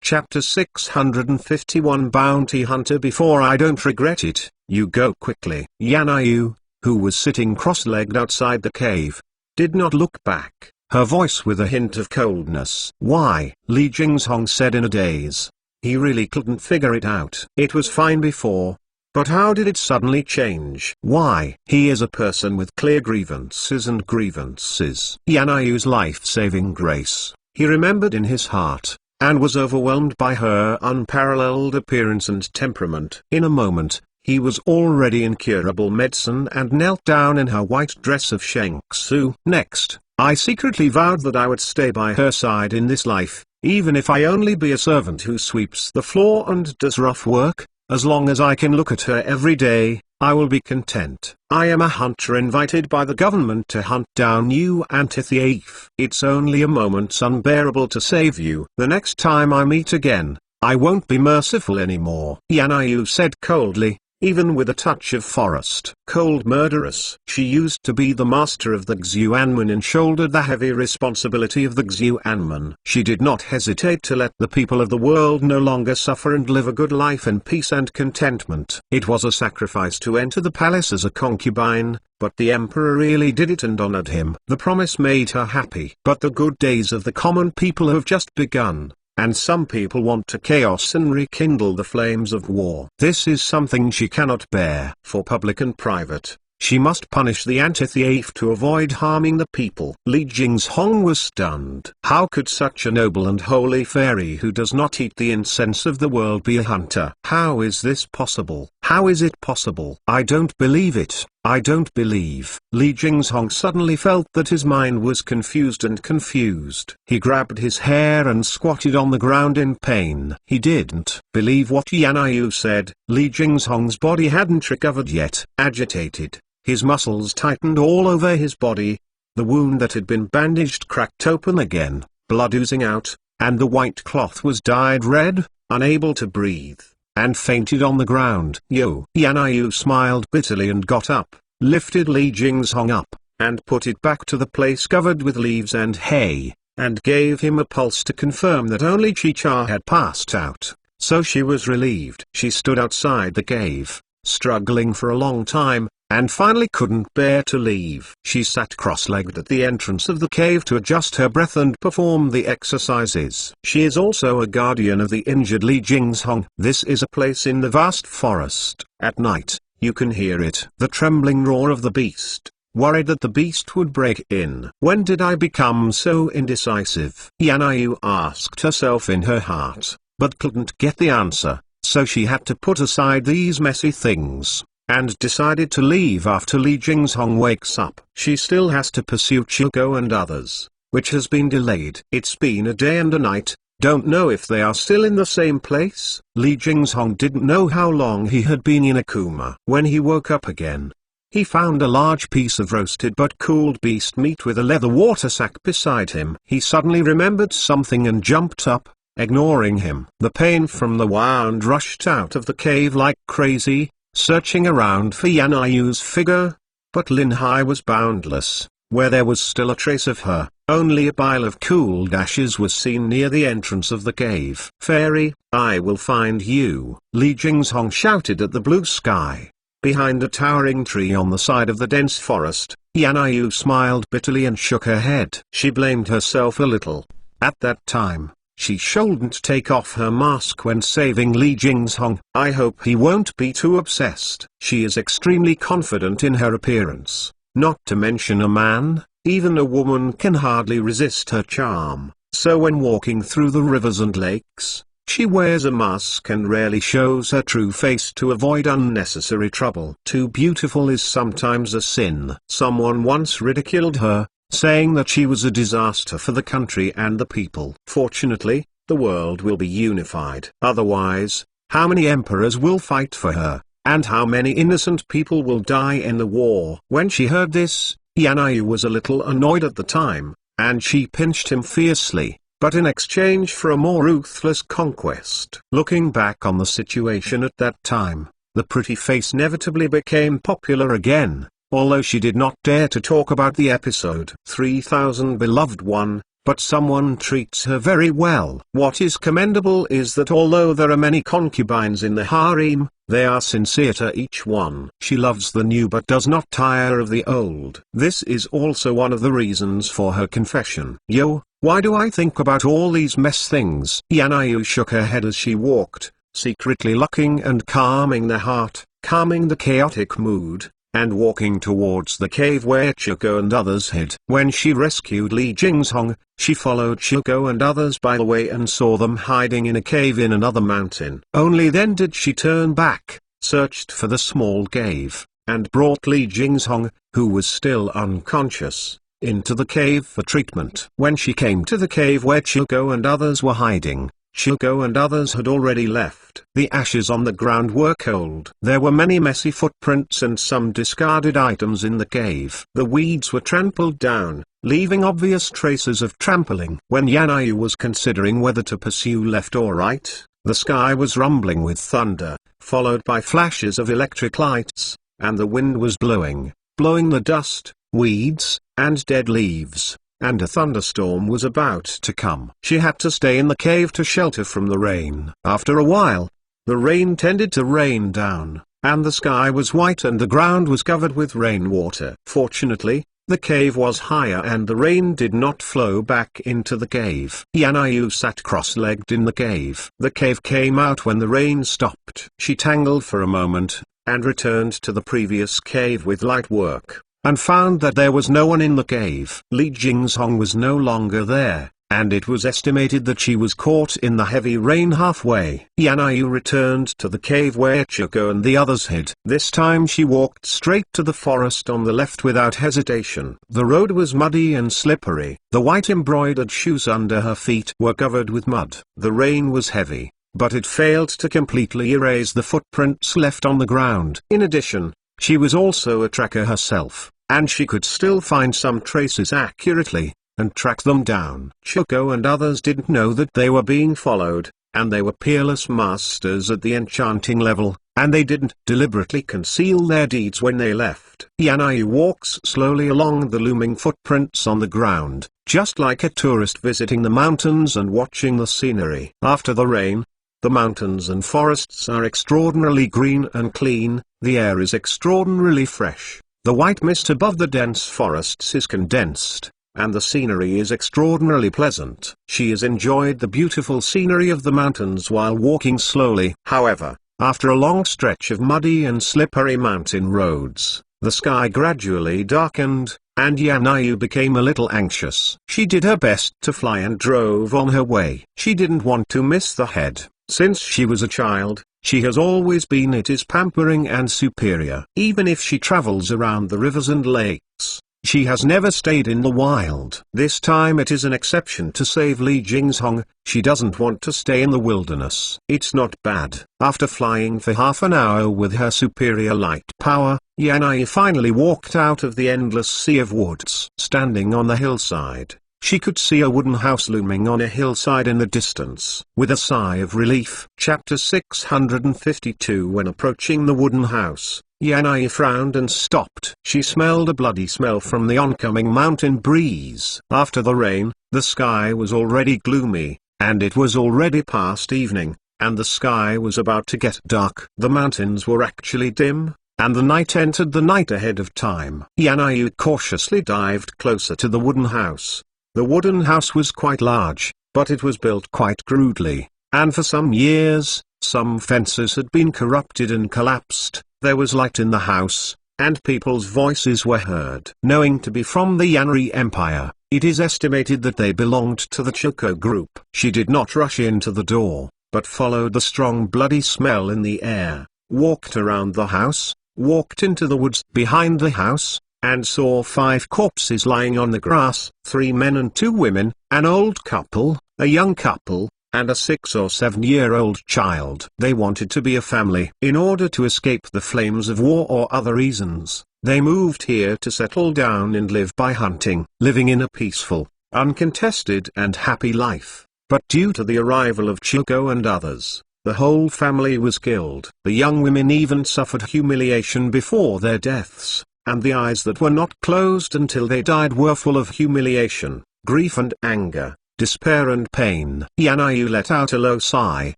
Chapter 651 Bounty Hunter. Before I don't regret it, you go quickly. Yan Yu, who was sitting cross-legged outside the cave, did not look back, her voice with a hint of coldness. Why? Li Jinghong said in a daze. He really couldn't figure it out. It was fine before, but how did it suddenly change? Why? He is a person with clear grievances and grievances. Yan Yu's life-saving grace, he remembered in his heart, and was overwhelmed by her unparalleled appearance and temperament. In a moment, he was already incurable medicine and knelt down in her white dress of Sheng Su. Next, I secretly vowed that I would stay by her side in this life, even if I only be a servant who sweeps the floor and does rough work. As long as I can look at her every day, I will be content. I am a hunter invited by the government to hunt down you Antithief. It's only a moment's unbearable to save you. The next time I meet again, I won't be merciful anymore. Yan Yu said coldly, even with a touch of forest. Cold murderous. She used to be the master of the Xuanmen and shouldered the heavy responsibility of the Xuanmen. She did not hesitate to let the people of the world no longer suffer and live a good life in peace and contentment. It was a sacrifice to enter the palace as a concubine, but the emperor really did it and honored him. The promise made her happy. But the good days of the common people have just begun. And some people want to chaos and rekindle the flames of war. This is something she cannot bear. For public and private, she must punish the Antithief to avoid harming the people. Li Jinghong was stunned. How could such a noble and holy fairy who does not eat the incense of the world be a hunter? How is this possible? How is it possible? I don't believe it. I don't believe. Li Jinghong suddenly felt that his mind was confused. He grabbed his hair and squatted on the ground in pain. He didn't believe what Yan Yu said. Li Jinghong's body hadn't recovered yet. Agitated, his muscles tightened all over his body. The wound that had been bandaged cracked open again, blood oozing out, and the white cloth was dyed red. Unable to breathe, and fainted on the ground. Yan Yu smiled bitterly and got up, lifted Li Jinghong up, and put it back to the place covered with leaves and hay, and gave him a pulse to confirm that only Chi-Cha had passed out. So she was relieved. She stood outside the cave, struggling for a long time, and finally couldn't bear to leave. She sat cross-legged at the entrance of the cave to adjust her breath and perform the exercises. She is also a guardian of the injured Li Jinghong. This is a place in the vast forest. At night, you can hear it. The trembling roar of the beast, worried that the beast would break in. When did I become so indecisive? Yan Yu asked herself in her heart, but couldn't get the answer, so she had to put aside these messy things, and decided to leave after Li Jinghong wakes up. She still has to pursue Chigo and others, which has been delayed. It's been a day and a night, don't know if they are still in the same place. Li Jinghong didn't know how long he had been in a coma. When he woke up again, he found a large piece of roasted but cooled beast meat with a leather water sack beside him. He suddenly remembered something and jumped up, ignoring him. The pain from the wound rushed out of the cave like crazy, searching around for Yan Yu's figure, but Lin Hai was boundless. Where there was still a trace of her, only a pile of cooled ashes was seen near the entrance of the cave. Fairy, I will find you, Li Jinghong shouted at the blue sky. Behind a towering tree on the side of the dense forest, Yan Yu smiled bitterly and shook her head. She blamed herself a little. At that time, she shouldn't take off her mask when saving Li Jinghong. I hope he won't be too obsessed. She is extremely confident in her appearance. Not to mention a man, even a woman can hardly resist her charm. So when walking through the rivers and lakes, she wears a mask and rarely shows her true face to avoid unnecessary trouble. Too beautiful is sometimes a sin. Someone once ridiculed her, saying that she was a disaster for the country and the people. Fortunately, the world will be unified. Otherwise, how many emperors will fight for her, and how many innocent people will die in the war? When she heard this, Yan Yu was a little annoyed at the time, and she pinched him fiercely, but in exchange for a more ruthless conquest. Looking back on the situation at that time, the pretty face inevitably became popular again. Although she did not dare to talk about the episode. 3000 Beloved one, but someone treats her very well. What is commendable is that although there are many concubines in the harem, they are sincere to each one. She loves the new but does not tire of the old. This is also one of the reasons for her confession. Yo, why do I think about all these mess things? Yanayu shook her head as she walked, secretly locking and calming the heart, calming the chaotic mood, and walking towards the cave where Chico and others hid. When she rescued Li Jingzhong, she followed Chico and others by the way and saw them hiding in a cave in another mountain. Only then did she turn back, searched for the small cave, and brought Li Jingzhong, who was still unconscious, into the cave for treatment. When she came to the cave where Chico and others were hiding, Chico and others had already left. The ashes on the ground were cold. There were many messy footprints and some discarded items in the cave. The weeds were trampled down, leaving obvious traces of trampling. When Yanayu was considering whether to pursue left or right, the sky was rumbling with thunder, followed by flashes of electric lights, and the wind was blowing the dust, weeds, and dead leaves, and a thunderstorm was about to come. She had to stay in the cave to shelter from the rain. After a while, the rain tended to rain down, and the sky was white and the ground was covered with rainwater. Fortunately, the cave was higher and the rain did not flow back into the cave. Yanayu sat cross-legged in the cave. The cave came out when the rain stopped. She tangled for a moment, and returned to the previous cave with light work, and found that there was no one in the cave. Li Jingzhong was no longer there, and it was estimated that she was caught in the heavy rain halfway. Yanayu returned to the cave where Chico and the others hid. This time she walked straight to the forest on the left without hesitation. The road was muddy and slippery. The white embroidered shoes under her feet were covered with mud. The rain was heavy, but it failed to completely erase the footprints left on the ground. In addition, she was also a tracker herself, and she could still find some traces accurately, and track them down. Chico and others didn't know that they were being followed, and they were peerless masters at the enchanting level, and they didn't deliberately conceal their deeds when they left. Yanayu walks slowly along the looming footprints on the ground, just like a tourist visiting the mountains and watching the scenery. After the rain, the mountains and forests are extraordinarily green and clean, the air is extraordinarily fresh, the white mist above the dense forests is condensed, and the scenery is extraordinarily pleasant. She has enjoyed the beautiful scenery of the mountains while walking slowly. However, after a long stretch of muddy and slippery mountain roads, the sky gradually darkened, and Yanayu became a little anxious. She did her best to fly and drove on her way. She didn't want to miss the head. Since she was a child, she has always been it is pampering and superior. Even if she travels around the rivers and lakes, she has never stayed in the wild. This time it is an exception to save Li Jingzhong. She doesn't want to stay in the wilderness. It's not bad. After flying for half an hour with her superior light power, Yanayu finally walked out of the endless sea of woods. Standing on the hillside, she could see a wooden house looming on a hillside in the distance. With a sigh of relief. Chapter 652. When approaching the wooden house, Yanayu frowned and stopped. She smelled a bloody smell from the oncoming mountain breeze. After the rain, the sky was already gloomy, and it was already past evening, and the sky was about to get dark. The mountains were actually dim, and the night entered the night ahead of time. Yanayu cautiously dived closer to the wooden house. The wooden house was quite large, but it was built quite crudely, and for some years, some fences had been corrupted and collapsed. There was light in the house, and people's voices were heard. Knowing to be from the Yanri Empire, it is estimated that they belonged to the Chico group. She did not rush into the door, but followed the strong bloody smell in the air, walked around the house, walked into the woods behind the house, and saw 5 corpses lying on the grass, 3 men and 2 women, an old couple, a young couple, and a 6 or 7-year-old child. They wanted to be a family. In order to escape the flames of war or other reasons, they moved here to settle down and live by hunting, living in a peaceful, uncontested and happy life. But due to the arrival of Chico and others, the whole family was killed. The young women even suffered humiliation before their deaths, and the eyes that were not closed until they died were full of humiliation. grief and anger, despair and pain. Yan Yu let out a low sigh,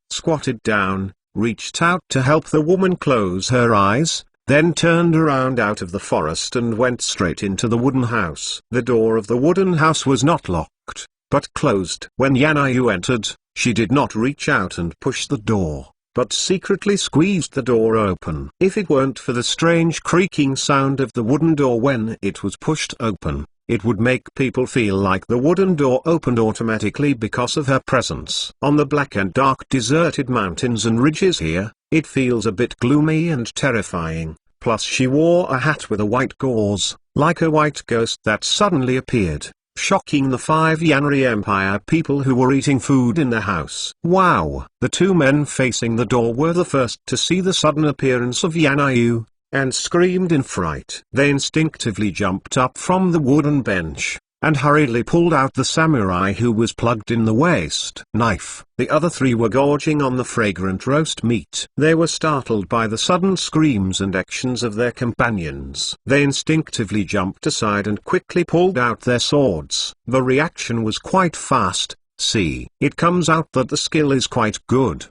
squatted down, reached out to help the woman close her eyes, then turned around out of the forest and went straight into the wooden house. The door of the wooden house was not locked, but closed. When Yan Yu entered, she did not reach out and push the door, but secretly squeezed the door open. If it weren't for the strange creaking sound of the wooden door when it was pushed open, it would make people feel like the wooden door opened automatically because of her presence. On the black and dark deserted mountains and ridges here, it feels a bit gloomy and terrifying, plus she wore a hat with a white gauze, like a white ghost that suddenly appeared, shocking the 5 Yanri Empire people who were eating food in the house. Wow! The 2 men facing the door were the first to see the sudden appearance of Yan Yu, and screamed in fright. They instinctively jumped up from the wooden bench, and hurriedly pulled out the samurai who was plugged in the waist knife. The other 3 were gorging on the fragrant roast meat. They were startled by the sudden screams and actions of their companions. They instinctively jumped aside and quickly pulled out their swords. The reaction was quite fast. See, it comes out that the skill is quite good.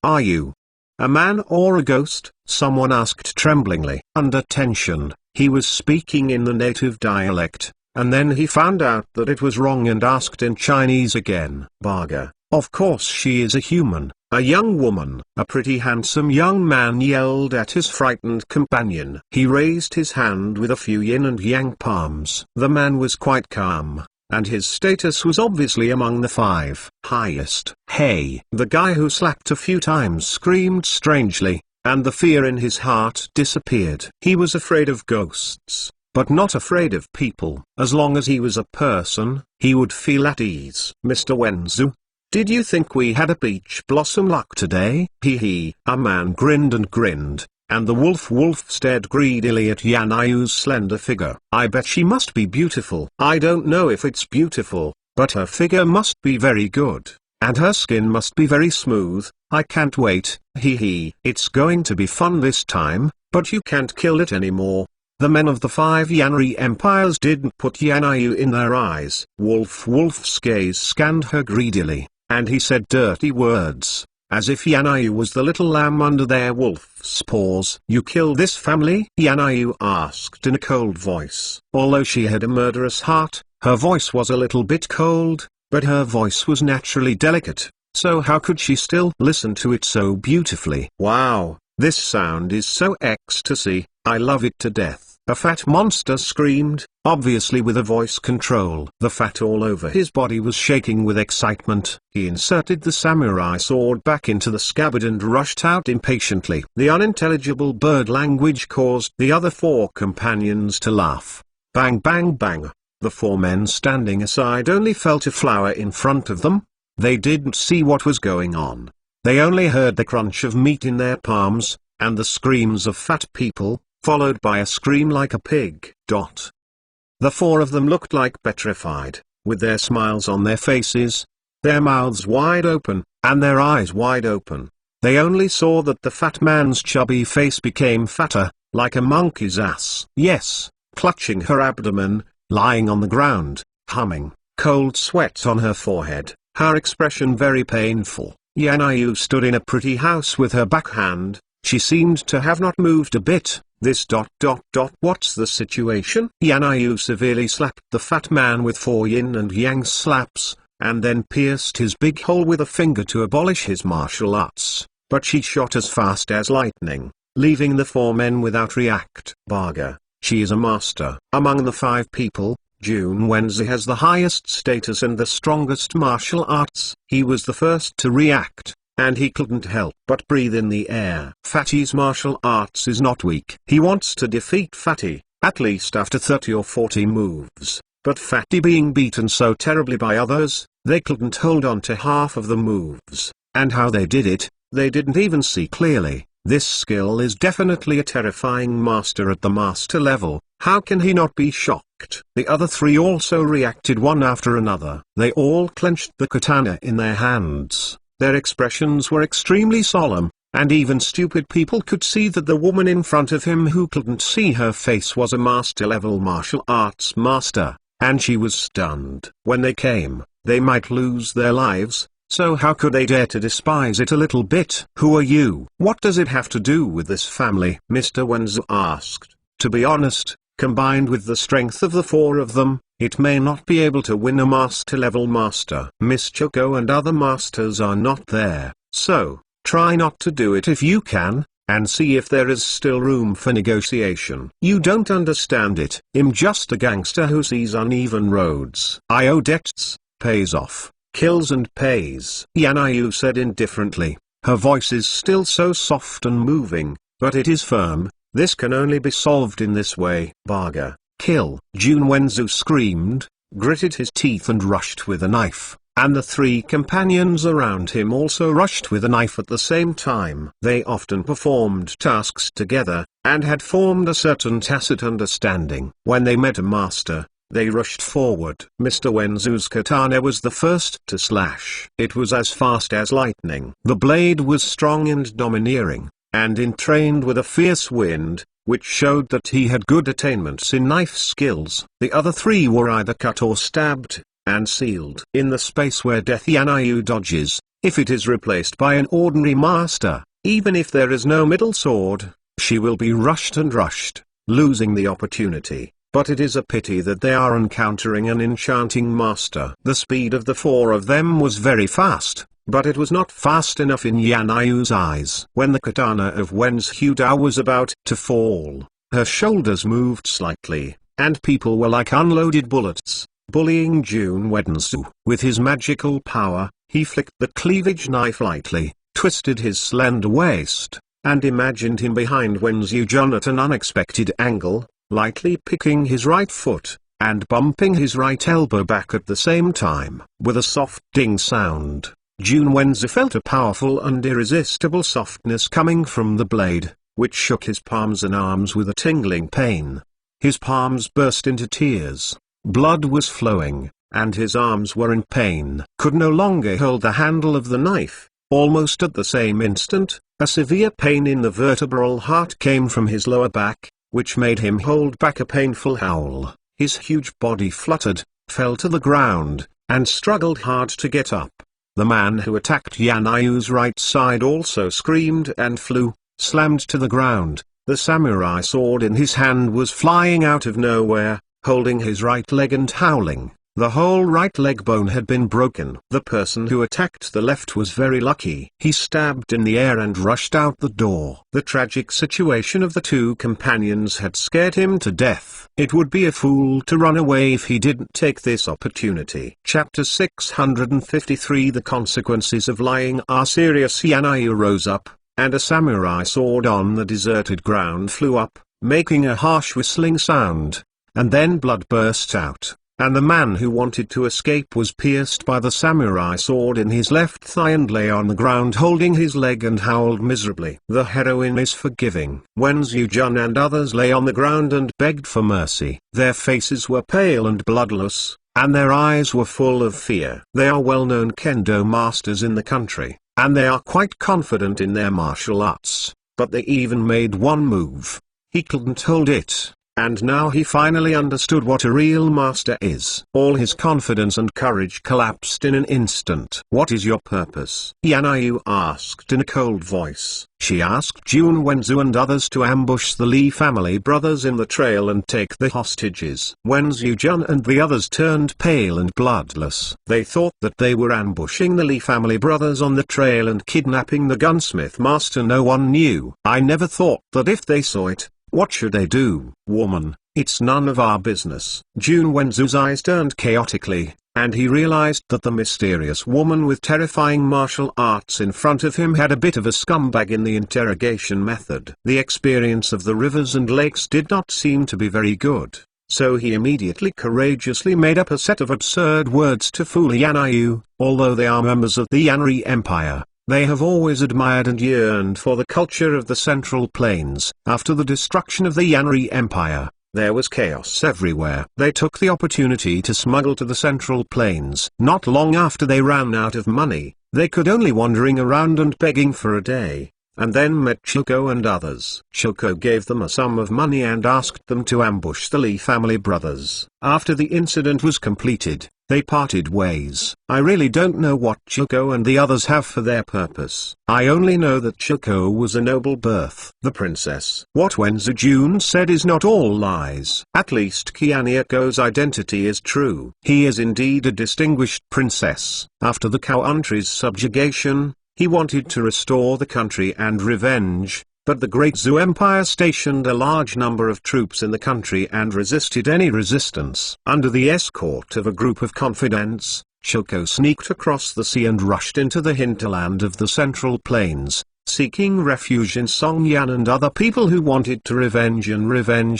Are you a man or a ghost? Someone asked tremblingly. Under tension, he was speaking in the native dialect, and then he found out that it was wrong and asked in Chinese again. Baga, of course she is a human, a young woman. A pretty handsome young man yelled at his frightened companion. He raised his hand with a few yin and yang palms. The man was quite calm, and his status was obviously among the 5 highest. Hey! The guy who slapped a few times screamed strangely, and the fear in his heart disappeared. He was afraid of ghosts, but not afraid of people. As long as he was a person, he would feel at ease. Mr. Wenzu, did you think we had a peach blossom luck today? Hee. A man grinned and grinned, and the wolf stared greedily at Yan Yu's slender figure. I bet she must be beautiful. I don't know if it's beautiful, but her figure must be very good, and her skin must be very smooth. I can't wait. Hee. It's going to be fun this time, but you can't kill it anymore. The men of the 5 Yanri empires didn't put Yan Yu in their eyes. Wolf's gaze scanned her greedily, and he said dirty words, as if Yan Yu was the little lamb under their wolf's paws. You kill this family? Yan Yu asked in a cold voice. Although she had a murderous heart, her voice was a little bit cold, but her voice was naturally delicate, so how could she still listen to it so beautifully? Wow, this sound is so ecstasy, I love it to death. A fat monster screamed, obviously with a voice control. The fat all over his body was shaking with excitement. He inserted the samurai sword back into the scabbard and rushed out impatiently. The unintelligible bird language caused the other 4 companions to laugh. Bang bang bang. The 4 men standing aside only felt a flower in front of them. They didn't see what was going on. They only heard the crunch of meat in their palms, and the screams of fat people, followed by a scream like a pig. The 4 of them looked like petrified, with their smiles on their faces, their mouths wide open, and their eyes wide open. They only saw that the fat man's chubby face became fatter, like a monkey's ass. Yes, clutching her abdomen, lying on the ground, humming, cold sweat on her forehead, her expression very painful. Yan Yu stood in a pretty house with her backhand. She seemed to have not moved a bit. What's the situation? Yan Yu severely slapped the fat man with 4 yin and yang slaps, and then pierced his big hole with a finger to abolish his martial arts. But she shot as fast as lightning, leaving the 4 men without react. Baga, she is a master. Among the 5 people, Jun Wenzi has the highest status and the strongest martial arts. He was the first to react, and he couldn't help but breathe in the air. Fatty's martial arts is not weak. He wants to defeat Fatty, at least after 30 or 40 moves, but Fatty being beaten so terribly by others, they couldn't hold on to half of the moves, and how they did it, they didn't even see clearly. This skill is definitely a terrifying master at the master level. How can he not be shocked? The other 3 also reacted one after another. They all clenched the katana in their hands. Their expressions were extremely solemn, and even stupid people could see that the woman in front of him who couldn't see her face was a master-level martial arts master. and she was stunned. When they came, they might lose their lives, so how could they dare to despise it a little bit? "Who are you? What does it have to do with this family?" Mr. Wenzu asked. To be honest, combined with the strength of the four of them, it may not be able to win a master-level master. Miss Choco and other masters are not there, so try not to do it if you can, and see if there is still room for negotiation. "You don't understand it. I'm just a gangster who sees uneven roads. I owe debts, pays off, kills and pays," Yanayu said indifferently. Her voice is still so soft and moving, but it is firm. "This can only be solved in this way." "Baga, kill!" Jun Wenzu screamed, gritted his teeth and rushed with a knife, and the three companions around him also rushed with a knife at the same time. They often performed tasks together, and had formed a certain tacit understanding. When they met a master, they rushed forward. Mr. Wenzu's katana was the first to slash. It was as fast as lightning. The blade was strong and domineering, and entrained with a fierce wind, which showed that he had good attainments in knife skills. The other three were either cut or stabbed, and sealed in the space where Death Yanayu dodges. If it is replaced by an ordinary master, even if there is no middle sword, she will be rushed and rushed, losing the opportunity. But it is a pity that they are encountering an enchanting master. The speed of the four of them was very fast, but it was not fast enough in Yanayu's eyes. When the katana of Wen's Hudao was about to fall, her shoulders moved slightly, and people were like unloaded bullets, bullying Jun Wenzu. With his magical power, he flicked the cleavage knife lightly, twisted his slender waist, and imagined him behind Wenzu Jun at an unexpected angle, lightly picking his right foot, and bumping his right elbow back at the same time. With a soft ding sound, Jun Wenzu felt a powerful and irresistible softness coming from the blade, which shook his palms and arms with a tingling pain. His palms burst into tears, blood was flowing, and his arms were in pain. Could no longer hold the handle of the knife. Almost at the same instant, a severe pain in the vertebral heart came from his lower back, which made him hold back a painful howl. His huge body fluttered, fell to the ground, and struggled hard to get up. The man who attacked Yanayu's right side also screamed and flew, slammed to the ground. The samurai sword in his hand was flying out of nowhere, holding his right leg and howling. The whole right leg bone had been broken. The person who attacked the left was very lucky. He stabbed in the air and rushed out the door. The tragic situation of the two companions had scared him to death. It would be a fool to run away if he didn't take this opportunity. Chapter 653 The consequences of lying are serious. Yanayu rose up, and a samurai sword on the deserted ground flew up, making a harsh whistling sound, and then blood burst out. And the man who wanted to escape was pierced by the samurai sword in his left thigh and lay on the ground holding his leg and howled miserably. The heroine is forgiving. Wenzu Jun and others lay on the ground and begged for mercy. Their faces were pale and bloodless, and their eyes were full of fear. They are well-known kendo masters in the country, and they are quite confident in their martial arts, but they even made one move. He couldn't hold it. And now he finally understood what a real master is. All his confidence and courage collapsed in an instant. "What is your purpose?" Yanayu asked in a cold voice. She asked Jun Wenzu and others to ambush the Lee family brothers in the trail and take the hostages. Wenzu Jun and the others turned pale and bloodless. They thought that they were ambushing the Lee family brothers on the trail and kidnapping the gunsmith master. No one knew. I never thought that if they saw it, what should they do? Woman, it's none of our business. Jun Wenzu's eyes turned chaotically, and he realized that the mysterious woman with terrifying martial arts in front of him had a bit of a scumbag in the interrogation method. The experience of the rivers and lakes did not seem to be very good, so he immediately courageously made up a set of absurd words to fool Yanayu. Although they are members of the Yanri Empire, they have always admired and yearned for the culture of the Central Plains. After the destruction of the Yanri Empire, there was chaos everywhere. They took the opportunity to smuggle to the Central Plains. Not long after they ran out of money, they could only wandering around and begging for a day. and then met Chilko and others. Chilko gave them a sum of money and asked them to ambush the Lee family brothers. After the incident was completed, they parted ways. I really don't know what Chilko and the others have for their purpose. I only know that Chilko was a noble birth. The princess. What Wenzu Jun said is not all lies. At least Kianyako's identity is true. He is indeed a distinguished princess. After the country's subjugation, he wanted to restore the country and revenge. But the Great Zhou Empire stationed a large number of troops in the country and resisted any resistance. Under the escort of a group of confidants, Chilko sneaked across the sea and rushed into the hinterland of the Central Plains, seeking refuge in Songyan and other people who wanted to revenge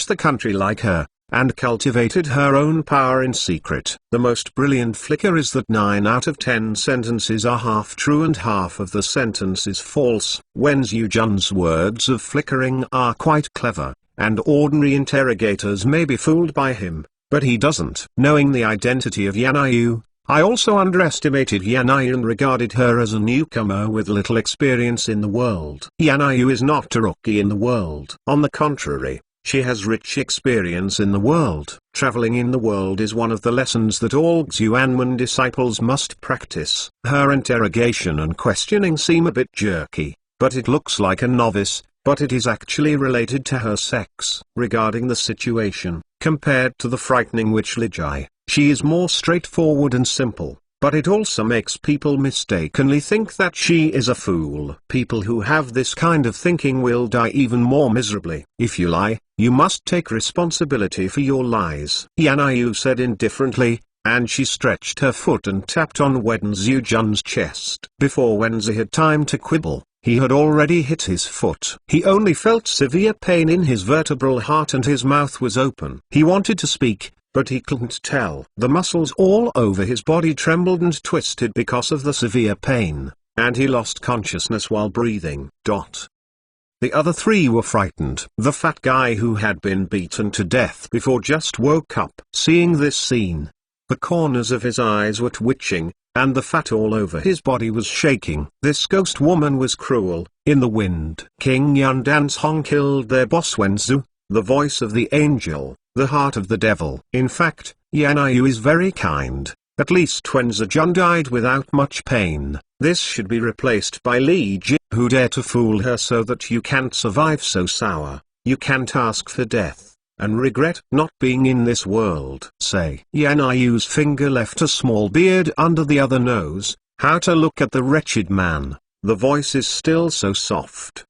the country like her, and cultivated her own power in secret. The most brilliant flicker is that 9 out of 10 sentences are half true and half of the sentence is false. Wenzu Jun's words of flickering are quite clever, and ordinary interrogators may be fooled by him, but he doesn't. Knowing the identity of Yanayu, I also underestimated Yanayu and regarded her as a newcomer with little experience in the world. Yanayu is not a rookie in the world. On the contrary, she has rich experience in the world. Traveling in the world is one of the lessons that all Xuanwen disciples must practice. Her interrogation and questioning seem a bit jerky, but it looks like a novice, but it is actually related to her sex. Regarding the situation, compared to the frightening witch Lijai, she is more straightforward and simple. But it also makes people mistakenly think that she is a fool. People who have this kind of thinking will die even more miserably. If you lie, you must take responsibility for your lies. Yanayu said indifferently, and she stretched her foot and tapped on Wenzu Jun's chest. Before Wenzu had time to quibble, he had already hit his foot. He only felt severe pain in his vertebral heart and his mouth was open. He wanted to speak, but he couldn't tell. The muscles all over his body trembled and twisted because of the severe pain, and he lost consciousness while breathing. The other 3 were frightened. The fat guy who had been beaten to death before just woke up. Seeing this scene, the corners of his eyes were twitching, and the fat all over his body was shaking. This ghost woman was cruel. In the wind, King Yandan's Hong killed their boss Wenzu, the voice of the angel, the heart of the devil. In fact, Yanayu is very kind. At least Wenzu Jun died without much pain. This should be replaced by Li Ji, who dare to fool her so that you can't survive so sour. You can't ask for death, and regret not being in this world. Say. Yanayu's finger left a small beard under the other nose. How to look at the wretched man. The voice is still so soft.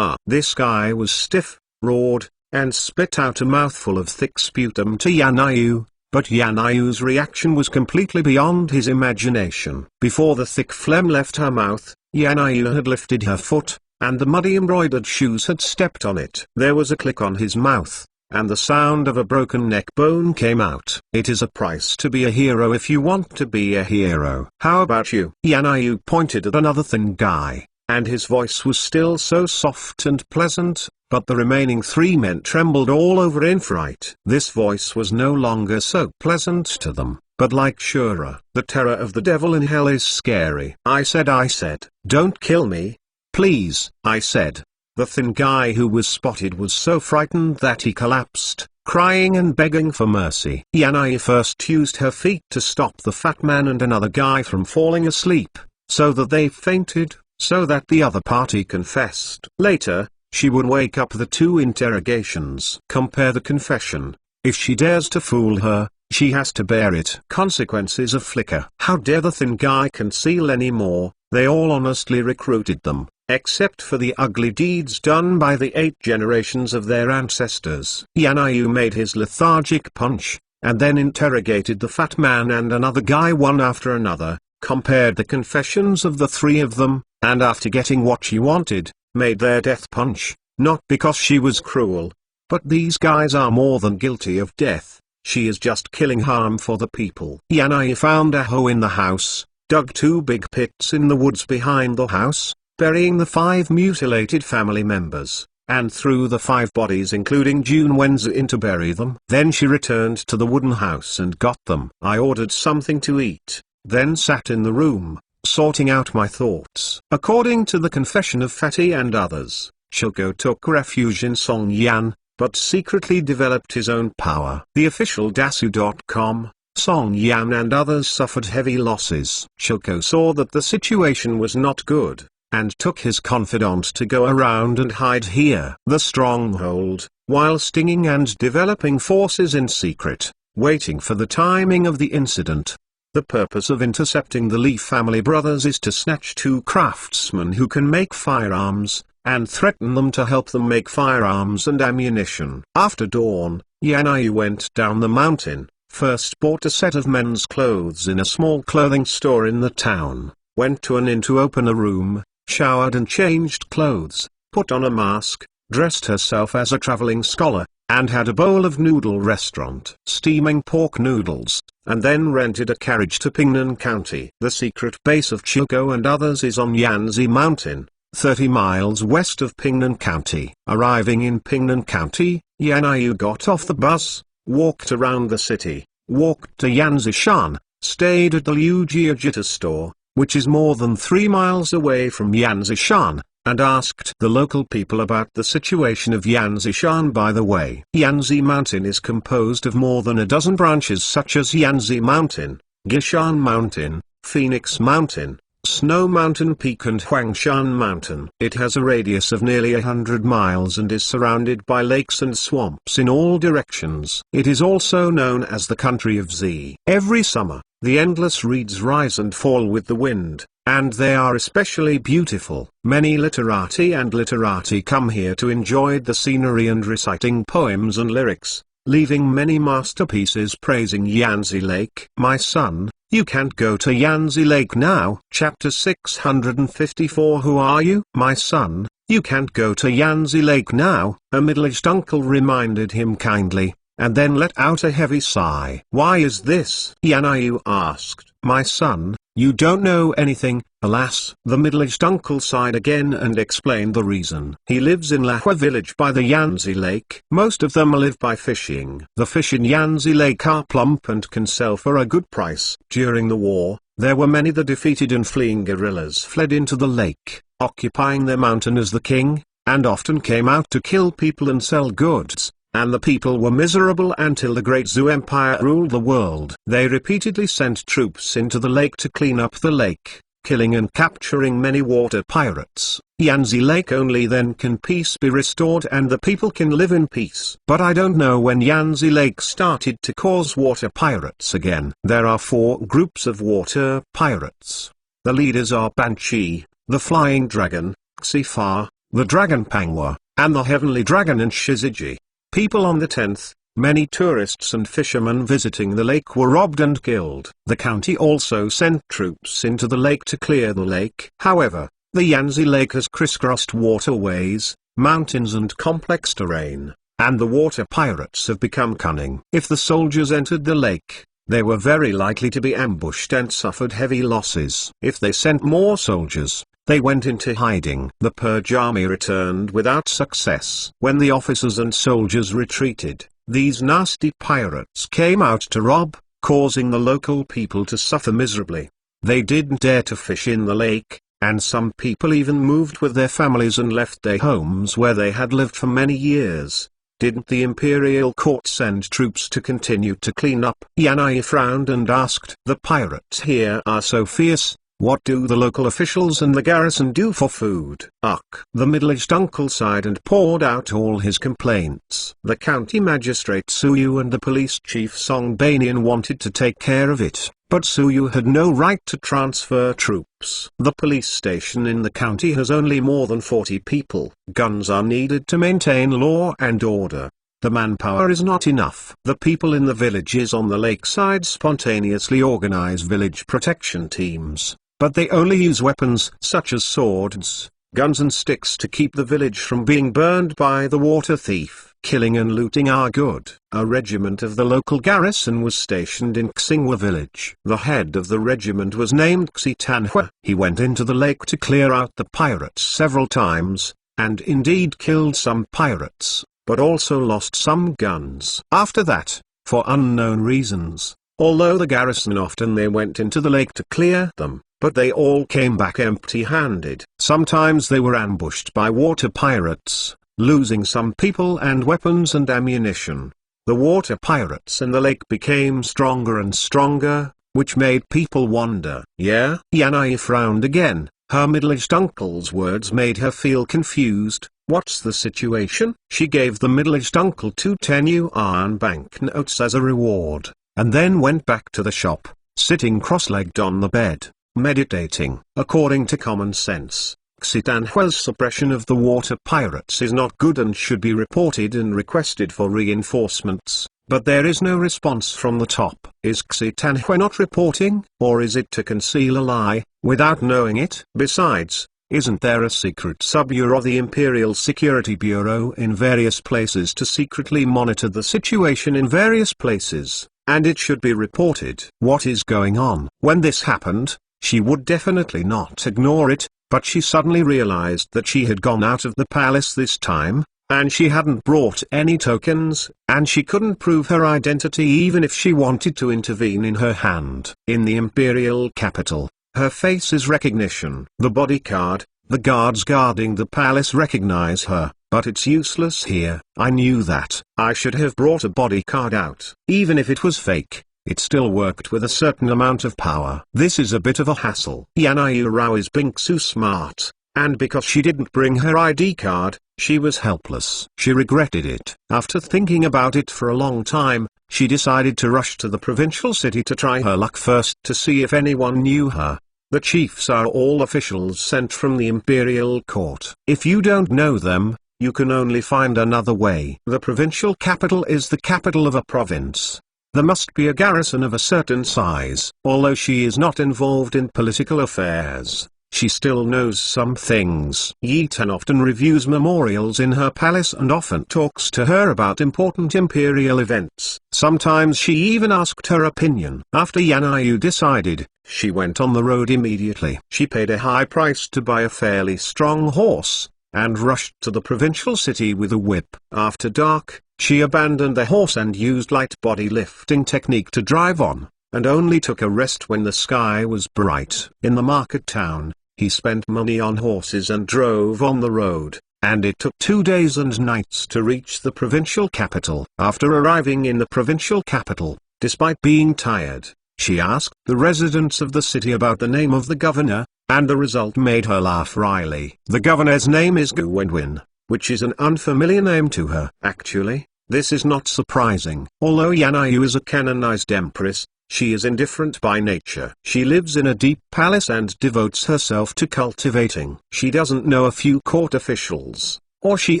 This guy was stiff, roared, and spit out a mouthful of thick sputum to Yanayu, but Yanayu's reaction was completely beyond his imagination. Before the thick phlegm left her mouth, Yanayu had lifted her foot, and the muddy embroidered shoes had stepped on it. There was a click on his mouth, and the sound of a broken neck bone came out. It is a price to be a hero if you want to be a hero. How about you? Yanayu pointed at another thin guy, and his voice was still so soft and pleasant, but the remaining 3 men trembled all over in fright. This voice was no longer so pleasant to them, but like Shura. The terror of the devil in hell is scary. I said, don't kill me, please. I said. The thin guy who was spotted was so frightened that he collapsed, crying and begging for mercy. Yanayu first used her feet to stop the fat man and another guy from falling asleep, so that they fainted, so that the other party confessed. Later, she would wake up the 2 interrogations. Compare the confession. If she dares to fool her, she has to bear it. Consequences of flicker. How dare the thin guy conceal any more? They all honestly recruited them, except for the ugly deeds done by the 8 generations of their ancestors. Yanayu made his lethargic punch, and then interrogated the fat man and another guy one after another, compared the confessions of the 3 of them, and after getting what she wanted, made their death punch, not because she was cruel. But these guys are more than guilty of death. She is just killing harm for the people. Yanayu found a hoe in the house, dug 2 big pits in the woods behind the house, burying the 5 mutilated family members, and threw the 5 bodies including Jun Wenzu in to bury them. Then she returned to the wooden house and got them. I ordered something to eat, then sat in the room, sorting out my thoughts. According to the confession of Fatty and others, Shilko took refuge in Song Yan, but secretly developed his own power. The official Dasu.com, Song Yan and others suffered heavy losses. Shilko saw that the situation was not good, and took his confidant to go around and hide here. The stronghold, while stinging and developing forces in secret, waiting for the timing of the incident. The purpose of intercepting the Lee family brothers is to snatch two craftsmen who can make firearms, and threaten them to help them make firearms and ammunition. After dawn, Yanai went down the mountain, first bought a set of men's clothes in a small clothing store in the town, went to an inn to open a room, showered and changed clothes, put on a mask, dressed herself as a traveling scholar, and had a bowl of noodle restaurant steaming pork noodles, and then rented a carriage to Pingnan County. The secret base of Shilko and others is on Yanzi Mountain, 30 miles west of Pingnan County. Arriving in Pingnan County, Yanayu got off the bus, walked around the city, walked to Yanzishan, stayed at the Liu Jiajita store, which is more than 3 miles away from Yanzishan, and asked the local people about the situation of Yanzishan. By the way, Yanzi Mountain is composed of more than a dozen branches such as Yanzi Mountain, Gishan Mountain, Phoenix Mountain, Snow Mountain Peak and Huangshan Mountain. It has a radius of nearly 100 miles and is surrounded by lakes and swamps in all directions. It is also known as the country of Z. Every summer, the endless reeds rise and fall with the wind, and they are especially beautiful. Many literati and literati come here to enjoy the scenery and reciting poems and lyrics, leaving many masterpieces praising Yanzi Lake. My son, you can't go to Yanzi Lake now. Chapter 654. Who are you? My son, you can't go to Yanzi Lake now, a middle-aged uncle reminded him kindly, and then let out a heavy sigh. Why is this? Yanayu asked. My son, you don't know anything. Alas, the middle-aged uncle sighed again and explained the reason. He lives in Lahua village by the Yanzi Lake. Most of them live by fishing. The fish in Yanzi Lake are plump and can sell for a good price. During the war, there were many the defeated and fleeing guerrillas fled into the lake, occupying their mountain as the king, and often came out to kill people and sell goods. And the people were miserable until the Great Zhou Empire ruled the world. They repeatedly sent troops into the lake to clean up the lake, killing and capturing many water pirates. Yanzi Lake only then can peace be restored and the people can live in peace. But I don't know when Yanzi Lake started to cause water pirates again. There are 4 groups of water pirates. The leaders are Banshee, the Flying Dragon, Xifa, the Dragon Pangwa, and the Heavenly Dragon and Shiziji. People on the 10th, many tourists and fishermen visiting the lake were robbed and killed. The county also sent troops into the lake to clear the lake. However, the Yanzi Lake has crisscrossed waterways, mountains and complex terrain, and the water pirates have become cunning. If the soldiers entered the lake, they were very likely to be ambushed and suffered heavy losses. If they sent more soldiers, they went into hiding. The purge army returned without success. When the officers and soldiers retreated, these nasty pirates came out to rob, causing the local people to suffer miserably. They didn't dare to fish in the lake, and some people even moved with their families and left their homes where they had lived for many years. Didn't the imperial court send troops to continue to clean up? Yanai frowned and asked, the pirates here are so fierce. What do the local officials and the garrison do for food? Ugh. The middle-aged uncle sighed and poured out all his complaints. The county magistrate Suyu and the police chief Song Banian wanted to take care of it, but Suyu had no right to transfer troops. The police station in the county has only more than 40 people. Guns are needed to maintain law and order. The manpower is not enough. The people in the villages on the lakeside spontaneously organize village protection teams. But they only use weapons such as swords, guns and sticks to keep the village from being burned by the water thief. Killing and looting are good. A regiment of the local garrison was stationed in Xinghua village. The head of the regiment was named Xi Tanhua. He went into the lake to clear out the pirates several times, and indeed killed some pirates, but also lost some guns. After that, for unknown reasons, although the garrison often they went into the lake to clear them, but they all came back empty-handed. Sometimes they were ambushed by water pirates, losing some people and weapons and ammunition. The water pirates in the lake became stronger and stronger, which made people wonder. Yeah? Yanai frowned again. Her middle-aged uncle's words made her feel confused. What's the situation? She gave the middle-aged uncle 2 10-yuan banknotes as a reward, and then went back to the shop, sitting cross-legged on the bed, meditating. According to common sense, Xi Tanhua's suppression of the water pirates is not good and should be reported and requested for reinforcements, but there is no response from the top. Is Xi Tanhua not reporting, or is it to conceal a lie, without knowing it? Besides, isn't there a secret sub-bureau of the Imperial Security Bureau in various places to secretly monitor the situation in various places, and it should be reported? What is going on? When this happened, she would definitely not ignore it, but she suddenly realized that she had gone out of the palace this time, and she hadn't brought any tokens, and she couldn't prove her identity even if she wanted to intervene in her hand. In the imperial capital, her face is recognition. The bodyguard, the guards guarding the palace recognize her, but it's useless here. I knew that. I should have brought a bodyguard out. Even if it was fake, it still worked with a certain amount of power. This is a bit of a hassle. Yanai Rao is Binksu smart, and because she didn't bring her ID card, she was helpless. She regretted it. After thinking about it for a long time, she decided to rush to the provincial city to try her luck first to see if anyone knew her. The chiefs are all officials sent from the imperial court. If you don't know them, you can only find another way. The provincial capital is the capital of a province. There must be a garrison of a certain size. Although she is not involved in political affairs, she still knows some things. Yi Tan often reviews memorials in her palace and often talks to her about important imperial events. Sometimes she even asked her opinion. After Yanai decided, she went on the road immediately. She paid a high price to buy a fairly strong horse, and rushed to the provincial city with a whip. After dark, she abandoned the horse and used light body lifting technique to drive on, and only took a rest when the sky was bright. In the market town, he spent money on horses and drove on the road, and it took 2 days and nights to reach the provincial capital. After arriving in the provincial capital, despite being tired, she asked the residents of the city about the name of the governor, and the result made her laugh wryly. The governor's name is Gu Wenwin, which is an unfamiliar name to her. Actually, this is not surprising. Although Yanai is a canonized empress, she is indifferent by nature. She lives in a deep palace and devotes herself to cultivating. She doesn't know a few court officials, or she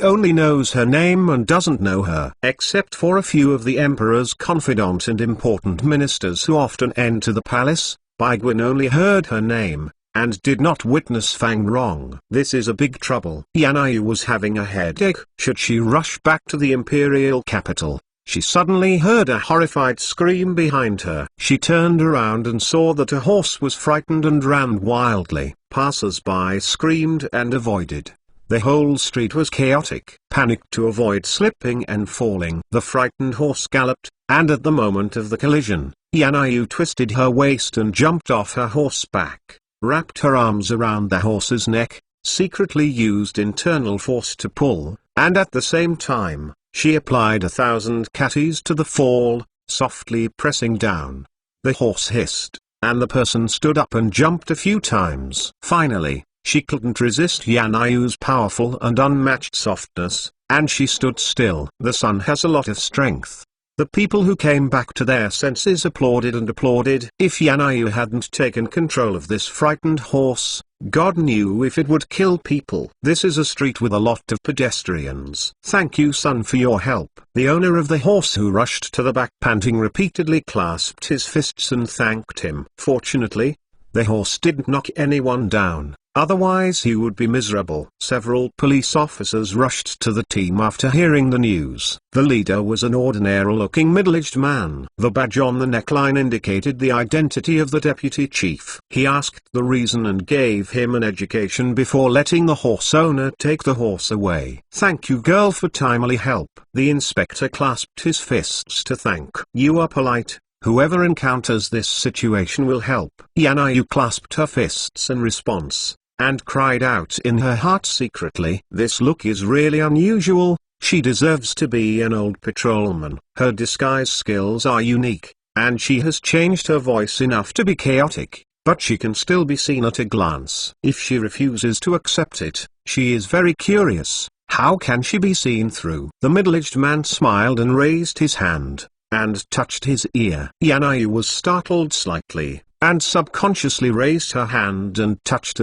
only knows her name and doesn't know her. Except for a few of the emperor's confidant and important ministers who often enter the palace, Bai Guan only heard her name, and did not witness Fang Rong. This is a big trouble. Yanai was having a headache. Should she rush back to the imperial capital? She suddenly heard a horrified scream behind her. She turned around and saw that a horse was frightened and ran wildly. Passers-by screamed and avoided. The whole street was chaotic. Panicked to avoid slipping and falling, the frightened horse galloped, and at the moment of the collision, Yanai twisted her waist and jumped off her horseback, wrapped her arms around the horse's neck, secretly used internal force to pull, and at the same time, she applied 1,000 katis to the fall, softly pressing down. The horse hissed, and the person stood up and jumped a few times. Finally, she couldn't resist Yanai's powerful and unmatched softness, and she stood still. The sun has a lot of strength. The people who came back to their senses applauded and applauded. If Yanai hadn't taken control of this frightened horse, God knew if it would kill people. This is a street with a lot of pedestrians. Thank you, son, for your help. The owner of the horse, who rushed to the back panting repeatedly, clasped his fists and thanked him. Fortunately, the horse didn't knock anyone down. Otherwise he would be miserable. Several police officers rushed to the team after hearing the news. The leader was an ordinary-looking middle-aged man. The badge on the neckline indicated the identity of the deputy chief. He asked the reason and gave him an education before letting the horse owner take the horse away. Thank you, girl, for timely help. The inspector clasped his fists to thank. You are polite, Whoever encounters this situation will help. Yanayu clasped her fists in response, and cried out in her heart secretly, "This look is really unusual, she deserves to be an old patrolman." Her disguise skills are unique, and she has changed her voice enough to be chaotic, but she can still be seen at a glance. If she refuses to accept it, she is very curious. How can she be seen through? The middle-aged man smiled and raised his hand, and touched his ear. Yanayu was startled slightly, and subconsciously raised her hand and touched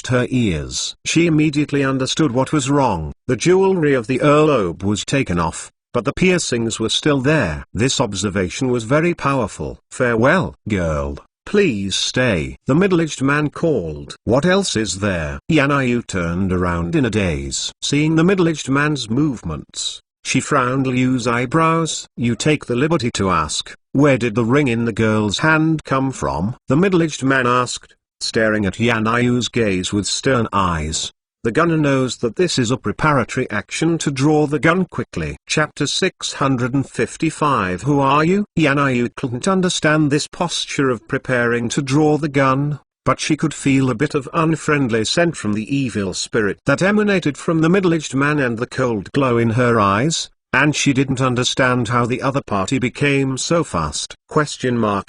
her ears. She immediately understood what was wrong. The jewelry of the earlobe was taken off, but the piercings were still there. This observation was very powerful. "Farewell, girl. Please stay," the middle-aged man called. "What else is there?" Yanayu turned around in a daze. Seeing the middle-aged man's movements, she frowned. Liu's eyebrows. "You take the liberty to ask, where did the ring in the girl's hand come from?" the middle-aged man asked, staring at Yanayu's gaze with stern eyes. The gunner knows that this is a preparatory action to draw the gun quickly. Chapter 655. Who are you? Yanayu couldn't understand this posture of preparing to draw the gun, but she could feel a bit of unfriendly scent from the evil spirit that emanated from the middle-aged man and the cold glow in her eyes, and she didn't understand how the other party became so fast.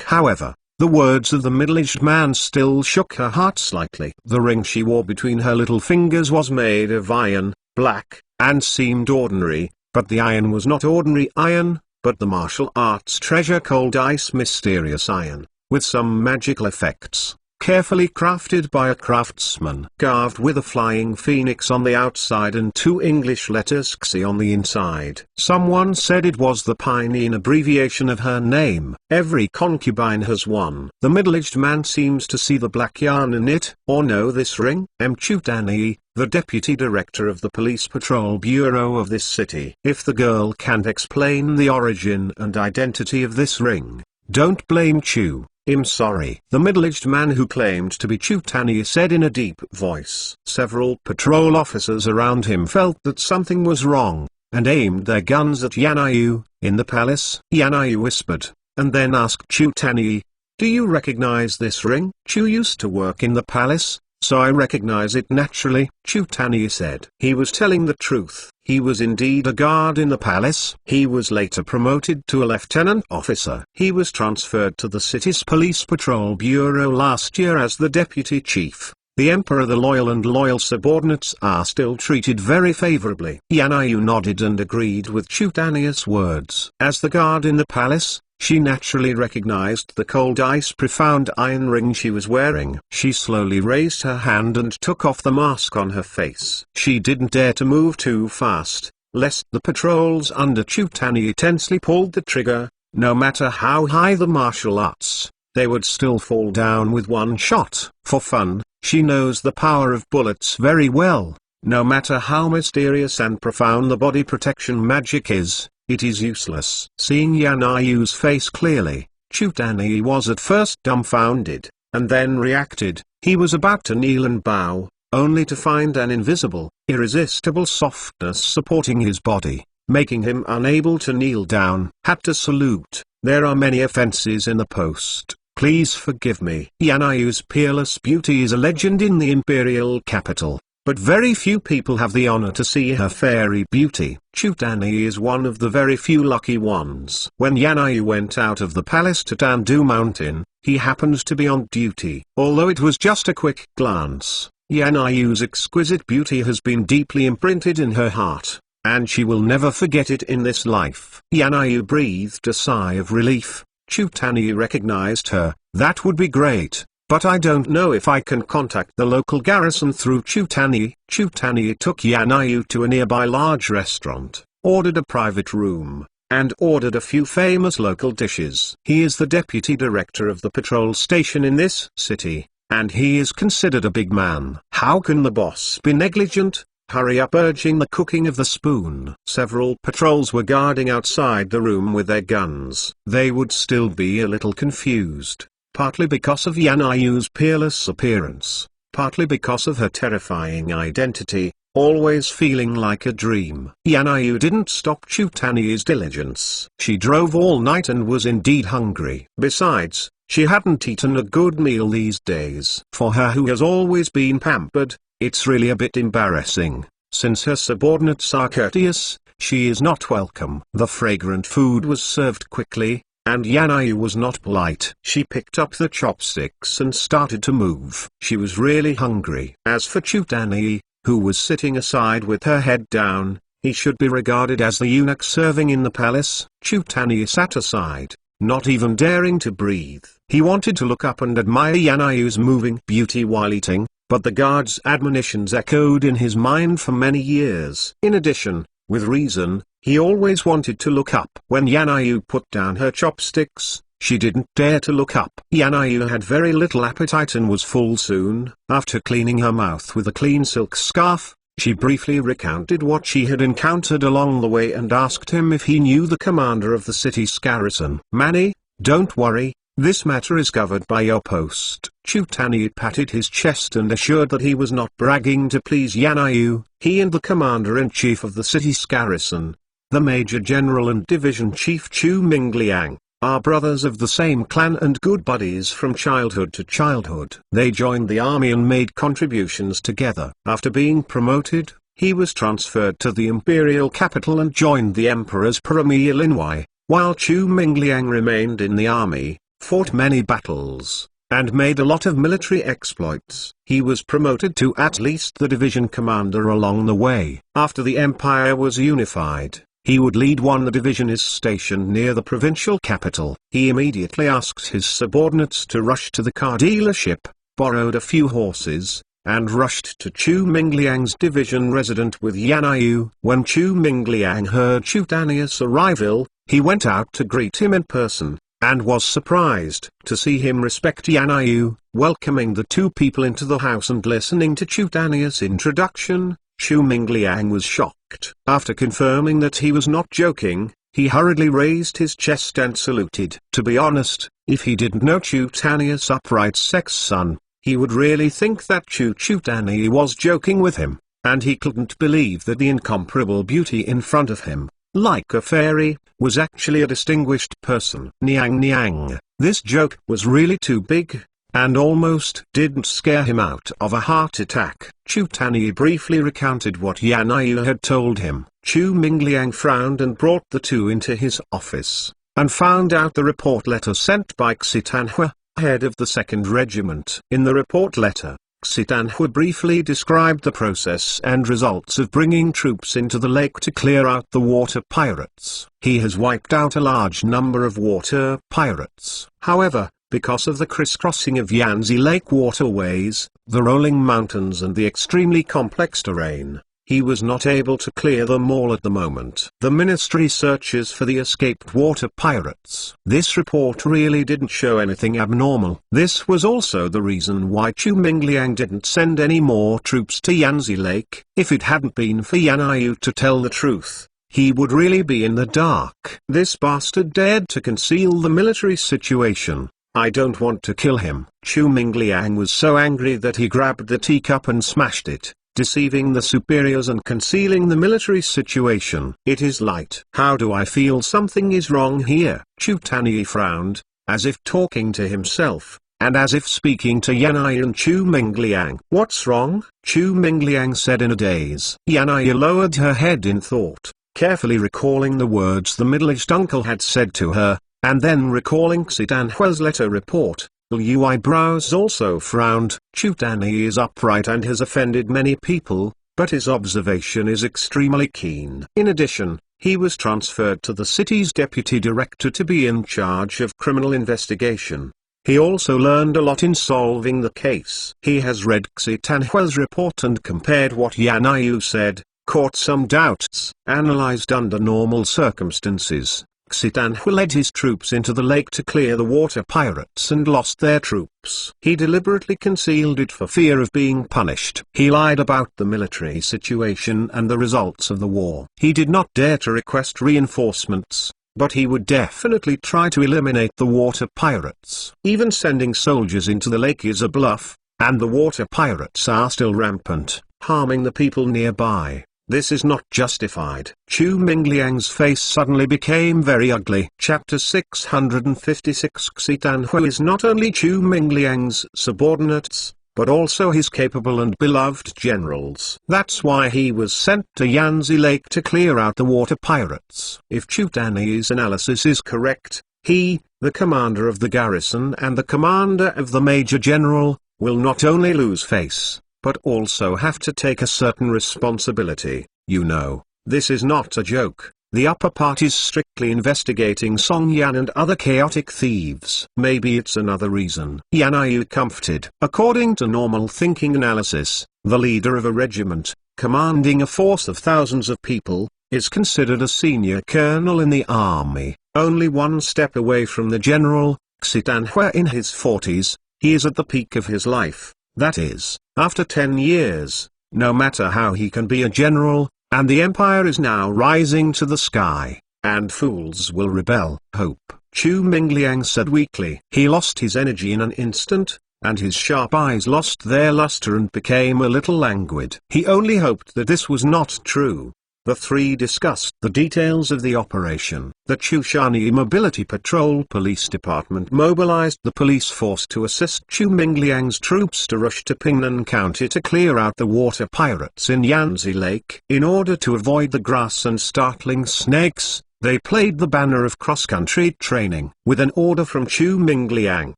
However, the words of the middle-aged man still shook her heart slightly. The ring she wore between her little fingers was made of iron, black, and seemed ordinary, but the iron was not ordinary iron, but the martial arts treasure Cold Ice mysterious iron, with some magical effects, carefully crafted by a craftsman. Carved with a flying phoenix on the outside and 2 English letters XI on the inside. Someone said it was the Pinene abbreviation of her name. Every concubine has one. The middle-aged man seems to see the black yarn in it, or know this ring. Chutani, the deputy director of the police patrol bureau of this city. If the girl can't explain the origin and identity of this ring, don't blame Chu. "I'm sorry," the middle-aged man who claimed to be Chutani said in a deep voice. Several patrol officers around him felt that something was wrong, and aimed their guns at Yanayu. "In the palace?" Yanayu whispered, and then asked Chutani, "Do you recognize this ring?" "Chu used to work in the palace, so I recognize it naturally," Chutani said. He was telling the truth. He was indeed a guard in the palace. He was later promoted to a lieutenant officer. He was transferred to the city's police patrol bureau last year as the deputy chief. The emperor, the loyal subordinates are still treated very favorably. Yanayu nodded and agreed with Chutani's words. As the guard in the palace, she naturally recognized the Cold Ice profound iron ring she was wearing. She slowly raised her hand and took off the mask on her face. She didn't dare to move too fast, lest the patrols under Chutani tensely pulled the trigger. No matter how high the martial arts, they would still fall down with one shot. For fun, she knows the power of bullets very well. No matter how mysterious and profound the body protection magic is, it is useless. Seeing Yanayu's face clearly, Chutani was at first dumbfounded, and then reacted. He was about to kneel and bow, only to find an invisible, irresistible softness supporting his body, making him unable to kneel down. Had to salute. "There are many offenses in the post. Please forgive me." Yanayu's peerless beauty is a legend in the imperial capital, but very few people have the honor to see her fairy beauty. Chutani is one of the very few lucky ones. When Yanayu went out of the palace to Tandu Mountain, he happened to be on duty. Although it was just a quick glance, Yanayu's exquisite beauty has been deeply imprinted in her heart, and she will never forget it in this life. Yanayu breathed a sigh of relief. Chutani recognized her. "That would be great. But I don't know if I can contact the local garrison through Chutani." Chutani took Yanayu to a nearby large restaurant, ordered a private room, and ordered a few famous local dishes. He is the deputy director of the patrol station in this city, and he is considered a big man. How can the boss be negligent? Hurry up, urging the cooking of the spoon. Several patrols were guarding outside the room with their guns. They would still be a little confused, partly because of Yanayu's peerless appearance, partly because of her terrifying identity, always feeling like a dream. Yanayu didn't stop Chutani's diligence. She drove all night and was indeed hungry. Besides, she hadn't eaten a good meal these days. For her, who has always been pampered, it's really a bit embarrassing. Since her subordinates are courteous, she is not welcome. The fragrant food was served quickly, and Yanayu was not polite. She picked up the chopsticks and started to move. She was really hungry. As for Chutani, who was sitting aside with her head down, he should be regarded as the eunuch serving in the palace. Chutani sat aside, not even daring to breathe. He wanted to look up and admire Yanayu's moving beauty while eating, but the guard's admonitions echoed in his mind for many years. In addition, with reason, he always wanted to look up. When Yanayu put down her chopsticks, she didn't dare to look up. Yanayu had very little appetite and was full soon. After cleaning her mouth with a clean silk scarf, she briefly recounted what she had encountered along the way and asked him if he knew the commander of the city's garrison. "Manny, don't worry, this matter is covered by your post." Chutani patted his chest and assured that he was not bragging to please Yanayu. He and the commander-in-chief of the city's garrison, the Major General and Division Chief Chu Mingliang, are brothers of the same clan and good buddies from childhood to childhood. They joined the army and made contributions together. After being promoted, he was transferred to the imperial capital and joined the emperor's premier Linwai, while Chu Mingliang remained in the army, fought many battles, and made a lot of military exploits. He was promoted to at least the division commander along the way. After the empire was unified, he would lead one. The division is stationed near the provincial capital. He immediately asked his subordinates to rush to the car dealership, borrowed a few horses, and rushed to Chu Mingliang's division resident with Yanayu. When Chu Mingliang heard Chutani's arrival, he went out to greet him in person, and was surprised to see him respect Yanayu, welcoming the two people into the house and listening to Chutani's introduction. Chu Mingliang was shocked. After confirming that he was not joking, he hurriedly raised his chest and saluted. To be honest, if he didn't know Chutani's upright sex son, he would really think that Chutani was joking with him, and he couldn't believe that the incomparable beauty in front of him, like a fairy, was actually a distinguished person. Niang Niang, this joke was really too big, and almost didn't scare him out of a heart attack. Chutani briefly recounted what Yanayu had told him. Chu Mingliang frowned and brought the two into his office, and found out the report letter sent by Xitanhua, head of the 2nd Regiment. In the report letter, Xitanhua briefly described the process and results of bringing troops into the lake to clear out the water pirates. He has wiped out a large number of water pirates. However, because of the crisscrossing of Yanzi Lake waterways, the rolling mountains and the extremely complex terrain, he was not able to clear them all at the moment. The ministry searches for the escaped water pirates. This report really didn't show anything abnormal. This was also the reason why Chu Mingliang didn't send any more troops to Yanzi Lake. If it hadn't been for Yanayu to tell the truth, he would really be in the dark. This bastard dared to conceal the military situation. I don't want to kill him. Chu Mingliang was so angry that he grabbed the teacup and smashed it, deceiving the superiors and concealing the military situation. It is light. How do I feel something is wrong here? Chutani frowned, as if talking to himself, and as if speaking to Yanayu and Chu Mingliang. What's wrong? Chu Mingliang said in a daze. Yanayu lowered her head in thought, carefully recalling the words the middle-aged uncle had said to her, and then recalling Xitanhua's letter report. Liu eyebrows also frowned. Chutani is upright and has offended many people, but his observation is extremely keen. In addition, he was transferred to the city's deputy director to be in charge of criminal investigation. He also learned a lot in solving the case. He has read Xitanhua's report and compared what Yanayu said, caught some doubts, analyzed under normal circumstances. Xitanhua led his troops into the lake to clear the water pirates and lost their troops. He deliberately concealed it for fear of being punished. He lied about the military situation and the results of the war. He did not dare to request reinforcements, but he would definitely try to eliminate the water pirates. Even sending soldiers into the lake is a bluff, and the water pirates are still rampant. harming the people nearby. This is not justified. Chu Mingliang's face suddenly became very ugly. Chapter 656. Xitanhui is not only Chu Mingliang's subordinates, but also his capable and beloved generals. That's why he was sent to Yanzi Lake to clear out the water pirates. If Chu Tani's analysis is correct, he, the commander of the garrison and the commander of the major general, will not only lose face, but also have to take a certain responsibility. You know, this is not a joke. The upper part is strictly investigating Song Yan and other chaotic thieves. Maybe it's another reason. Yan are you comforted? According to normal thinking analysis, the leader of a regiment, commanding a force of thousands of people, is considered a senior colonel in the army. Only one step away from the general, Xitanhui in his 40s, he is at the peak of his life. That is, after 10 years, no matter how he can be a general, and the empire is now rising to the sky, and fools will rebel. Hope, Chu Mingliang said weakly. He lost his energy in an instant, and his sharp eyes lost their luster and became a little languid. He only hoped that this was not true. The three discussed the details of the operation. The Chushani Mobility Patrol Police Department mobilized the police force to assist Chu Mingliang's troops to rush to Pingnan County to clear out the water pirates in Yanzi Lake. In order to avoid the grass and startling snakes, they played the banner of cross-country training. With an order from Chu Mingliang,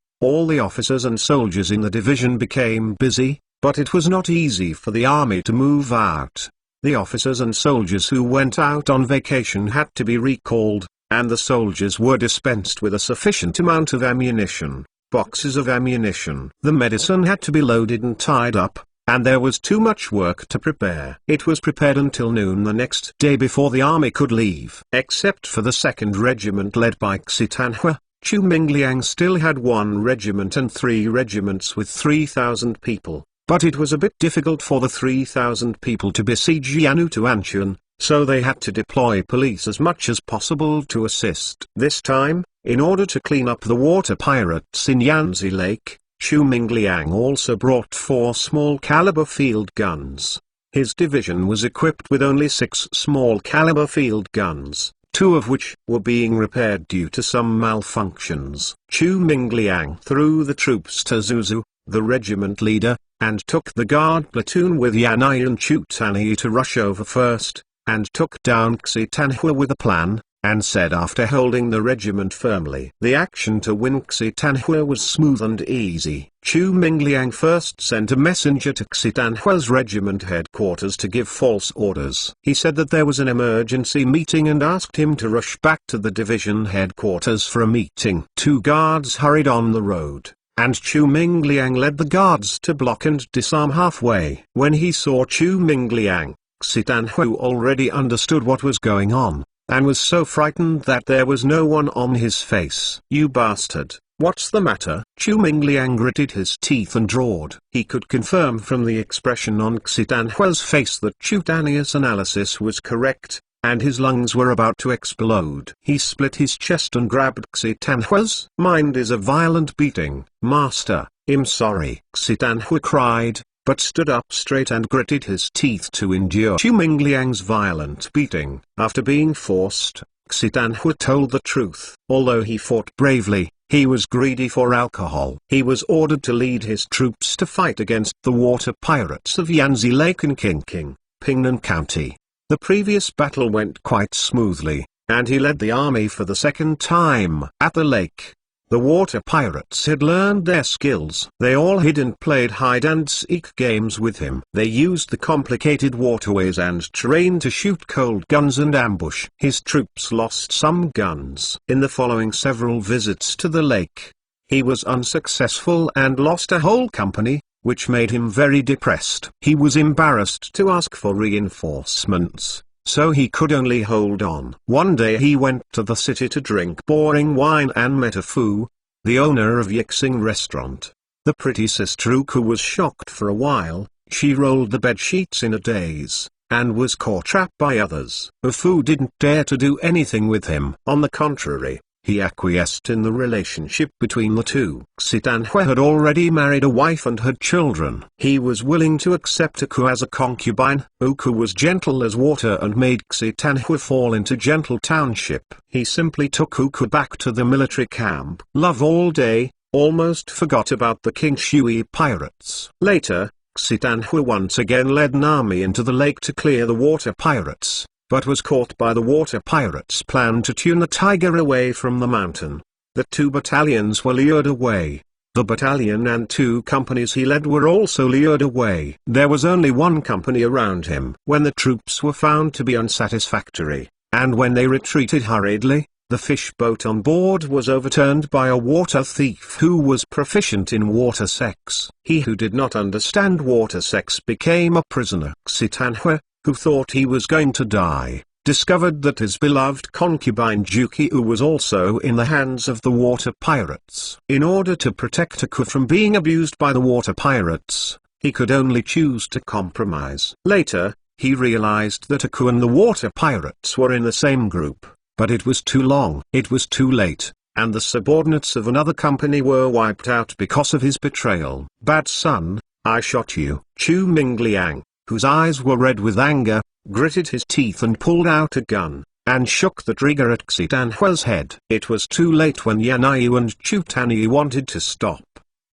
all the officers and soldiers in the division became busy, but it was not easy for the army to move out. The officers and soldiers who went out on vacation had to be recalled, and the soldiers were dispensed with a sufficient amount of ammunition, boxes of ammunition. The medicine had to be loaded and tied up, and there was too much work to prepare. It was prepared until noon the next day before the army could leave. Except for the 2nd Regiment led by Xitanhui, Chu Mingliang still had 1 regiment and 3 regiments with 3,000 people. But it was a bit difficult for the 3,000 people to besiege Yanu to Anchun, so they had to deploy police as much as possible to assist. This time, in order to clean up the water pirates in Yanzi Lake, Chu Mingliang also brought 4 small-caliber field guns. His division was equipped with only 6 small-caliber field guns, 2 of which were being repaired due to some malfunctions. Chu Mingliang threw the troops to Zuzu, the regiment leader, and took the guard platoon with Yanai and Chu Tani to rush over first, and took down Xitanhui with a plan, and said after holding the regiment firmly. The action to win Xitanhui was smooth and easy. Chu Mingliang first sent a messenger to Xitanhui's regiment headquarters to give false orders. He said that there was an emergency meeting and asked him to rush back to the division headquarters for a meeting. 2 guards hurried on the road, and Chu Mingliang led the guards to block and disarm halfway. When he saw Chu Mingliang, Xitanhui already understood what was going on, and was so frightened that there was no one on his face. "You bastard, what's the matter?" Chu Mingliang gritted his teeth and roared. He could confirm from the expression on Xitanhui's face that Chu Tani's analysis was correct, and his lungs were about to explode. He split his chest and grabbed Xitanhui's. "Mind is a violent beating, master, I'm sorry," Xitanhui cried, but stood up straight and gritted his teeth to endure Chu Mingliang's violent beating. After being forced, Xitanhui told the truth. Although he fought bravely, he was greedy for alcohol. He was ordered to lead his troops to fight against the water pirates of Yanzi Lake in Qingqing, Pingnan County. The previous battle went quite smoothly, and he led the army for the 2nd time. At the lake, the water pirates had learned their skills. They all hid and played hide-and-seek games with him. They used the complicated waterways and terrain to shoot cold guns and ambush. His troops lost some guns. In the following several visits to the lake, he was unsuccessful and lost a whole company, which made him very depressed. He was embarrassed to ask for reinforcements, so he could only hold on. One day he went to the city to drink boring wine and met a Fu, the owner of Yixing restaurant. The pretty sister Uku was shocked for a while. She rolled the bed sheets in a daze, and was caught trapped by others. A Fu didn't dare to do anything with him. On the contrary, he acquiesced in the relationship between the two. Xitanhua had already married a wife and had children. He was willing to accept Aku as a concubine. Aku was gentle as water and made Xitanhua fall into gentle township. He simply took Aku back to the military camp. Love all day, almost forgot about the King Shui pirates. Later, Xitanhua once again led an army into the lake to clear the water pirates, but was caught by the water pirates' plan to tune the tiger away from the mountain. The two battalions were lured away. The battalion and 2 companies he led were also lured away. There was only 1 company around him. When the troops were found to be unsatisfactory, and when they retreated hurriedly, the fish boat on board was overturned by a water thief who was proficient in water sex. He who did not understand water sex became a prisoner. Xitanhua, who thought he was going to die, discovered that his beloved concubine Jukiu was also in the hands of the water pirates. In order to protect Aku from being abused by the water pirates, he could only choose to compromise. Later, he realized that Aku and the water pirates were in the same group, but it was too long. It was too late, and the subordinates of another company were wiped out because of his betrayal. Bad son, I shot you. Chu Mingliang, whose eyes were red with anger, gritted his teeth and pulled out a gun, and shook the trigger at Xitanhua's head. It was too late when Yanai and Chu Tani wanted to stop.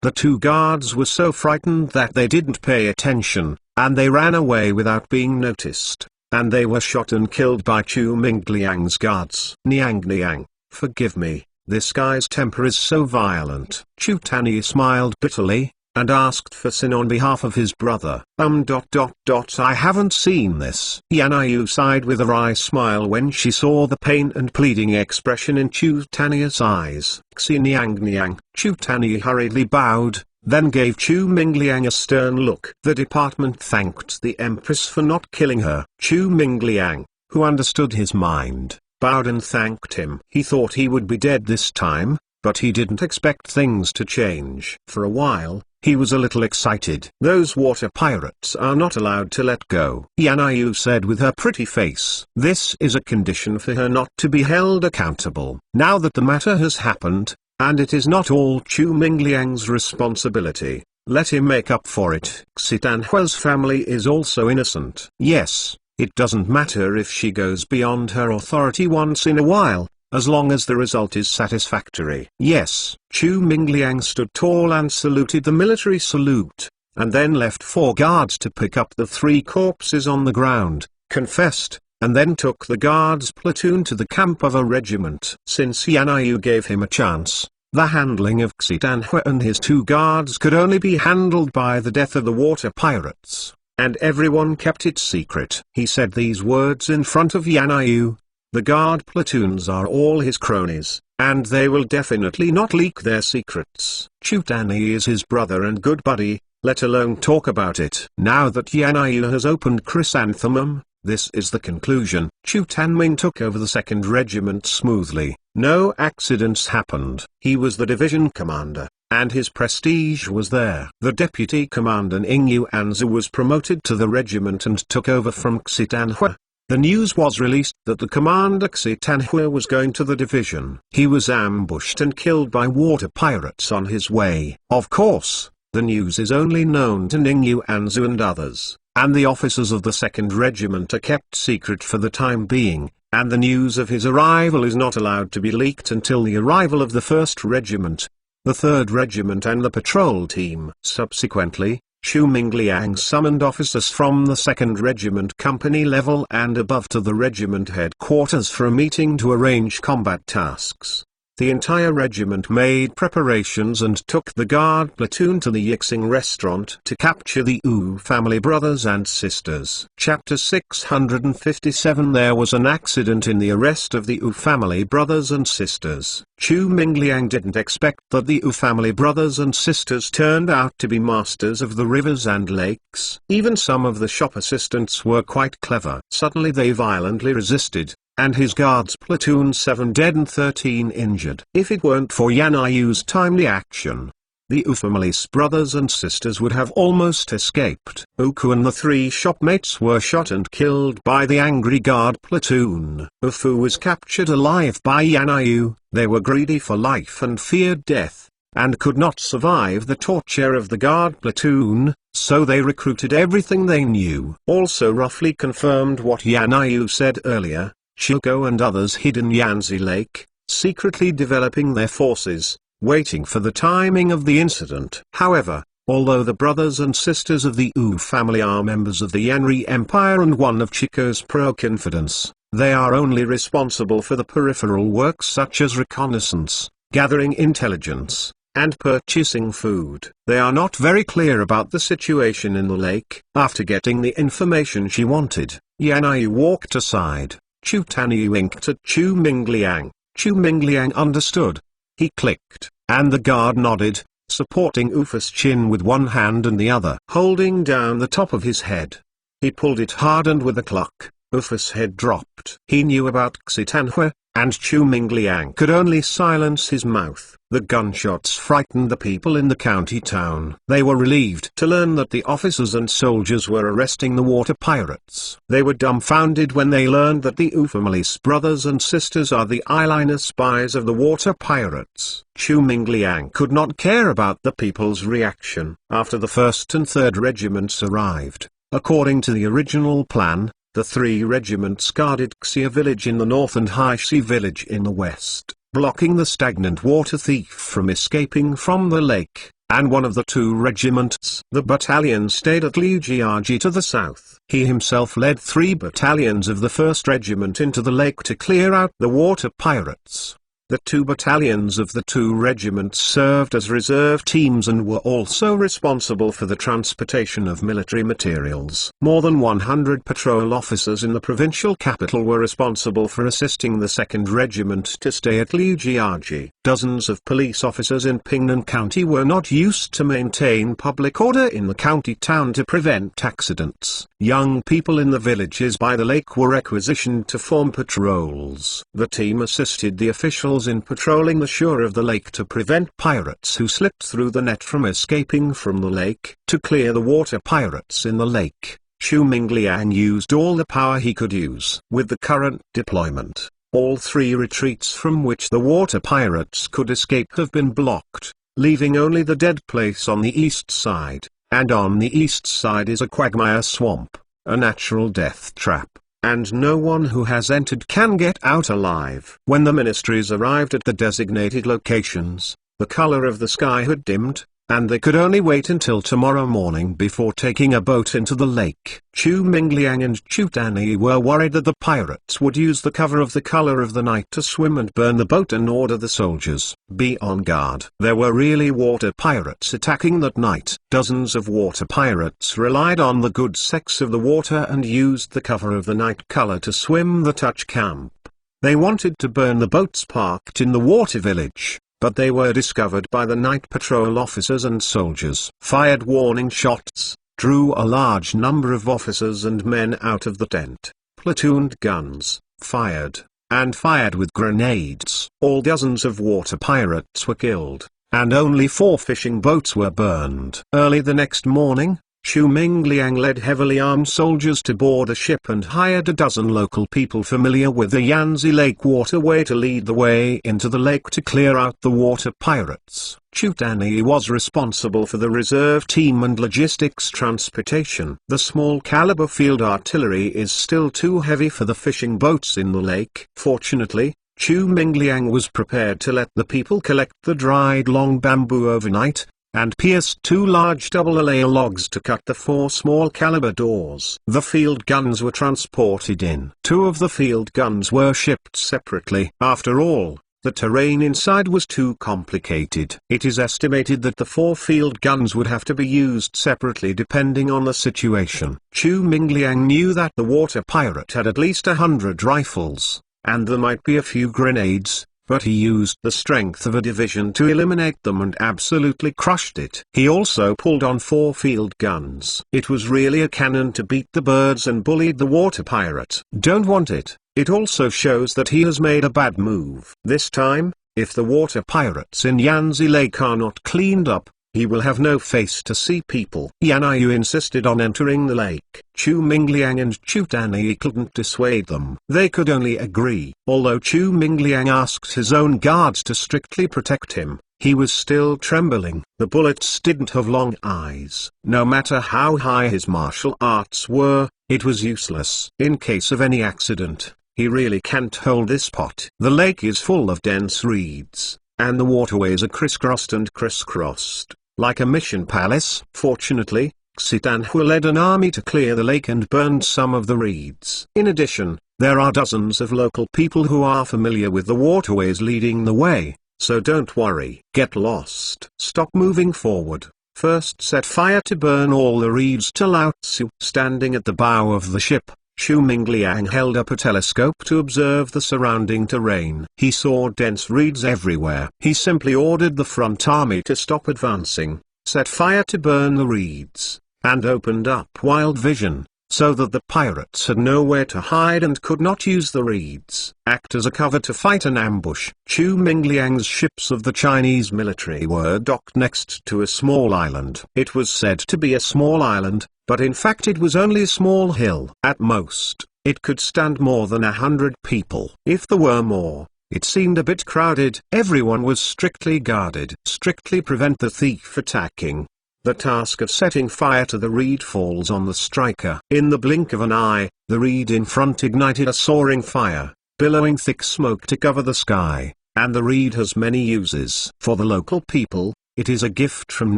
The 2 guards were so frightened that they didn't pay attention, and they ran away without being noticed, and they were shot and killed by Chu Mingliang's guards. Niang, forgive me, this guy's temper is so violent. Chu Tani smiled bitterly, and asked for Sin on behalf of his brother. I haven't seen this. Yanai sighed with a wry smile when she saw the pain and pleading expression in Chu Tani's eyes. Niang. Chu Tani hurriedly bowed, then gave Chu Mingliang a stern look. The department thanked the Empress for not killing her. Chu Mingliang, who understood his mind, bowed and thanked him. He thought he would be dead this time, but he didn't expect things to change. For a while, he was a little excited. Those water pirates are not allowed to let go, Yanai said with her pretty face. This is a condition for her not to be held accountable. Now that the matter has happened, and it is not all Chu Mingliang's responsibility, let him make up for it. Xitanhua's family is also innocent. Yes, it doesn't matter if she goes beyond her authority once in a while, as long as the result is satisfactory. Yes. Chu Mingliang stood tall and saluted the military salute, and then left 4 guards to pick up the 3 corpses on the ground, confessed, and then took the guards' platoon to the camp of a regiment. Since Yanai gave him a chance, the handling of Xitanhua and his 2 guards could only be handled by the death of the water pirates, and everyone kept it secret. He said these words in front of Yanai. The guard platoons are all his cronies, and they will definitely not leak their secrets. Chu Tani is his brother and good buddy, let alone talk about it. Now that Yanai has opened Chrysanthemum, this is the conclusion. Chu Tanming took over the 2nd Regiment smoothly. No accidents happened. He was the division commander, and his prestige was there. The deputy commander Ing Anzu was promoted to the regiment and took over from Xitanhua. The news was released that the commander Xitanhua was going to the division. He was ambushed and killed by water pirates on his way. Of course, the news is only known to Ningyu Anzu and others, and the officers of the 2nd Regiment are kept secret for the time being, and the news of his arrival is not allowed to be leaked until the arrival of the 1st Regiment, the 3rd Regiment and the patrol team. Subsequently, Chu Mingliang summoned officers from the 2nd Regiment company level and above to the regiment headquarters for a meeting to arrange combat tasks. The entire regiment made preparations and took the guard platoon to the Yixing restaurant to capture the Wu family brothers and sisters. Chapter 657. There was an accident in the arrest of the Wu family brothers and sisters. Chu Mingliang didn't expect that the Wu family brothers and sisters turned out to be masters of the rivers and lakes. Even some of the shop assistants were quite clever. Suddenly they violently resisted, and his guards platoon 7 dead and 13 injured. If it weren't for Yanai's timely action, the Ufamalis brothers and sisters would have almost escaped. Uku and the three shopmates were shot and killed by the angry guard platoon. Ufu was captured alive by Yanayu. They were greedy for life and feared death, and could not survive the torture of the guard platoon, so they recruited everything they knew. Also roughly confirmed what Yanayu said earlier, Chigo and others hid in Yanzi Lake, secretly developing their forces, waiting for the timing of the incident. However, although the brothers and sisters of the U family are members of the Yanri Empire and one of Chico's pro-confidence, they are only responsible for the peripheral works such as reconnaissance, gathering intelligence, and purchasing food. They are not very clear about the situation in the lake. After getting the information she wanted, Yanayu walked aside. Chu Taniyu winked at Chu Mingliang. Chu Mingliang understood. He clicked, and the guard nodded, supporting Ufa's chin with one hand and the other holding down the top of his head. He pulled it hard and with a cluck, Ufa's head dropped. He knew about Xitanhua, and Chu Mingliang could only silence his mouth. The gunshots frightened the people in the county town. They were relieved to learn that the officers and soldiers were arresting the water pirates. They were dumbfounded when they learned that the Ufamalis brothers and sisters are the eyeliner spies of the water pirates. Chu Mingliang could not care about the people's reaction. After the 1st and 3rd regiments arrived, according to the original plan, the 3 regiments guarded Xia village in the north and Haishi village in the west, blocking the stagnant water thief from escaping from the lake, and one of the 2 regiments, the battalion, stayed at Liujiaji to the south. He himself led 3 battalions of the 1st regiment into the lake to clear out the water pirates. The 2 battalions of the 2 regiments served as reserve teams and were also responsible for the transportation of military materials. More than 100 patrol officers in the provincial capital were responsible for assisting the 2nd regiment to stay at Liujiaji. Dozens of police officers in Pingnan County were not used to maintain public order in the county town to prevent accidents. Young people in the villages by the lake were requisitioned to form patrols. The team assisted the officials in patrolling the shore of the lake to prevent pirates who slipped through the net from escaping from the lake. To clear the water pirates in the lake, Chu Mingliang used all the power he could use. With the current deployment, all 3 retreats from which the water pirates could escape have been blocked, leaving only the dead place on the east side, and on the east side is a quagmire swamp, a natural death trap, and no one who has entered can get out alive. When the ministries arrived at the designated locations, the color of the sky had dimmed, and they could only wait until tomorrow morning before taking a boat into the lake. Chu Mingliang and Chu Tani were worried that the pirates would use the cover of the color of the night to swim and burn the boat and order the soldiers, "Be on guard." There were really water pirates attacking that night. Dozens of water pirates relied on the good sex of the water and used the cover of the night color to swim the touch camp. They wanted to burn the boats parked in the water village, but they were discovered by the night patrol officers and soldiers. Fired warning shots, drew a large number of officers and men out of the tent. Platooned guns, fired, and fired with grenades. All dozens of water pirates were killed, and only 4 fishing boats were burned. Early the next morning, Chu Mingliang led heavily armed soldiers to board a ship and hired a dozen local people familiar with the Yanzi Lake waterway to lead the way into the lake to clear out the water pirates. Chu Tani was responsible for the reserve team and logistics transportation. The small caliber field artillery is still too heavy for the fishing boats in the lake. Fortunately, Chu Mingliang was prepared to let the people collect the dried long bamboo overnight, and pierced 2 large double-layer logs to cut the 4 small caliber doors. The field guns were transported in. 2 of the field guns were shipped separately. After all, the terrain inside was too complicated. It is estimated that the 4 field guns would have to be used separately depending on the situation. Chu Mingliang knew that the water pirate had at least 100 rifles, and there might be a few grenades, but he used the strength of a division to eliminate them and absolutely crushed it. He also pulled on 4 field guns. It was really a cannon to beat the birds and bullied the water pirate. Don't want it. It also shows that he has made a bad move. This time, if the water pirates in Yanzi Lake are not cleaned up, He will have no face to see people. Yan Yu insisted on entering the lake. Chu Mingliang and Chu Danyi couldn't dissuade them. They could only agree. Although Chu Mingliang asked his own guards to strictly protect him, he was still trembling. The bullets didn't have long eyes. No matter how high his martial arts were, it was useless. In case of any accident, he really can't hold this pot. The lake is full of dense reeds, and the waterways are crisscrossed and crisscrossed, like a mission palace. Fortunately, Xitanhua led an army to clear the lake and burned some of the reeds. In addition, there are dozens of local people who are familiar with the waterways leading the way. So don't worry. Get lost. Stop moving forward. First set fire to burn all the reeds to Lao Tzu. Standing at the bow of the ship, Chu Mingliang held up a telescope to observe the surrounding terrain. He saw dense reeds everywhere. He simply ordered the front army to stop advancing, set fire to burn the reeds, and opened up wild vision, so that the pirates had nowhere to hide and could not use the reeds. Act as a cover to fight an ambush. Chu Mingliang's ships of the Chinese military were docked next to a small island. It was said to be a small island, but in fact it was only a small hill. At most, it could stand more than 100 people. If there were more, it seemed a bit crowded. Everyone was strictly guarded. Strictly prevent the thief attacking. The task of setting fire to the reed falls on the striker. In the blink of an eye, the reed in front ignited a soaring fire, billowing thick smoke to cover the sky, and the reed has many uses. For the local people, it is a gift from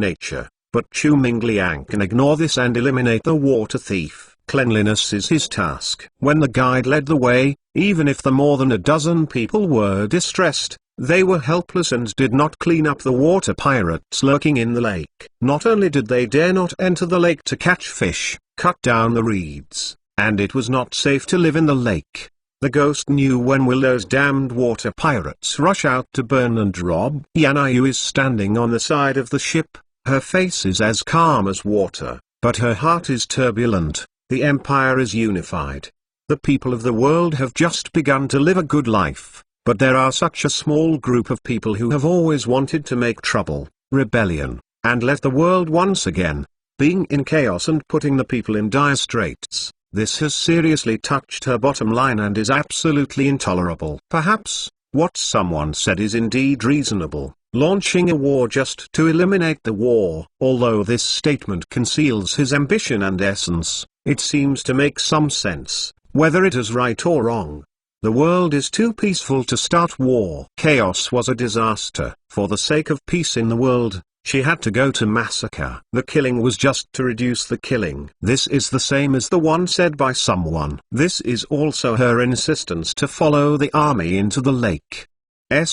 nature, but Chu Mingliang can ignore this and eliminate the water thief. Cleanliness is his task. When the guide led the way, even if the more than a dozen people were distressed, they were helpless and did not clean up the water pirates lurking in the lake. Not only did they dare not enter the lake to catch fish, cut down the reeds, and it was not safe to live in the lake. The ghost knew when will those damned water pirates rush out to burn and rob. Yan Yu is standing on the side of the ship. Her face is as calm as water, but her heart is turbulent. The empire is unified. The people of the world have just begun to live a good life. But there are such a small group of people who have always wanted to make trouble, rebellion, and let the world once again, being in chaos and putting the people in dire straits. This has seriously touched her bottom line and is absolutely intolerable. Perhaps, what someone said is indeed reasonable, launching a war just to eliminate the war. Although this statement conceals his ambition and essence, it seems to make some sense, whether it is right or wrong. The world is too peaceful to start war. Chaos was a disaster. For the sake of peace in the world, she had to go to massacre. The killing was just to reduce the killing. This is the same as the one said by someone. This is also her insistence to follow the army into the lake.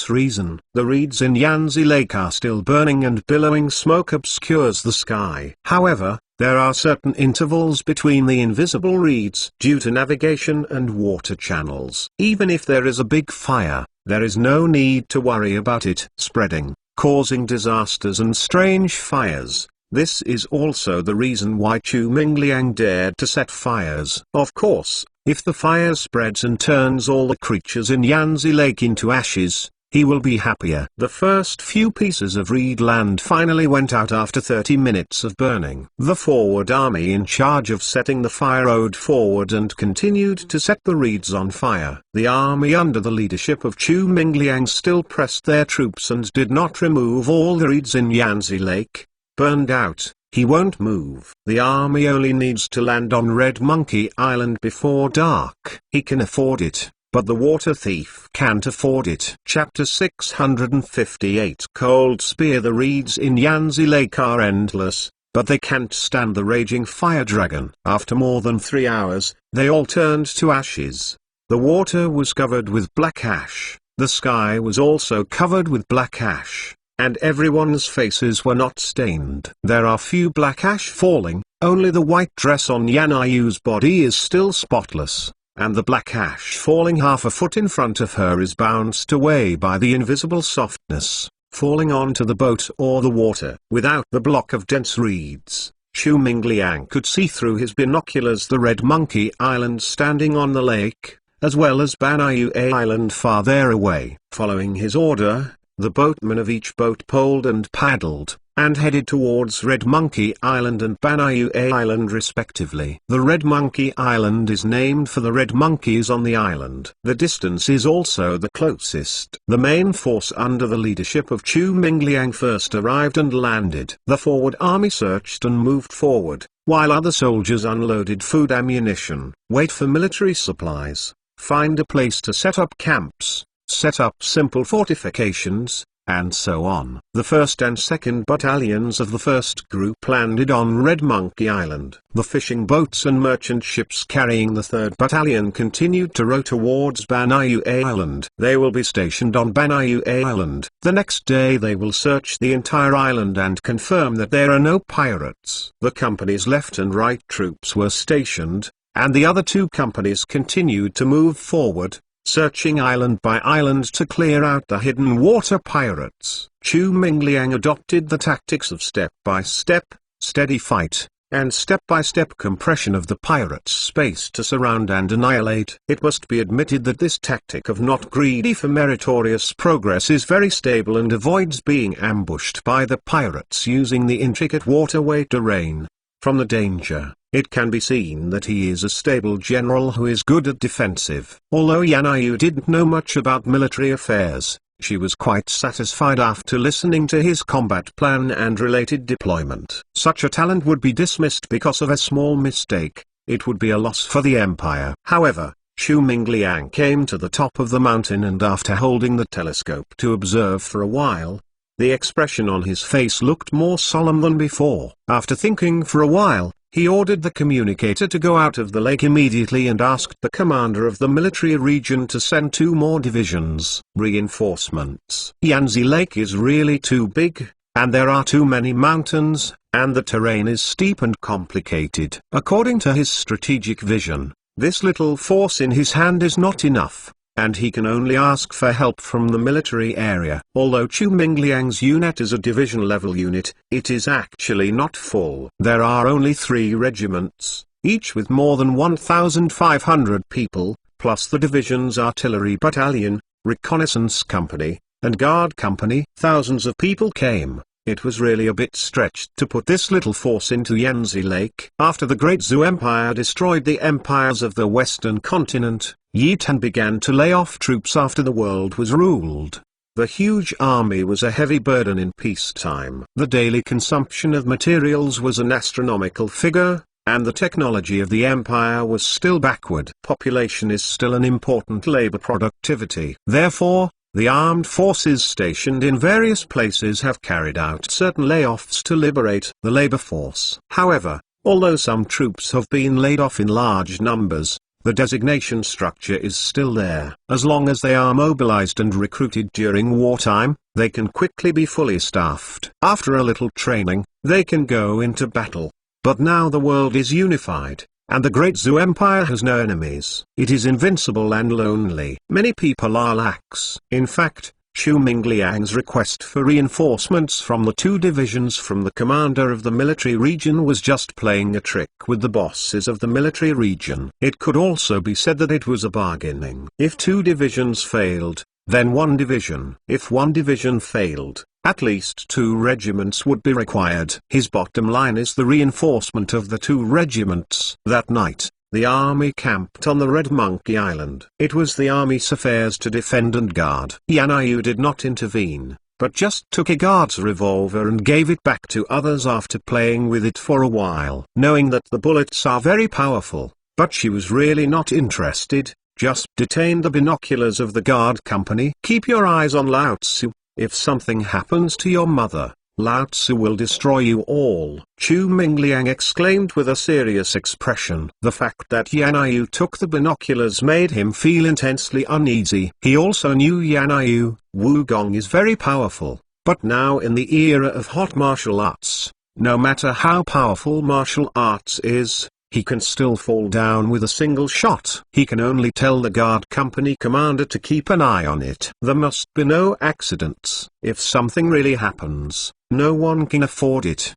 Reason. The reeds in Yanzi Lake are still burning and billowing smoke obscures the sky. However, there are certain intervals between the invisible reeds due to navigation and water channels. Even if there is a big fire, there is no need to worry about it spreading, causing disasters and strange fires. This is also the reason why Chu Mingliang dared to set fires. Of course, if the fire spreads and turns all the creatures in Yanzi Lake into ashes, he will be happier. The first few pieces of reed land finally went out after 30 minutes of burning. The forward army in charge of setting the fire rode forward and continued to set the reeds on fire. The army under the leadership of Chu Mingliang still pressed their troops and did not remove all the reeds in Yanzi Lake. Burned out, he won't move. The army only needs to land on Red Monkey Island before dark. He can afford it. But the water thief can't afford it. Chapter 658 Cold Spear. The reeds in Yanzi Lake are endless, but they can't stand the raging fire dragon. After more than 3 hours, they all turned to ashes. The water was covered with black ash, the sky was also covered with black ash, and everyone's faces were not stained. There are few black ash falling, only the white dress on Yan Yu's body is still spotless. And the black ash falling half a foot in front of her is bounced away by the invisible softness, falling onto the boat or the water. Without the block of dense reeds, Chu Mingliang could see through his binoculars the Red Monkey Island standing on the lake, as well as Banyu Island farther away. Following his order, The boatmen of each boat poled and paddled, and headed towards Red Monkey Island and Banyu Island respectively. The Red Monkey Island is named for the red monkeys on the island. The distance is also the closest. The main force under the leadership of Chu Mingliang first arrived and landed. The forward army searched and moved forward, while other soldiers unloaded food ammunition, wait for military supplies, find a place to set up camps, set up simple fortifications, and so on. The 1st and 2nd battalions of the first group landed on Red Monkey Island. The fishing boats and merchant ships carrying the 3rd battalion continued to row towards Banyu Island. They will be stationed on Banyu Island. The next day they will search the entire island and confirm that there are no pirates. The company's left and right troops were stationed, and the other 2 companies continued to move forward, searching island by island to clear out the hidden water pirates. Chu Mingliang adopted the tactics of step-by-step, steady fight, and step-by-step compression of the pirates' space to surround and annihilate. It must be admitted that this tactic of not greedy for meritorious progress is very stable and avoids being ambushed by the pirates using the intricate waterway terrain. From the danger, it can be seen that he is a stable general who is good at defensive. Although Yan Yu didn't know much about military affairs, she was quite satisfied after listening to his combat plan and related deployment. Such a talent would be dismissed because of a small mistake. It would be a loss for the empire. However, Chu Mingliang came to the top of the mountain, and after holding the telescope to observe for a while, the expression on his face looked more solemn than before. After thinking for a while, he ordered the communicator to go out of the lake immediately and asked the commander of the military region to send 2 more divisions. Reinforcements. Yanzi Lake is really too big, and there are too many mountains, and the terrain is steep and complicated. According to his strategic vision, this little force in his hand is not enough, and he can only ask for help from the military area. Although Chu Mingliang's unit is a division-level unit, it is actually not full. There are only 3 regiments, each with more than 1,500 people, plus the division's artillery battalion, reconnaissance company, and guard company. Thousands of people came. It was really a bit stretched to put this little force into Yanzi Lake. After the Great Zhou Empire destroyed the empires of the Western continent, Yitan began to lay off troops after the world was ruled. The huge army was a heavy burden in peacetime. The daily consumption of materials was an astronomical figure, and the technology of the empire was still backward. Population is still an important labor productivity. Therefore, the armed forces stationed in various places have carried out certain layoffs to liberate the labor force. However, although some troops have been laid off in large numbers, the designation structure is still there. As long as they are mobilized and recruited during wartime, they can quickly be fully staffed. After a little training, they can go into battle. But now the world is unified, and the Great Zhou Empire has no enemies. It is invincible and lonely. Many people are lax. In fact, Chu Mingliang's request for reinforcements from the 2 divisions from the commander of the military region was just playing a trick with the bosses of the military region. It could also be said that it was a bargaining. If 2 divisions failed, then 1 division. If 1 division failed, at least 2 regiments would be required. His bottom line is the reinforcement of the 2 regiments. That night, the army camped on the Red Monkey Island. It was the army's affairs to defend and guard. Yan Yu did not intervene, but just took a guard's revolver and gave it back to others after playing with it for a while. Knowing that the bullets are very powerful, but she was really not interested, just detained the binoculars of the guard company. Keep your eyes on Lao Tzu. If something happens to your mother, Lao Tzu will destroy you all. Chu Mingliang exclaimed with a serious expression. The fact that Yan Yu took the binoculars made him feel intensely uneasy. He also knew Yan Yu, Wugong is very powerful, but now in the era of hot martial arts, no matter how powerful martial arts is, he can still fall down with a single shot. He can only tell the guard company commander to keep an eye on it. There must be no accidents. If something really happens, no one can afford it.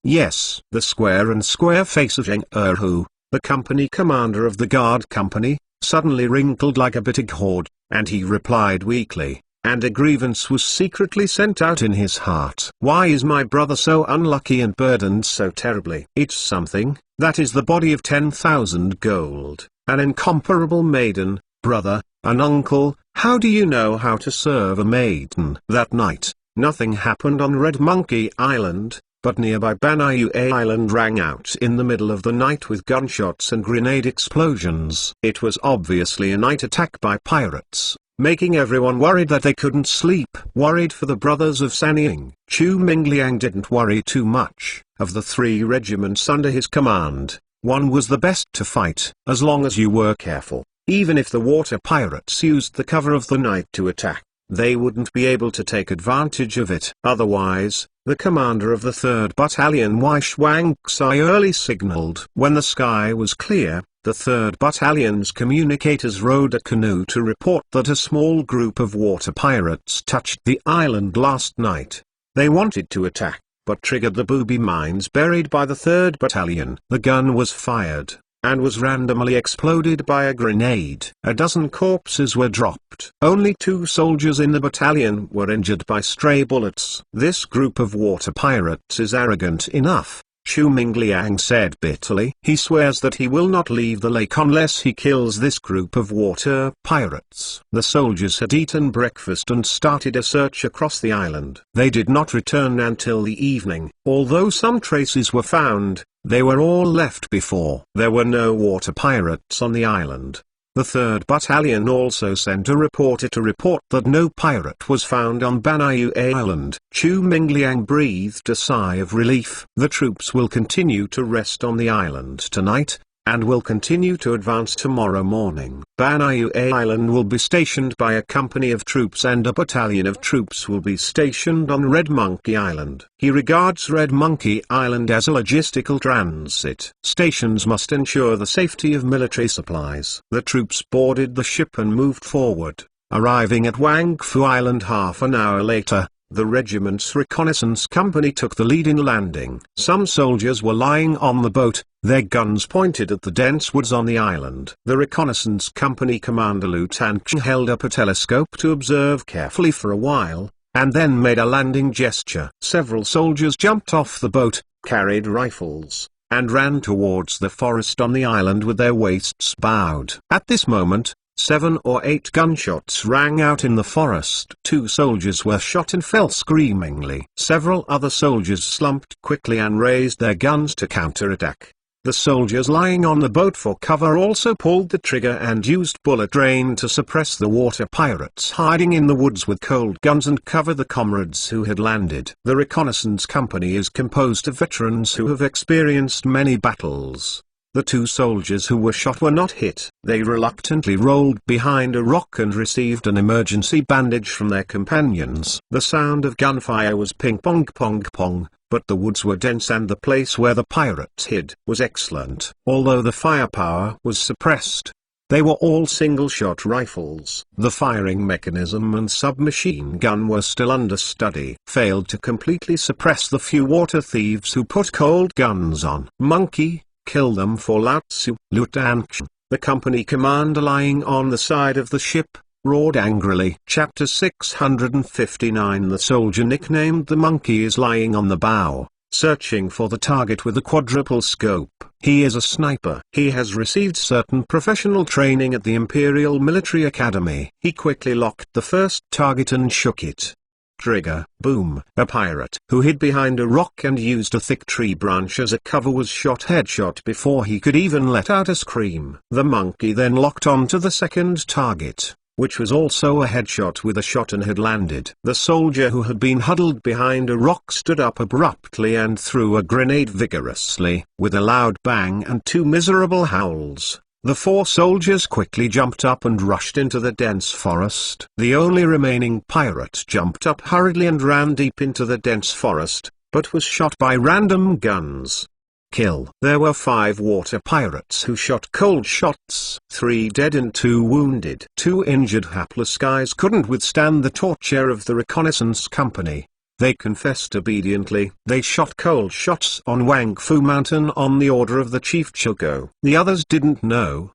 Yes. The square face of Zheng Erhu, the company commander of the guard company, suddenly wrinkled like a big horde, and he replied weakly, and a grievance was secretly sent out in his heart. Why is my brother so unlucky and burdened so terribly? It's something, that is the body of 10,000 gold, an incomparable maiden, brother, an uncle. How do you know how to serve a maiden? That night, nothing happened on Red Monkey Island, but nearby Banyu Island rang out in the middle of the night with gunshots and grenade explosions. It was obviously a night attack by pirates, making everyone worried that they couldn't sleep. Worried for the brothers of Sanying. Chu Mingliang didn't worry too much. Of the 3 regiments under his command, one was the best to fight, as long as you were careful. Even if the water pirates used the cover of the night to attack, they wouldn't be able to take advantage of it. Otherwise, the commander of the 3rd Battalion Wai Shuangxi early signaled. When the sky was clear, the 3rd Battalion's communicators rowed a canoe to report that a small group of water pirates touched the island last night. They wanted to attack, but triggered the booby mines buried by the 3rd Battalion. The gun was fired, and was randomly exploded by a grenade. A dozen corpses were dropped. Only 2 soldiers in the battalion were injured by stray bullets. This group of water pirates is arrogant enough, Chu Mingliang said bitterly. He swears that he will not leave the lake unless he kills this group of water pirates. The soldiers had eaten breakfast and started a search across the island. They did not return until the evening. Although some traces were found, they were all left before. There were no water pirates on the island. The 3rd Battalion also sent a reporter to report that no pirate was found on Banyu Island. Chu Mingliang breathed a sigh of relief. The troops will continue to rest on the island tonight, and will continue to advance tomorrow morning. Banyu Island will be stationed by a company of troops and a battalion of troops will be stationed on Red Monkey Island. He regards Red Monkey Island as a logistical transit. Stations must ensure the safety of military supplies. The troops boarded the ship and moved forward, arriving at Wangfu Island half an hour later. The regiment's reconnaissance company took the lead in landing. Some soldiers were lying on the boat, their guns pointed at the dense woods on the island. The reconnaissance company commander Lieutenant Cheng held up a telescope to observe carefully for a while, and then made a landing gesture. Several soldiers jumped off the boat, carried rifles, and ran towards the forest on the island with their waists bowed. At this moment, 7 or 8 gunshots rang out in the forest. 2 soldiers were shot and fell screamingly. Several other soldiers slumped quickly and raised their guns to counterattack. The soldiers lying on the boat for cover also pulled the trigger and used bullet rain to suppress the water pirates hiding in the woods with cold guns and cover the comrades who had landed. The reconnaissance company is composed of veterans who have experienced many battles. The 2 soldiers who were shot were not hit. They reluctantly rolled behind a rock and received an emergency bandage from their companions. The sound of gunfire was ping pong pong pong, but the woods were dense and the place where the pirates hid was excellent. Although the firepower was suppressed, they were all single-shot rifles. The firing mechanism and submachine gun were still under study. Failed to completely suppress the few water thieves who put cold guns on. Monkey, kill them for Lao Tzu. Lieutenant Chen, the company commander lying on the side of the ship, roared angrily. Chapter 659. The soldier nicknamed the Monkey is lying on the bow, searching for the target with a quadruple scope. He is a sniper. He has received certain professional training at the Imperial Military Academy. He quickly locked the first target and shook it. Trigger, boom. A pirate who hid behind a rock and used a thick tree branch as a cover was shot headshot before he could even let out a scream. The Monkey then locked onto the second target, which was also a headshot with a shot and had landed. The soldier who had been huddled behind a rock stood up abruptly and threw a grenade vigorously. With a loud bang and 2 miserable howls, the 4 soldiers quickly jumped up and rushed into the dense forest. The only remaining pirate jumped up hurriedly and ran deep into the dense forest, but was shot by random guns. Kill. There were 5 water pirates who shot cold shots. 3 dead and 2 wounded. 2 injured hapless guys couldn't withstand the torture of the reconnaissance company. They confessed obediently. They shot cold shots on Wangfu Mountain on the order of the Chief Chilko. The others didn't know.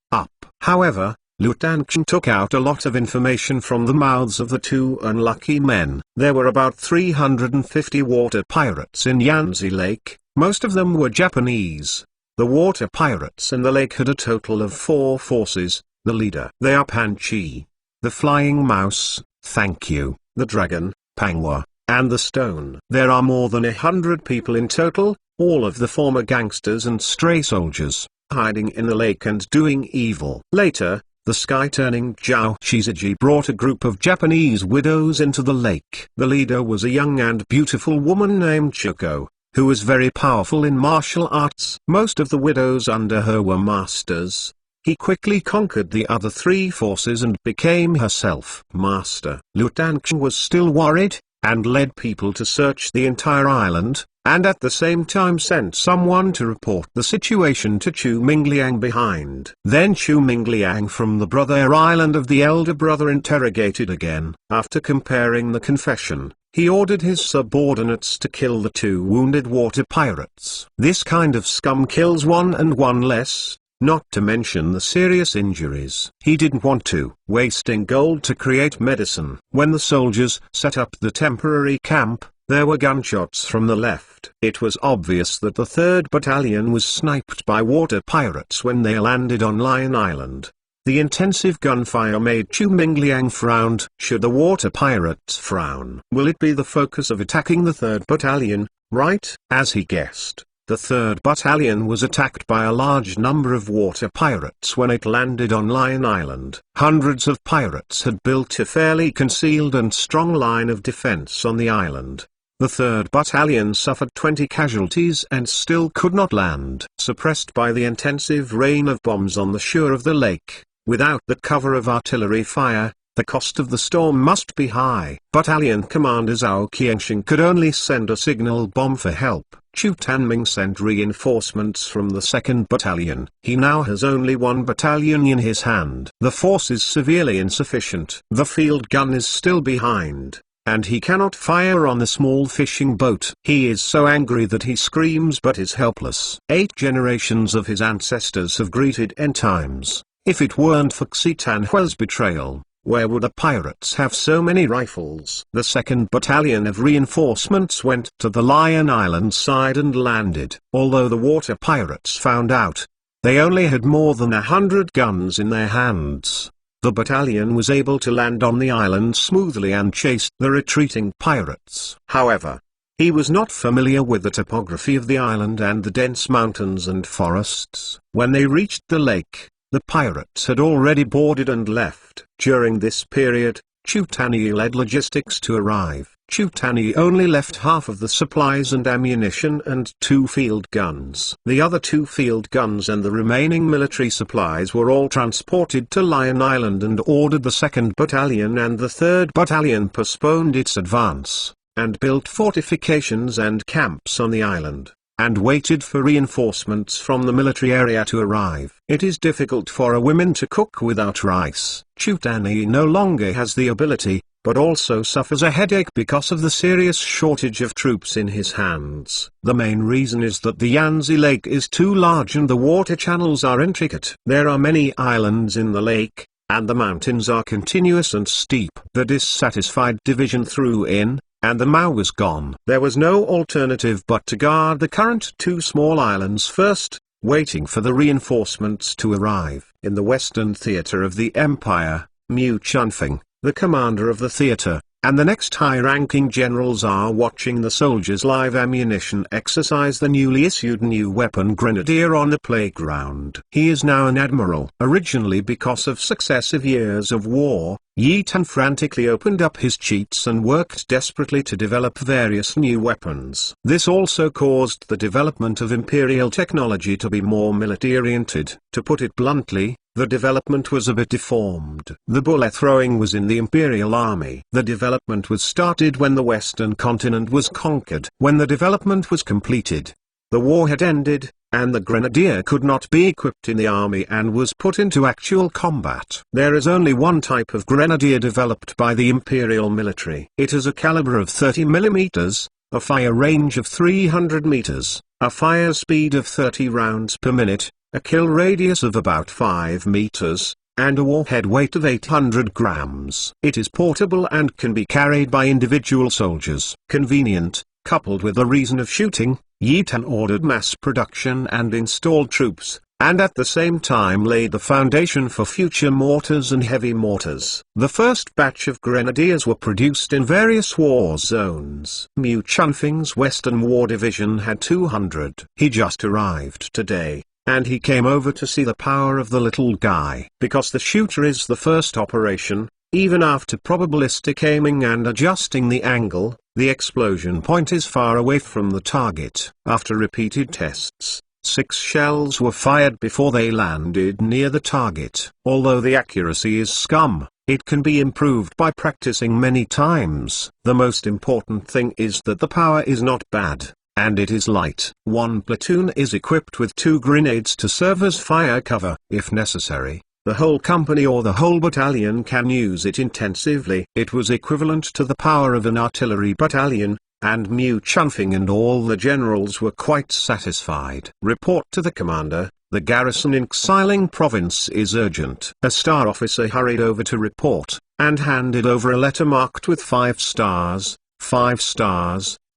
However, Liu Tanxian took out a lot of information from the mouths of the two unlucky men. There were about 350 water pirates in Yanzi Lake, most of them were Japanese. The water pirates in the lake had a total of 4 forces, the leader. They are Pan Chi, the flying mouse, thank you, the dragon, Panghua, and the stone. There are more than 100 people in total, all of the former gangsters and stray soldiers, hiding in the lake and doing evil. Later, the sky-turning Zhao Shiziji brought a group of Japanese widows into the lake. The leader was a young and beautiful woman named Chuko, who was very powerful in martial arts. Most of the widows under her were masters. He quickly conquered the other 3 forces and became herself master. Liu Tanxian was still worried, and led people to search the entire island, and at the same time sent someone to report the situation to Chu Mingliang behind. Then Chu Mingliang from the brother island of the elder brother interrogated again. After comparing the confession, he ordered his subordinates to kill the 2 wounded water pirates. This kind of scum kills one and one less, not to mention the serious injuries. He didn't want to wasting gold to create medicine. When the soldiers set up the temporary camp, there were gunshots from the left. It was obvious that the 3rd Battalion was sniped by water pirates when they landed on Lion Island. The intensive gunfire made Chu Mingliang frown. Should the water pirates frown? Will it be the focus of attacking the 3rd Battalion, right? As he guessed, the 3rd Battalion was attacked by a large number of water pirates when it landed on Lion Island. Hundreds of pirates had built a fairly concealed and strong line of defense on the island. The 3rd Battalion suffered 20 casualties and still could not land. Suppressed by the intensive rain of bombs on the shore of the lake, without the cover of artillery fire, the cost of the storm must be high. Battalion Commander Zhao Qianxing could only send a signal bomb for help. Chu Tanming sent reinforcements from the 2nd Battalion. He now has only 1 battalion in his hand. The force is severely insufficient. The field gun is still behind, and he cannot fire on the small fishing boat. He is so angry that he screams but is helpless. 8 generations of his ancestors have greeted end times. If it weren't for Xi Tanhua's betrayal, where would the pirates have so many rifles? The 2nd Battalion of reinforcements went to the Lion Island side and landed. Although the water pirates found out, they only had more than 100 guns in their hands. The battalion was able to land on the island smoothly and chased the retreating pirates. However, he was not familiar with the topography of the island and the dense mountains and forests. When they reached the lake, the pirates had already boarded and left. During this period, Chu Tani led logistics to arrive. Chu Tani only left half of the supplies and ammunition and 2 field guns. The other 2 field guns and the remaining military supplies were all transported to Lion Island and ordered. The 2nd Battalion and the 3rd Battalion postponed its advance, and built fortifications and camps on the island, and waited for reinforcements from the military area to arrive. It is difficult for a woman to cook without rice. Chu Tani no longer has the ability, but also suffers a headache because of the serious shortage of troops in his hands. The main reason is that the Yanzi Lake is too large and the water channels are intricate. There are many islands in the lake, and the mountains are continuous and steep. The dissatisfied division threw in, and the Mao was gone. There was no alternative but to guard the current 2 small islands first, waiting for the reinforcements to arrive. In the Western Theater of the Empire, Mu Chunfeng, the commander of the theater, and the next high-ranking generals are watching the soldiers' live ammunition exercise the newly issued new weapon Grenadier on the playground. He is now an admiral. Originally, because of successive years of war, Yi Tan frantically opened up his cheats and worked desperately to develop various new weapons. This also caused the development of imperial technology to be more military-oriented. To put it bluntly, the development was a bit deformed. The bullet throwing was in the Imperial Army. The development was started when the Western continent was conquered. When the development was completed, the war had ended, and the Grenadier could not be equipped in the army and was put into actual combat. There is only one type of Grenadier developed by the Imperial military. It has a caliber of 30 mm, a fire range of 300 meters, a fire speed of 30 rounds per minute, a kill radius of about 5 meters, and a warhead weight of 800 grams. It is portable and can be carried by individual soldiers. Convenient, coupled with the reason of shooting, Yetan ordered mass production and installed troops, and at the same time laid the foundation for future mortars and heavy mortars. The first batch of grenadiers were produced in various war zones. Mu Chunfing's Western War Division had 200. He just arrived today, and he came over to see the power of the little guy. Because the shooter is the first operation, even after probabilistic aiming and adjusting the angle, the explosion point is far away from the target. After repeated tests, 6 shells were fired before they landed near the target. Although the accuracy is scum, it can be improved by practicing many times. The most important thing is that the power is not bad, and it is light. One platoon is equipped with 2 grenades to serve as fire cover. If necessary, the whole company or the whole battalion can use it intensively. It was equivalent to the power of an artillery battalion, and Mu Chunfing and all the generals were quite satisfied. Report to the commander, the garrison in Xiling province is urgent. A star officer hurried over to report, and handed over a letter marked with 5 stars,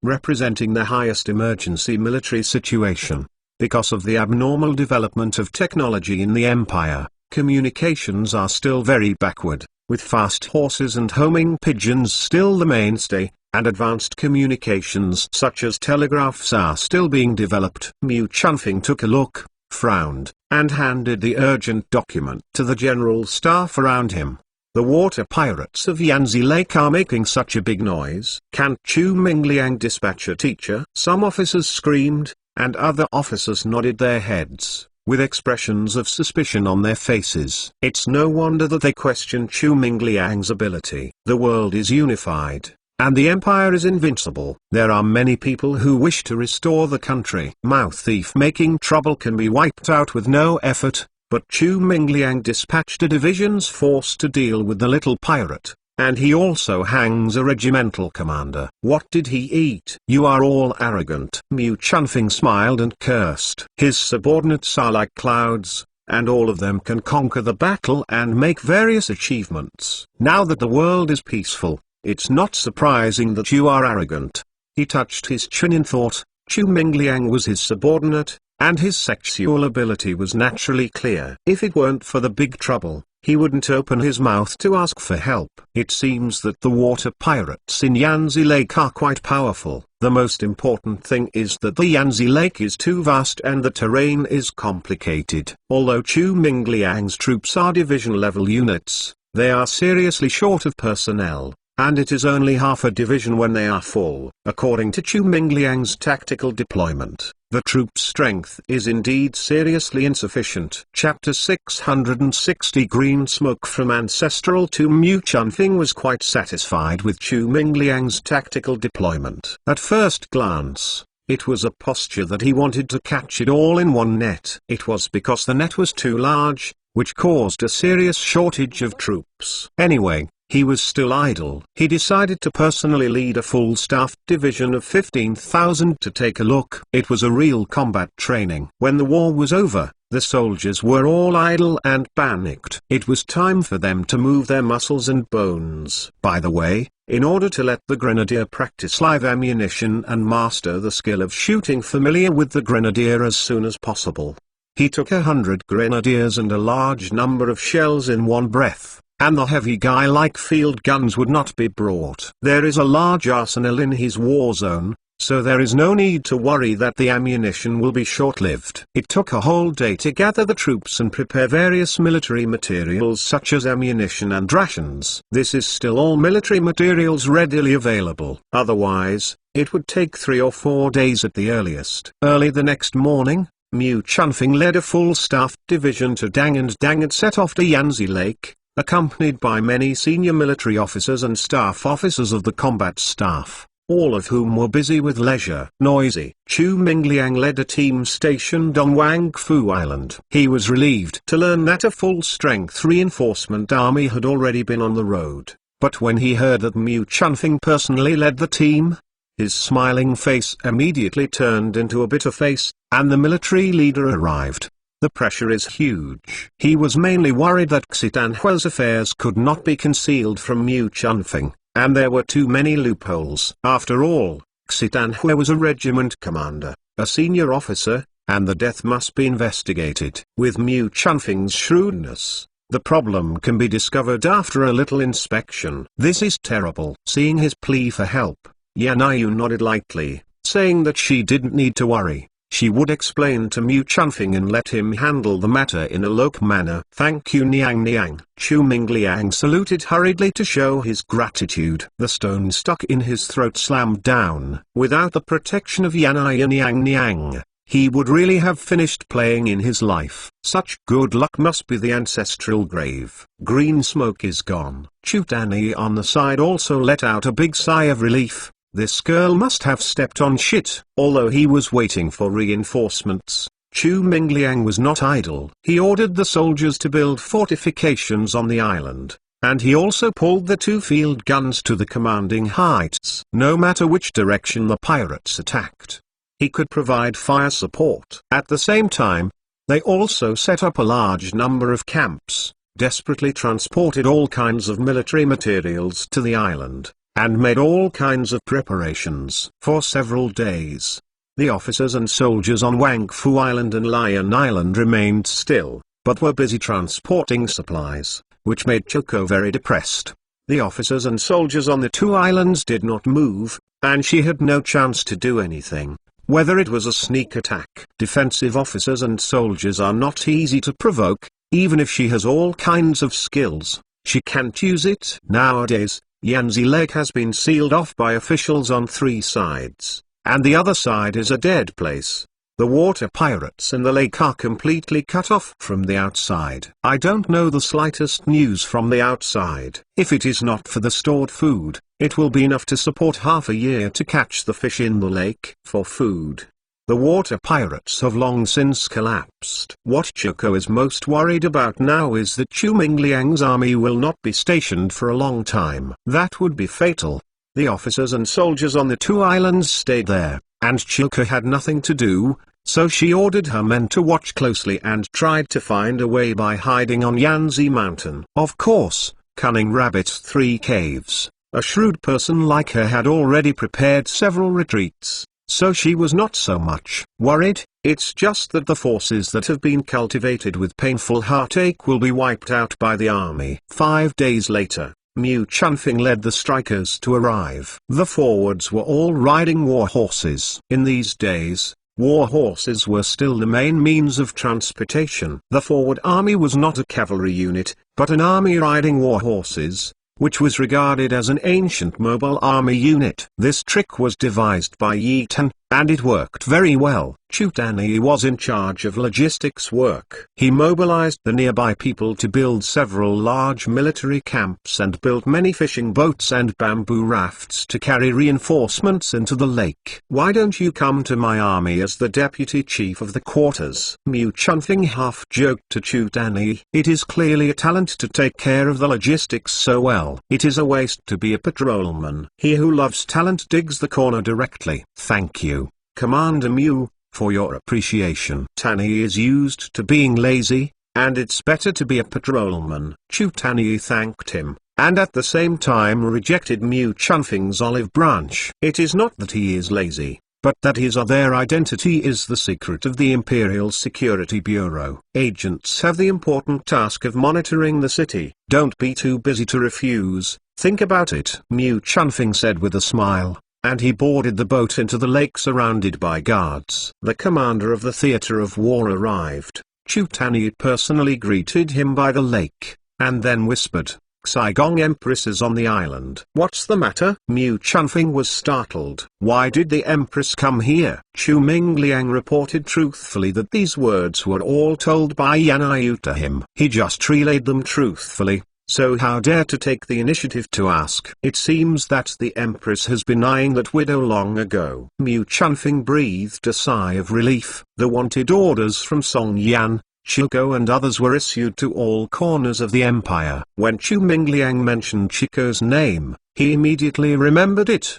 representing the highest emergency military situation. Because of the abnormal development of technology in the empire, communications are still very backward, with fast horses and homing pigeons still the mainstay, and advanced communications such as telegraphs are still being developed. Mu Chunfing took a look, frowned, and handed the urgent document to the general staff around him. The water pirates of Yanzi Lake are making such a big noise. Can't Chu Mingliang dispatch a teacher? Some officers screamed, and other officers nodded their heads, with expressions of suspicion on their faces. It's no wonder that they question Chu Mingliang's ability. The world is unified, and the empire is invincible. There are many people who wish to restore the country. Mao Thief making trouble can be wiped out with no effort, but Chu Mingliang dispatched a division's force to deal with the little pirate, and he also hangs a regimental commander. What did he eat? You are all arrogant. Mu Chunfing smiled and cursed. His subordinates are like clouds, and all of them can conquer the battle and make various achievements. Now that the world is peaceful, it's not surprising that you are arrogant. He touched his chin in thought. Chu Mingliang was his subordinate, and his sexual ability was naturally clear. If it weren't for the big trouble, he wouldn't open his mouth to ask for help. It seems that the water pirates in Yanzi Lake are quite powerful. The most important thing is that the Yanzi Lake is too vast and the terrain is complicated. Although Chu Mingliang's troops are division-level units, they are seriously short of personnel, and it is only half a division when they are full. According to Chu Mingliang's tactical deployment, the troop strength is indeed seriously insufficient. Chapter 660 Green Smoke from Ancestral to Mu Chunfing was quite satisfied with Chu Mingliang's tactical deployment. At first glance, it was a posture that he wanted to catch it all in one net. It was because the net was too large, which caused a serious shortage of troops. Anyway, he was still idle. He decided to personally lead a full staff division of 15,000 to take a look. It was a real combat training. When the war was over, the soldiers were all idle and panicked. It was time for them to move their muscles and bones. By the way, in order to let the grenadier practice live ammunition and master the skill of shooting familiar with the grenadier as soon as possible, he took 100 grenadiers and a large number of shells in one breath, and the heavy guy-like field guns would not be brought. There is a large arsenal in his war zone, so there is no need to worry that the ammunition will be short-lived. It took a whole day to gather the troops and prepare various military materials such as ammunition and rations. This is still all military materials readily available. Otherwise, it would take 3 or 4 days at the earliest. Early the next morning, Mu Chunfing led a full staff division to Dang, and Dang had set off to Yanzi Lake, accompanied by many senior military officers and staff officers of the combat staff, all of whom were busy with leisure. Noisy. Chu Mingliang led a team stationed on Wangfu Island. He was relieved to learn that a full-strength reinforcement army had already been on the road, but when he heard that Mu Chunfing personally led the team, his smiling face immediately turned into a bitter face, and the military leader arrived. The pressure is huge. He was mainly worried that Xitanhua's affairs could not be concealed from Mu Chunfeng, and there were too many loopholes. After all, Xitanhua was a regiment commander, a senior officer, and the death must be investigated. With Mu Chunfeng's shrewdness, the problem can be discovered after a little inspection. This is terrible. Seeing his plea for help, Yan Yu nodded lightly, saying that she didn't need to worry. She would explain to Mu Chunfeng and let him handle the matter in a local manner. Thank you, Niang Niang. Chu Mingliang saluted hurriedly to show his gratitude. The stone stuck in his throat slammed down. Without the protection of Yanai and Niang Niang, he would really have finished playing in his life. Such good luck must be the ancestral grave. Green smoke is gone. Chu Danny on the side also let out a big sigh of relief. This girl must have stepped on shit. Although he was waiting for reinforcements, Chu Mingliang was not idle. He ordered the soldiers to build fortifications on the island, and he also pulled the 2 field guns to the commanding heights. No matter which direction the pirates attacked, he could provide fire support. At the same time, they also set up a large number of camps, desperately transported all kinds of military materials to the island, and made all kinds of preparations. For several days, the officers and soldiers on Wangfu Island and Lion Island remained still, but were busy transporting supplies, which made Choco very depressed. The officers and soldiers on the 2 islands did not move, and she had no chance to do anything, whether it was a sneak attack. Defensive officers and soldiers are not easy to provoke, even if she has all kinds of skills. She can't use it. Nowadays, Yanzi Lake has been sealed off by officials on 3 sides, and the other side is a dead place. The water pirates in the lake are completely cut off from the outside. I don't know the slightest news from the outside. If it is not for the stored food, it will be enough to support half a year to catch the fish in the lake. For food, the water pirates have long since collapsed. What Choco is most worried about now is that Chu Mingliang's army will not be stationed for a long time. That would be fatal. The officers and soldiers on the 2 islands stayed there, and Choco had nothing to do, so she ordered her men to watch closely and tried to find a way by hiding on Yanzi Mountain. Of course, Cunning Rabbit's 3 caves. A shrewd person like her had already prepared several retreats, so she was not so much worried. It's just that the forces that have been cultivated with painful heartache will be wiped out by the army. 5 days later, Mu Chunfeng led the strikers to arrive. The forwards were all riding war horses. In these days, war horses were still the main means of transportation. The forward army was not a cavalry unit, but an army riding war horses, which was regarded as an ancient mobile army unit. This trick was devised by Yi Tan, and it worked very well. Chu Danyi was in charge of logistics work. He mobilized the nearby people to build several large military camps and built many fishing boats and bamboo rafts to carry reinforcements into the lake. Why don't you come to my army as the deputy chief of the quarters? Mu Chunfeng half joked to Chu Danyi. It is clearly a talent to take care of the logistics so well. It is a waste to be a patrolman. He who loves talent digs the corner directly. Thank you, Commander Mu, for your appreciation. Tanny is used to being lazy, and it's better to be a patrolman. Chu Tanny thanked him, and at the same time rejected Mu Chunfeng's olive branch. It is not that he is lazy, but that his other identity is the secret of the Imperial Security Bureau. Agents have the important task of monitoring the city. Don't be too busy to refuse, think about it. Mu Chunfeng said with a smile, and he boarded the boat into the lake surrounded by guards. The commander of the theater of war arrived. Chu Tanyi personally greeted him by the lake, and then whispered, "Saigong Empress is on the island." "What's the matter?" Mu Chunfeng was startled. "Why did the Empress come here?" Chu Mingliang reported truthfully that these words were all told by Yanai to him. He just relayed them truthfully. So how dare to take the initiative to ask? It seems that the Empress has been eyeing that widow long ago. Mu Chunfeng breathed a sigh of relief. The wanted orders from Song Yan, Chico and others were issued to all corners of the empire. When Chu Mingliang mentioned Chico's name, he immediately remembered it.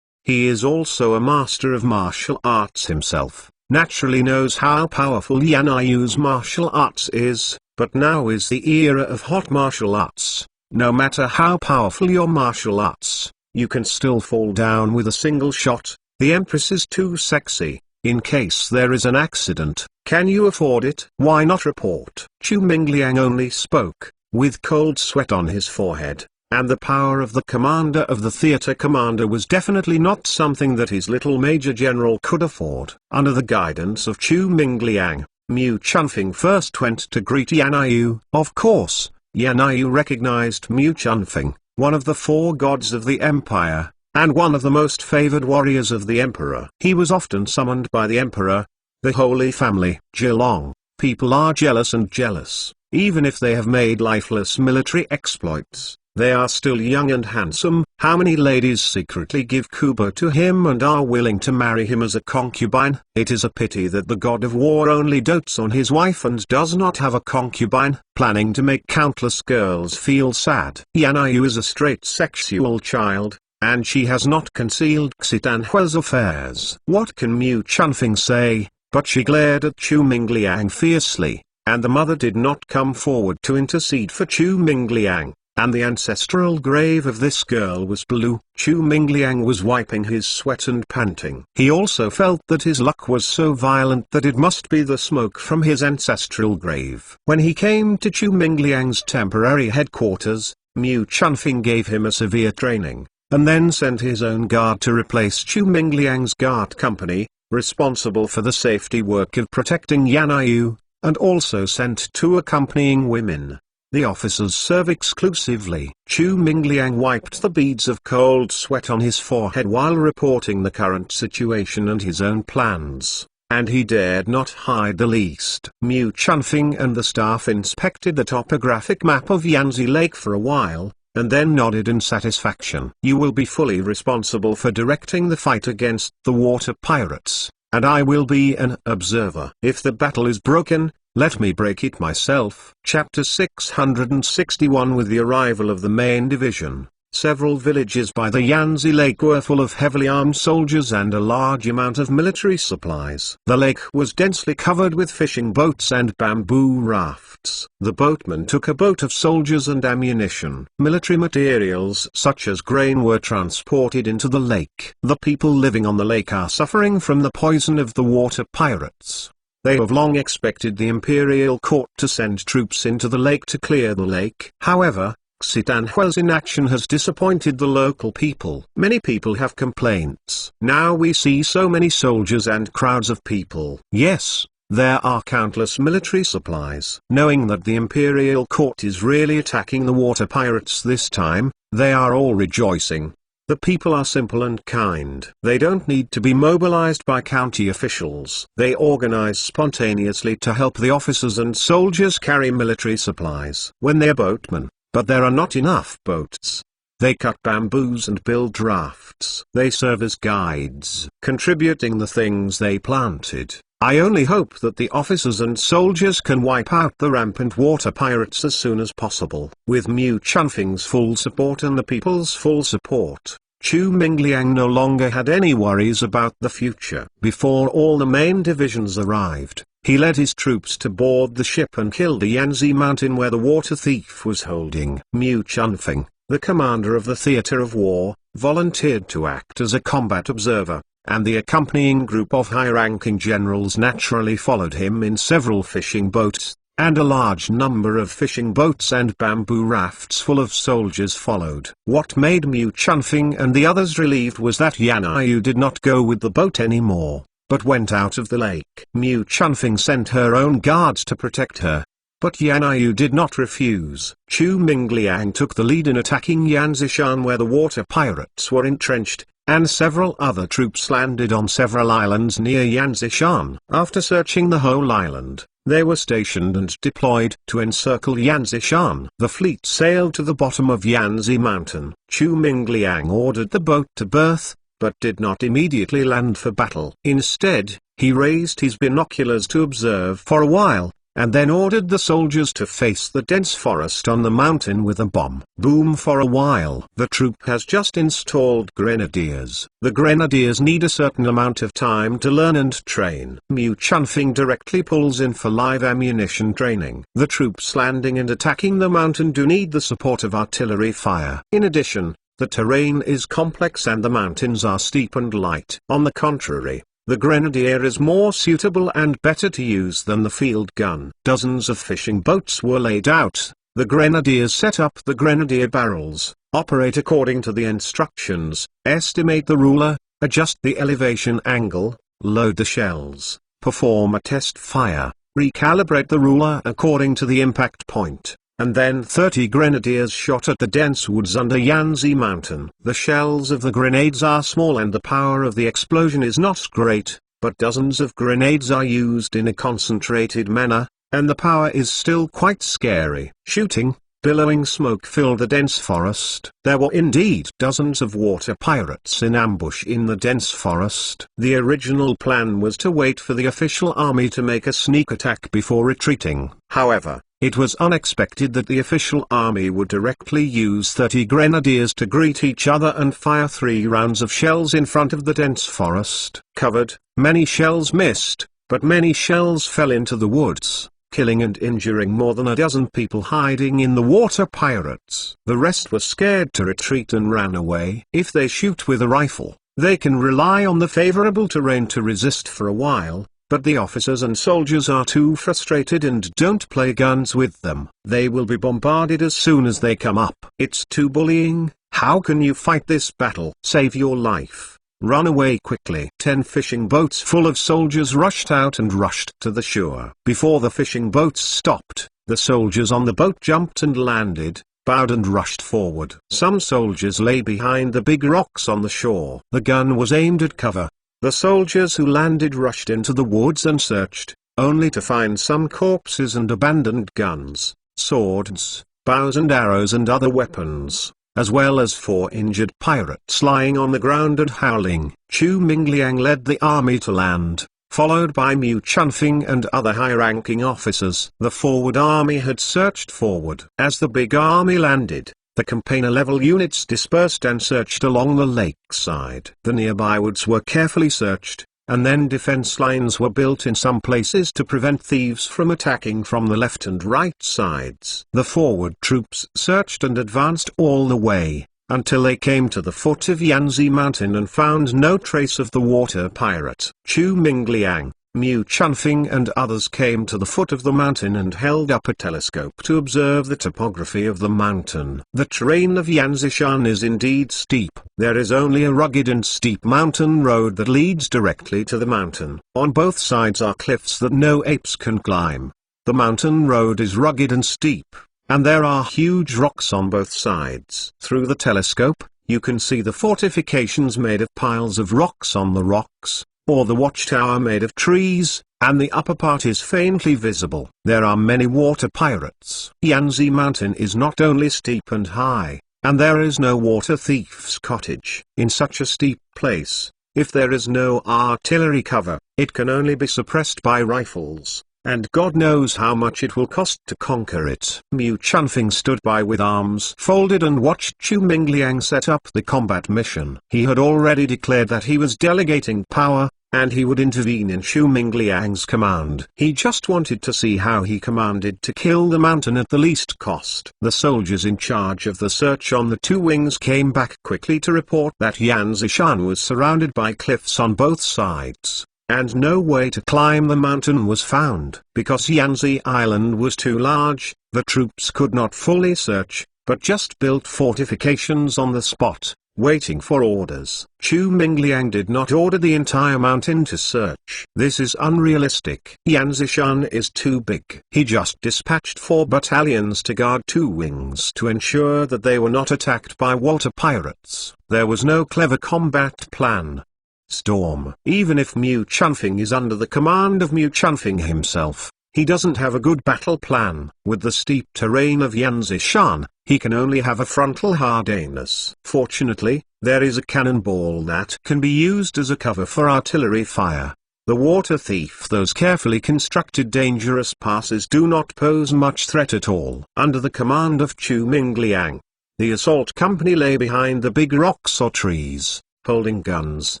He is also a master of martial arts himself. naturally knows how powerful Yan Yu's martial arts is, but now is the era of hot martial arts. No matter how powerful your martial arts, you can still fall down with a single shot. The Empress is too sexy. In case there is an accident, can you afford it? Why not report? Chu Mingliang only spoke, with cold sweat on his forehead, and the power of the commander of the theater commander was definitely not something that his little major general could afford. Under the guidance of Chu Mingliang, Mu Chunfing first went to greet Yan Yu. Of course, Yan Yu recognized Mu Chunfing, one of the 4 gods of the empire, and one of the most favored warriors of the emperor. He was often summoned by the emperor, the Holy Family. Geelong, people are jealous and jealous, even if they have made lifeless military exploits. They are still young and handsome. How many ladies secretly give Kubo to him and are willing to marry him as a concubine? It is a pity that the god of war only dotes on his wife and does not have a concubine, planning to make countless girls feel sad. Yan Yu is a straight sexual child, and she has not concealed Xitanhua's affairs. What can Mu Chunfing say? But she glared at Chu Mingliang fiercely, and the mother did not come forward to intercede for Chu Mingliang. And the ancestral grave of this girl was blue. Chu Mingliang was wiping his sweat and panting. He also felt that his luck was so violent that it must be the smoke from his ancestral grave. When he came to Chu Mingliang's temporary headquarters, Mu Chunfing gave him a severe training, and then sent his own guard to replace Chu Mingliang's guard company, responsible for the safety work of protecting Yan Yu, and also sent 2 accompanying women. The officers serve exclusively. Chu Mingliang wiped the beads of cold sweat on his forehead while reporting the current situation and his own plans, and he dared not hide the least. Mu Chunfing and the staff inspected the topographic map of Yanzi Lake for a while, and then nodded in satisfaction. You will be fully responsible for directing the fight against the water pirates, and I will be an observer. If the battle is broken, let me break it myself. Chapter 661. With the arrival of the main division, several villages by the Yanzi Lake were full of heavily armed soldiers and a large amount of military supplies. The lake was densely covered with fishing boats and bamboo rafts. The boatmen took a boat of soldiers and ammunition. Military materials such as grain were transported into the lake. The people living on the lake are suffering from the poison of the water pirates. They have long expected the imperial court to send troops into the lake to clear the lake. However, Xitanhua's inaction has disappointed the local people. Many people have complaints. Now we see so many soldiers and crowds of people. Yes, there are countless military supplies. Knowing that the imperial court is really attacking the water pirates this time, they are all rejoicing. The people are simple and kind. They don't need to be mobilized by county officials. They organize spontaneously to help the officers and soldiers carry military supplies. When they're boatmen, but there are not enough boats. They cut bamboos and build rafts. They serve as guides, contributing the things they planted. I only hope that the officers and soldiers can wipe out the rampant water pirates as soon as possible. With Mu Chunfing's full support and the people's full support, Chu Mingliang no longer had any worries about the future. Before all the main divisions arrived, he led his troops to board the ship and kill the Yanzi mountain where the water thief was holding. Mu Chunfing, the commander of the theater of war, volunteered to act as a combat observer, and the accompanying group of high-ranking generals naturally followed him in several fishing boats, and a large number of fishing boats and bamboo rafts full of soldiers followed. What made Mu Chunfing and the others relieved was that Yan Yu did not go with the boat anymore, but went out of the lake. Mu Chunfing sent her own guards to protect her, but Yan Yu did not refuse. Chu Mingliang took the lead in attacking Yanzishan where the water pirates were entrenched, and several other troops landed on several islands near Yanzishan. After searching the whole island, they were stationed and deployed to encircle Yanzishan. The fleet sailed to the bottom of Yanzi Mountain. Chu Mingliang ordered the boat to berth, but did not immediately land for battle. Instead, he raised his binoculars to observe for a while, and then ordered the soldiers to face the dense forest on the mountain with a bomb. Boom. For a while the troop has just installed grenadiers. The grenadiers need a certain amount of time to learn and train. Mu Chunfing directly pulls in for live ammunition training. The troops landing and attacking the mountain do need the support of artillery fire. In addition, the terrain is complex and the mountains are steep and light. On the contrary, the grenadier is more suitable and better to use than the field gun. Dozens of fishing boats were laid out. The grenadiers set up the grenadier barrels, operate according to the instructions, estimate the ruler, adjust the elevation angle, load the shells, perform a test fire, recalibrate the ruler according to the impact point, and then 30 grenadiers shot at the dense woods under Yanzi Mountain. The shells of the grenades are small and the power of the explosion is not great, but dozens of grenades are used in a concentrated manner, and the power is still quite scary. Shooting, billowing smoke filled the dense forest. There were indeed dozens of water pirates in ambush in the dense forest. The original plan was to wait for the official army to make a sneak attack before retreating. However, it was unexpected that the official army would directly use 30 grenadiers to greet each other and fire 3 rounds of shells in front of the dense forest. Covered, many shells missed, but many shells fell into the woods, killing and injuring more than a dozen people hiding in the water pirates. The rest were scared to retreat and ran away. If they shoot with a rifle, they can rely on the favorable terrain to resist for a while, but the officers and soldiers are too frustrated and don't play guns with them. They will be bombarded as soon as they come up. It's too bullying. How can you fight this battle? Save your life. Run away quickly. 10 fishing boats full of soldiers rushed out and rushed to the shore. Before the fishing boats stopped, the soldiers on the boat jumped and landed, bowed and rushed forward. Some soldiers lay behind the big rocks on the shore. The gun was aimed at cover. The soldiers who landed rushed into the woods and searched, only to find some corpses and abandoned guns, swords, bows and arrows and other weapons, as well as 4 injured pirates lying on the ground and howling. Chu Mingliang led the army to land, followed by Mu Chunfing and other high-ranking officers. The forward army had searched forward. As the big army landed, the campaigner-level units dispersed and searched along the lakeside. The nearby woods were carefully searched, and then defense lines were built in some places to prevent thieves from attacking from the left and right sides. The forward troops searched and advanced all the way, until they came to the foot of Yanzi Mountain and found no trace of the water pirate. Chu Mingliang, Mu Chunfing and others came to the foot of the mountain and held up a telescope to observe the topography of the mountain. The terrain of Yanzishan is indeed steep. There is only a rugged and steep mountain road that leads directly to the mountain. On both sides are cliffs that no apes can climb. The mountain road is rugged and steep, and there are huge rocks on both sides. Through the telescope, you can see the fortifications made of piles of rocks on the rocks, or the watchtower made of trees, and the upper part is faintly visible. There are many water pirates. Yanzi Mountain is not only steep and high, and there is no water thief's cottage. In such a steep place, if there is no artillery cover, it can only be suppressed by rifles, and God knows how much it will cost to conquer it. Mu Chunfing stood by with arms folded and watched Chu Mingliang set up the combat mission. He had already declared that he was delegating power, and he would intervene in Chu Mingliang's command. He just wanted to see how he commanded to kill the mountain at the least cost. The soldiers in charge of the search on the 2 wings came back quickly to report that Yanzishan was surrounded by cliffs on both sides, and no way to climb the mountain was found. Because Yanzi Island was too large, the troops could not fully search, but just built fortifications on the spot, waiting for orders. Chu Mingliang did not order the entire mountain to search. This is unrealistic. Yanzishan is too big. He just dispatched 4 battalions to guard 2 wings to ensure that they were not attacked by water pirates. There was no clever combat plan. Storm. Even if Mu Chunfing is under the command of Mu Chunfing himself, he doesn't have a good battle plan. With the steep terrain of Yanzishan, he can only have a frontal hardiness. Fortunately, there is a cannonball that can be used as a cover for artillery fire. The water thief. Those carefully constructed dangerous passes do not pose much threat at all. Under the command of Chu Mingliang, the assault company lay behind the big rocks or trees, holding guns,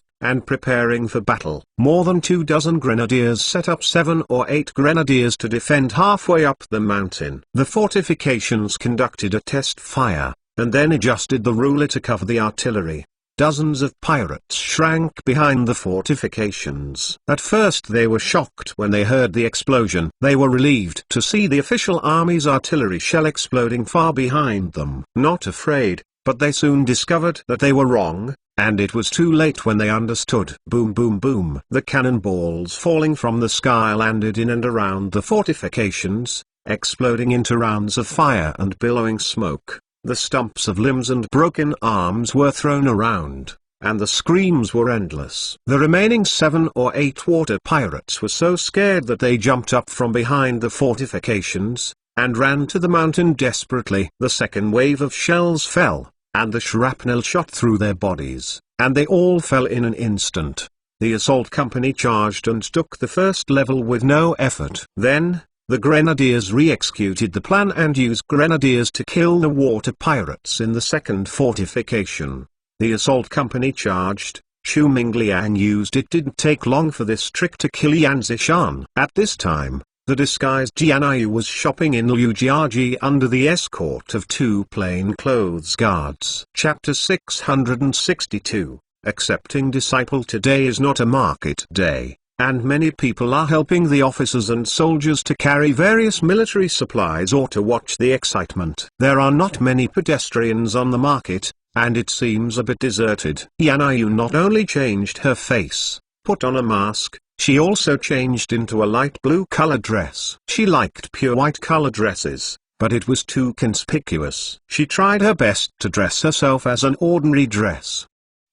and preparing for battle. More than 24 grenadiers set up 7 or 8 grenadiers to defend halfway up the mountain. The fortifications conducted a test fire, and then adjusted the ruler to cover the artillery. Dozens of pirates shrank behind the fortifications. At first they were shocked when they heard the explosion. They were relieved to see the official army's artillery shell exploding far behind them. Not afraid, but they soon discovered that they were wrong, and it was too late when they understood. Boom boom boom. The cannonballs falling from the sky landed in and around the fortifications, exploding into rounds of fire and billowing smoke. The stumps of limbs and broken arms were thrown around, and the screams were endless. The remaining 7 or 8 water pirates were so scared that they jumped up from behind the fortifications, and ran to the mountain desperately. The second wave of shells fell, and the shrapnel shot through their bodies, and they all fell in an instant. The assault company charged and took the first level with no effort. Then, the grenadiers re-executed the plan and used grenadiers to kill the water pirates in the second fortification. The assault company charged. Chu Mingliang used it. Didn't take long for this trick to kill Yan Zishan. At this time, the disguised Yanai was shopping in Liujiaji under the escort of 2 plainclothes guards. Chapter 662. Accepting disciple. Today is not a market day, and many people are helping the officers and soldiers to carry various military supplies or to watch the excitement. There are not many pedestrians on the market, and it seems a bit deserted. Yanayu not only changed her face, put on a mask, she also changed into a light blue color dress. She liked pure white color dresses, but it was too conspicuous. She tried her best to dress herself as an ordinary dress.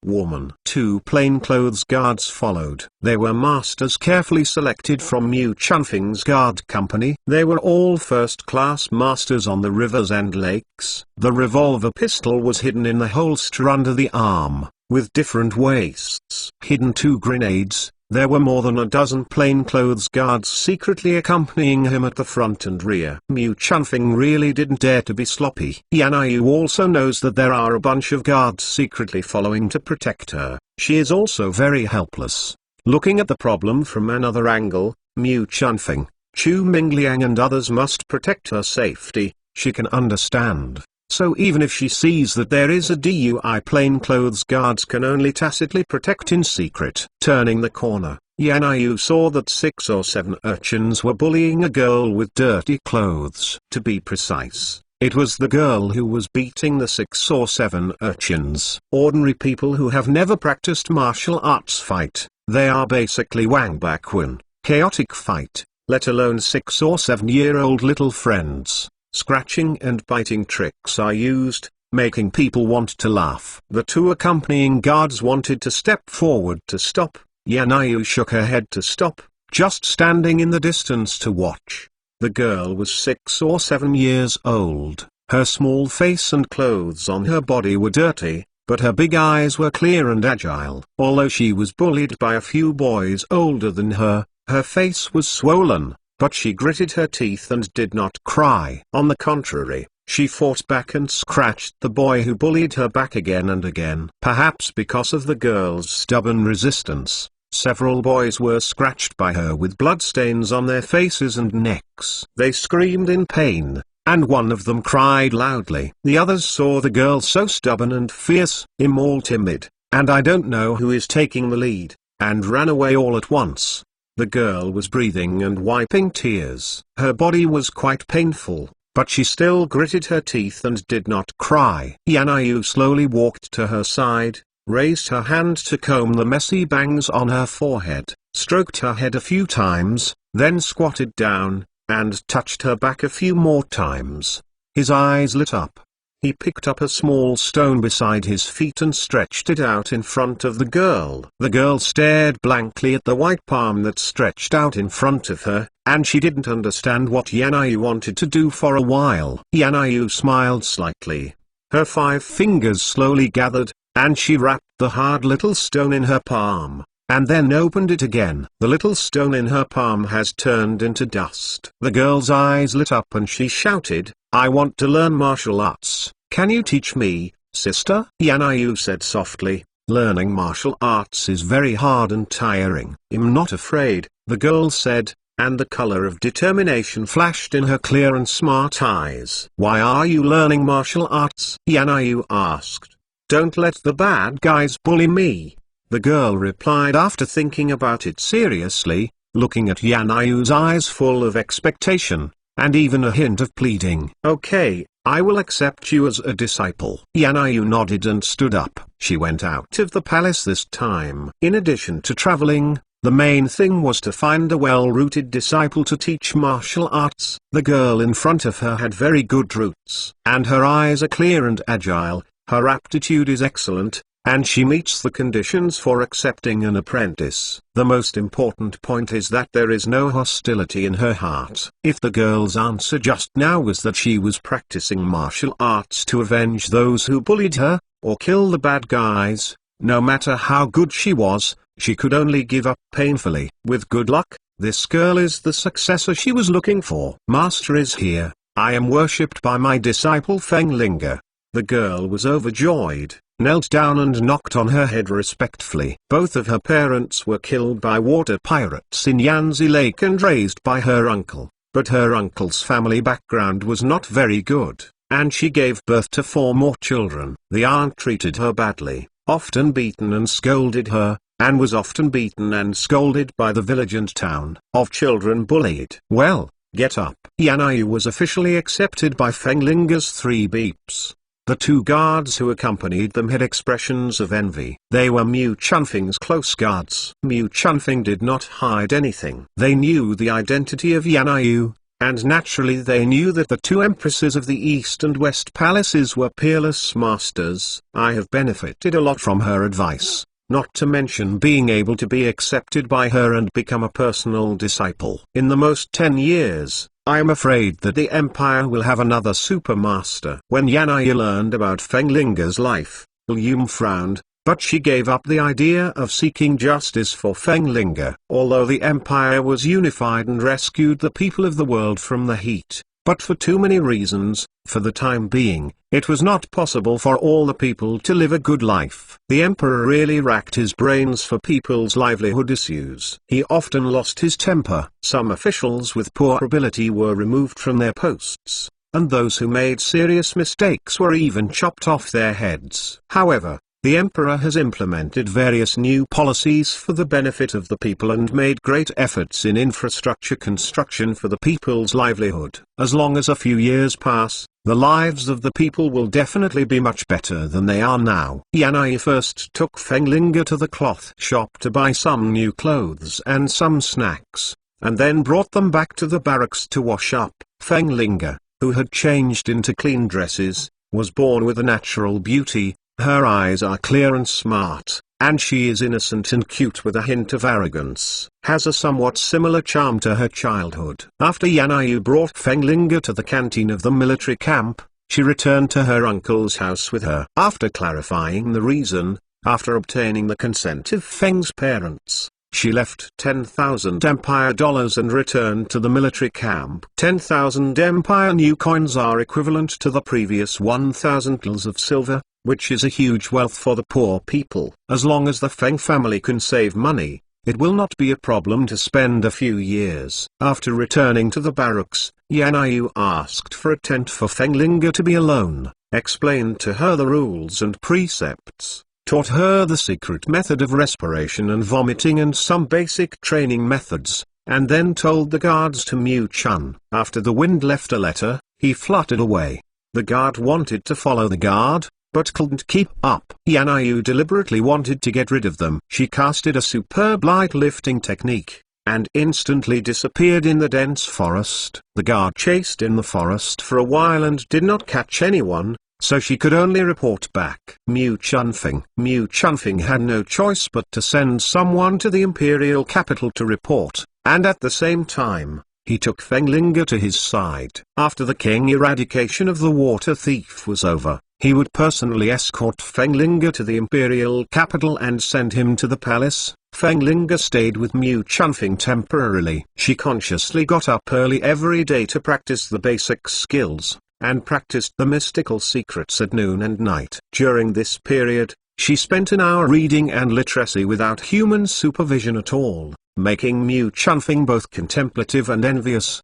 Woman. 2 plainclothes guards followed. They were masters carefully selected from Mu Chunfing's guard company. They were all first-class masters on the rivers and lakes. The revolver pistol was hidden in the holster under the arm, with different waists. Hidden 2 grenades. There were more than a dozen plainclothes guards secretly accompanying him at the front and rear. Mu Chunfing really didn't dare to be sloppy. Yanayu also knows that there are a bunch of guards secretly following to protect her. She is also very helpless. Looking at the problem from another angle, Mu Chunfing, Chu Mingliang and others must protect her safety. She can understand. So even if she sees that there is a DUI, plainclothes guards can only tacitly protect in secret. Turning the corner, Yanayu saw that 6 or 7 urchins were bullying a girl with dirty clothes. To be precise, it was the girl who was beating the 6 or 7 urchins. Ordinary people who have never practiced martial arts fight. They are basically Wang Bakwun, chaotic fight, let alone 6 or 7-year-old little friends. Scratching and biting tricks are used, making people want to laugh. The 2 accompanying guards wanted to step forward to stop. Yanayu shook her head to stop, just standing in the distance to watch. The girl was 6 or 7 years old. Her small face and clothes on her body were dirty, but her big eyes were clear and agile. Although she was bullied by a few boys older than her, her face was swollen. But she gritted her teeth and did not cry. On the contrary, she fought back and scratched the boy who bullied her back again and again. Perhaps because of the girl's stubborn resistance, several boys were scratched by her with bloodstains on their faces and necks. They screamed in pain, and one of them cried loudly. The others saw the girl so stubborn and fierce, I'm all timid, and I don't know who is taking the lead, and ran away all at once. The girl was breathing and wiping tears. Her body was quite painful, but she still gritted her teeth and did not cry. Yanayu slowly walked to her side, raised her hand to comb the messy bangs on her forehead, stroked her head a few times, then squatted down, and touched her back a few more times. His eyes lit up. He picked up a small stone beside his feet and stretched it out in front of the girl. The girl stared blankly at the white palm that stretched out in front of her, and she didn't understand what Yanayu wanted to do for a while. Yanayu smiled slightly. Her 5 fingers slowly gathered, and she wrapped the hard little stone in her palm. and then opened it again. The little stone in her palm has turned into dust. The girl's eyes lit up and she shouted, "I want to learn martial arts. Can you teach me, sister?" Yanayu said softly, "Learning martial arts is very hard and tiring." "I'm not afraid," the girl said, and the color of determination flashed in her clear and smart eyes. "Why are you learning martial arts?" Yanayu asked. "Don't let the bad guys bully me," the girl replied after thinking about it seriously, looking at Yanayu's eyes full of expectation, and even a hint of pleading. "Okay, I will accept you as a disciple." Yanayu nodded and stood up. She went out of the palace this time. In addition to traveling, the main thing was to find a well-rooted disciple to teach martial arts. The girl in front of her had very good roots, and her eyes are clear and agile, her aptitude is excellent, and she meets the conditions for accepting an apprentice. The most important point is that there is no hostility in her heart. If the girl's answer just now was that she was practicing martial arts to avenge those who bullied her, or kill the bad guys, no matter how good she was, she could only give up painfully. With good luck, this girl is the successor she was looking for. "Master is here. I am worshipped by my disciple Fenglinger." The girl was overjoyed, knelt down and knocked on her head respectfully. Both of her parents were killed by water pirates in Yanzi Lake and raised by her uncle, but her uncle's family background was not very good, and she gave birth to 4 more children. The aunt treated her badly, often beaten and scolded her, and was often beaten and scolded by the village and town of children bullied. "Well, get up." Yanayu was officially accepted by Fenglinger's 3 beeps. The 2 guards who accompanied them had expressions of envy. They were Mu Chunfing's close guards. Mu Chunfing did not hide anything. They knew the identity of Yanayu, and naturally they knew that the 2 empresses of the East and West palaces were peerless masters. "I have benefited a lot from her advice, not to mention being able to be accepted by her and become a personal disciple. In the most 10 years, I am afraid that the Empire will have another supermaster." When Yanayu learned about Fenglinger's life, Yum frowned, but she gave up the idea of seeking justice for Fenglinger. Although the Empire was unified and rescued the people of the world from the heat, but for too many reasons, for the time being, it was not possible for all the people to live a good life. The emperor really racked his brains for people's livelihood issues. He often lost his temper. Some officials with poor ability were removed from their posts, and those who made serious mistakes were even chopped off their heads. However, the emperor has implemented various new policies for the benefit of the people and made great efforts in infrastructure construction for the people's livelihood. As long as a few years pass, the lives of the people will definitely be much better than they are now. Yanayu first took Fenglinger to the cloth shop to buy some new clothes and some snacks, and then brought them back to the barracks to wash up. Fenglinger, who had changed into clean dresses, was born with a natural beauty. Her eyes are clear and smart, and she is innocent and cute with a hint of arrogance, has a somewhat similar charm to her childhood. After Yanayu brought Fenglinger to the canteen of the military camp, she returned to her uncle's house with her. After clarifying the reason, after obtaining the consent of Feng's parents, she left 10,000 Empire dollars and returned to the military camp. 10,000 Empire new coins are equivalent to the previous 1,000 gills of silver, which is a huge wealth for the poor people. As long as the Feng family can save money, it will not be a problem to spend a few years. After returning to the barracks, Yanayu asked for a tent for Fenglinger to be alone, explained to her the rules and precepts, taught her the secret method of respiration and vomiting and some basic training methods, and then told the guards to Mu Chun. After the wind left a letter, he fluttered away. The guard wanted to follow the guard, but couldn't keep up. Yanayu deliberately wanted to get rid of them. She casted a superb light lifting technique, and instantly disappeared in the dense forest. The guard chased in the forest for a while and did not catch anyone, so she could only report back. Mu Chunfing. Mu Chunfing had no choice but to send someone to the imperial capital to report, and at the same time, he took Fenglinger to his side. After the king eradication of the water thief was over, he would personally escort Fenglinga to the imperial capital and send him to the palace. Fenglinga stayed with Mu Chunfing temporarily. She consciously got up early every day to practice the basic skills, and practiced the mystical secrets at noon and night. During this period, she spent an hour reading and literacy without human supervision at all, making Mu Chunfing both contemplative and envious.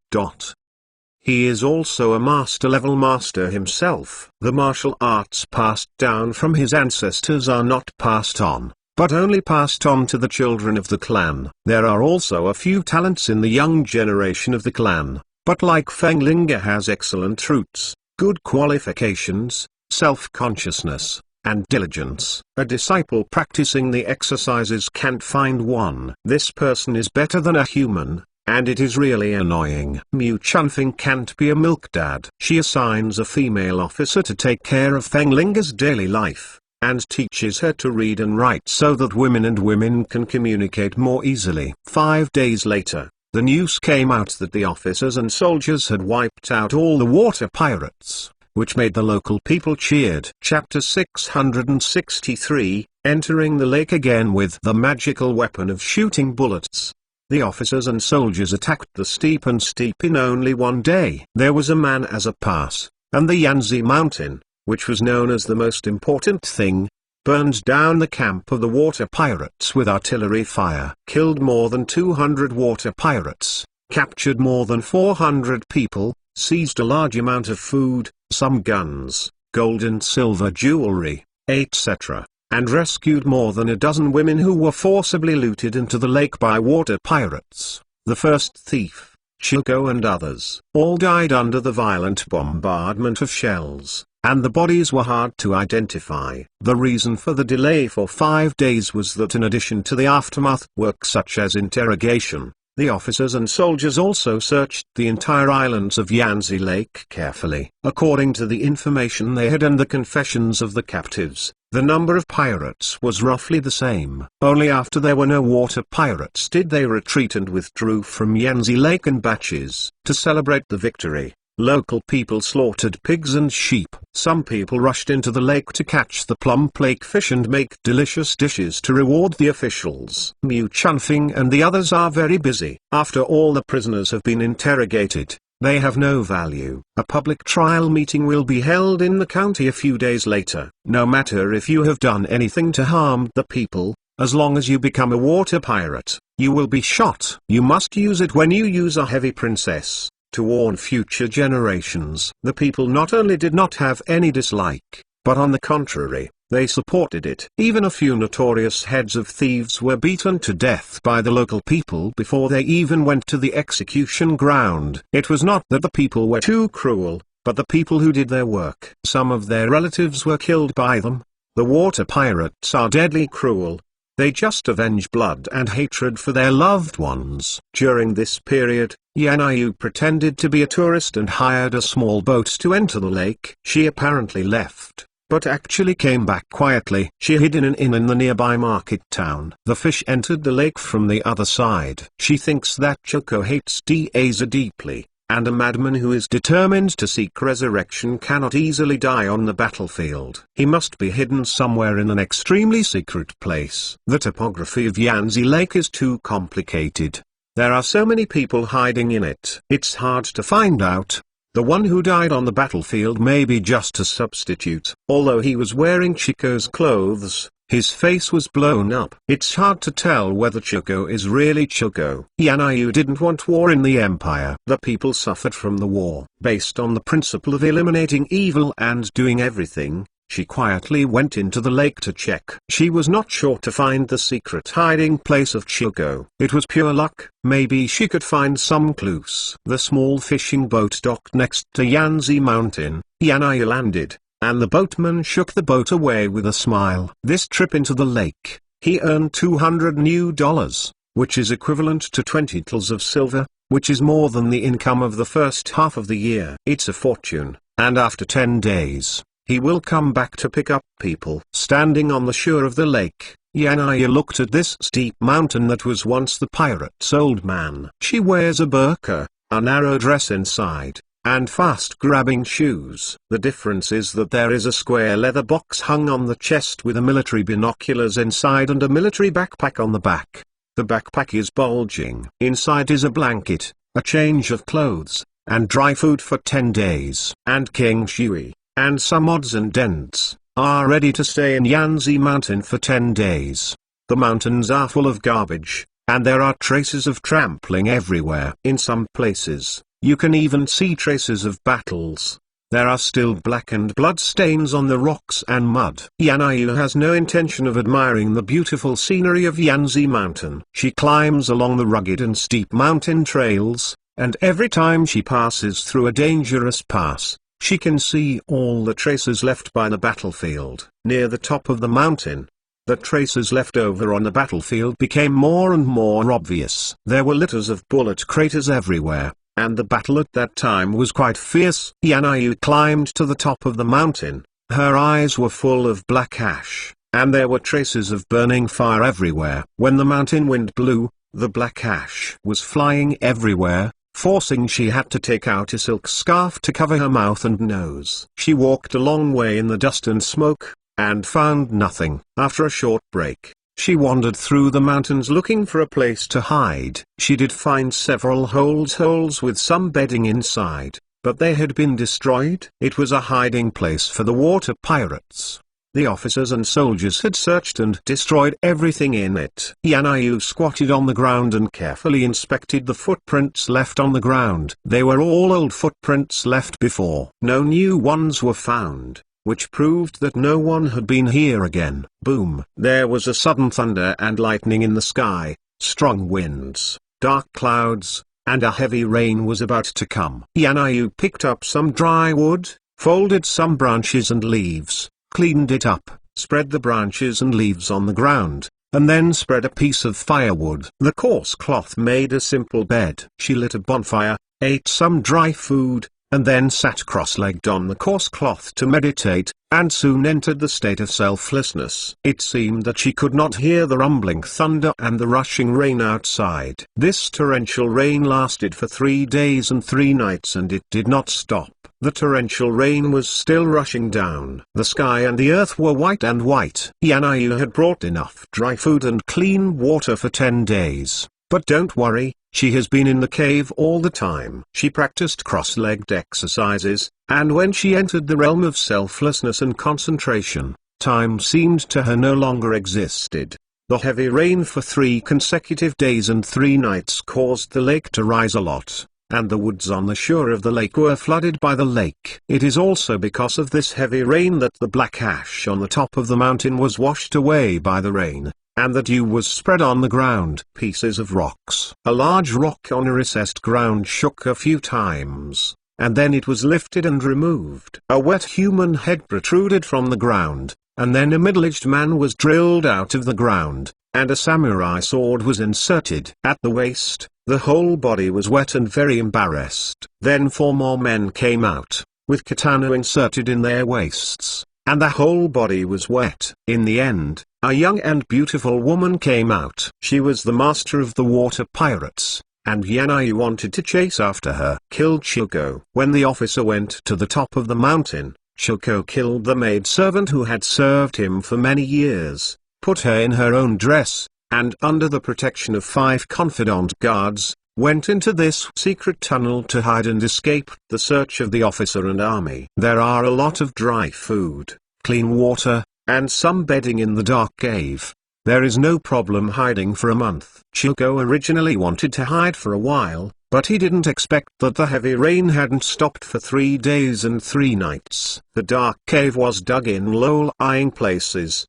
He is also a master-level master himself. The martial arts passed down from his ancestors are not passed on, but only passed on to the children of the clan. There are also a few talents in the young generation of the clan, but like Fenglinga has excellent roots, good qualifications, self-consciousness, and diligence. A disciple practicing the exercises can't find one. This person is better than a human, and it is really annoying. Mu Chunfing can't be a milk dad. She assigns a female officer to take care of Fenglinga's daily life, and teaches her to read and write so that women can communicate more easily. 5 days later, the news came out that the officers and soldiers had wiped out all the water pirates, which made the local people cheered. Chapter 663, Entering the Lake Again with the magical weapon of shooting bullets. The officers and soldiers attacked the steep in only one day. There was a man as a pass, and the Yanzi Mountain, which was known as the most important thing, burned down the camp of the water pirates with artillery fire. Killed more than 200 water pirates, captured more than 400 people, seized a large amount of food, some guns, gold and silver jewelry, etc., and rescued more than a dozen women who were forcibly looted into the lake by water pirates. The first thief, Chico, and others all died under the violent bombardment of shells, and the bodies were hard to identify. The reason for the delay for 5 days was that in addition to the aftermath work such as interrogation, the officers and soldiers also searched the entire islands of Yanzi Lake carefully. According to the information they had and the confessions of the captives, the number of pirates was roughly the same. Only after there were no water pirates did they retreat and withdrew from Yanzi Lake in batches. To celebrate the victory, local people slaughtered pigs and sheep. Some people rushed into the lake to catch the plump lake fish and make delicious dishes to reward the officials. Mu Chunfing and the others are very busy. After all the prisoners have been interrogated, they have no value. A public trial meeting will be held in the county a few days later. No matter if you have done anything to harm the people, as long as you become a water pirate, you will be shot. You must use it when you use a heavy princess, to warn future generations. The people not only did not have any dislike, but on the contrary, they supported it. Even a few notorious heads of thieves were beaten to death by the local people before they even went to the execution ground. It was not that the people were too cruel, but the people who did their work. Some of their relatives were killed by them. The water pirates are deadly cruel. They just avenge blood and hatred for their loved ones. During this period, Yanayu pretended to be a tourist and hired a small boat to enter the lake. She apparently left, but actually came back quietly. She hid in an inn in the nearby market town. The fish entered the lake from the other side. She thinks that Choco hates Daza deeply, and a madman who is determined to seek resurrection cannot easily die on the battlefield. He must be hidden somewhere in an extremely secret place. The topography of Yanzi Lake is too complicated. There are so many people hiding in it. It's hard to find out. The one who died on the battlefield may be just a substitute. Although he was wearing Chico's clothes, his face was blown up. It's hard to tell whether Chico is really Chico. Yanayu didn't want war in the empire. The people suffered from the war. Based on the principle of eliminating evil and doing everything, she quietly went into the lake to check. She was not sure to find the secret hiding place of Chico. It was pure luck. Maybe she could find some clues. The small fishing boat docked next to Yanzi Mountain. Yanayu landed, and the boatman shook the boat away with a smile. This trip into the lake, he earned $200 new, which is equivalent to 20 tals of silver, which is more than the income of the first half of the year. It's a fortune, and after 10 days, he will come back to pick up people. Standing on the shore of the lake, Yanayu looked at this steep mountain that was once the pirate's old man. She wears a burqa, a narrow dress inside, and fast-grabbing shoes. The difference is that there is a square leather box hung on the chest with a military binoculars inside and a military backpack on the back. The backpack is bulging. Inside is a blanket, a change of clothes, and dry food for 10 days. And King Shui, and some odds and ends, are ready to stay in Yanzi Mountain for 10 days. The mountains are full of garbage, and there are traces of trampling everywhere. In some places, you can even see traces of battles. There are still blackened blood stains on the rocks and mud. Yanai has no intention of admiring the beautiful scenery of Yanzi Mountain. She climbs along the rugged and steep mountain trails, and every time she passes through a dangerous pass, she can see all the traces left by the battlefield. Near the top of the mountain, the traces left over on the battlefield became more and more obvious. There were litters of bullet craters everywhere, and the battle at that time was quite fierce. Yanai climbed to the top of the mountain. Her eyes were full of black ash, and there were traces of burning fire everywhere. When the mountain wind blew, the black ash was flying everywhere, forcing she had to take out a silk scarf to cover her mouth and nose. She walked a long way in the dust and smoke, and found nothing. After a short break, she wandered through the mountains looking for a place to hide. She did find several holes with some bedding inside, but they had been destroyed. It was a hiding place for the water pirates. The officers and soldiers had searched and destroyed everything in it. Yanai squatted on the ground and carefully inspected the footprints left on the ground. They were all old footprints left before. No new ones were found, which proved that no one had been here again. Boom! There was a sudden thunder and lightning in the sky, strong winds, dark clouds, and a heavy rain was about to come. Yanai picked up some dry wood, folded some branches and leaves, cleaned it up, spread the branches and leaves on the ground, and then spread a piece of firewood. The coarse cloth made a simple bed. She lit a bonfire, ate some dry food, and then sat cross-legged on the coarse cloth to meditate, and soon entered the state of selflessness. It seemed that she could not hear the rumbling thunder and the rushing rain outside. This torrential rain lasted for 3 days and 3 nights and it did not stop. The torrential rain was still rushing down. The sky and the earth were white and white. Yanai had brought enough dry food and clean water for 10 days. But don't worry, she has been in the cave all the time. She practiced cross-legged exercises, and when she entered the realm of selflessness and concentration, time seemed to her no longer existed. The heavy rain for 3 consecutive days and 3 nights caused the lake to rise a lot, and the woods on the shore of the lake were flooded by the lake. It is also because of this heavy rain that the black ash on the top of the mountain was washed away by the rain, and the dew was spread on the ground. Pieces of rocks. A large rock on a recessed ground shook a few times, and then it was lifted and removed. A wet human head protruded from the ground, and then a middle-aged man was drilled out of the ground, and a samurai sword was inserted. At the waist, the whole body was wet and very embarrassed. Then 4 more men came out, with katana inserted in their waists, and the whole body was wet. In the end, a young and beautiful woman came out. She was the master of the water pirates, and Yanai wanted to chase after her. Killed Shilko. When the officer went to the top of the mountain, Shilko killed the maidservant who had served him for many years, put her in her own dress, and under the protection of 5 confidant guards, went into this secret tunnel to hide and escape the search of the officer and army. There are a lot of dry food, clean water, and some bedding in the dark cave. There is no problem hiding for a month. Shilko originally wanted to hide for a while, but he didn't expect that the heavy rain hadn't stopped for 3 days and 3 nights. The dark cave was dug in low-lying places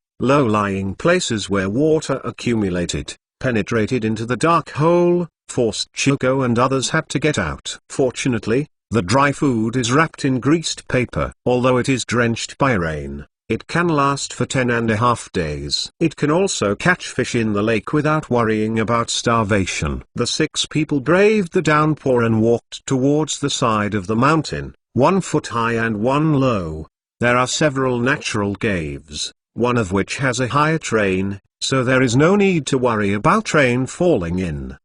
where water accumulated, penetrated into the dark hole, forced Shilko and others had to get out. Fortunately, the dry food is wrapped in greased paper. Although it is drenched by rain, it can last for 10.5 days. It can also catch fish in the lake without worrying about starvation. The 6 people braved the downpour and walked towards the side of the mountain, 1 foot high and 1 low. There are several natural caves, one of which has a higher train, so there is no need to worry about rain falling in.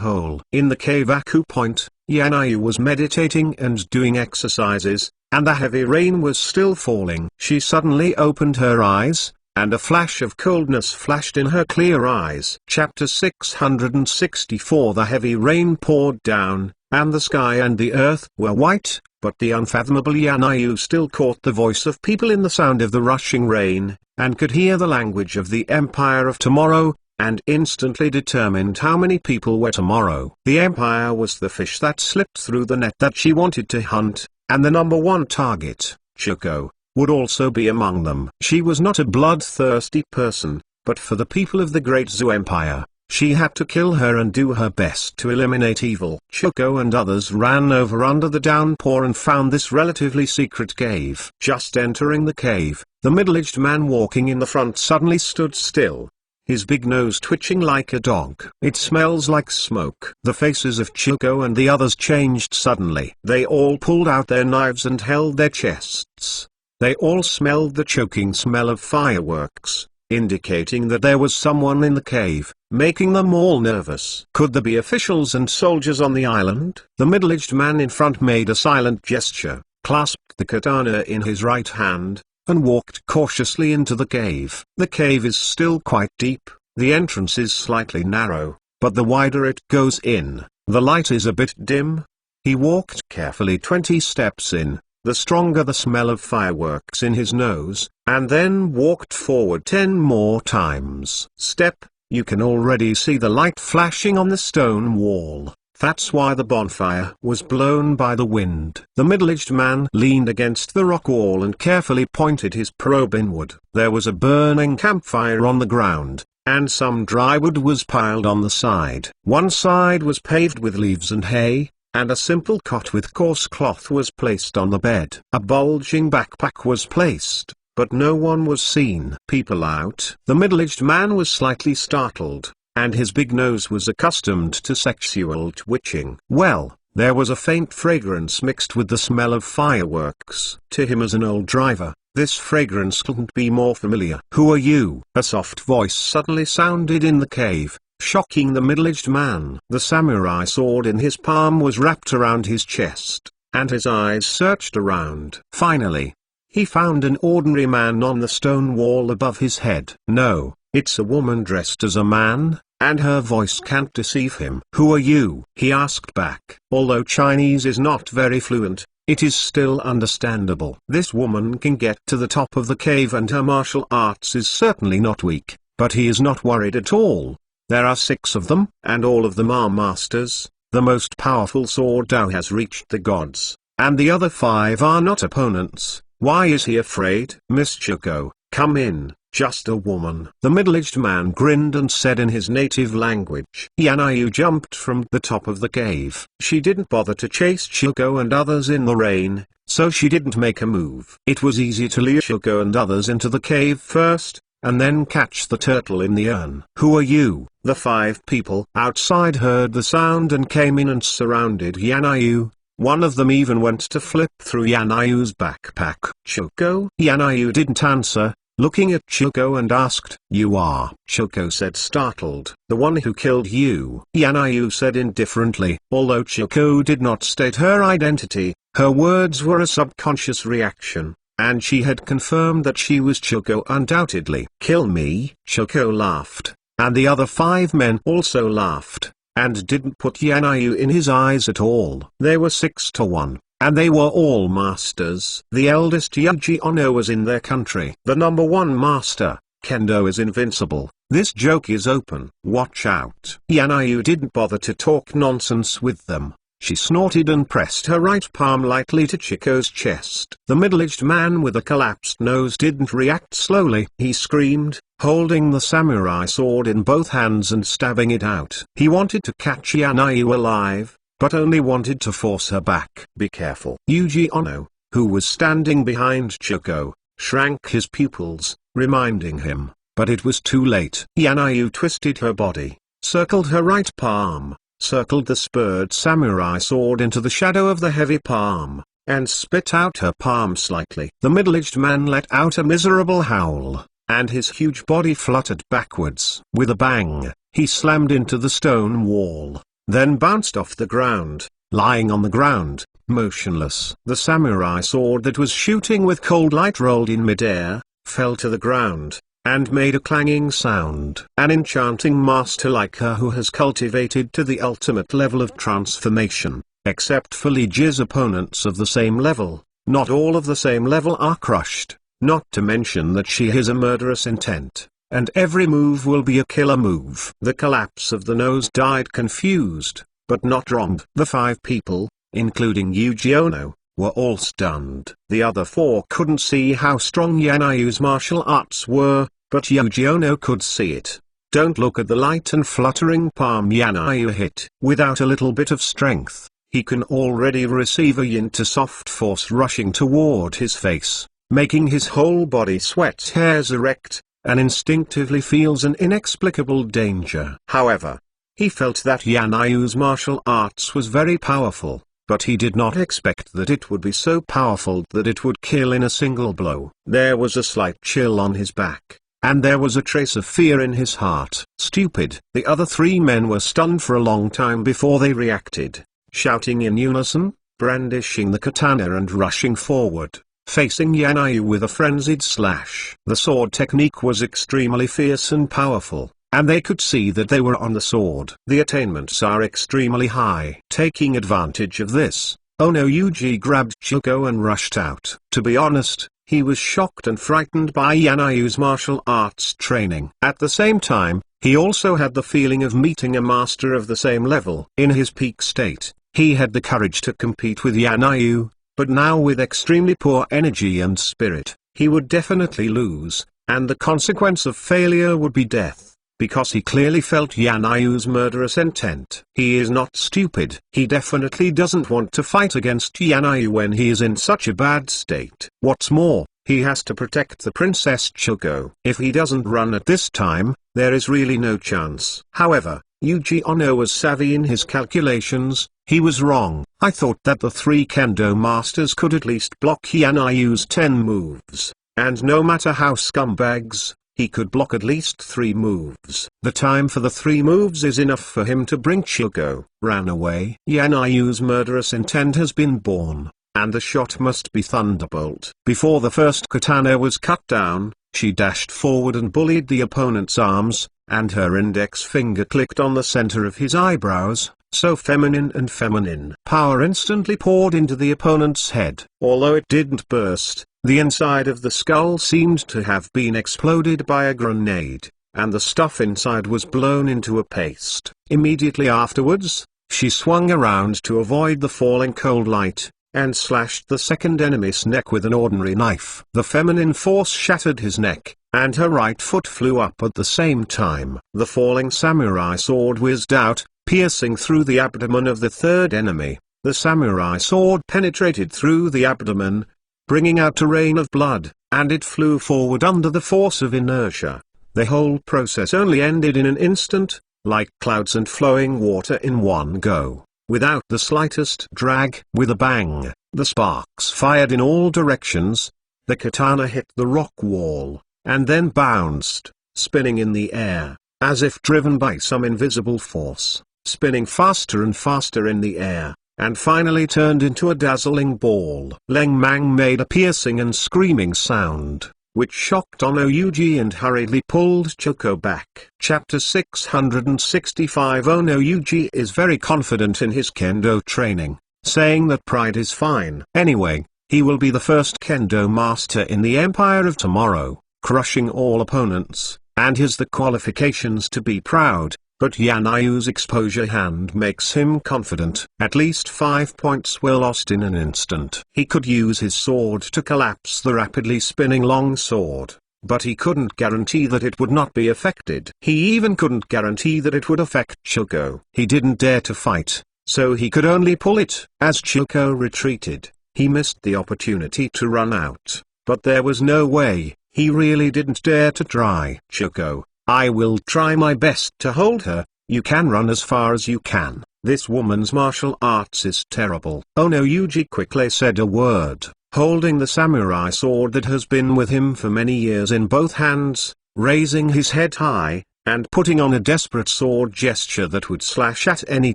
Hole. In the cave Aku Point, Yanayu was meditating and doing exercises, and the heavy rain was still falling. She suddenly opened her eyes, and a flash of coldness flashed in her clear eyes. Chapter 664. The heavy rain poured down, and the sky and the earth were white, but the unfathomable Yanayu still caught the voice of people in the sound of the rushing rain, and could hear the language of the Empire of Tomorrow, and instantly determined how many people were tomorrow. The Empire was the fish that slipped through the net that she wanted to hunt, and the number one target, Choco, would also be among them. She was not a bloodthirsty person, but for the people of the Great Zoo Empire, she had to kill her and do her best to eliminate evil. Choco and others ran over under the downpour and found this relatively secret cave. Just entering the cave, the middle-aged man walking in the front suddenly stood still, his big nose twitching like a dog. It smells like smoke. The faces of Choco and the others changed suddenly. They all pulled out their knives and held their chests. They all smelled the choking smell of fireworks, indicating that there was someone in the cave, making them all nervous. Could there be officials and soldiers on the island? The middle-aged man in front made a silent gesture, clasped the katana in his right hand, and walked cautiously into the cave. The cave is still quite deep, the entrance is slightly narrow, but the wider it goes in, the light is a bit dim. He walked carefully 20 steps in, the stronger the smell of fireworks in his nose, and then walked forward 10 more times. Step, you can already see the light flashing on the stone wall. That's why the bonfire was blown by the wind. The middle-aged man leaned against the rock wall and carefully pointed his probe inward. There was a burning campfire on the ground, and some dry wood was piled on the side. One side was paved with leaves and hay, and a simple cot with coarse cloth was placed on the bed. A bulging backpack was placed, but no one was seen. People out. The middle-aged man was slightly startled, and his big nose was accustomed to sexual twitching. Well, there was a faint fragrance mixed with the smell of fireworks. To him as an old driver, this fragrance couldn't be more familiar. Who are you? A soft voice suddenly sounded in the cave, shocking the middle-aged man. The samurai sword in his palm was wrapped around his chest, and his eyes searched around. Finally, he found an ordinary man on the stone wall above his head. No, it's a woman dressed as a man, and her voice can't deceive him. Who are you? He asked back. Although Chinese is not very fluent, it is still understandable. This woman can get to the top of the cave and her martial arts is certainly not weak, but he is not worried at all. There are 6 of them, and all of them are masters. The most powerful sword Dao has reached the gods, and the other 5 are not opponents. Why is he afraid? Miss Choco, come in. Just a woman. The middle-aged man grinned and said in his native language. Yanayu jumped from the top of the cave. She didn't bother to chase Choco and others in the rain, so she didn't make a move. It was easy to lure Choco and others into the cave first, and then catch the turtle in the urn. Who are you? The 5 people outside heard the sound and came in and surrounded Yanayu. One of them even went to flip through Yanayu's backpack. Choco? Yanayu didn't answer, looking at Choco and asked, "You are?" Choco said startled. "The one who killed you," Yanayu said indifferently. Although Choco did not state her identity, her words were a subconscious reaction, and she had confirmed that she was Choco undoubtedly. "Kill me?" Choco laughed, and the other 5 men also laughed, and didn't put Yanayu in his eyes at all. They were 6 to 1. And they were all masters. The eldest Yuji Ono was in their country. The number 1 master, Kendo, is invincible. This joke is open. Watch out. Yanayu didn't bother to talk nonsense with them. She snorted and pressed her right palm lightly to Chico's chest. The middle-aged man with a collapsed nose didn't react slowly. He screamed, holding the samurai sword in both hands and stabbing it out. He wanted to catch Yanayu alive, but only wanted to force her back. Be careful. Yuji Ono, who was standing behind Choco, shrank his pupils, reminding him, but it was too late. Yanayu twisted her body, circled her right palm, circled the spurred samurai sword into the shadow of the heavy palm, and spit out her palm slightly. The middle-aged man let out a miserable howl, and his huge body fluttered backwards. With a bang, he slammed into the stone wall, then bounced off the ground, lying on the ground, motionless. The samurai sword that was shooting with cold light rolled in midair, fell to the ground, and made a clanging sound. An enchanting master like her who has cultivated to the ultimate level of transformation, except for Li Ji's opponents of the same level, not all of the same level are crushed, not to mention that she has a murderous intent, and every move will be a killer move. The collapse of the nose died confused, but not wronged. The 5 people, including Yuji Ono, were all stunned. The other 4 couldn't see how strong Yanayu's martial arts were, but Yuji Ono could see it. Don't look at the light and fluttering palm Yanayu hit. Without a little bit of strength, he can already receive a yin to soft force rushing toward his face, making his whole body sweat hairs erect, and instinctively feels an inexplicable danger. However, he felt that Yanayu's martial arts was very powerful, but he did not expect that it would be so powerful that it would kill in a single blow. There was a slight chill on his back, and there was a trace of fear in his heart. Stupid. The other 3 men were stunned for a long time before they reacted, shouting in unison, brandishing the katana and rushing forward, facing Yanayu with a frenzied slash. The sword technique was extremely fierce and powerful, and they could see that they were on the sword. The attainments are extremely high. Taking advantage of this, Ono Yuji grabbed Chuko and rushed out. To be honest, he was shocked and frightened by Yanayu's martial arts training. At the same time, he also had the feeling of meeting a master of the same level. In his peak state, he had the courage to compete with Yanayu, but now with extremely poor energy and spirit, he would definitely lose, and the consequence of failure would be death. Because he clearly felt Yanayu's murderous intent. He is not stupid. He definitely doesn't want to fight against Yanayu when he is in such a bad state. What's more, he has to protect the Princess Chuko. If he doesn't run at this time, there is really no chance. However, Yuji Ono was savvy in his calculations. He was wrong. I thought that the 3 kendo masters could at least block Yanayu's 10 moves, and no matter how scumbags, he could block at least 3 moves. The time for the 3 moves is enough for him to bring Chuko. Ran away. Yanayu's murderous intent has been born, and the shot must be Thunderbolt. Before the first katana was cut down, she dashed forward and bullied the opponent's arms, and her index finger clicked on the center of his eyebrows. So feminine and feminine. Power instantly poured into the opponent's head. Although it didn't burst, the inside of the skull seemed to have been exploded by a grenade, and the stuff inside was blown into a paste. Immediately afterwards, she swung around to avoid the falling cold light, and slashed the second enemy's neck with an ordinary knife. The feminine force shattered his neck, and her right foot flew up at the same time. The falling samurai sword whizzed out, piercing through the abdomen of the third enemy. The samurai sword penetrated through the abdomen, bringing out a rain of blood, and it flew forward under the force of inertia. The whole process only ended in an instant, like clouds and flowing water in one go, without the slightest drag. With a bang, the sparks fired in all directions. The katana hit the rock wall, and then bounced, spinning in the air, as if driven by some invisible force, spinning faster and faster in the air, and finally turned into a dazzling ball. Leng Mang made a piercing and screaming sound, which shocked Ono Yuji and hurriedly pulled Chuko back. Chapter 665. Ono Yuji is very confident in his kendo training, saying that pride is fine. Anyway, he will be the first kendo master in the Empire of Tomorrow, crushing all opponents, and has the qualifications to be proud. But Yanayu's exposure hand makes him confident. At least 5 points were lost in an instant. He could use his sword to collapse the rapidly spinning long sword, but he couldn't guarantee that it would not be affected. He even couldn't guarantee that it would affect Chuko. He didn't dare to fight, so he could only pull it. As Chuko retreated, he missed the opportunity to run out, but there was no way. He really didn't dare to try. Chuko, I will try my best to hold her. You can run as far as you can. This woman's martial arts is terrible. Ono Yuji quickly said a word, holding the samurai sword that has been with him for many years in both hands, raising his head high, and putting on a desperate sword gesture that would slash at any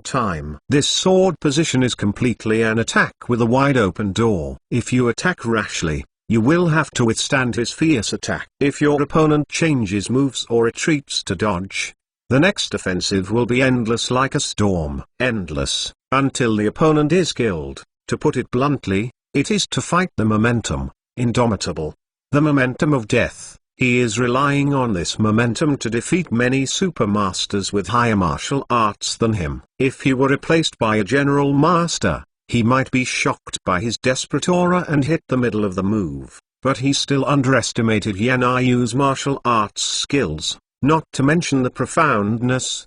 time. This sword position is completely an attack with a wide open door. If you attack rashly, you will have to withstand his fierce attack. If your opponent changes moves or retreats to dodge, the next offensive will be endless like a storm. Endless, until the opponent is killed. To put it bluntly, it is to fight the momentum, indomitable. The momentum of death. He is relying on this momentum to defeat many supermasters with higher martial arts than him. If he were replaced by a general master, he might be shocked by his desperate aura and hit the middle of the move. But he still underestimated Yanayu's martial arts skills, not to mention the profoundness,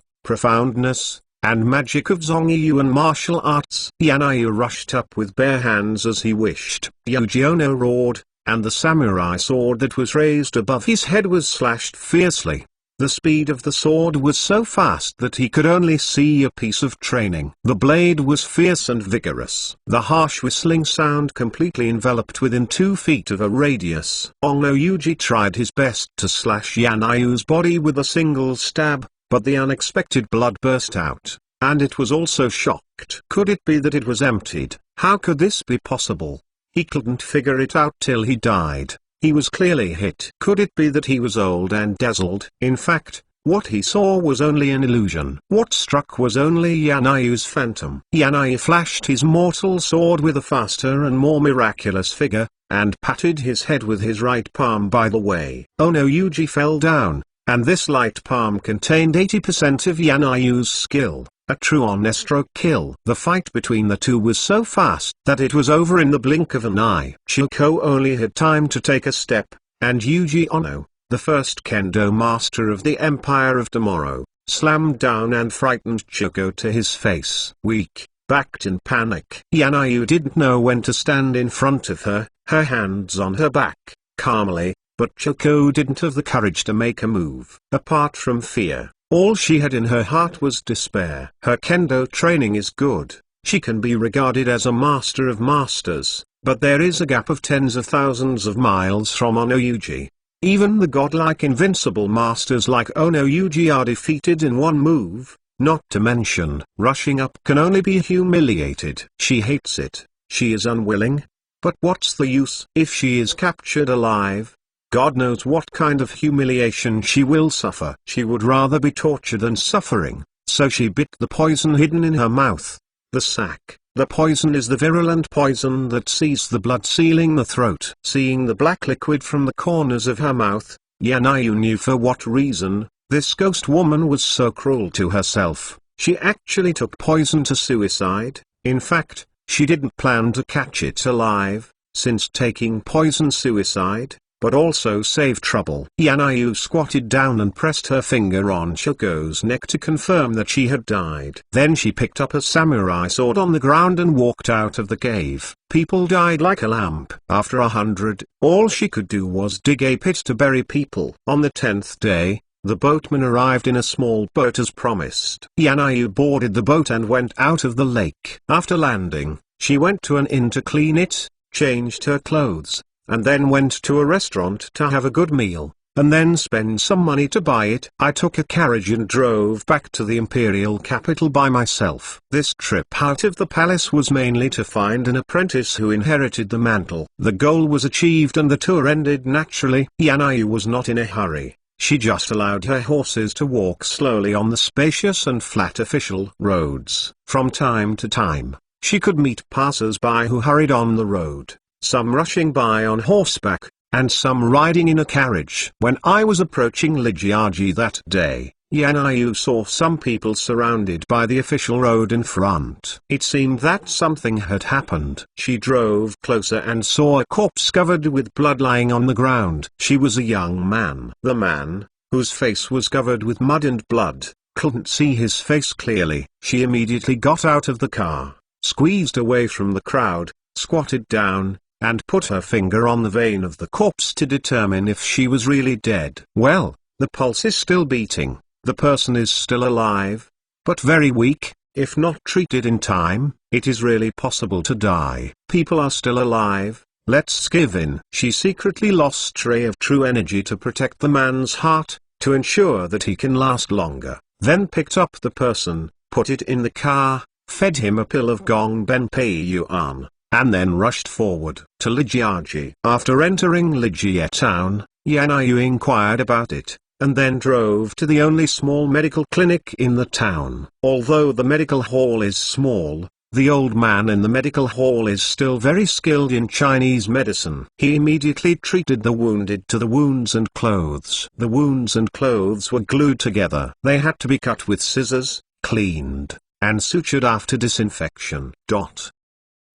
and magic of Zongyuan martial arts. Yanayu rushed up with bare hands as he wished. Yuji Ono roared, and the samurai sword that was raised above his head was slashed fiercely. The speed of the sword was so fast that he could only see a piece of training. The blade was fierce and vigorous. The harsh whistling sound completely enveloped within 2 feet of a radius. Ono Yuji tried his best to slash Yanayu's body with a single stab, but the unexpected blood burst out, and it was also shocked. Could it be that it was emptied? How could this be possible? He couldn't figure it out till he died. He was clearly hit. Could it be that he was old and dazzled? In fact, what he saw was only an illusion. What struck was only Yanayu's phantom. Yanayu flashed his mortal sword with a faster and more miraculous figure, and patted his head with his right palm by the way. Ono Yuji fell down, and this light palm contained 80% of Yanayu's skill. A true honest-stroke kill. The fight between the two was so fast that it was over in the blink of an eye. Chiko only had time to take a step, and Yuji Ono, the first kendo master of the Empire of Tomorrow, slammed down and frightened Chiko to his face. Weak, backed in panic. Yanayu didn't know when to stand in front of her, her hands on her back, calmly, but Chiko didn't have the courage to make a move. Apart from fear, all she had in her heart was despair. Her kendo training is good, she can be regarded as a master of masters, but there is a gap of tens of thousands of miles from Ono Yuji. Even the godlike invincible masters like Ono Yuji are defeated in one move, not to mention, rushing up can only be humiliated. She hates it, she is unwilling. But what's the use? If she is captured alive, God knows what kind of humiliation she will suffer. She would rather be tortured than suffering, so she bit the poison hidden in her mouth. The sac. The poison is the virulent poison that sees the blood sealing the throat. Seeing the black liquid from the corners of her mouth, Yanayu knew for what reason. This ghost woman was so cruel to herself. She actually took poison to suicide. In fact, she didn't plan to catch it alive, since taking poison suicide, but also save trouble. Yanayu squatted down and pressed her finger on Chiko's neck to confirm that she had died. Then she picked up a samurai sword on the ground and walked out of the cave. People died like a lamp. After 100, all she could do was dig a pit to bury people. On the 10th day, the boatman arrived in a small boat as promised. Yanayu boarded the boat and went out of the lake. After landing, she went to an inn to clean it, changed her clothes, and then went to a restaurant to have a good meal, and then spend some money to buy it. I took a carriage and drove back to the imperial capital by myself. This trip out of the palace was mainly to find an apprentice who inherited the mantle. The goal was achieved and the tour ended naturally. Yanayu was not in a hurry. She just allowed her horses to walk slowly on the spacious and flat official roads. From time to time, she could meet passers-by who hurried on the road, some rushing by on horseback, and some riding in a carriage. When I was approaching Lijiaji that day, Yanayu saw some people surrounded by the official road in front. It seemed that something had happened. She drove closer and saw a corpse covered with blood lying on the ground. She was a young man. The man, whose face was covered with mud and blood, couldn't see his face clearly. She immediately got out of the car, squeezed away from the crowd, squatted down, and put her finger on the vein of the corpse to determine if she was really dead. Well, the pulse is still beating, the person is still alive, but very weak. If not treated in time, it is really possible to die. People are still alive, let's give in. She secretly lost ray of true energy to protect the man's heart, to ensure that he can last longer, then picked up the person, put it in the car, fed him a pill of Gong Ben Pei Yuan, and then rushed forward to Lijiaji. After entering Lijie town, Yan Yu inquired about it, and then drove to the only small medical clinic in the town. Although the medical hall is small, the old man in the medical hall is still very skilled in Chinese medicine. He immediately treated the wounded to the wounds and clothes. The wounds and clothes were glued together. They had to be cut with scissors, cleaned, and sutured after disinfection.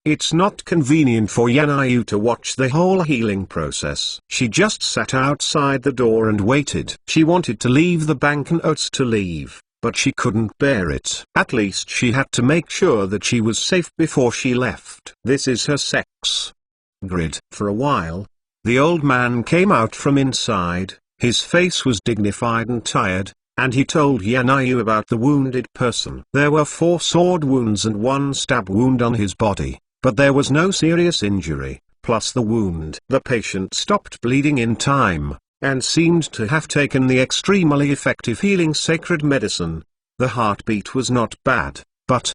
It's not convenient for Yan Yu to watch the whole healing process. She just sat outside the door and waited. She wanted to leave the banknotes to leave, but she couldn't bear it. At least she had to make sure that she was safe before she left. This is her sex grid. For a while, the old man came out from inside. His face was dignified and tired, and he told Yan Yu about the wounded person. There were 4 sword wounds and 1 stab wound on his body, but there was no serious injury, plus the wound. The patient stopped bleeding in time, and seemed to have taken the extremely effective healing sacred medicine. The heartbeat was not bad, but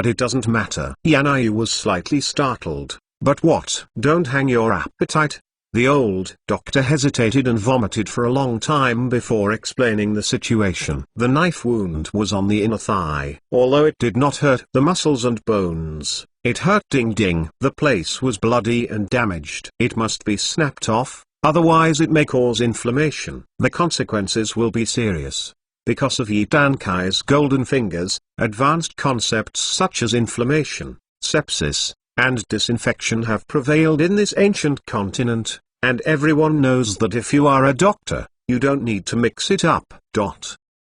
it doesn't matter. Yan Yu was slightly startled. But what? Don't hang your appetite. The old doctor hesitated and vomited for a long time before explaining the situation. The knife wound was on the inner thigh. Although it did not hurt the muscles and bones, it hurt ding. The place was bloody and damaged. It must be snapped off, otherwise it may cause inflammation. The consequences will be serious. Because of Yi Dankai's golden fingers, advanced concepts such as inflammation, sepsis, and disinfection have prevailed in this ancient continent, and everyone knows that if you are a doctor, you don't need to mix it up.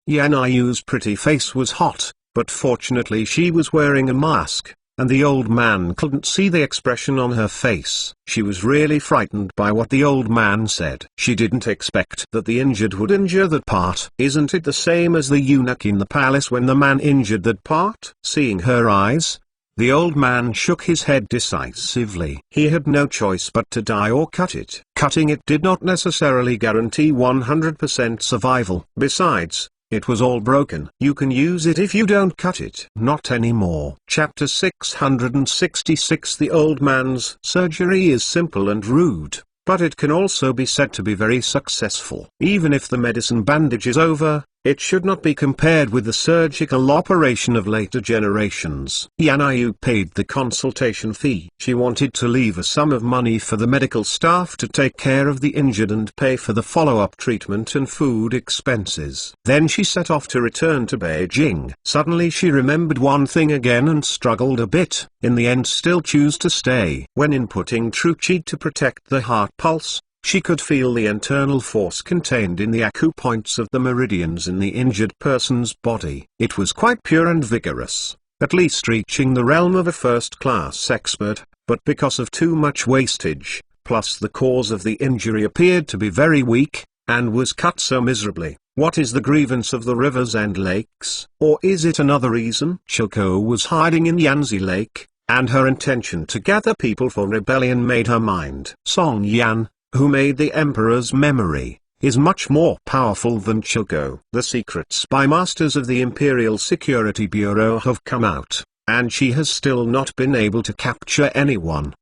Yan Yu's pretty face was hot, but fortunately she was wearing a mask, and the old man couldn't see the expression on her face. She was really frightened by what the old man said. She didn't expect that the injured would injure that part. Isn't it the same as the eunuch in the palace when the man injured that part? Seeing her eyes, the old man shook his head decisively. He had no choice but to die or cut it. Cutting it did not necessarily guarantee 100% survival. Besides, it was all broken. You can use it if you don't cut it. Not anymore. Chapter 666. The old man's surgery is simple and rude, but it can also be said to be very successful. Even if the medicine bandage is over, it should not be compared with the surgical operation of later generations. Yan Yu paid the consultation fee. She wanted to leave a sum of money for the medical staff to take care of the injured and pay for the follow-up treatment and food expenses. Then she set off to return to Beijing. Suddenly she remembered one thing again and struggled a bit, in the end still choose to stay. When inputting true qi to protect the heart pulse, she could feel the internal force contained in the acupoints of the meridians in the injured person's body. It was quite pure and vigorous, at least reaching the realm of a first-class expert, but because of too much wastage, plus the cause of the injury appeared to be very weak, and was cut so miserably. What is the grievance of the rivers and lakes? Or is it another reason? Shilko was hiding in Yanzi Lake, and her intention to gather people for rebellion made her mind. Song Yan, who made the emperor's memory, is much more powerful than Chilko. The secret spy masters of the Imperial Security Bureau have come out, and she has still not been able to capture anyone.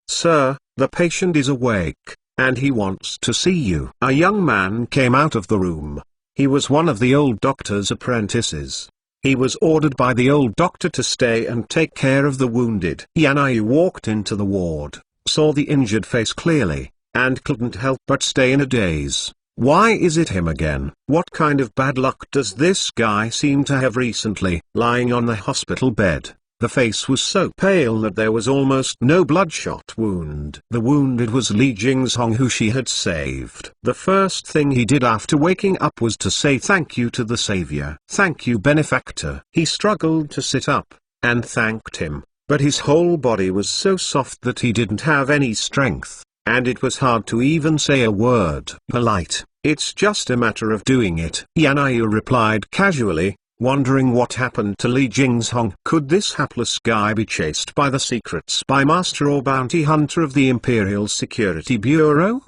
Sir, the patient is awake, and he wants to see you. A young man came out of the room. He was one of the old doctor's apprentices. He was ordered by the old doctor to stay and take care of the wounded. Yan Yu walked into the ward, saw the injured face clearly, and couldn't help but stay in a daze. Why is it him again? What kind of bad luck does this guy seem to have recently? Lying on the hospital bed, the face was so pale that there was almost no bloodshot wound. The wounded was Li Jingzhong, who she had saved. The first thing he did after waking up was to say thank you to the savior. Thank you, benefactor. He struggled to sit up, and thanked him, but his whole body was so soft that he didn't have any strength, and it was hard to even say a word. Polite, it's just a matter of doing it. Yan Yu replied casually, wondering what happened to Li Jingzhong. Could this hapless guy be chased by the secret spy master or bounty hunter of the Imperial Security Bureau?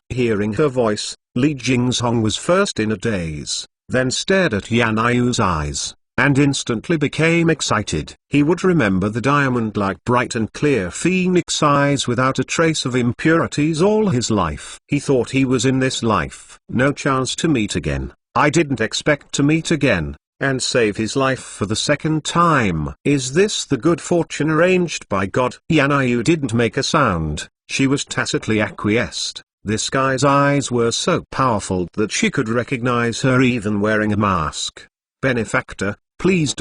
Hearing her voice, Li Jingzhong was first in a daze, then stared at Yan Yu's eyes, and instantly became excited. He would remember the diamond-like bright and clear phoenix eyes without a trace of impurities all his life. He thought he was in this life no chance to meet again. I didn't expect to meet again, and save his life for the second time. Is this the good fortune arranged by God? Yan Yu didn't make a sound, she was tacitly acquiesced. This guy's eyes were so powerful that she could recognize her even wearing a mask. Benefactor, please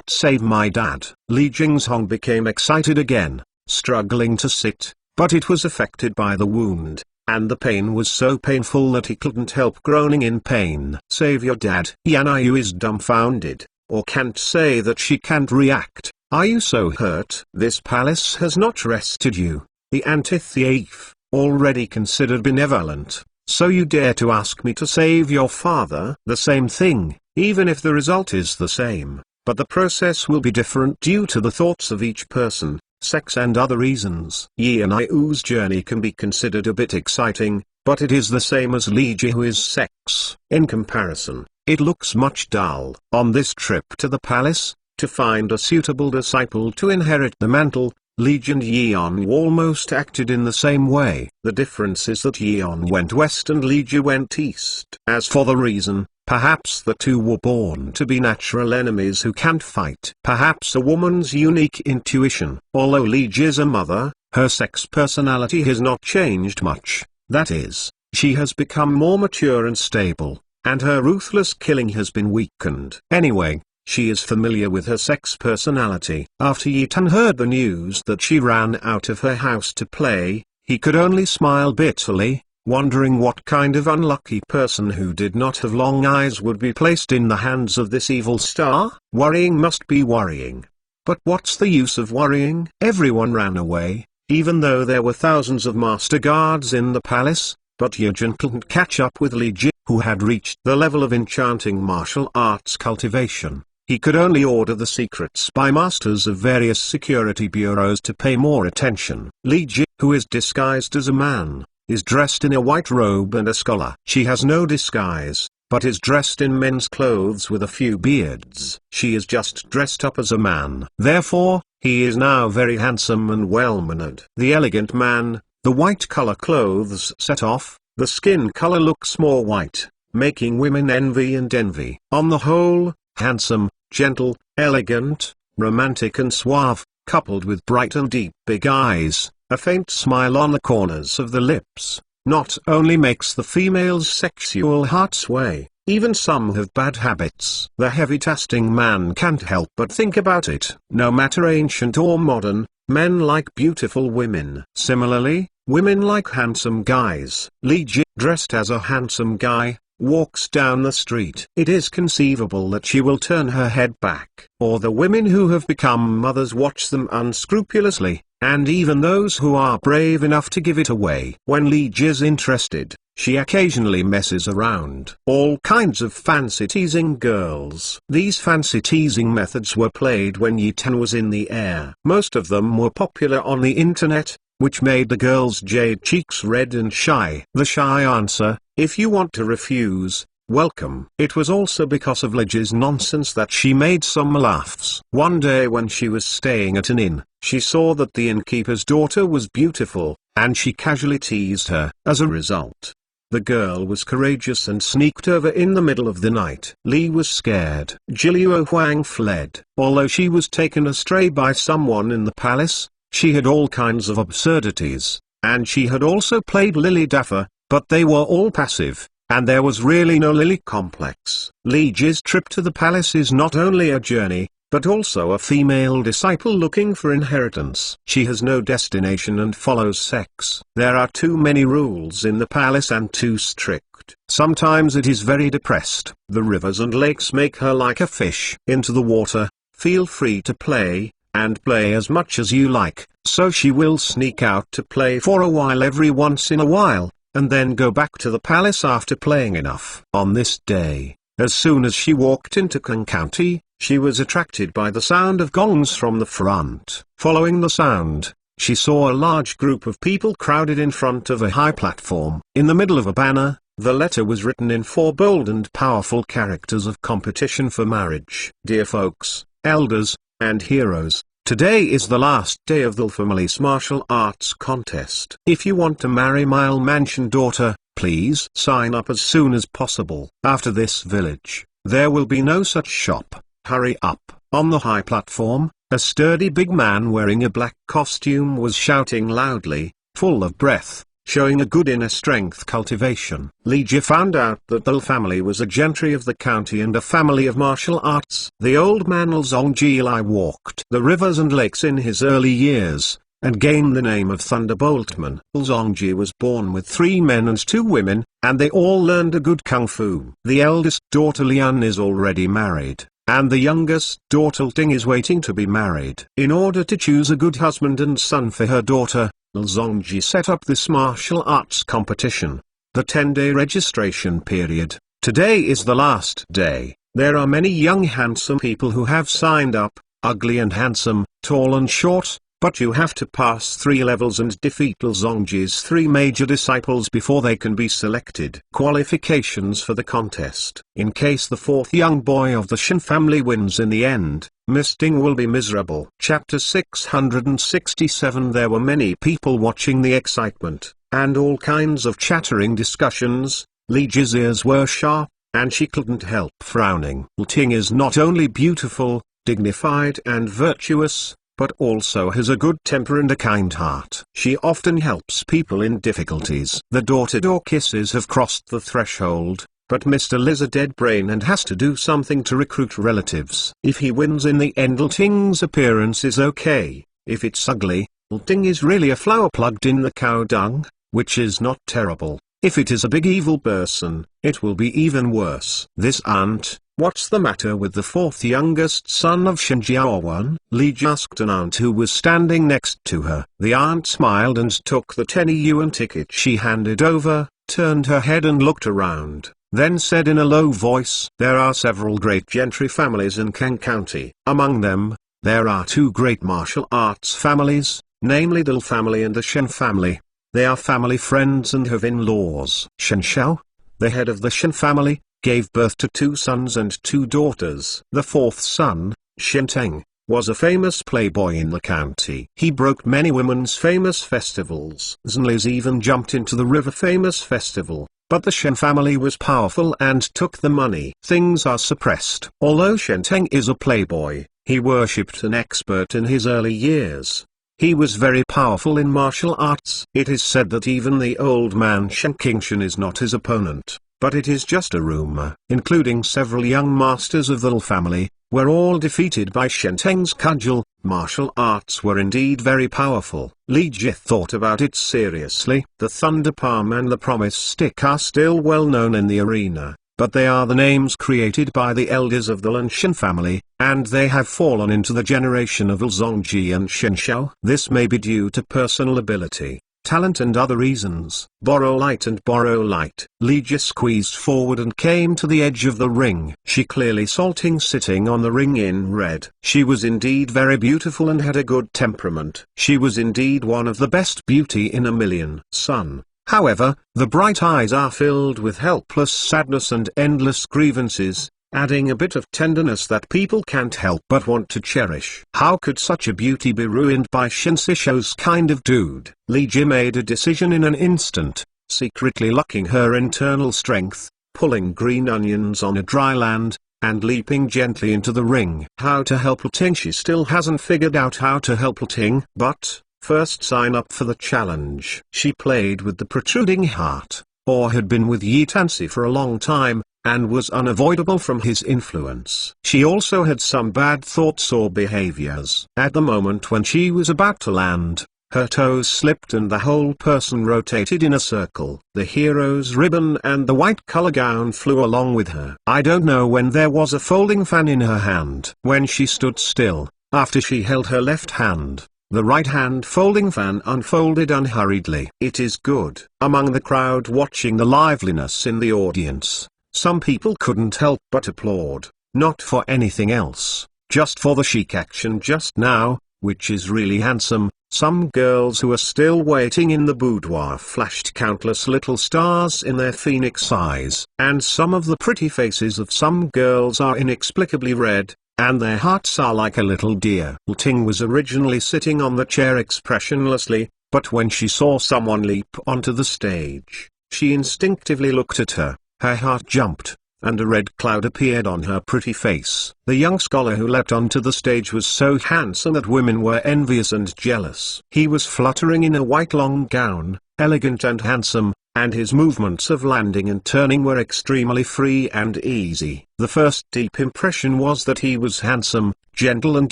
save my dad. Li Jingzhong became excited again, struggling to sit, but it was affected by the wound, and the pain was so painful that he couldn't help groaning in pain. Save your dad. Yan Yu is dumbfounded, or can't say that she can't react. Are you so hurt? This palace has not rested you, the anti-thief, already considered benevolent, so you dare to ask me to save your father? The same thing, even if the result is the same, but the process will be different due to the thoughts of each person, sex and other reasons. Yan Yu's journey can be considered a bit exciting, but it is the same as Li Jihui's sex. In comparison, it looks much dull. On this trip to the palace, to find a suitable disciple to inherit the mantle, Li and Yeon almost acted in the same way. The difference is that Yeon went west and Li Ji went east. As for the reason, perhaps the two were born to be natural enemies who can't fight. Perhaps a woman's unique intuition. Although Li Ji's a mother, her sex personality has not changed much. That is, she has become more mature and stable, and her ruthless killing has been weakened. Anyway, she is familiar with her sex personality. After Yi Tan heard the news that she ran out of her house to play, he could only smile bitterly, wondering what kind of unlucky person who did not have long eyes would be placed in the hands of this evil star. Worrying must be worrying. But what's the use of worrying? Everyone ran away, even though there were thousands of master guards in the palace, but Yejun couldn't catch up with Li Ji, who had reached the level of enchanting martial arts cultivation. He could only order the secret spy masters of various security bureaus to pay more attention. Li Ji, who is disguised as a man, is dressed in a white robe and a scholar. She has no disguise, but is dressed in men's clothes with a few beards. She is just dressed up as a man. Therefore, he is now very handsome and well-mannered. The elegant man, the white color clothes set off, the skin color looks more white, making women envy. On the whole, handsome, gentle, elegant, romantic and suave, coupled with bright and deep big eyes, a faint smile on the corners of the lips, not only makes the female's sexual heart sway, even some have bad habits. The heavy-tasting man can't help but think about it. No matter ancient or modern, men like beautiful women. Similarly, women like handsome guys. Li Ji, dressed as a handsome guy, walks down the street. It is conceivable that she will turn her head back, or the women who have become mothers watch them unscrupulously, and even those who are brave enough to give it away. When Li Ji is interested, she occasionally messes around. All kinds of fancy-teasing girls. These fancy-teasing methods were played when Yi Tan was in the air. Most of them were popular on the internet, which made the girls' jade cheeks red and shy. The shy answer, if you want to refuse, welcome. It was also because of Li Ji's nonsense that she made some laughs. One day when she was staying at an inn, she saw that the innkeeper's daughter was beautiful, and she casually teased her. As a result, the girl was courageous and sneaked over in the middle of the night. Li was scared. Jiliu Huang fled. Although she was taken astray by someone in the palace, she had all kinds of absurdities, and she had also played Lily Daffer, but they were all passive, and there was really no Lily complex. Li Ji's trip to the palace is not only a journey, but also a female disciple looking for inheritance. She has no destination and follows sex. There are too many rules in the palace and too strict. Sometimes it is very depressed. The rivers and lakes make her like a fish. Into the water, feel free to play, and play as much as you like, so she will sneak out to play for a while every once in a while, and then go back to the palace after playing enough. On this day, as soon as she walked into Kang County, she was attracted by the sound of gongs from the front. Following the sound, she saw a large group of people crowded in front of a high platform. In the middle of a banner, the letter was written in 4 bold and powerful characters of competition for marriage. Dear folks, elders, and heroes, today is the last day of the family's martial arts contest. If you want to marry my Mansion daughter, please sign up as soon as possible. After this village, there will be no such shop. Hurry up. On the high platform, a sturdy big man wearing a black costume was shouting loudly, full of breath, showing a good inner strength cultivation. Li Jie found out that the family was a gentry of the county and a family of martial arts. The old man Zongji Lai walked the rivers and lakes in his early years, and gained the name of Thunderboltman. Zongji was born with 3 men and 2 women, and they all learned a good kung fu. The eldest daughter Lian is already married, and the youngest daughter Ting is waiting to be married. In order to choose a good husband and son for her daughter, Zongji set up this martial arts competition. The 10-day registration period. Today is the last day. There are many young handsome people who have signed up, ugly and handsome, tall and short, but you have to pass 3 levels and defeat Zongji's 3 major disciples before they can be selected. Qualifications for the contest. In case the 4th young boy of the Shen family wins in the end, Miss Ting will be miserable. Chapter 667. There were many people watching the excitement, and all kinds of chattering discussions. Li Jie's ears were sharp, and she couldn't help frowning. Ting is not only beautiful, dignified and virtuous, but also has a good temper and a kind heart. She often helps people in difficulties. The door-to-door kisses have crossed the threshold, but Mr. Li's a dead brain and has to do something to recruit relatives. If he wins in the end, Ting's appearance is okay. If it's ugly, Ting is really a flower plugged in the cow dung, which is not terrible. If it is a big evil person, it will be even worse. This aunt, what's the matter with the 4th youngest son of Shen Jiaowan? Li Jie asked an aunt who was standing next to her. The aunt smiled and took the 10 yuan ticket she handed over, turned her head and looked around, then said in a low voice, there are several great gentry families in Kang County. Among them, there are 2 great martial arts families, namely the Li family and the Shen family. They are family friends and have in-laws. Shen Xiao, the head of the Shen family, gave birth to 2 sons and 2 daughters. The 4th son, Shen Teng, was a famous playboy in the county. He broke many women's famous festivals. Zhenli's even jumped into the river famous festival, but the Shen family was powerful and took the money. Things are suppressed. Although Shen Teng is a playboy, he worshipped an expert in his early years. He was very powerful in martial arts. It is said that even the old man Shen Qingshan is not his opponent. But it is just a rumor. Including several young masters of the Li family, were all defeated by Shen Teng's cudgel. Martial arts were indeed very powerful. Li Jie thought about it seriously. The Thunder Palm and the Promise Stick are still well known in the arena, but they are the names created by the elders of the Lin Shen family, and they have fallen into the generation of Zongji and Shen Xiao. This may be due to personal ability, talent and other reasons. Borrow light and borrow light. Li Jie squeezed forward and came to the edge of the ring. She clearly saw Ting sitting on the ring in red. She was indeed very beautiful and had a good temperament. She was indeed one of the best beauty in a million. Sun. However, the bright eyes are filled with helpless sadness and endless grievances, adding a bit of tenderness that people can't help but want to cherish. How could such a beauty be ruined by Shen Sisho's kind of dude? Li Jie made a decision in an instant, secretly locking her internal strength, pulling green onions on a dry land, and leaping gently into the ring. How to help Ting? She still hasn't figured out how to help Ting, but first sign up for the challenge. She played with the protruding heart, or had been with Yi Tansi for a long time, and was unavoidable from his influence. She also had some bad thoughts or behaviors. At the moment when she was about to land, her toes slipped and the whole person rotated in a circle. The hero's ribbon and the white color gown flew along with her. I don't know when there was a folding fan in her hand. When she stood still, after she held her left hand, The right-hand folding fan unfolded unhurriedly. It is good. Among the crowd watching the liveliness in the audience, some people couldn't help but applaud, not for anything else, just for the chic action just now, which is really handsome. Some girls who are still waiting in the boudoir flashed countless little stars in their phoenix eyes. And some of the pretty faces of some girls are inexplicably red, and their hearts are like a little deer. Ting was originally sitting on the chair expressionlessly, but when she saw someone leap onto the stage, she instinctively looked at her. Her heart jumped, and a red cloud appeared on her pretty face. The young scholar who leapt onto the stage was so handsome that women were envious and jealous. He was fluttering in a white long gown, elegant and handsome, and his movements of landing and turning were extremely free and easy. The first deep impression was that he was handsome, gentle and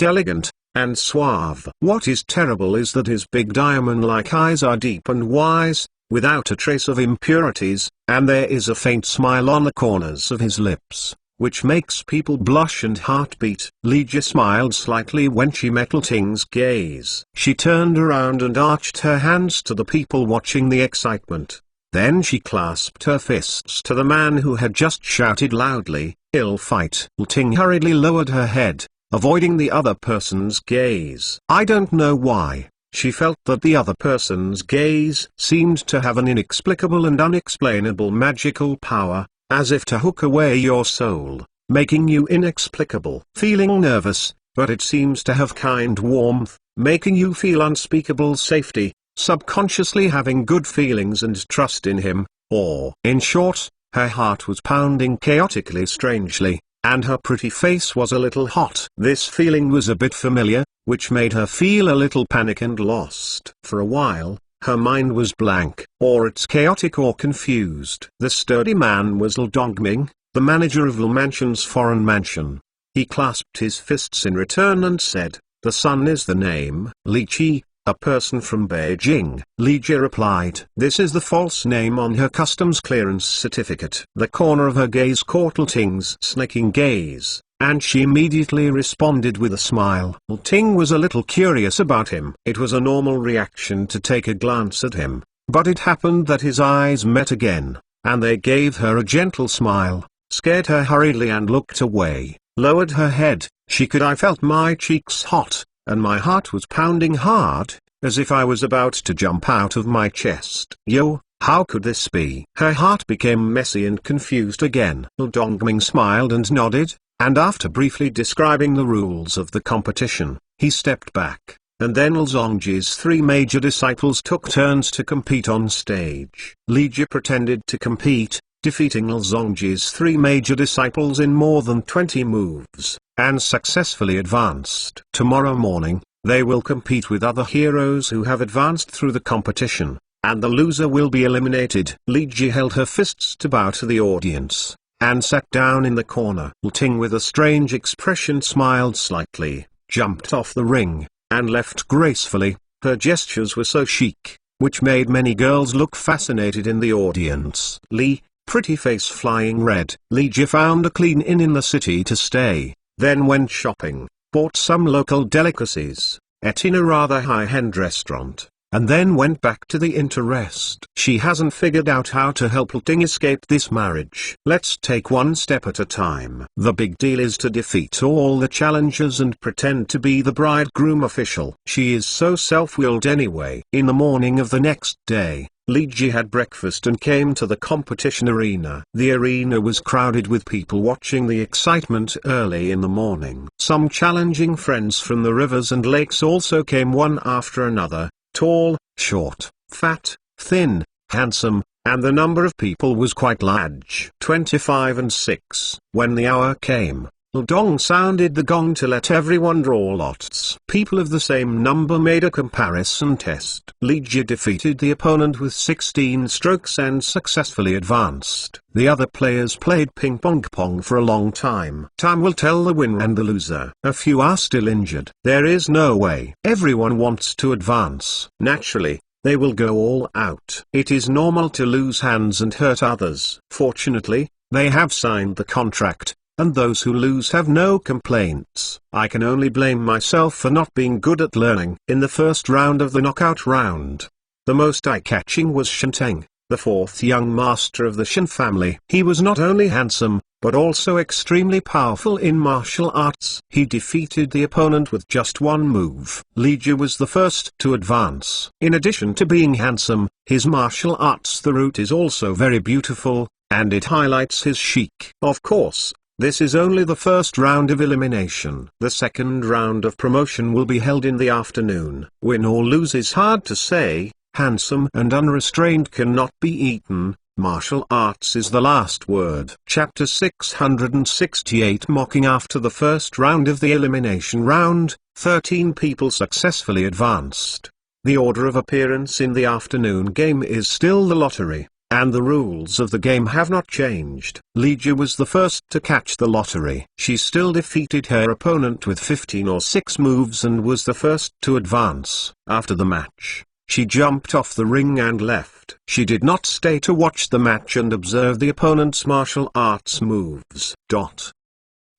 elegant, and suave. What is terrible is that his big diamond-like eyes are deep and wise, without a trace of impurities, and there is a faint smile on the corners of his lips, which makes people blush and heartbeat. Lygia smiled slightly when she met Ting's gaze. She turned around and arched her hands to the people watching the excitement. Then she clasped her fists to the man who had just shouted loudly, "Ill fight." Ting hurriedly lowered her head, avoiding the other person's gaze. I don't know why. She felt that the other person's gaze seemed to have an inexplicable and unexplainable magical power, as if to hook away your soul, making you inexplicable. Feeling nervous, but it seems to have kind warmth, making you feel unspeakable safety, subconsciously having good feelings and trust in him, or, in short, her heart was pounding chaotically strangely, and her pretty face was a little hot. This feeling was a bit familiar, which made her feel a little panic and lost. For a while, her mind was blank, or it's chaotic or confused. The sturdy man was L Dongming, the manager of L Mansion's foreign mansion. He clasped his fists in return and said, "The sun is the name." Li Qi, a person from Beijing. Lygia replied. This is the false name on her customs clearance certificate. The corner of her gaze caught Ting's snaking gaze, and she immediately responded with a smile. Ting was a little curious about him. It was a normal reaction to take a glance at him, but it happened that his eyes met again, and they gave her a gentle smile, scared her hurriedly and looked away, lowered her head. I felt my cheeks hot, and my heart was pounding hard, as if I was about to jump out of my chest. Yo, how could this be? Her heart became messy and confused again. L Dongming smiled and nodded, and after briefly describing the rules of the competition, he stepped back, and then L Zongji's three major disciples took turns to compete on stage. Lygia pretended to compete, defeating L Zongji's three major disciples in more than 20 moves, and successfully advanced. Tomorrow morning, they will compete with other heroes who have advanced through the competition, and the loser will be eliminated. Lygia held her fists to bow to the audience, and sat down in the corner. Ting, with a strange expression, smiled slightly, jumped off the ring, and left gracefully. Her gestures were so chic, which made many girls look fascinated in the audience. Li, pretty face flying red. Lygia found a clean inn in the city to stay, then went shopping, bought some local delicacies, ate in a rather high-end restaurant, and then went back to the inn to rest. She hasn't figured out how to help Ting escape this marriage. Let's take one step at a time. The big deal is to defeat all the challengers and pretend to be the bridegroom official. She is so self-willed anyway. In the morning of the next day, Lygia had breakfast and came to the competition arena. The arena was crowded with people watching the excitement early in the morning. Some challenging friends from the rivers and lakes also came one after another, tall, short, fat, thin, handsome, and the number of people was quite large. 25 and 6. When the hour came, L Dong sounded the gong to let everyone draw lots. People of the same number made a comparison test. Lygia defeated the opponent with 16 strokes and successfully advanced. The other players played ping-pong for a long time. Time will tell the winner and the loser. A few are still injured. There is no way. Everyone wants to advance. Naturally, they will go all out. It is normal to lose hands and hurt others. Fortunately, they have signed the contract, and those who lose have no complaints. I can only blame myself for not being good at learning. In the first round of the knockout round, the most eye-catching was Shinteng, the fourth young master of the Shin family. He was not only handsome, but also extremely powerful in martial arts. He defeated the opponent with just one move. Li Ji was the first to advance. In addition to being handsome, his martial arts the route is also very beautiful, and it highlights his chic. Of course, this is only the first round of elimination. The second round of promotion will be held in the afternoon. Win or lose is hard to say. Handsome and unrestrained cannot be eaten. Martial arts is the last word. Chapter 668. Mocking. After the first round of the elimination round, 13 people successfully advanced. The order of appearance in the afternoon game is still the lottery, and the rules of the game have not changed. Li Ji was the first to catch the lottery. She still defeated her opponent with 15 or 6 moves and was the first to advance. After the match, she jumped off the ring and left. She did not stay to watch the match and observe the opponent's martial arts moves.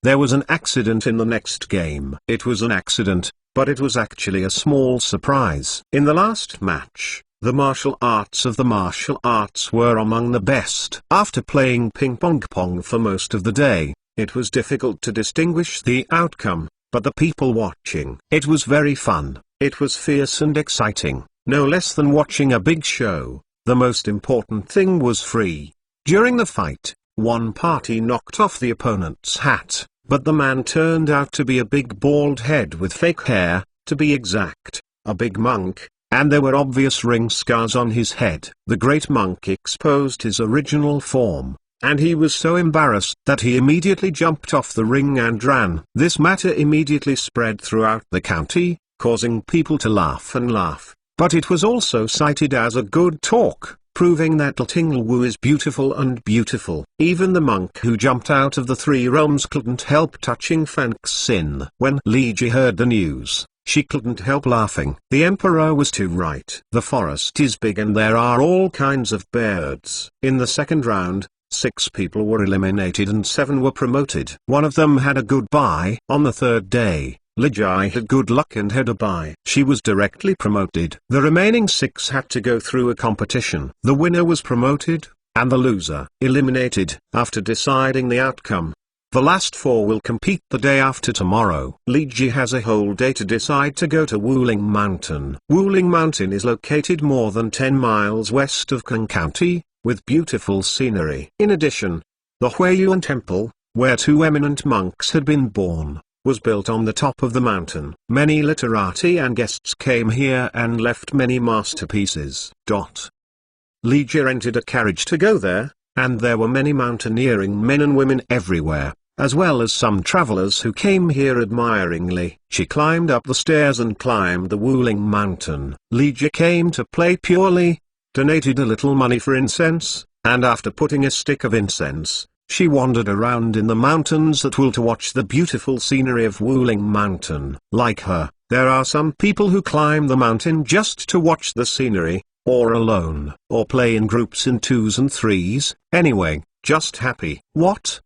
There was an accident in the next game. It was an accident, but it was actually a small surprise. In the last match, the martial arts of the martial arts were among the best. After playing ping-pong for most of the day, it was difficult to distinguish the outcome, but the people watching, it was very fun. It was fierce and exciting. No less than watching a big show. The most important thing was free. During the fight, one party knocked off the opponent's hat, but the man turned out to be a big bald head with fake hair, to be exact, a big monk, and there were obvious ring scars on his head. The great monk exposed his original form, and he was so embarrassed that he immediately jumped off the ring and ran. This matter immediately spread throughout the county, causing people to laugh and laugh. But it was also cited as a good talk, proving that Ting Wu is beautiful and beautiful. Even the monk who jumped out of the 3 realms couldn't help touching Fan Xin. When Li Ji heard the news, she couldn't help laughing. The emperor was too right. The forest is big and there are all kinds of birds. In the second round, 6 people were eliminated and 7 were promoted. One of them had a good bye. On the third day, Li Ji had good luck and had a bye. She was directly promoted. The remaining 6 had to go through a competition. The winner was promoted, and the loser eliminated. After deciding the outcome, the last 4 will compete the day after tomorrow. Li Ji has a whole day to decide to go to Wuling Mountain. Wuling Mountain is located more than 10 miles west of Kang County, with beautiful scenery. In addition, the Huiyuan Temple, where 2 eminent monks had been born, was built on the top of the mountain. Many literati and guests came here and left many masterpieces. Li Ji rented a carriage to go there, and there were many mountaineering men and women everywhere, as well as some travelers who came here admiringly. She climbed up the stairs and climbed the Wuling Mountain. Li Ji came to play purely, donated a little money for incense, and after putting a stick of incense, she wandered around in the mountains at will to watch the beautiful scenery of Wuling Mountain. Like her, there are some people who climb the mountain just to watch the scenery, or alone, or play in groups in 2s and 3s, anyway, just happy.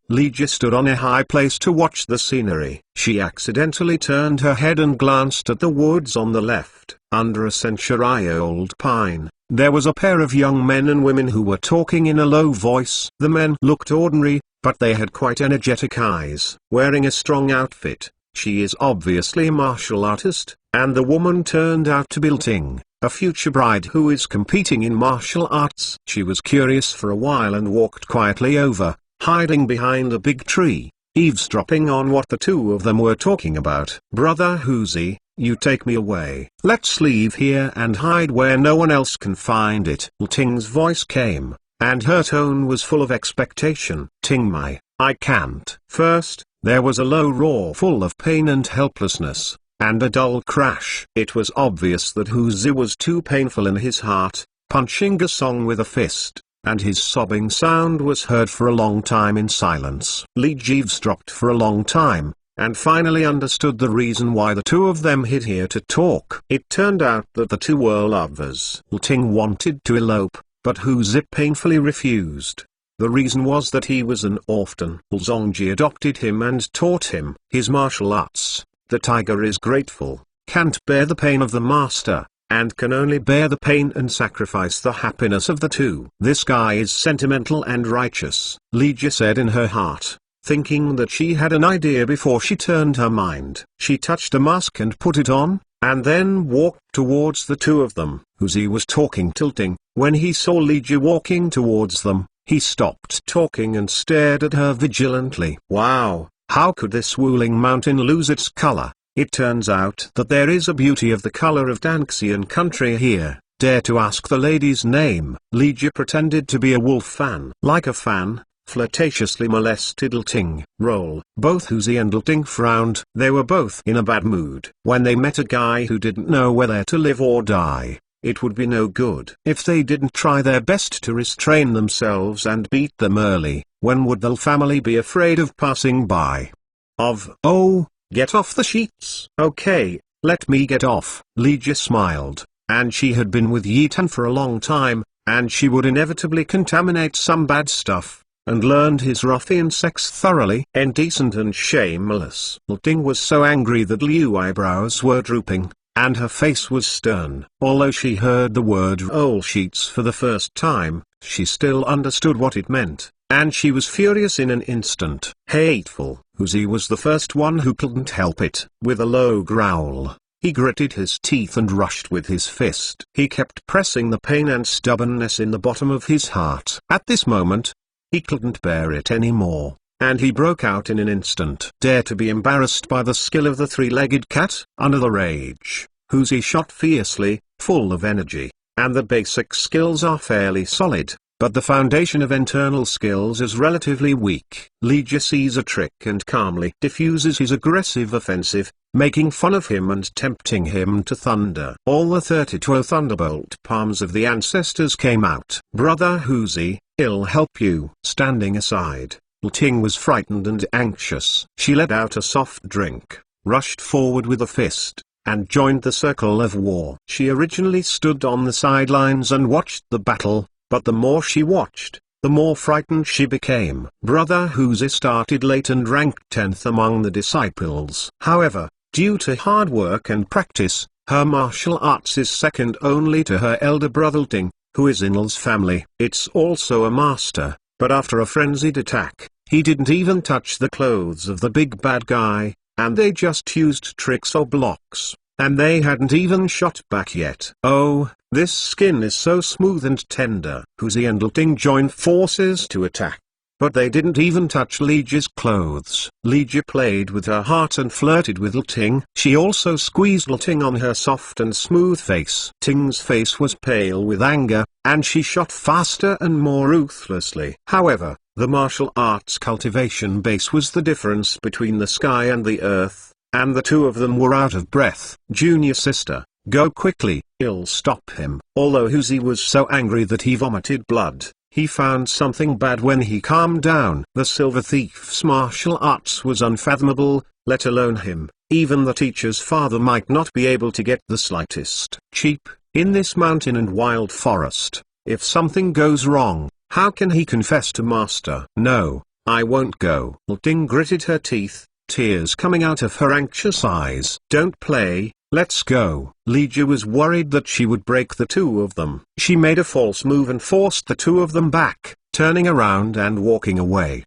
Li Ji stood on a high place to watch the scenery. She accidentally turned her head and glanced at the woods on the left. Under a century-old pine, there was a pair of young men and women who were talking in a low voice. The men looked ordinary, but they had quite energetic eyes. Wearing a strong outfit, she is obviously a martial artist, and the woman turned out to be Ting, a future bride who is competing in martial arts. She was curious for a while and walked quietly over, hiding behind a big tree, eavesdropping on what the 2 of them were talking about. Brother Huzi, you take me away. Let's leave here and hide where no one else can find it. Ting's voice came, and her tone was full of expectation. Ting Mai, I can't. First, there was a low roar full of pain and helplessness, and a dull crash. It was obvious that Huzi was too painful in his heart, punching Gasong with a fist, and his sobbing sound was heard for a long time in silence. Li Ji eavesdropped for a long time, and finally understood the reason why the 2 of them hid here to talk. It turned out that the 2 were lovers. Ting wanted to elope, but Huzi painfully refused. The reason was that he was an orphan. Zongji adopted him and taught him his martial arts. The tiger is grateful, can't bear the pain of the master, and can only bear the pain and sacrifice the happiness of the two. This guy is sentimental and righteous, Li Jie said in her heart, thinking that she had an idea before she turned her mind. She touched a mask and put it on, and then walked towards the two of them. Huzi was talking tilting. When he saw Li Jie walking towards them, he stopped talking and stared at her vigilantly. Wow, how could this Wuling mountain lose its color? It turns out that there is a beauty of the color of Danxian country here. Dare to ask the lady's name. Li Jie pretended to be a wolf fan. Like a fan, flirtatiously molested Lting. Roll. Both Huzi and Lting frowned. They were both in a bad mood. When they met a guy who didn't know whether to live or die, it would be no good. If they didn't try their best to restrain themselves and beat them early, when would the family be afraid of passing by? Oh, get off the sheets. Okay, let me get off. Li Jie smiled, and she had been with Yi Tan for a long time, and she would inevitably contaminate some bad stuff, and learned his ruffian sex thoroughly. Indecent and shameless. Lting was so angry that Liu's eyebrows were drooping, and her face was stern. Although she heard the word roll sheets for the first time, she still understood what it meant, and she was furious in an instant. Hateful. Huzi was the first one who couldn't help it. With a low growl, he gritted his teeth and rushed with his fist. He kept pressing the pain and stubbornness in the bottom of his heart. At this moment, he couldn't bear it anymore, and he broke out in an instant. Dare to be embarrassed by the skill of the three-legged cat? Under the rage, Huzi shot fiercely, full of energy, and the basic skills are fairly solid, but the foundation of internal skills is relatively weak. Li Jie sees a trick and calmly diffuses his aggressive offensive, making fun of him and tempting him to thunder. All the 32 thunderbolt palms of the ancestors came out. Brother Huzi, I'll help you. Standing aside, Lting was frightened and anxious. She let out a soft drink, rushed forward with a fist, and joined the circle of war. She originally stood on the sidelines and watched the battle, but the more she watched, the more frightened she became. Brother Huzi started late and ranked 10th among the disciples. However, due to hard work and practice, her martial arts is second only to her elder brother Lting, who is in L's family. It's also a master, but after a frenzied attack, he didn't even touch the clothes of the big bad guy, and they just used tricks or blocks, and they hadn't even shot back yet. Oh, this skin is so smooth and tender. Huzi and Lting joined forces to attack, but they didn't even touch Li Jie's clothes. Li Jie played with her heart and flirted with Lting. She also squeezed Lting on her soft and smooth face. Ting's face was pale with anger, and she shot faster and more ruthlessly. However, the martial arts cultivation base was the difference between the sky and the earth, and the two of them were out of breath. Junior sister, go quickly, I'll stop him. Although Huzi was so angry that he vomited blood, he found something bad when he calmed down. The Silver Thief's martial arts was unfathomable, let alone him. Even the teacher's father might not be able to get the slightest cheap. In this mountain and wild forest, if something goes wrong, how can he confess to master? No, I won't go. Lting gritted her teeth, tears coming out of her anxious eyes. Don't play, let's go. Li Jie was worried that she would break the two of them. She made a false move and forced the two of them back, turning around and walking away.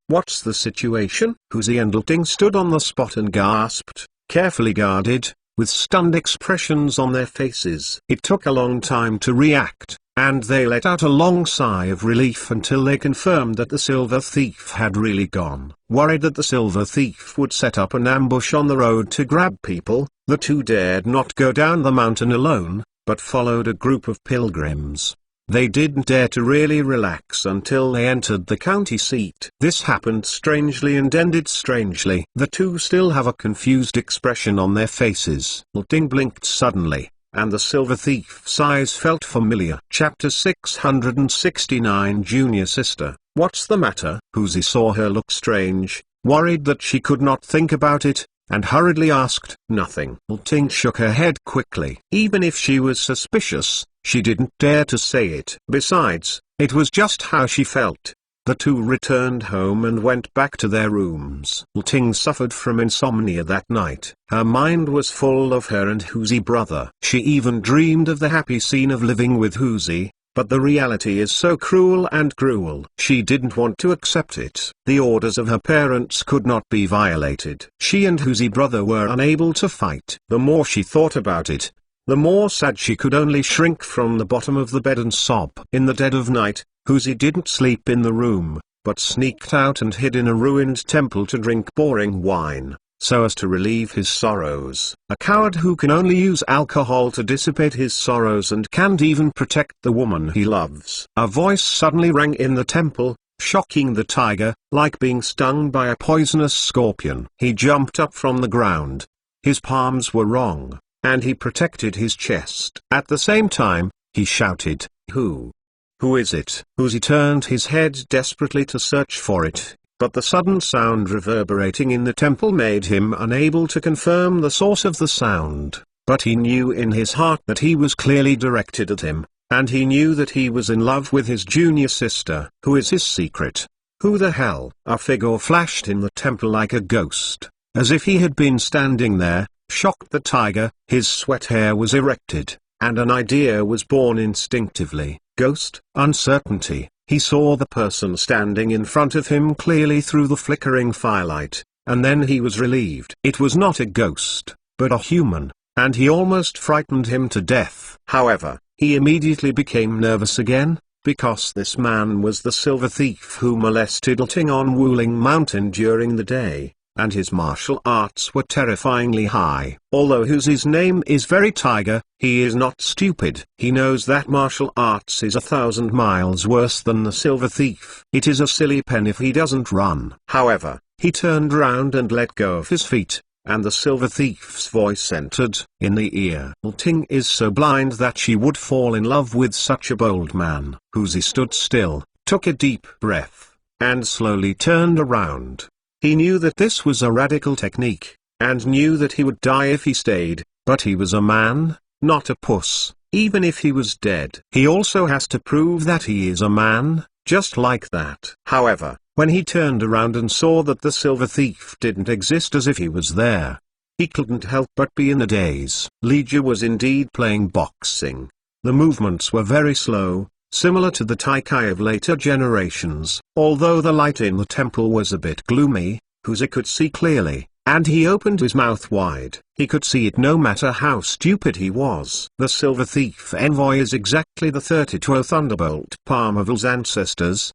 What's the situation? Huzi and Lting stood on the spot and gasped, carefully guarded, with stunned expressions on their faces. It took a long time to react, and they let out a long sigh of relief until they confirmed that the Silver Thief had really gone. Worried that the Silver Thief would set up an ambush on the road to grab people, the two dared not go down the mountain alone, but followed a group of pilgrims. They didn't dare to really relax until they entered the county seat. This happened strangely and ended strangely. The two still have a confused expression on their faces. Lting blinked suddenly, and the Silver Thief's eyes felt familiar. Chapter 669. Junior sister, what's the matter? Huzi saw her look strange, worried that she could not think about it, and hurriedly asked. Nothing. Lting shook her head quickly. Even if she was suspicious, she didn't dare to say it. Besides, it was just how she felt. The two returned home and went back to their rooms. Ting suffered from insomnia that night. Her mind was full of her and Huzi brother. She even dreamed of the happy scene of living with Huzi. But the reality is so cruel and cruel. She didn't want to accept it. The orders of her parents could not be violated. She and Huzi brother were unable to fight. The more she thought about it, the more sad she could only shrink from the bottom of the bed and sob. In the dead of night, Huzi didn't sleep in the room, but sneaked out and hid in a ruined temple to drink boring wine, so as to relieve his sorrows. A coward who can only use alcohol to dissipate his sorrows and can't even protect the woman he loves. A voice suddenly rang in the temple, shocking the tiger, like being stung by a poisonous scorpion. He jumped up from the ground. His palms were wrong, and he protected his chest. At the same time, he shouted, "Who? Who is it?" Huzi turned his head desperately to search for it, but the sudden sound reverberating in the temple made him unable to confirm the source of the sound. But he knew in his heart that he was clearly directed at him, and he knew that he was in love with his junior sister. Who is his secret? Who the hell? A figure flashed in the temple like a ghost, as if he had been standing there. Shocked the tiger, his sweat hair was erected, and an idea was born instinctively. Ghost? Uncertainty. He saw the person standing in front of him clearly through the flickering firelight, and then he was relieved. It was not a ghost, but a human, and he almost frightened him to death. However, he immediately became nervous again, because this man was the silver thief who molested Ting on Wuling Mountain during the day, and his martial arts were terrifyingly high. Although Huzi's name is very tiger, he is not stupid. He knows that martial arts is 1,000 miles worse than the silver thief. It is a silly pen if he doesn't run. However, he turned round and let go of his feet, and the silver thief's voice entered in the ear. Ting is so blind that she would fall in love with such a bold man. Huzi stood still, took a deep breath, and slowly turned around. He knew that this was a radical technique, and knew that he would die if he stayed, but he was a man, not a puss, even if he was dead. He also has to prove that he is a man, just like that. However, when he turned around and saw that the silver thief didn't exist as if he was there, he couldn't help but be in a daze. Li Jie was indeed playing boxing. The movements were very slow, similar to the Tai Chi of later generations. Although the light in the temple was a bit gloomy, Huzi could see clearly, and he opened his mouth wide. He could see it no matter how stupid he was. The silver thief envoy is exactly the 32nd Thunderbolt Palm of L's ancestors.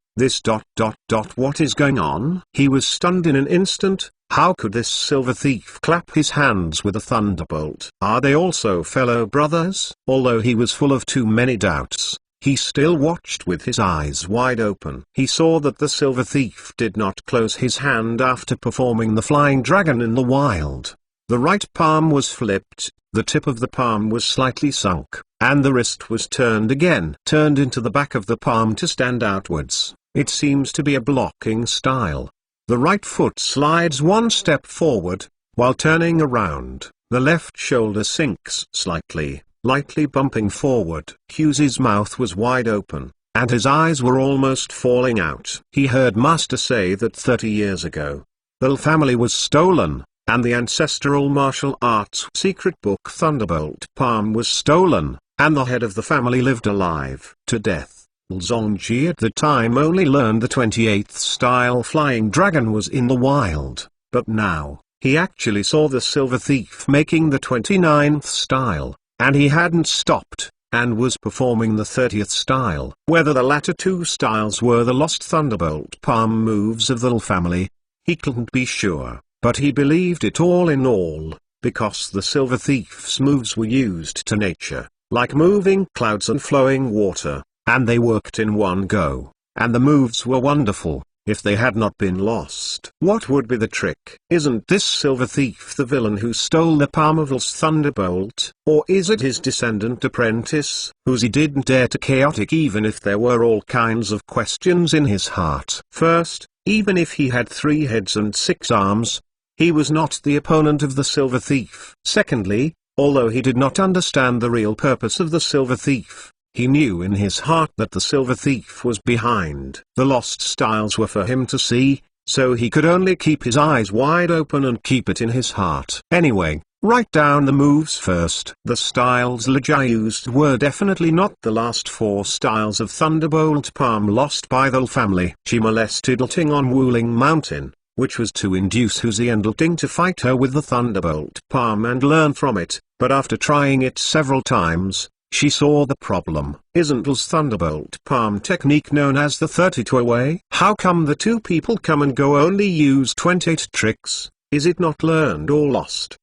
What is going on? He was stunned in an instant. How could this silver thief clap his hands with a thunderbolt? Are they also fellow brothers? Although he was full of too many doubts, he still watched with his eyes wide open. He saw that the silver thief did not close his hand after performing the flying dragon in the wild. The right palm was flipped, the tip of the palm was slightly sunk, and the wrist was turned into the back of the palm to stand outwards. It seems to be a blocking style. The right foot slides one step forward, while turning around. The left shoulder sinks slightly, lightly bumping forward. Huzi's mouth was wide open, and his eyes were almost falling out. He heard Master say that 30 years ago, the family was stolen, and the ancestral martial arts secret book Thunderbolt Palm was stolen, and the head of the family lived alive to death. Zongji at the time only learned the 28th style flying dragon was in the wild, but now, he actually saw the silver thief making the 29th style. And he hadn't stopped, and was performing the 30th style. Whether the latter two styles were the lost Thunderbolt Palm moves of the L family, he couldn't be sure, but he believed it all in all, because the silver thief's moves were used to nature, like moving clouds and flowing water, and they worked in one go, and the moves were wonderful. If they had not been lost, what would be the trick? Isn't this silver thief the villain who stole the palm of L's thunderbolt? Or is it his descendant apprentice? Huzi didn't dare to chaotic even if there were all kinds of questions in his heart. First, even if he had 3 heads and 6 arms, he was not the opponent of the silver thief. Secondly, although he did not understand the real purpose of the silver thief, He knew in his heart that the silver thief was behind. The lost styles were for him to see, so he could only keep his eyes wide open and keep it in his heart. Anyway, write down the moves first. The styles Legia used were definitely not the last 4 styles of Thunderbolt Palm lost by the family. She molested Lting on Wuling Mountain, which was to induce Huzi and Lting to fight her with the Thunderbolt Palm and learn from it, but after trying it several times, she saw the problem. Isn't L's Thunderbolt Palm technique known as the 32 way? How come the 2 people come and go only use 28 tricks? Is it not learned or lost?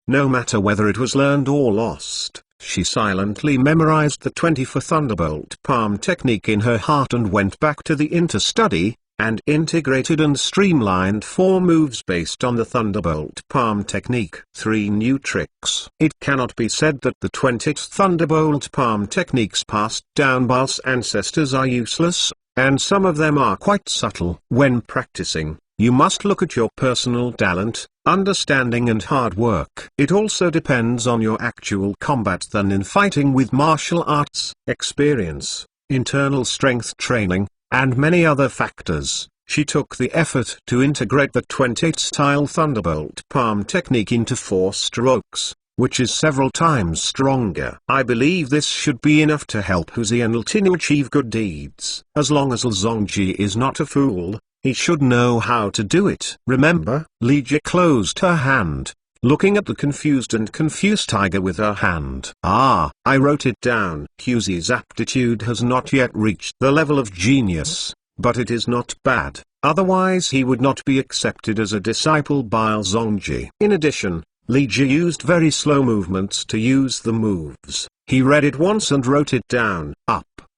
No matter whether it was learned or lost, she silently memorized the 24 Thunderbolt Palm technique in her heart and went back to the study, and integrated and streamlined 4 moves based on the Thunderbolt Palm technique. 3 new tricks. It cannot be said that the 20th Thunderbolt Palm techniques passed down by L's ancestors are useless, and some of them are quite subtle. When practicing, you must look at your personal talent, understanding and hard work. It also depends on your actual combat than in fighting with martial arts, experience, internal strength training, and many other factors. She took the effort to integrate the 28-style Thunderbolt Palm technique into 4 strokes, which is several times stronger. I believe this should be enough to help Huzi and Lting achieve good deeds. As long as Zongji is not a fool, he should know how to do it. Remember, Legia closed her hand, looking at the confused tiger with her hand. I wrote it down. Huzi's aptitude has not yet reached the level of genius, but it is not bad, otherwise he would not be accepted as a disciple by Zongji. In addition, Legia used very slow movements to use the moves. He read it once and wrote it down.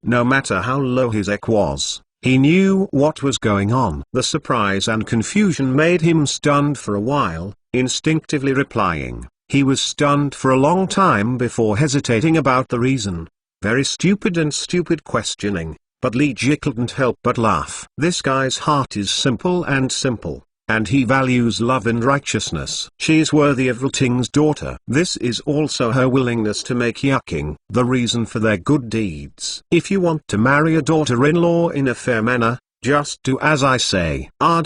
No matter how low his EQ was, he knew what was going on. The surprise and confusion made him stunned for a while, instinctively replying. He was stunned for a long time before hesitating about the reason. Very stupid questioning, but Legia couldn't help but laugh. This guy's heart is simple, and he values love and righteousness. She is worthy of Lting's daughter. This is also her willingness to make Yaking the reason for their good deeds. If you want to marry a daughter-in-law in a fair manner, just do as I say. You are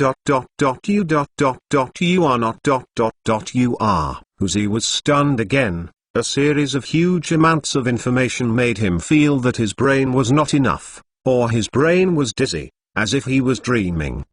not. You are. Huzi was stunned again. A series of huge amounts of information made him feel that his brain was not enough, or his brain was dizzy, as if he was dreaming.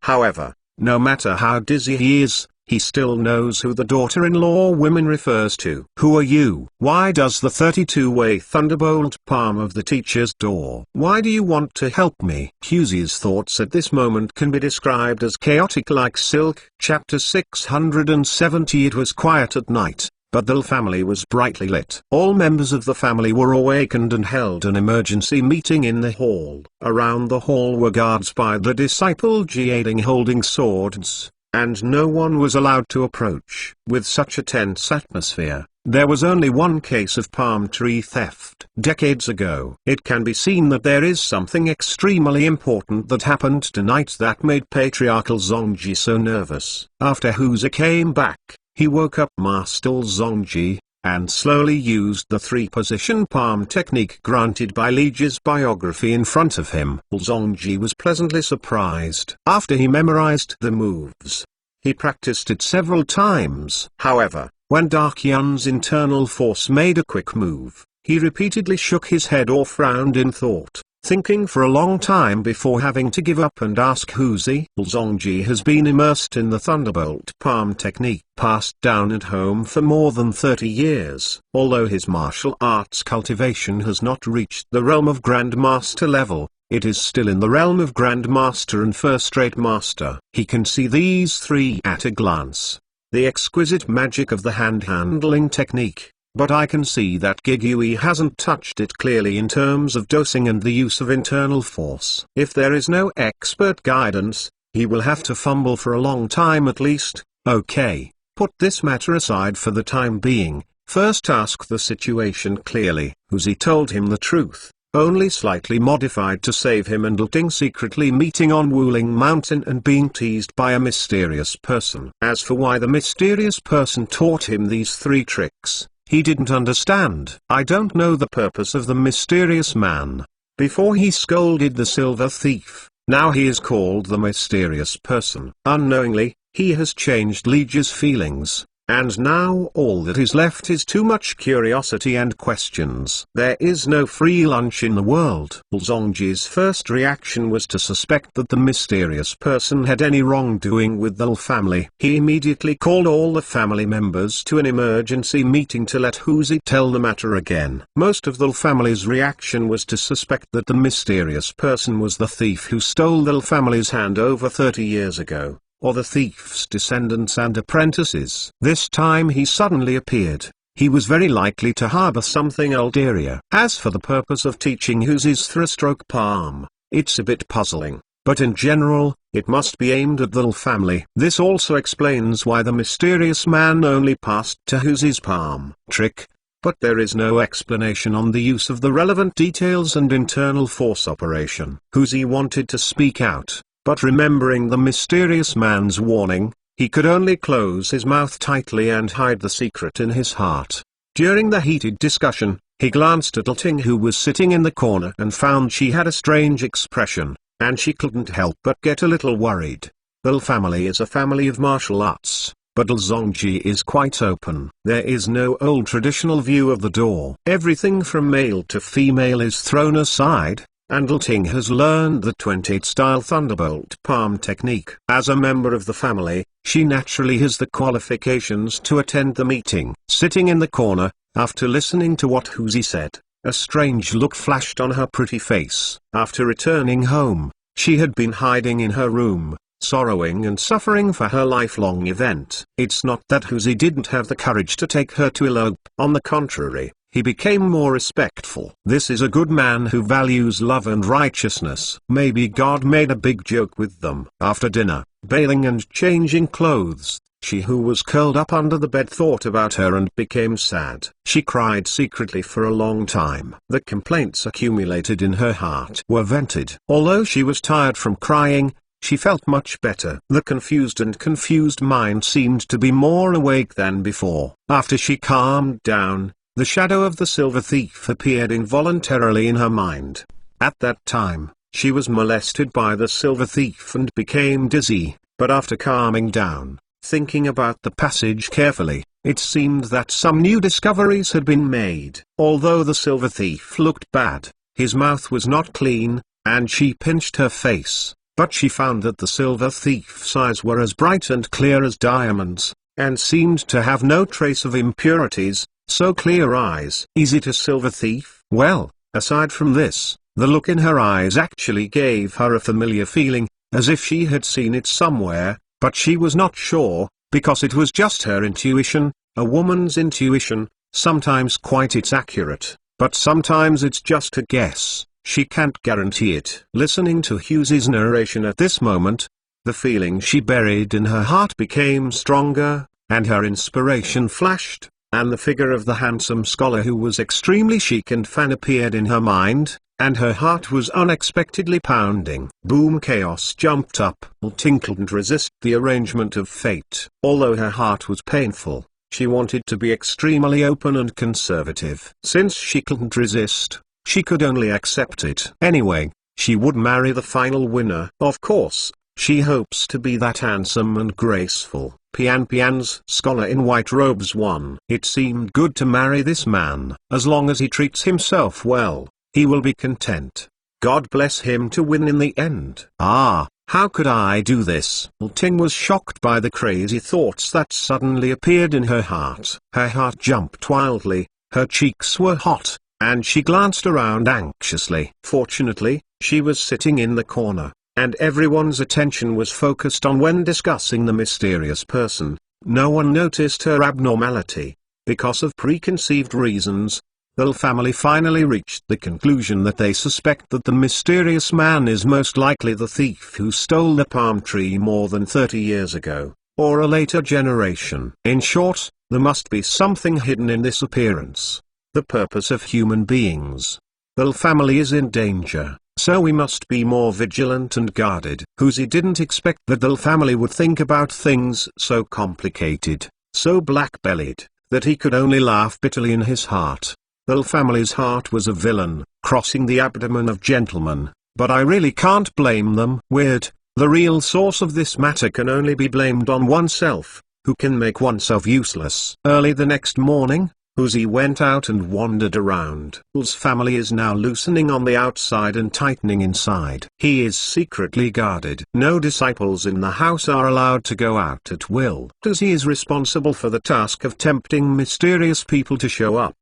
However, no matter how dizzy he is, he still knows who the daughter-in-law woman refers to. Who are you? Why does the 32-way Thunderbolt Palm of the teacher's door? Why do you want to help me? Huzi's thoughts at this moment can be described as chaotic like silk. Chapter 670. It was quiet at night, but the family was brightly lit. All members of the family were awakened and held an emergency meeting in the hall. Around the hall were guards by the disciple Jiading holding swords, and no one was allowed to approach. With such a tense atmosphere, there was only one case of palm tree theft. Decades ago. It can be seen that there is something extremely important that happened tonight that made Patriarchal Zongji so nervous. After Huzi came back, he woke up Master Zongji, and slowly used the 3-position palm technique granted by Legia's biography in front of him. Zongji was pleasantly surprised. After he memorized the moves, he practiced it several times. However, when Dark Yun's internal force made a quick move, he repeatedly shook his head or frowned in thought, thinking for a long time before having to give up and ask Huzi. Zongji has been immersed in the Thunderbolt Palm technique passed down at home for more than 30 years. Although his martial arts cultivation has not reached the realm of Grandmaster level, it is still in the realm of Grandmaster and First-Rate Master. He can see these 3 at a glance. The exquisite magic of the hand-handling technique. But I can see that Gigui hasn't touched it clearly in terms of dosing and the use of internal force. If there is no expert guidance, he will have to fumble for a long time at least. Okay, put this matter aside for the time being, first ask the situation clearly. Huzi told him the truth, only slightly modified to save him and Lting secretly meeting on Wuling Mountain and being teased by a mysterious person. As for why the mysterious person taught him these 3 tricks, He didn't understand. I don't know the purpose of the mysterious man. Before he scolded the silver thief, now he is called the mysterious person. Unknowingly, he has changed Lige's feelings. And now all that is left is too much curiosity and questions. There is no free lunch in the world. Zongji's first reaction was to suspect that the mysterious person had any wrongdoing with the family. He immediately called all the family members to an emergency meeting to let Huzi tell the matter again. Most of the family's reaction was to suspect that the mysterious person was the thief who stole the family's hand over 30 years ago, or the thief's descendants and apprentices. This time he suddenly appeared. He was very likely to harbor something ulterior. As for the purpose of teaching Huzi's three-stroke palm, it's a bit puzzling, but in general, it must be aimed at the family. This also explains why the mysterious man only passed to Huzi's palm trick, but there is no explanation on the use of the relevant details and internal force operation. Huzi wanted to speak out, but remembering the mysterious man's warning, he could only close his mouth tightly and hide the secret in his heart. During the heated discussion, he glanced at Alting, who was sitting in the corner, and found she had a strange expression, and she couldn't help but get a little worried. The family is a family of martial arts, but Zongji is quite open. There is no old traditional view of the door. Everything from male to female is thrown aside, and Alting has learned the 28-style Thunderbolt palm technique. As a member of the family, she naturally has the qualifications to attend the meeting. Sitting in the corner, after listening to what Huzi said, a strange look flashed on her pretty face. After returning home, she had been hiding in her room, sorrowing and suffering for her lifelong event. It's not that Huzi didn't have the courage to take her to elope. On the contrary, he became more respectful. This is a good man who values love and righteousness. Maybe God made a big joke with them. After dinner, bathing and changing clothes, she who was curled up under the bed thought about her and became sad. She cried secretly for a long time. The complaints accumulated in her heart were vented. Although she was tired from crying, she felt much better. The confused mind seemed to be more awake than before. After she calmed down, the shadow of the silver thief appeared involuntarily in her mind. At that time, she was molested by the silver thief and became dizzy, but after calming down, thinking about the passage carefully, it seemed that some new discoveries had been made. Although the silver thief looked bad, his mouth was not clean, and she pinched her face, but she found that the silver thief's eyes were as bright and clear as diamonds, and seemed to have no trace of impurities. So clear eyes. Is it a silver thief? Well, aside from this, the look in her eyes actually gave her a familiar feeling, as if she had seen it somewhere, but she was not sure, because it was just her intuition. A woman's intuition, sometimes quite it's accurate, but sometimes it's just a guess. She can't guarantee it. Listening to Huzi's narration at this moment, the feeling she buried in her heart became stronger, and her inspiration flashed, and the figure of the handsome scholar who was extremely chic and fan appeared in her mind, and her heart was unexpectedly pounding. Boom! Chaos jumped up. Alting couldn't resist the arrangement of fate. Although her heart was painful, she wanted to be extremely open and conservative. Since she couldn't resist, she could only accept it. Anyway, she would marry the final winner. Of course, she hopes to be that handsome and graceful. Pian's scholar in white robes won. It seemed good to marry this man. As long as he treats himself well, he will be content. God bless him to win in the end. Ah, how could I do this? Alting was shocked by the crazy thoughts that suddenly appeared in her heart. Her heart jumped wildly, her cheeks were hot, and she glanced around anxiously. Fortunately, she was sitting in the corner, and everyone's attention was focused on when discussing the mysterious person. No one noticed her abnormality. Because of preconceived reasons, the family finally reached the conclusion that they suspect that the mysterious man is most likely the thief who stole the palm tree more than 30 years ago, or a later generation. In short, there must be something hidden in this appearance. The purpose of human beings. The family is in danger. So we must be more vigilant and guarded. Huzi didn't expect that the family would think about things so complicated, so black-bellied. that he could only laugh bitterly in his heart. The family's heart was a villain, crossing the abdomen of gentlemen, but I really can't blame them. Weird, the real source of this matter can only be blamed on oneself, who can make oneself useless. Early the next morning, Uzi went out and wandered around. Ul's family is now loosening on the outside and tightening inside. He is secretly guarded. No disciples in the house are allowed to go out at will. Uzi is responsible for the task of tempting mysterious people to show up.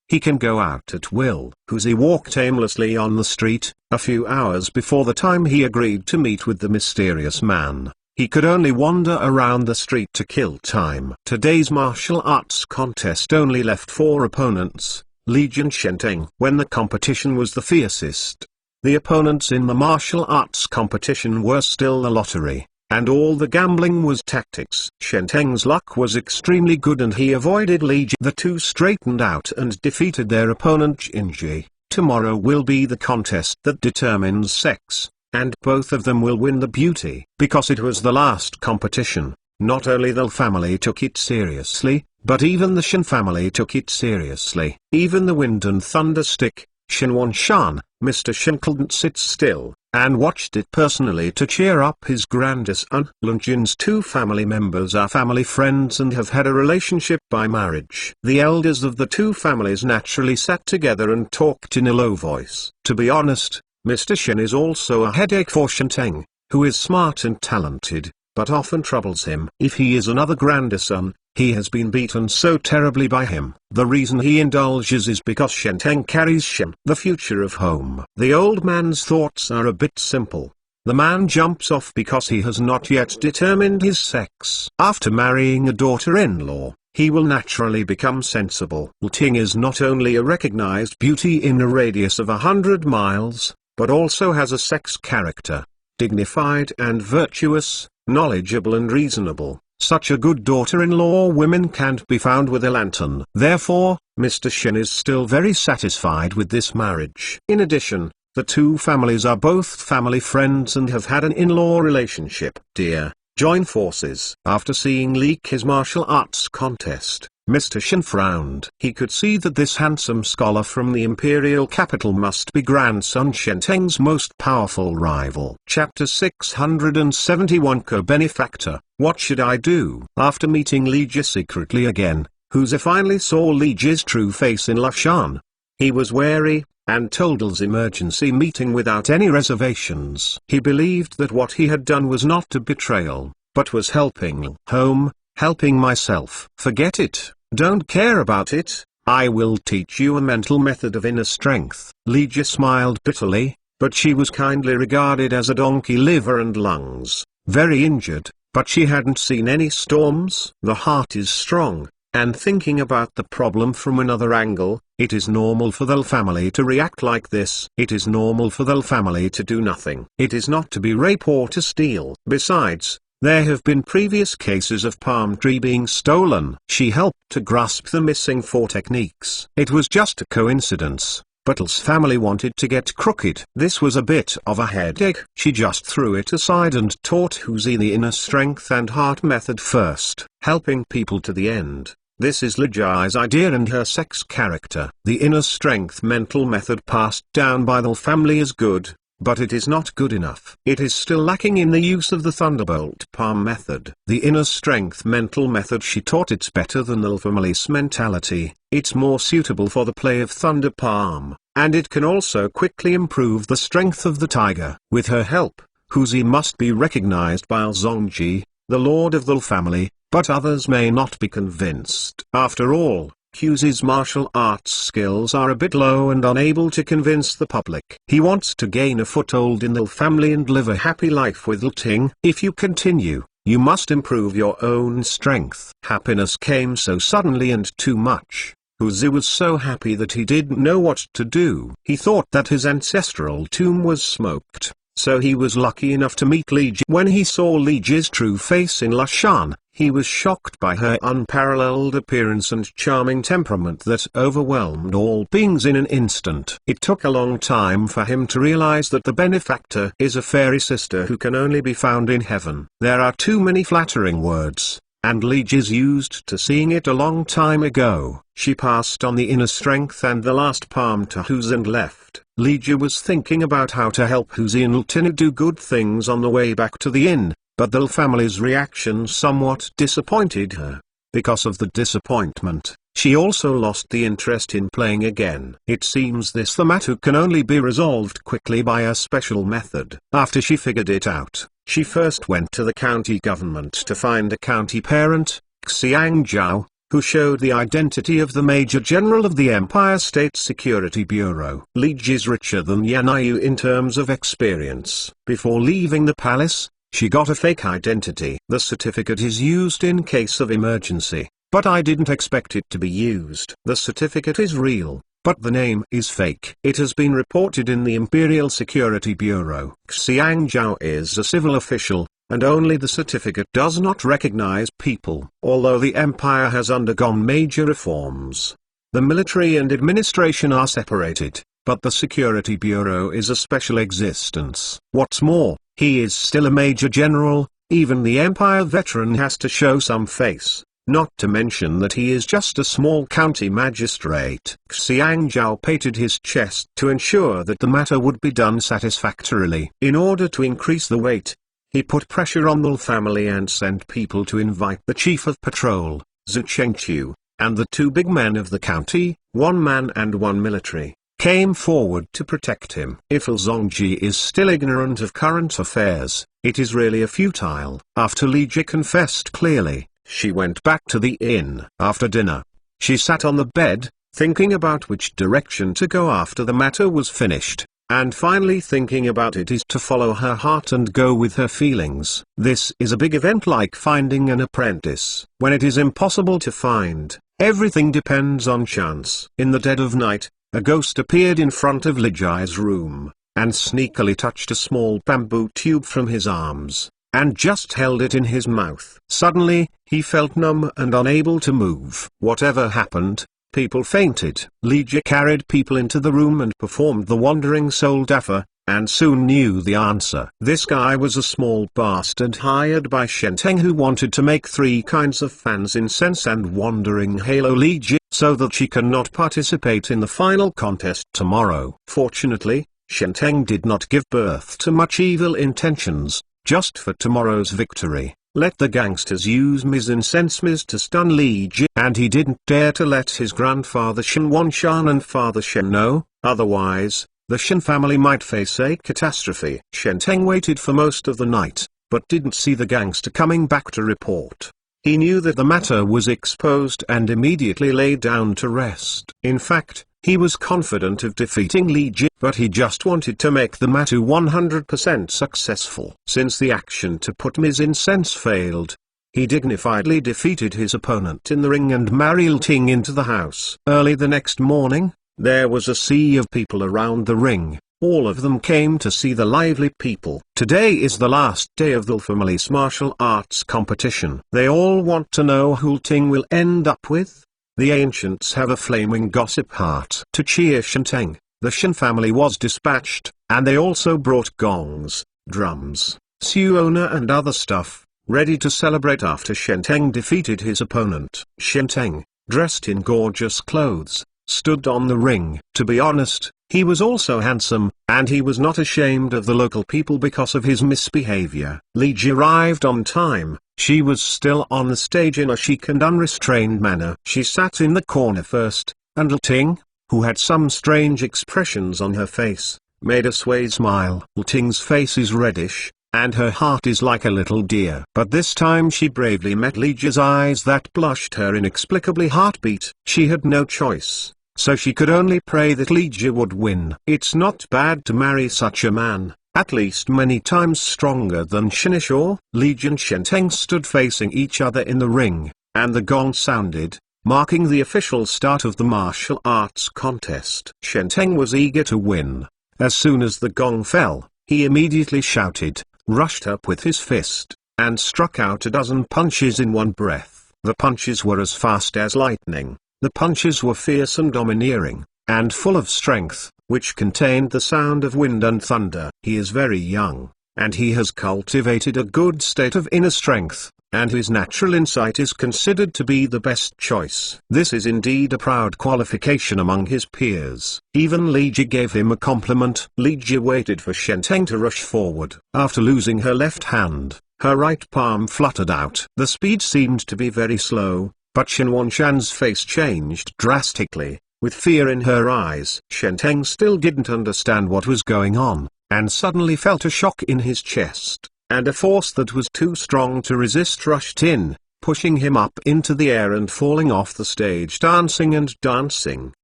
He can go out at will. Uzi walked aimlessly on the street, a few hours before the time he agreed to meet with the mysterious man. He could only wander around the street to kill time. Today's martial arts contest only left 4 opponents, Legion Shenteng. When the competition was the fiercest, the opponents in the martial arts competition were still the lottery, and all the gambling was tactics. Shenteng's luck was extremely good and he avoided Legion. The two straightened out and defeated their opponent Jinji. Tomorrow will be the contest that determines sex, and both of them will win the beauty. Because it was the last competition, not only the family took it seriously, but even the Shen family took it seriously. Even the Wind and Thunder Stick, Shenwan Shan, Mr. Shen couldn't sit still, and watched it personally to cheer up his grandson. Lunjin's 2 family members are family friends and have had a relationship by marriage. The elders of the 2 families naturally sat together and talked in a low voice. To be honest, Mr. Shen is also a headache for Shenteng, who is smart and talented, but often troubles him. If he is another grandson, he has been beaten so terribly by him. The reason he indulges is because Shenteng carries Shen, the future of home. The old man's thoughts are a bit simple. The man jumps off because he has not yet determined his sex. After marrying a daughter-in-law, he will naturally become sensible. Ting is not only a recognized beauty in a radius of 100 miles, but also has a sex character, dignified and virtuous, knowledgeable and reasonable. Such a good daughter-in-law women can't be found with a lantern. Therefore, Mr. Shen is still very satisfied with this marriage. In addition, the 2 families are both family friends and have had an in-law relationship. Dear, join forces. After seeing leak his martial arts contest, Mr. Shen frowned. He could see that this handsome scholar from the imperial capital must be grandson Shenteng's most powerful rival. Chapter 671 Co-Benefactor. What should I do? After meeting Li Ji secretly again, Huzi finally saw Li Ji's true face in Lashan. He was wary, and told L's emergency meeting without any reservations. He believed that what he had done was not a betrayal, but was helping home, helping myself. Forget it. Don't care about it. I will teach you a mental method of inner strength. Li Ji smiled bitterly, but she was kindly regarded as a donkey liver and lungs, very injured, but she hadn't seen any storms. The heart is strong, and thinking about the problem from another angle, it is normal for the family to react like this. It is normal for the family to do nothing. It is not to be rape or to steal. Besides, there have been previous cases of palm tree being stolen. She helped to grasp the missing 4 techniques. It was just a coincidence, but L's family wanted to get crooked. This was a bit of a headache. She just threw it aside and taught Huzi the inner strength and heart method first, helping people to the end. This is Li Ji's idea and her sex character. The inner strength mental method passed down by the family is good, but it is not good enough. It is still lacking in the use of the Thunderbolt Palm method. The inner strength mental method she taught it's better than the family's mentality. It's more suitable for the play of Thunder Palm, and it can also quickly improve the strength of the tiger. With her help, Huzi must be recognized by Zongji, the lord of the family, but others may not be convinced. After all, Huzi's martial arts skills are a bit low and unable to convince the public. He wants to gain a foothold in the family and live a happy life with Ting. If you continue, you must improve your own strength. Happiness came so suddenly and too much. Huzi was so happy that he didn't know what to do. He thought that his ancestral tomb was smoked, so he was lucky enough to meet Li Ji. When he saw Li Ji's true face in Lashan, he was shocked by her unparalleled appearance and charming temperament that overwhelmed all beings in an instant. It took a long time for him to realize that the benefactor is a fairy sister who can only be found in heaven. There are too many flattering words, and Li Ji's used to seeing it a long time ago. She passed on the inner strength and the last palm to Huzi and left. Li Ji was thinking about how to help Huzi and Ltina do good things on the way back to the inn, but the family's reaction somewhat disappointed her. Because of the disappointment, she also lost the interest in playing again. It seems the matter can only be resolved quickly by a special method. After she figured it out, she first went to the county government to find a county parent, Xiang Zhao, who showed the identity of the Major General of the Empire State Security Bureau. Li Ji is richer than Yan Yu in terms of experience. Before leaving the palace, she got a fake identity. The certificate is used in case of emergency, but I didn't expect it to be used. The certificate is real, but the name is fake. It has been reported in the Imperial Security Bureau. Xiang Zhao is a civil official, and only the certificate does not recognize people. Although the empire has undergone major reforms, the military and administration are separated, but the Security Bureau is a special existence. What's more, he is still a major general. Even the Empire veteran has to show some face, not to mention that he is just a small county magistrate. Xiang Zhao patted his chest to ensure that the matter would be done satisfactorily. In order to increase the weight, he put pressure on the family and sent people to invite the chief of patrol, Zhu Chengqiu, and the two big men of the county, one man and one military, came forward to protect him. If Li Zongji is still ignorant of current affairs, it is really a futile. After Li Ji confessed clearly, she went back to the inn. After dinner, she sat on the bed, thinking about which direction to go after the matter was finished, and finally thinking about it is to follow her heart and go with her feelings. This is a big event like finding an apprentice. When it is impossible to find, everything depends on chance. In the dead of night, a ghost appeared in front of Li Ji's room, and sneakily touched a small bamboo tube from his arms, and just held it in his mouth. Suddenly, he felt numb and unable to move. Whatever happened, people fainted. Li Ji carried people into the room and performed the wandering soul daffer, and soon knew the answer. This guy was a small bastard hired by Shenteng who wanted to make 3 kinds of fans incense and wandering halo Li Ji, so that she cannot participate in the final contest tomorrow. Fortunately, Shenteng did not give birth to much evil intentions. Just for tomorrow's victory, let the gangsters use Ms. Incense Ms to stun Li Ji, and he didn't dare to let his grandfather Shen Wanshan and father Shen know, otherwise, the Shen family might face a catastrophe. Shenteng waited for most of the night, but didn't see the gangster coming back to report. He knew that the matter was exposed and immediately lay down to rest. In fact, he was confident of defeating Li Ji, but he just wanted to make the matter 100% successful. Since the action to put Ms. Incense failed, he dignifiedly defeated his opponent in the ring and married Li Ting into the house. Early the next morning, there was a sea of people around the ring. All of them came to see the lively people. Today is the last day of the family's martial arts competition. They all want to know who Li Ting will end up with. The ancients have a flaming gossip heart. To cheer Shenteng, the Shen family was dispatched, and they also brought gongs, drums, suona and other stuff, ready to celebrate after Shenteng defeated his opponent. Shenteng, dressed in gorgeous clothes, stood on the ring. To be honest, he was also handsome, and he was not ashamed of the local people because of his misbehavior. Li Ji arrived on time. She was still on the stage in a chic and unrestrained manner. She sat in the corner first, and Li Ting, who had some strange expressions on her face, made a sway smile. Li Ting's face is reddish, and her heart is like a little deer. But this time she bravely met Li Ji's eyes that blushed her inexplicably heartbeat. She had no choice, so she could only pray that Li Ji would win. It's not bad to marry such a man, at least many times stronger than Shinishaw. Li Ji and Shenteng stood facing each other in the ring, and the gong sounded, marking the official start of the martial arts contest. Shenteng was eager to win. As soon as the gong fell, he immediately shouted, rushed up with his fist, and struck out a dozen punches in one breath. The punches were as fast as lightning. The punches were fierce and domineering, and full of strength, which contained the sound of wind and thunder. He is very young, and he has cultivated a good state of inner strength, and his natural insight is considered to be the best choice. This is indeed a proud qualification among his peers. Even Li Ji gave him a compliment. Li Ji waited for Shen Teng to rush forward. After losing her left hand, her right palm fluttered out. The speed seemed to be very slow, but Shen Wanshan's face changed drastically. With fear in her eyes, Shen Teng still didn't understand what was going on, and suddenly felt a shock in his chest, and a force that was too strong to resist rushed in, pushing him up into the air and falling off the stage, dancing and dancing.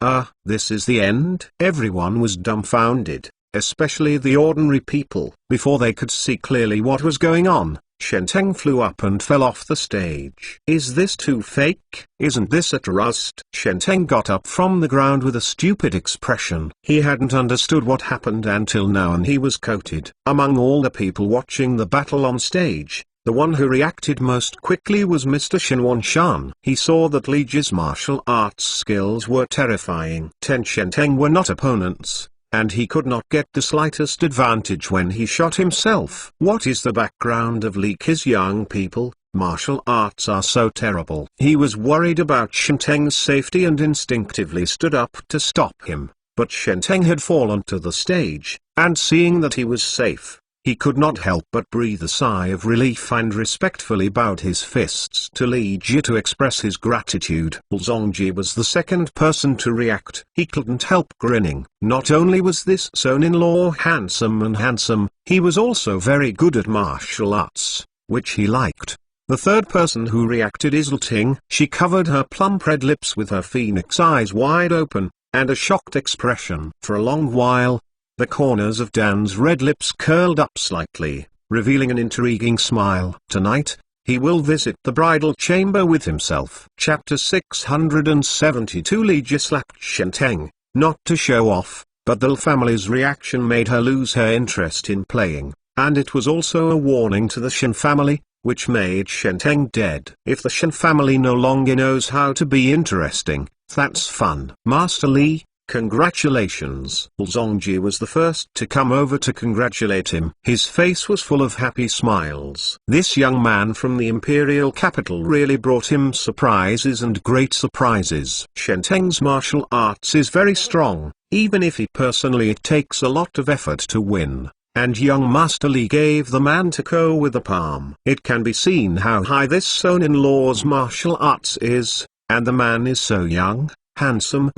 This is the end? Everyone was dumbfounded, especially the ordinary people. Before they could see clearly what was going on, Shen Teng flew up and fell off the stage. Is this too fake? Isn't this a trust? Shen Teng got up from the ground with a stupid expression. He hadn't understood what happened until now, and he was coated. Among all the people watching the battle on stage, the one who reacted most quickly was Mr. Shen Wanshan. He saw that Li Ji's martial arts skills were terrifying. Shen Teng were not opponents, and he could not get the slightest advantage when he shot himself. What is the background of Li Ji's young people? Martial arts are so terrible. He was worried about Shen Teng's safety and instinctively stood up to stop him, but Shen Teng had fallen to the stage, and seeing that he was safe, he could not help but breathe a sigh of relief and respectfully bowed his fists to Li Ji to express his gratitude. Zongji was the second person to react. He couldn't help grinning. Not only was this son-in-law handsome, he was also very good at martial arts, which he liked. The third person who reacted is Ting. She covered her plump red lips with her phoenix eyes wide open, and a shocked expression. For a long while, the corners of Dan's red lips curled up slightly, revealing an intriguing smile. Tonight, he will visit the bridal chamber with himself. Chapter 672. Li Ji slapped Shen Teng, not to show off, but the Li family's reaction made her lose her interest in playing, and it was also a warning to the Shen family, which made Shen Teng dead. If the Shen family no longer knows how to be interesting, that's fun. Master Li, congratulations. Zongji was the first to come over to congratulate him. His face was full of happy smiles. This young man from the imperial capital really brought him surprises and great surprises. Shen Teng's martial arts is very strong, even if he personally it takes a lot of effort to win. And young Master Li gave the man to go with the palm. It can be seen how high this son-in-law's martial arts is, and the man is so young, handsome.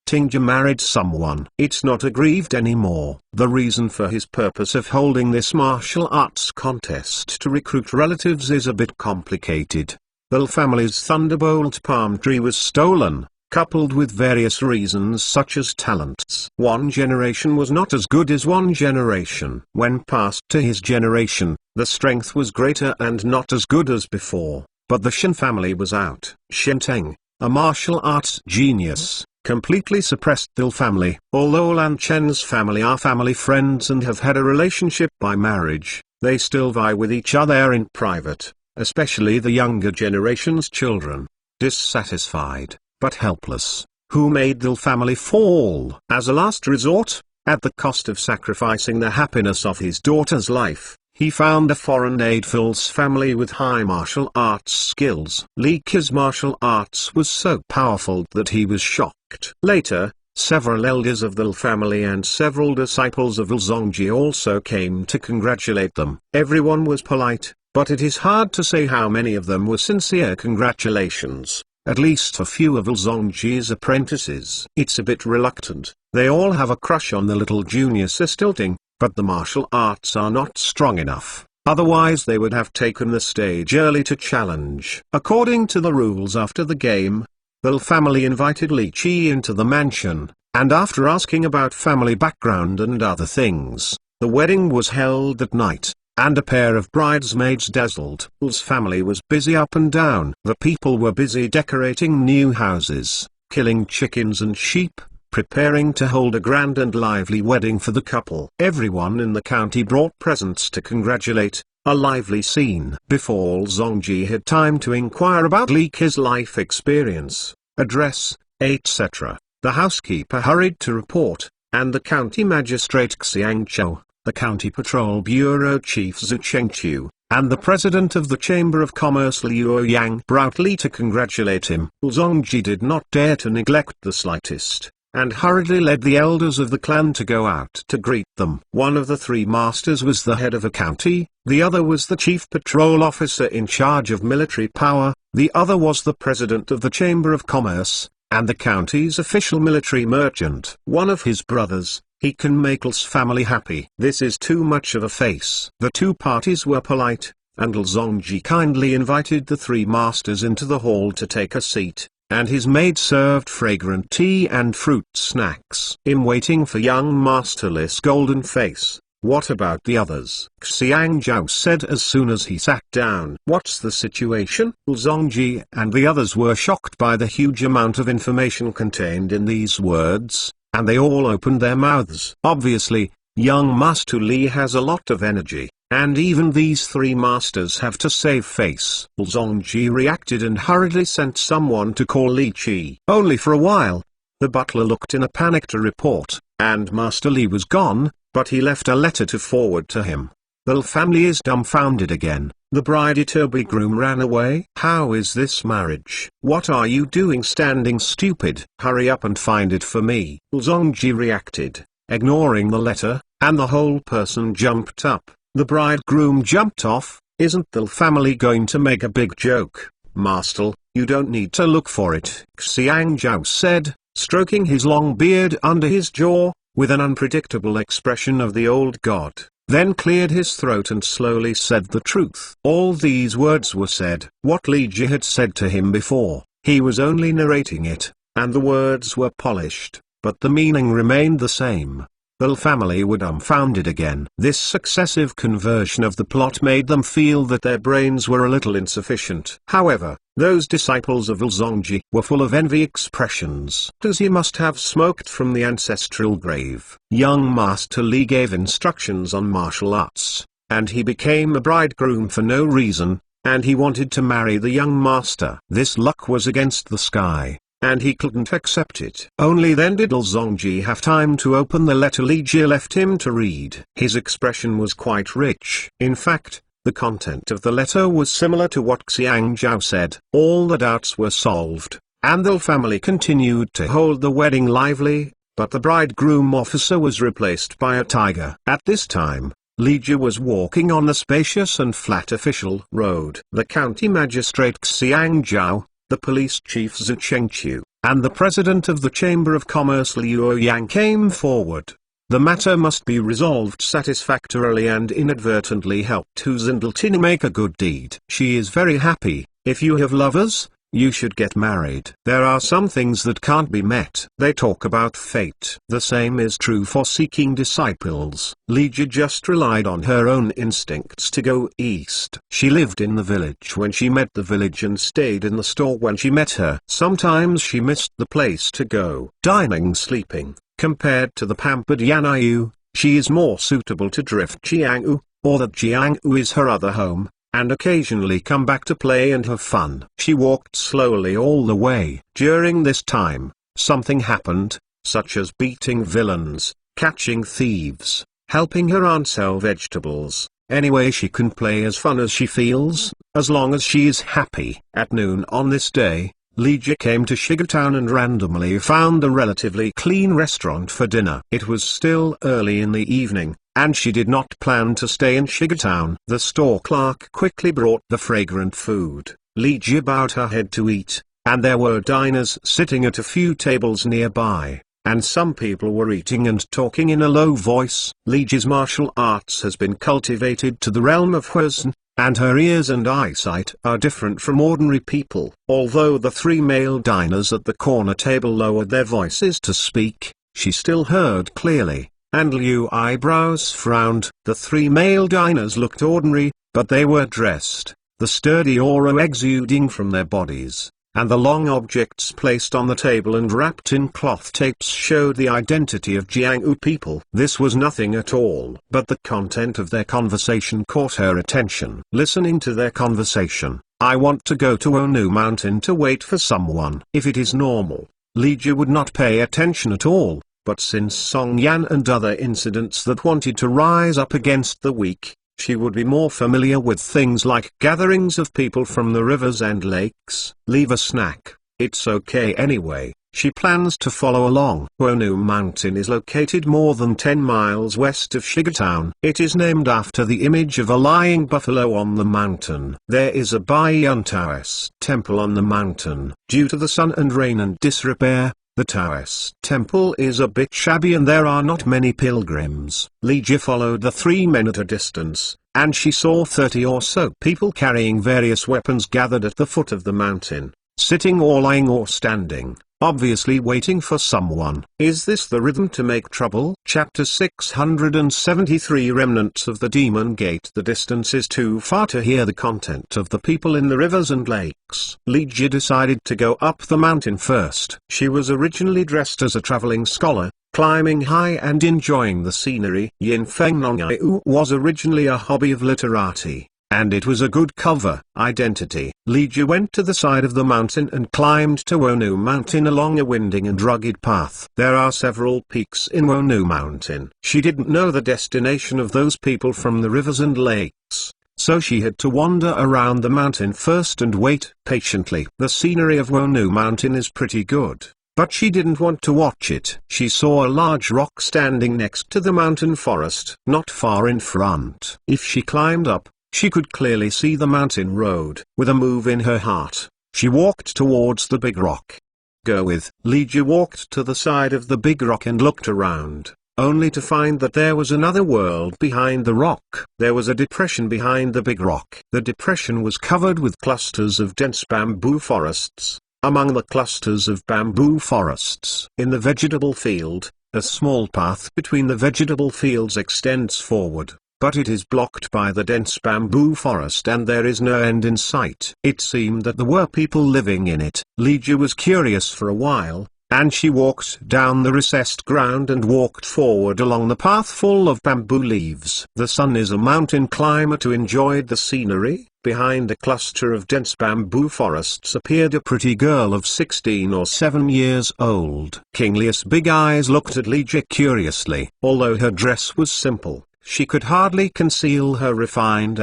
Tingja married someone. It's not aggrieved anymore. The reason for his purpose of holding this martial arts contest to recruit relatives is a bit complicated. The Li family's Thunderbolt palm tree was stolen, coupled with various reasons such as talents. One generation was not as good as one generation. When passed to his generation, the strength was greater and not as good as before, but the Shen family was out. Shen Teng, a martial arts genius, completely suppressed the Li family. Although Lan Chen's family are family friends and have had a relationship by marriage, they still vie with each other in private, especially the younger generation's children. Dissatisfied, but helpless, who made the Li family fall. As a last resort, at the cost of sacrificing the happiness of his daughter's life, he found a foreign aid for Li's family with high martial arts skills. Li Ji's martial arts was so powerful that he was shocked. Later, several elders of the Li family and several disciples of Li Zongji also came to congratulate them. Everyone was polite, but it is hard to say how many of them were sincere congratulations. At least a few of Li Zongji's apprentices. It's a bit reluctant. They all have a crush on the little junior sister Ting, but the martial arts are not strong enough. Otherwise they would have taken the stage early to challenge. According to the rules after the game, the Li family invited Li Ji into the mansion, and after asking about family background and other things, the wedding was held at night, and a pair of bridesmaids dazzled. Li's family was busy up and down. The people were busy decorating new houses, killing chickens and sheep, preparing to hold a grand and lively wedding for the couple. Everyone in the county brought presents to congratulate, a lively scene. Before Li Zongji had time to inquire about Li Ji's life experience, address, etc., the housekeeper hurried to report, and the county magistrate Xiang Chou, the county patrol bureau chief Zhu Chengqiu, and the president of the Chamber of Commerce Liu Yang proudly to congratulate him. Zongji did not dare to neglect the slightest, and hurriedly led the elders of the clan to go out to greet them. One of the three masters was the head of a county, the other was the chief patrol officer in charge of military power, the other was the president of the Chamber of Commerce, and the county's official military merchant. One of his brothers. He can make L's family happy. This is too much of a face. The two parties were polite, and Zongji kindly invited the three masters into the hall to take a seat, and his maid served fragrant tea and fruit snacks. In waiting for young Master Li's golden face, "What about the others?" Xiang Zhao said as soon as he sat down. "What's the situation?" Zongji and the others were shocked by the huge amount of information contained in these words, and they all opened their mouths. Obviously, young Master Li has a lot of energy, and even these three masters have to save face. Zongji reacted and hurriedly sent someone to call Li Qi. Only for a while, the butler looked in a panic to report, and Master Li was gone, but he left a letter to forward to him. The Li family is dumbfounded again. The bride-to-be groom ran away. How is this marriage? What are you doing standing stupid? Hurry up and find it for me. Zongji reacted, ignoring the letter, and the whole person jumped up. The bridegroom jumped off. Isn't the Li family going to make a big joke? Master, you don't need to look for it, Xiang Zhao said, stroking his long beard under his jaw, with an unpredictable expression of the old god. Then cleared his throat and slowly said the truth. All these words were said. What Li Ji had said to him before, he was only narrating it, and the words were polished, but the meaning remained the same. The Li family were dumbfounded again. This successive conversion of the plot made them feel that their brains were a little insufficient. However, those disciples of Zongji were full of envy expressions. As he must have smoked from the ancestral grave. Young Master Li gave instructions on martial arts, and he became a bridegroom for no reason, and he wanted to marry the young master. This luck was against the sky, and he couldn't accept it. Only then did Zongji have time to open the letter Li Ji left him to read. His expression was quite rich. In fact, the content of the letter was similar to what Xiang Zhao said. All the doubts were solved, and the family continued to hold the wedding lively, but the bridegroom officer was replaced by a tiger. At this time, Li Ji was walking on the spacious and flat official road. The county magistrate Xiang Zhao, the police chief Zhu Chengqiu, and the president of the Chamber of Commerce Liu Yang came forward. The matter must be resolved satisfactorily, and inadvertently helped Hu Zindaltini make a good deed. She is very happy. If you have lovers, you should get married. There are some things that can't be met. They talk about fate. The same is true for seeking disciples. Li Ji just relied on her own instincts to go east. She lived in the village when she met the village and stayed in the store when she met her. Sometimes she missed the place to go dining, sleeping. Compared to the pampered Yanyu, she is more suitable to drift Jianghu, or that Jianghu is her other home, and occasionally come back to play and have fun. She walked slowly all the way. During this time, something happened, such as beating villains, catching thieves, helping her aunt sell vegetables. Anyway, she can play as fun as she feels, as long as she is happy. At noon on this day, Li Ji came to Shiga and randomly found a relatively clean restaurant for dinner. It was still early in the evening, and she did not plan to stay in Shiga. The store clerk quickly brought the fragrant food. Li Ji bowed her head to eat, and there were diners sitting at a few tables nearby, and some people were eating and talking in a low voice. Li Ji's martial arts has been cultivated to the realm of Huizhen, and her ears and eyesight are different from ordinary people. Although the three male diners at the corner table lowered their voices to speak, she still heard clearly, and Liu eyebrows frowned. The three male diners looked ordinary, but they were dressed, the sturdy aura exuding from their bodies, and the long objects placed on the table and wrapped in cloth tapes showed the identity of Jianghu people. This was nothing at all, but the content of their conversation caught her attention. Listening to their conversation, I want to go to Onu Mountain to wait for someone. If it is normal, Li Ji would not pay attention at all, but since Song Yan and other incidents that wanted to rise up against the weak, She would be more familiar with things like gatherings of people from the rivers and lakes. Leave a snack, it's okay anyway. She plans to follow along. Wonu Mountain is located more than 10 miles west of Shiga-town. It is named after the image of a lying buffalo on the mountain. There is a Baiyun Taoist temple on the mountain. Due to the sun and rain and disrepair, the Taoist temple is a bit shabby and there are not many pilgrims. Li Jie followed the three men at a distance, and she saw 30 or so people carrying various weapons gathered at the foot of the mountain, sitting or lying or standing, obviously waiting for someone. Is this the rhythm to make trouble? Chapter 673 Remnants of the Demon Gate. The distance is too far to hear the content of the people in the rivers and lakes. Li Jie decided to go up the mountain first. She was originally dressed as a traveling scholar, climbing high and enjoying the scenery. Yin Feng Nongyu was originally a hobby of literati, and it was a good cover identity. Li Jie went to the side of the mountain and climbed to Wonu Mountain along a winding and rugged path. There are several peaks in Wonu Mountain. She didn't know the destination of those people from the rivers and lakes, so she had to wander around the mountain first and wait patiently. The scenery of Wonu Mountain is pretty good, but she didn't want to watch it. She saw a large rock standing next to the mountain forest, not far in front. If she climbed up, she could clearly see the mountain road. With a move in her heart, she walked towards the big rock. Go with. Li Jie walked to the side of the big rock and looked around, only to find that there was another world behind the rock. There was a depression behind the big rock. The depression was covered with clusters of dense bamboo forests. Among the clusters of bamboo forests in the vegetable field, a small path between the vegetable fields extends forward, but it is blocked by the dense bamboo forest and there is no end in sight. It seemed that there were people living in it. Li Jie was curious for a while, and she walked down the recessed ground and walked forward along the path full of bamboo leaves. The sun is a mountain climber who enjoyed the scenery. Behind a cluster of dense bamboo forests appeared a pretty girl of 16 or 7 years old. King Lia's big eyes looked at Li Jie curiously. Although her dress was simple, she could hardly conceal her refined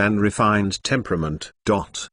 temperament. Xia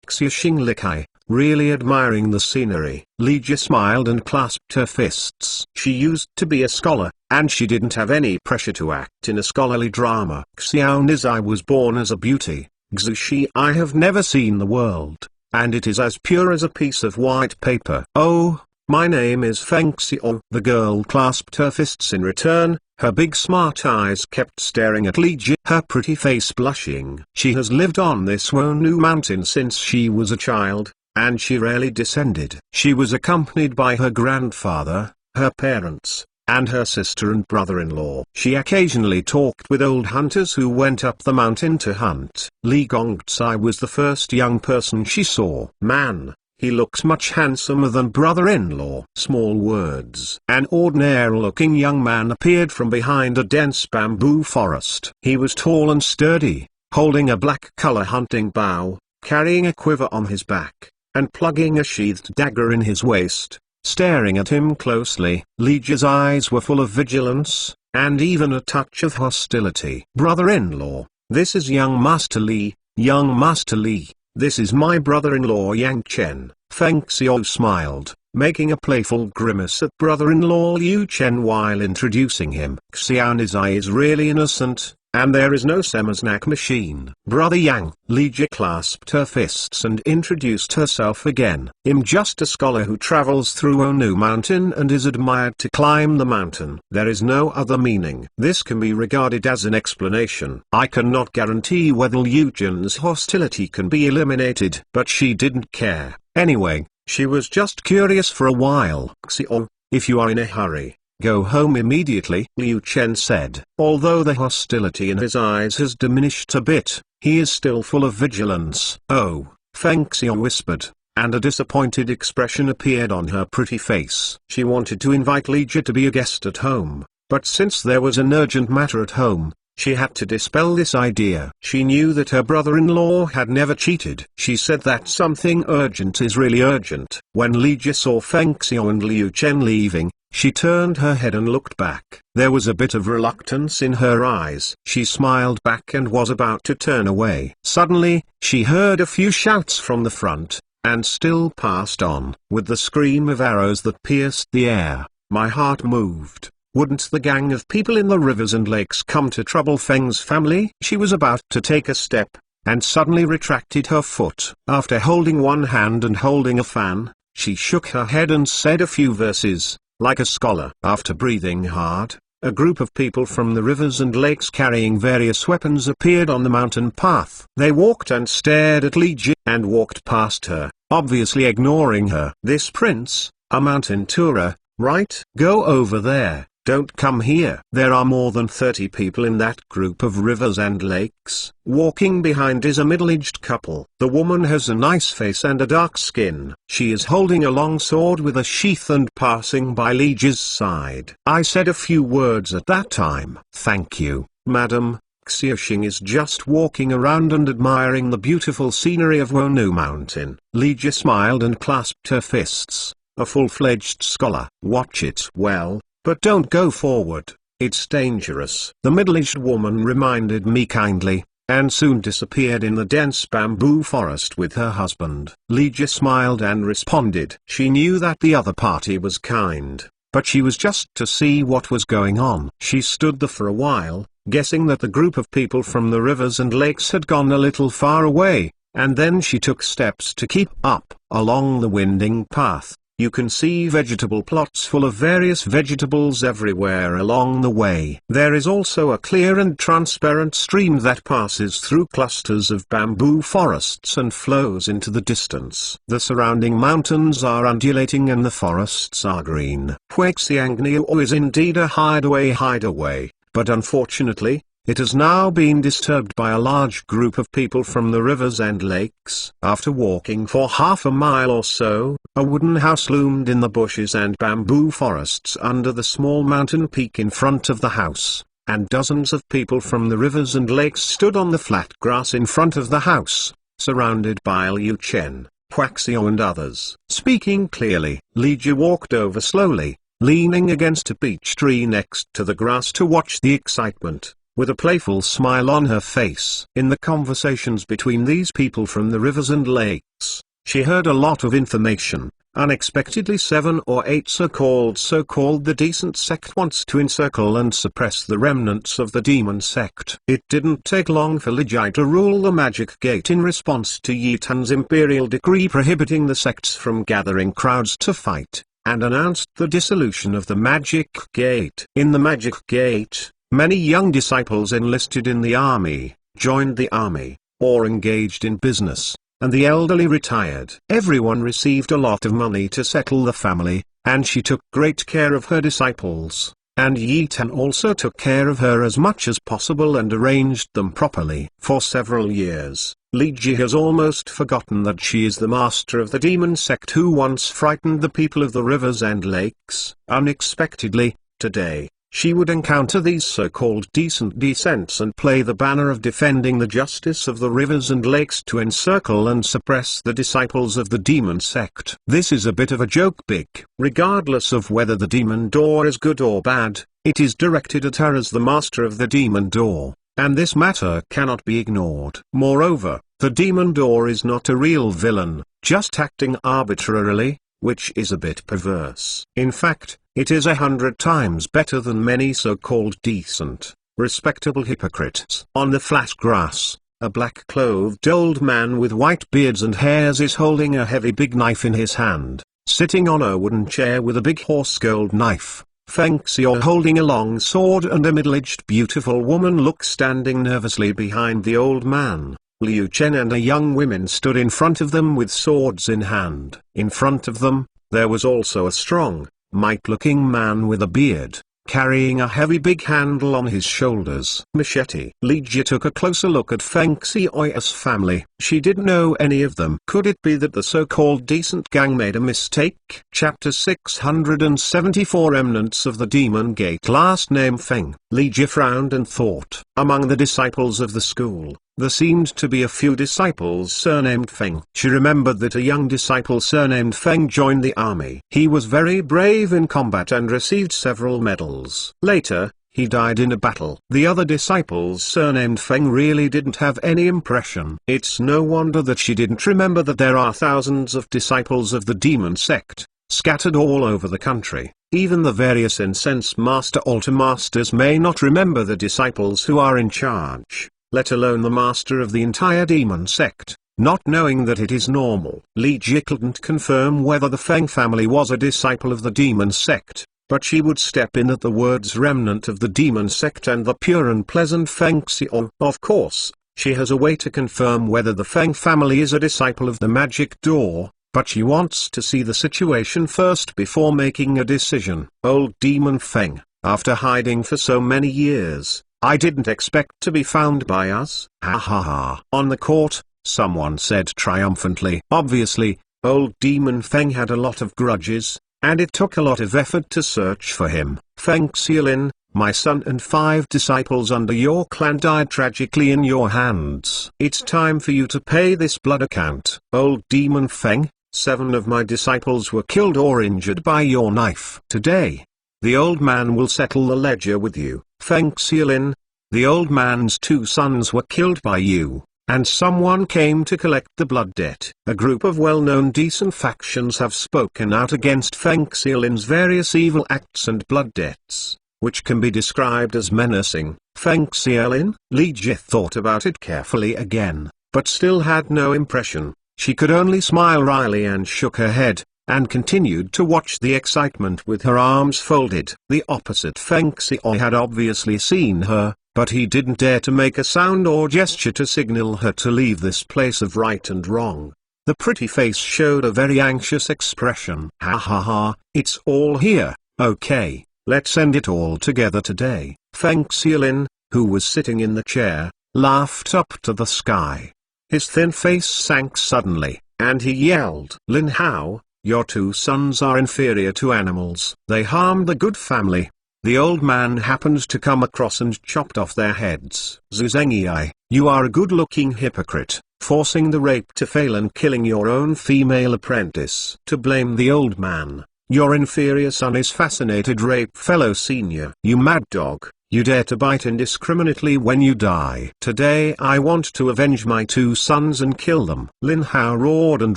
Xinglikai, really admiring the scenery. Li Jie smiled and clasped her fists. She used to be a scholar, and she didn't have any pressure to act in a scholarly drama. Xiao Nizai was born as a beauty. Xushi, I have never seen the world, and it is as pure as a piece of white paper. Oh, my name is Feng Xiao. The girl clasped her fists in return, her big smart eyes kept staring at Li Jie, her pretty face blushing. She has lived on this Wonu Mountain since she was a child, and she rarely descended. She was accompanied by her grandfather, her parents, and her sister and brother-in-law. She occasionally talked with old hunters who went up the mountain to hunt. Li Gongzai was the first young person she saw. Man, he looks much handsomer than brother-in-law. Small words. An ordinary-looking young man appeared from behind a dense bamboo forest. He was tall and sturdy, holding a black-color hunting bow, carrying a quiver on his back, and plugging a sheathed dagger in his waist. Staring at him closely, Li Jie's eyes were full of vigilance, and even a touch of hostility. Brother-in-law, this is young Master Li. Young Master Li, this is my brother-in-law Yang Chen. Feng Xiao smiled, making a playful grimace at brother-in-law Liu Chen while introducing him. Xiao Nizai is really innocent, and there is no Semaznak machine. Brother Yang. Li Jie clasped her fists and introduced herself again. I'm just a scholar who travels through Wonu Mountain and is admired to climb the mountain. There is no other meaning. This can be regarded as an explanation. I cannot guarantee whether Liu Chen's hostility can be eliminated, but she didn't care. Anyway, she was just curious for a while. Xiao, if you are in a hurry, go home immediately, Liu Chen said. Although the hostility in his eyes has diminished a bit, he is still full of vigilance. Oh, Feng Xiao whispered, and a disappointed expression appeared on her pretty face. She wanted to invite Li Jie to be a guest at home, but since there was an urgent matter at home, she had to dispel this idea. She knew that her brother-in-law had never cheated. She said that something urgent is really urgent. When Li Jie saw Feng Xiao and Liu Chen leaving, She turned her head and looked back. There was a bit of reluctance in her eyes. She smiled back and was about to turn away. Suddenly, she heard a few shouts from the front, and still passed on. With the scream of arrows that pierced the air, my heart moved. Wouldn't the gang of people in the rivers and lakes come to trouble Feng's family? She was about to take a step, and suddenly retracted her foot. After holding one hand and holding a fan, she shook her head and said a few verses, like a scholar. After breathing hard, a group of people from the rivers and lakes carrying various weapons appeared on the mountain path. They walked and stared at Li Ji, and walked past her, obviously ignoring her. "This prince, a mountain tourer, right? Go over there. Don't come here." There are more than 30 people in that group of rivers and lakes. Walking behind is a middle-aged couple. The woman has a nice face and a dark skin. She is holding a long sword with a sheath and passing by Li Ji's side. I said a few words at that time. "Thank you, madam." Xiaoxing is just walking around and admiring the beautiful scenery of Wonu Mountain. Li Ji smiled and clasped her fists. "A full-fledged scholar. Watch it well. But don't go forward, it's dangerous." The middle-aged woman reminded me kindly, and soon disappeared in the dense bamboo forest with her husband. Li Ji smiled and responded. She knew that the other party was kind, but she was just to see what was going on. She stood there for a while, guessing that the group of people from the rivers and lakes had gone a little far away, and then she took steps to keep up. Along the winding path, you can see vegetable plots full of various vegetables everywhere along the way. There is also a clear and transparent stream that passes through clusters of bamboo forests and flows into the distance. The surrounding mountains are undulating and the forests are green. Huixiangnio is indeed a hideaway, but unfortunately, it has now been disturbed by a large group of people from the rivers and lakes. After walking for half a mile or so, a wooden house loomed in the bushes and bamboo forests under the small mountain peak in front of the house, and dozens of people from the rivers and lakes stood on the flat grass in front of the house, surrounded by Liu Chen, Huaxiao and others. Speaking clearly, Li Ji walked over slowly, leaning against a beech tree next to the grass to watch the excitement, with a playful smile on her face. In the conversations between these people from the rivers and lakes, she heard a lot of information. Unexpectedly 7 or 8 so-called the decent sect wants to encircle and suppress the remnants of the demon sect. It didn't take long for Li Ji to rule the magic gate in response to Yi Tan's imperial decree prohibiting the sects from gathering crowds to fight, and announced the dissolution of the magic gate. In the magic gate, many young disciples enlisted in the army, joined the army, or engaged in business, and the elderly retired. Everyone received a lot of money to settle the family, and she took great care of her disciples, and Yi Tan also took care of her as much as possible and arranged them properly. For several years, Li Ji has almost forgotten that she is the master of the demon sect who once frightened the people of the rivers and lakes. Unexpectedly, today, she would encounter these so-called decent descents and play the banner of defending the justice of the rivers and lakes to encircle and suppress the disciples of the demon sect. This is a bit of a joke big. Regardless of whether the demon door is good or bad, it is directed at her as the master of the demon door, and this matter cannot be ignored. Moreover, the demon door is not a real villain, just acting arbitrarily, which is a bit perverse. In fact, it is 100 times better than many so-called decent, respectable hypocrites. On the flat grass, a black-clothed old man with white beards and hairs is holding a heavy big knife in his hand, sitting on a wooden chair with a big horse gold knife. Feng Xiao holding a long sword and a middle-aged beautiful woman look standing nervously behind the old man. Liu Chen and a young woman stood in front of them with swords in hand. In front of them, there was also a strong, might-looking man with a beard, carrying a heavy big handle on his shoulders. Machete. Li Ji took a closer look at Feng Xiao's family. She didn't know any of them. Could it be that the so-called decent gang made a mistake? Chapter 674 Remnants of the Demon Gate. Last name Feng. Li Ji frowned and thought, Among the disciples of the school, there seemed to be a few disciples surnamed Feng. She remembered that a young disciple surnamed Feng joined the army. He was very brave in combat and received several medals. Later, he died in a battle. The other disciples surnamed Feng really didn't have any impression. It's no wonder that she didn't remember that there are thousands of disciples of the demon sect, scattered all over the country. Even the various incense master altar masters may not remember the disciples who are in charge, let alone the master of the entire demon sect, not knowing that it is normal. Li Ji couldn't confirm whether the Feng family was a disciple of the demon sect, but she would step in at the words remnant of the demon sect and the pure and pleasant Feng Xiao. Of course, she has a way to confirm whether the Feng family is a disciple of the magic door, but she wants to see the situation first before making a decision. Old Demon Feng, after hiding for so many years, I didn't expect to be found by us. Ha ha ha. On the court, someone said triumphantly. Obviously, old Demon Feng had a lot of grudges, and it took a lot of effort to search for him. Feng Xiaolin, my son and 5 disciples under your clan died tragically in your hands. It's time for you to pay this blood account. Old Demon Feng, 7 of my disciples were killed or injured by your knife. Today, the old man will settle the ledger with you. Feng Xiaolin, the old man's 2 sons were killed by you, and someone came to collect the blood debt. A group of well-known decent factions have spoken out against Feng Xiaolin's various evil acts and blood debts, which can be described as menacing. Feng Xiaolin? Li Ji thought about it carefully again, but still had no impression. She could only smile wryly and shook her head, and continued to watch the excitement with her arms folded. The opposite Feng Xiao had obviously seen her, but he didn't dare to make a sound or gesture to signal her to leave this place of right and wrong. The pretty face showed a very anxious expression. Ha ha ha, it's all here, okay, let's end it all together today. Feng Xiaolin, who was sitting in the chair, laughed up to the sky. His thin face sank suddenly, and he yelled, Lin Hao, your 2 sons are inferior to animals. They harmed the good family. The old man happened to come across and chopped off their heads. Zhu Zhengyai, you are a good-looking hypocrite, forcing the rape to fail and killing your own female apprentice. To blame the old man, your inferior son is fascinated rape fellow senior. You mad dog. You dare to bite indiscriminately when you die. Today I want to avenge my 2 sons and kill them. Lin Hao roared and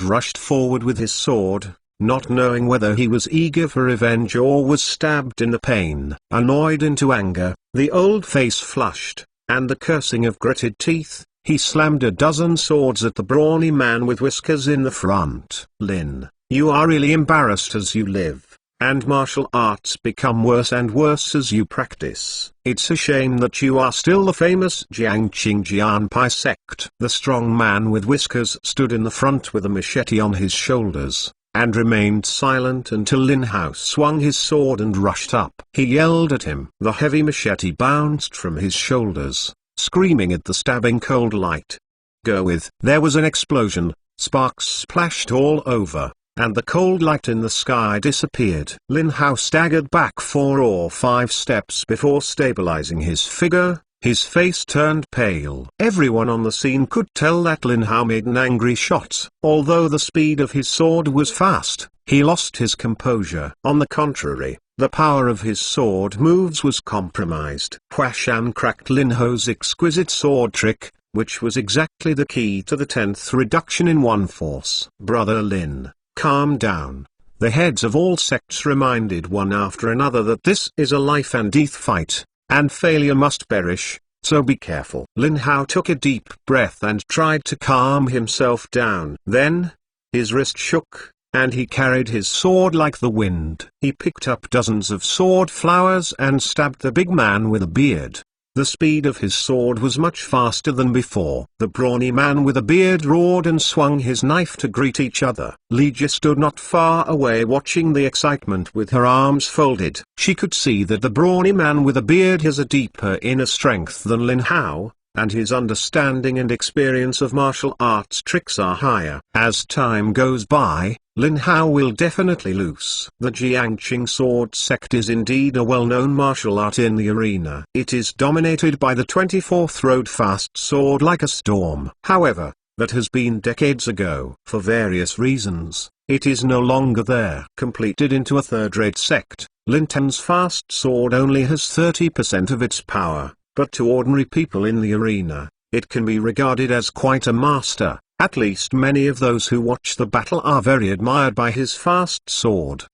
rushed forward with his sword, not knowing whether he was eager for revenge or was stabbed in the pain. Annoyed into anger, the old face flushed, and the cursing of gritted teeth, he slammed a dozen swords at the brawny man with whiskers in the front. Lin, you are really embarrassed as you live. And martial arts become worse and worse as you practice. It's a shame that you are still the famous Jiangqing Jianpai sect. The strong man with whiskers stood in the front with a machete on his shoulders, and remained silent until Lin Hao swung his sword and rushed up. He yelled at him. The heavy machete bounced from his shoulders, screaming at the stabbing cold light. Go with. There was an explosion, sparks splashed all over, and the cold light in the sky disappeared. Lin Hao staggered back 4 or 5 steps before stabilizing his figure. His face turned pale. Everyone on the scene could tell that Lin Hao made an angry shot. Although the speed of his sword was fast, he lost his composure. On the contrary, the power of his sword moves was compromised. Huashan cracked Lin Hao's exquisite sword trick, which was exactly the key to the 10th reduction in 1 force. Brother Lin, calm down. The heads of all sects reminded one after another that this is a life and death fight, and failure must perish, so be careful. Lin Hao took a deep breath and tried to calm himself down. Then, his wrist shook, and he carried his sword like the wind. He picked up dozens of sword flowers and stabbed the big man with a beard. The speed of his sword was much faster than before. The brawny man with a beard roared and swung his knife to greet each other. Li Ji stood not far away watching the excitement with her arms folded. She could see that the brawny man with a beard has a deeper inner strength than Lin Hao, and his understanding and experience of martial arts tricks are higher. As time goes by, Lin Hao will definitely lose. The Jiangqing sword sect is indeed a well-known martial art in the arena. It is dominated by the 24th road fast sword like a storm. However, that has been decades ago. For various reasons, it is no longer there. Completed into a third-rate sect, Lin Tan's fast sword only has 30% of its power, but to ordinary people in the arena, it can be regarded as quite a master. At least many of those who watch the battle are very admired by his fast sword.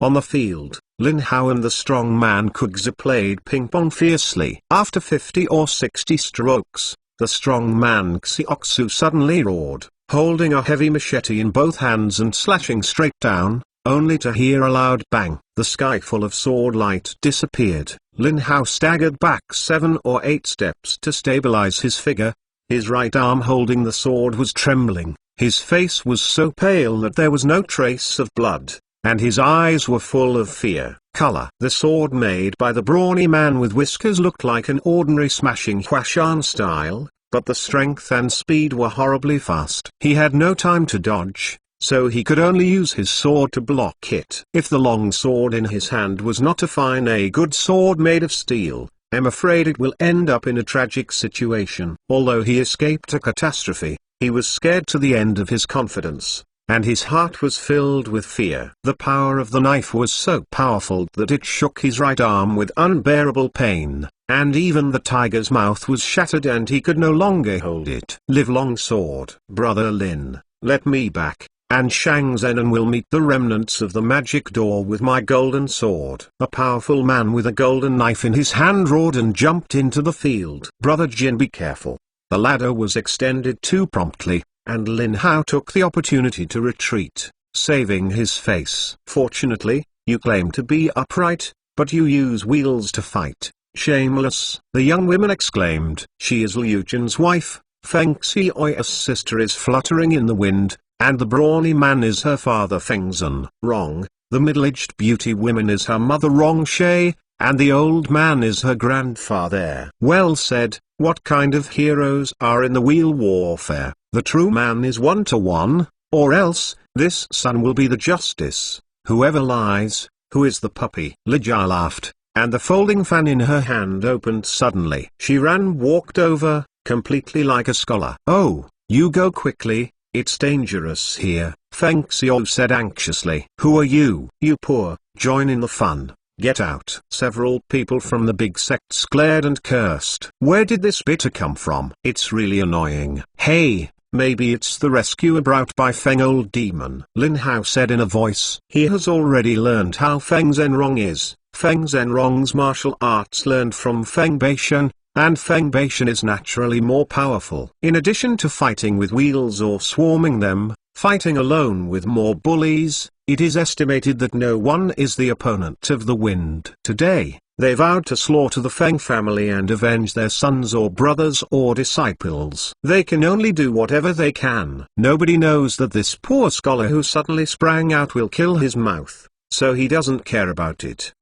On the field, Lin Hao and the strong man Kugza played ping-pong fiercely. After 50 or 60 strokes, the strong man Xiaoxu suddenly roared, holding a heavy machete in both hands and slashing straight down, only to hear a loud bang. The sky full of sword light disappeared. Lin Hao staggered back 7 or 8 steps to stabilize his figure. His right arm holding the sword was trembling, his face was so pale that there was no trace of blood, and his eyes were full of fear. Color. The sword made by the brawny man with whiskers looked like an ordinary smashing Huashan style, but the strength and speed were horribly fast. He had no time to dodge, so he could only use his sword to block it. If the long sword in his hand was not a good sword made of steel, I'm afraid it will end up in a tragic situation. Although he escaped a catastrophe, he was scared to the end of his confidence, and his heart was filled with fear. The power of the knife was so powerful that it shook his right arm with unbearable pain, and even the tiger's mouth was shattered and he could no longer hold it. Live long sword. Brother Lin, let me back, and Shang Zenon will meet the remnants of the magic door with my golden sword. A powerful man with a golden knife in his hand roared and jumped into the field. Brother Jin, be careful. The ladder was extended too promptly, and Lin Hao took the opportunity to retreat, saving his face. Fortunately, you claim to be upright, but you use wheels to fight. Shameless, the young woman exclaimed. She is Liu Jin's wife. Feng Xiao's sister is fluttering in the wind, and the brawny man is her father Feng Zhen. Wrong, the middle-aged beauty woman is her mother Rong Shay, and the old man is her grandfather. Well said. What kind of heroes are in the wheel warfare? The true man is 1-to-1, or else, this son will be the justice. Whoever lies, who is the puppy? Li Jia laughed, and the folding fan in her hand opened suddenly. She walked over, completely like a scholar. Oh, you go quickly. It's dangerous here, Feng Xiao said anxiously. Who are you? You poor, join in the fun, get out. Several people from the big sects glared and cursed. Where did this bitter come from? It's really annoying. Hey, maybe it's the rescuer brought by Feng Old Demon, Lin Hao said in a voice. He has already learned how Feng Zhenrong is. Feng Zhenrong's martial arts learned from Feng Beishan, and Feng Beishan is naturally more powerful. In addition to fighting with wheels or swarming them, fighting alone with more bullies, it is estimated that no one is the opponent of the wind. Today, they vowed to slaughter the Feng family and avenge their sons or brothers or disciples. They can only do whatever they can. Nobody knows that this poor scholar who suddenly sprang out will kill his mouth, so he doesn't care about it.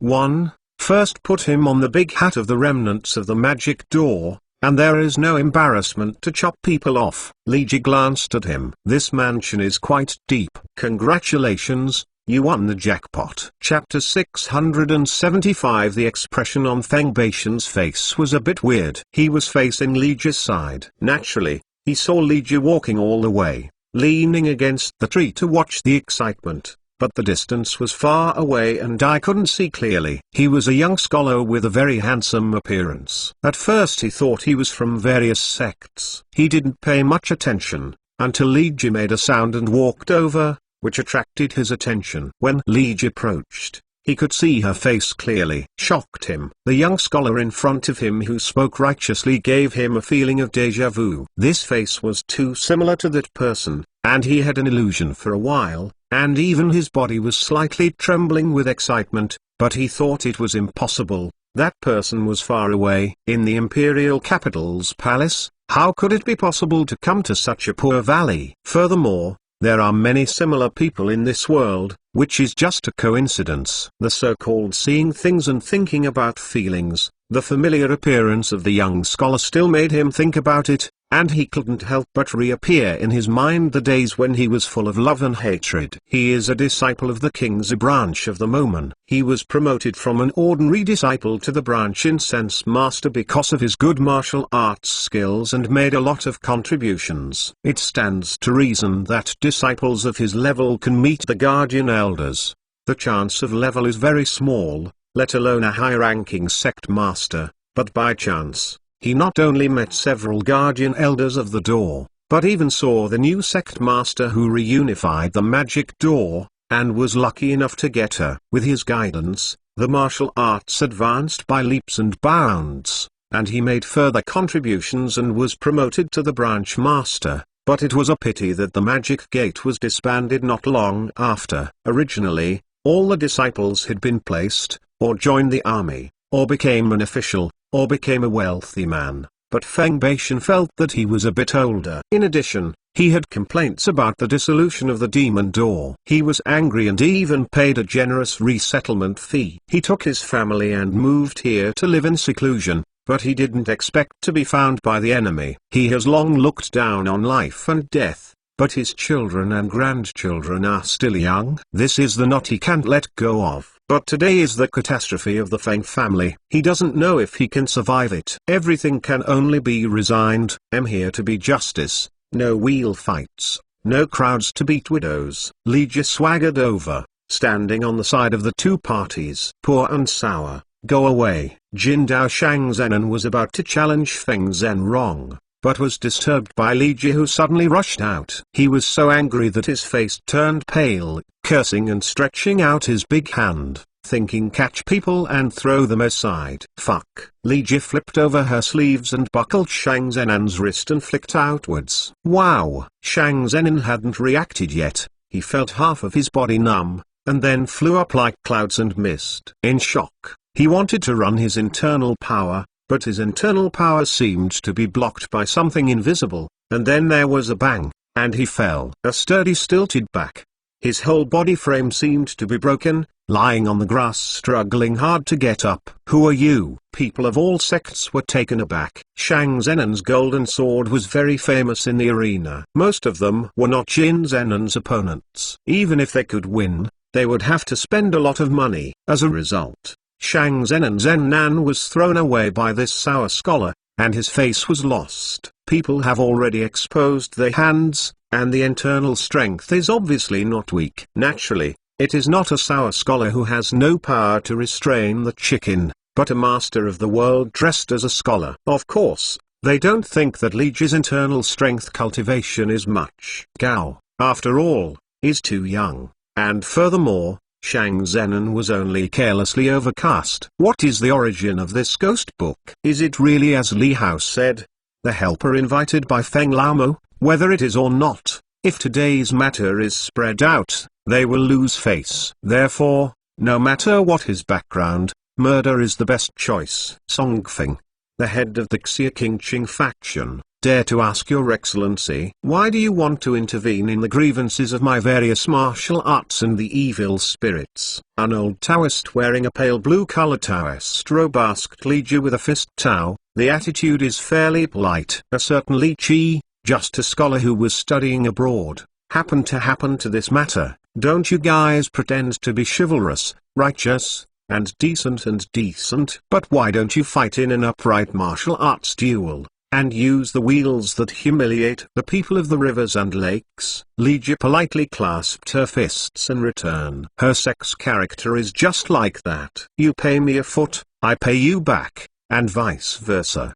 First put him on the big hat of the remnants of the magic door, and there is no embarrassment to chop people off. Li Ji glanced at him. This mansion is quite deep. Congratulations, you won the jackpot. Chapter 675. The expression on Feng Beishan's face was a bit weird. He was facing Li Ji's side. Naturally, he saw Li Ji walking all the way, leaning against the tree to watch the excitement. But the distance was far away and I couldn't see clearly. He was a young scholar with a very handsome appearance. At first he thought he was from various sects. He didn't pay much attention, until Li Ji made a sound and walked over, which attracted his attention. When Li Ji approached, he could see her face clearly. Shocked him. The young scholar in front of him who spoke righteously gave him a feeling of déjà vu. This face was too similar to that person, and he had an illusion for a while, and even his body was slightly trembling with excitement, but he thought it was impossible. That person was far away. In the imperial capital's palace, how could it be possible to come to such a poor valley? Furthermore, there are many similar people in this world, which is just a coincidence. The so-called seeing things and thinking about feelings, The familiar appearance of the young scholar still made him think about it, and he couldn't help but reappear in his mind the days when he was full of love and hatred. He is a disciple of the king's branch of the Momen. He was promoted from an ordinary disciple to the branch incense master because of his good martial arts skills and made a lot of contributions. It stands to reason that disciples of his level can meet the guardian elders. The chance of level is very small, let alone a high-ranking sect master, but by chance, he not only met several guardian elders of the door, but even saw the new sect master who reunified the magic door, and was lucky enough to get her. With his guidance, the martial arts advanced by leaps and bounds, and he made further contributions and was promoted to the branch master. But it was a pity that the magic gate was disbanded not long after. Originally, all the disciples had been placed, or joined the army, or became an official, or became a wealthy man, but Feng Beishan felt that he was a bit older. In addition, he had complaints about the dissolution of the demon door. He was angry and even paid a generous resettlement fee. He took his family and moved here to live in seclusion, but he didn't expect to be found by the enemy. He has long looked down on life and death, but his children and grandchildren are still young. This is the knot he can't let go of. But today is the catastrophe of the Feng family. He doesn't know if he can survive it. Everything can only be resigned. I'm here to be justice. No wheel fights. No crowds to beat widows. Li Jie swaggered over, standing on the side of the two parties. Poor and sour, go away. Jin Dao Shang Zenon was about to challenge Feng Zhenrong, but was disturbed by Li Jie, who suddenly rushed out. He was so angry that his face turned pale, cursing and stretching out his big hand, thinking catch people and throw them aside. Fuck. Li Jie flipped over her sleeves and buckled Shang Zenon's wrist and flicked outwards. Wow. Shang Zenon hadn't reacted yet. He felt half of his body numb, and then flew up like clouds and mist. In shock, he wanted to run his internal power, but his internal power seemed to be blocked by something invisible, and then there was a bang, and he fell. A sturdy stilted back. His whole body frame seemed to be broken, lying on the grass struggling hard to get up. Who are you? People of all sects were taken aback. Shang Zenon's golden sword was very famous in the arena. Most of them were not Jin Zenon's opponents. Even if they could win, they would have to spend a lot of money. As a result, Shang Zenon Zennan was thrown away by this sour scholar, and his face was lost. People have already exposed their hands, and the internal strength is obviously not weak. Naturally, it is not a sour scholar who has no power to restrain the chicken, but a master of the world dressed as a scholar. Of course, they don't think that Li Jie's internal strength cultivation is much. Gao, after all, is too young, and furthermore, Shang Zenon was only carelessly overcast. What is the origin of this ghost book? Is it really as Li Hao said? The helper invited by Feng Laomo? Whether it is or not, if today's matter is spread out, they will lose face. Therefore, no matter what his background, murder is the best choice. Song Feng, the head of the Xia Qingqing faction, dare to ask your excellency, why do you want to intervene in the grievances of my various martial arts and the evil spirits? An old Taoist wearing a pale blue-colored Taoist robe asked Li Jie with a fist Tao. The attitude is fairly polite. A certain Li Qi, just a scholar who was studying abroad, happened to happen to this matter. Don't you guys pretend to be chivalrous, righteous, and decent, but why don't you fight in an upright martial arts duel, and use the wheels that humiliate the people of the rivers and lakes? Li Jie politely clasped her fists in return. Her sex character is just like that. You pay me a foot, I pay you back, and vice versa.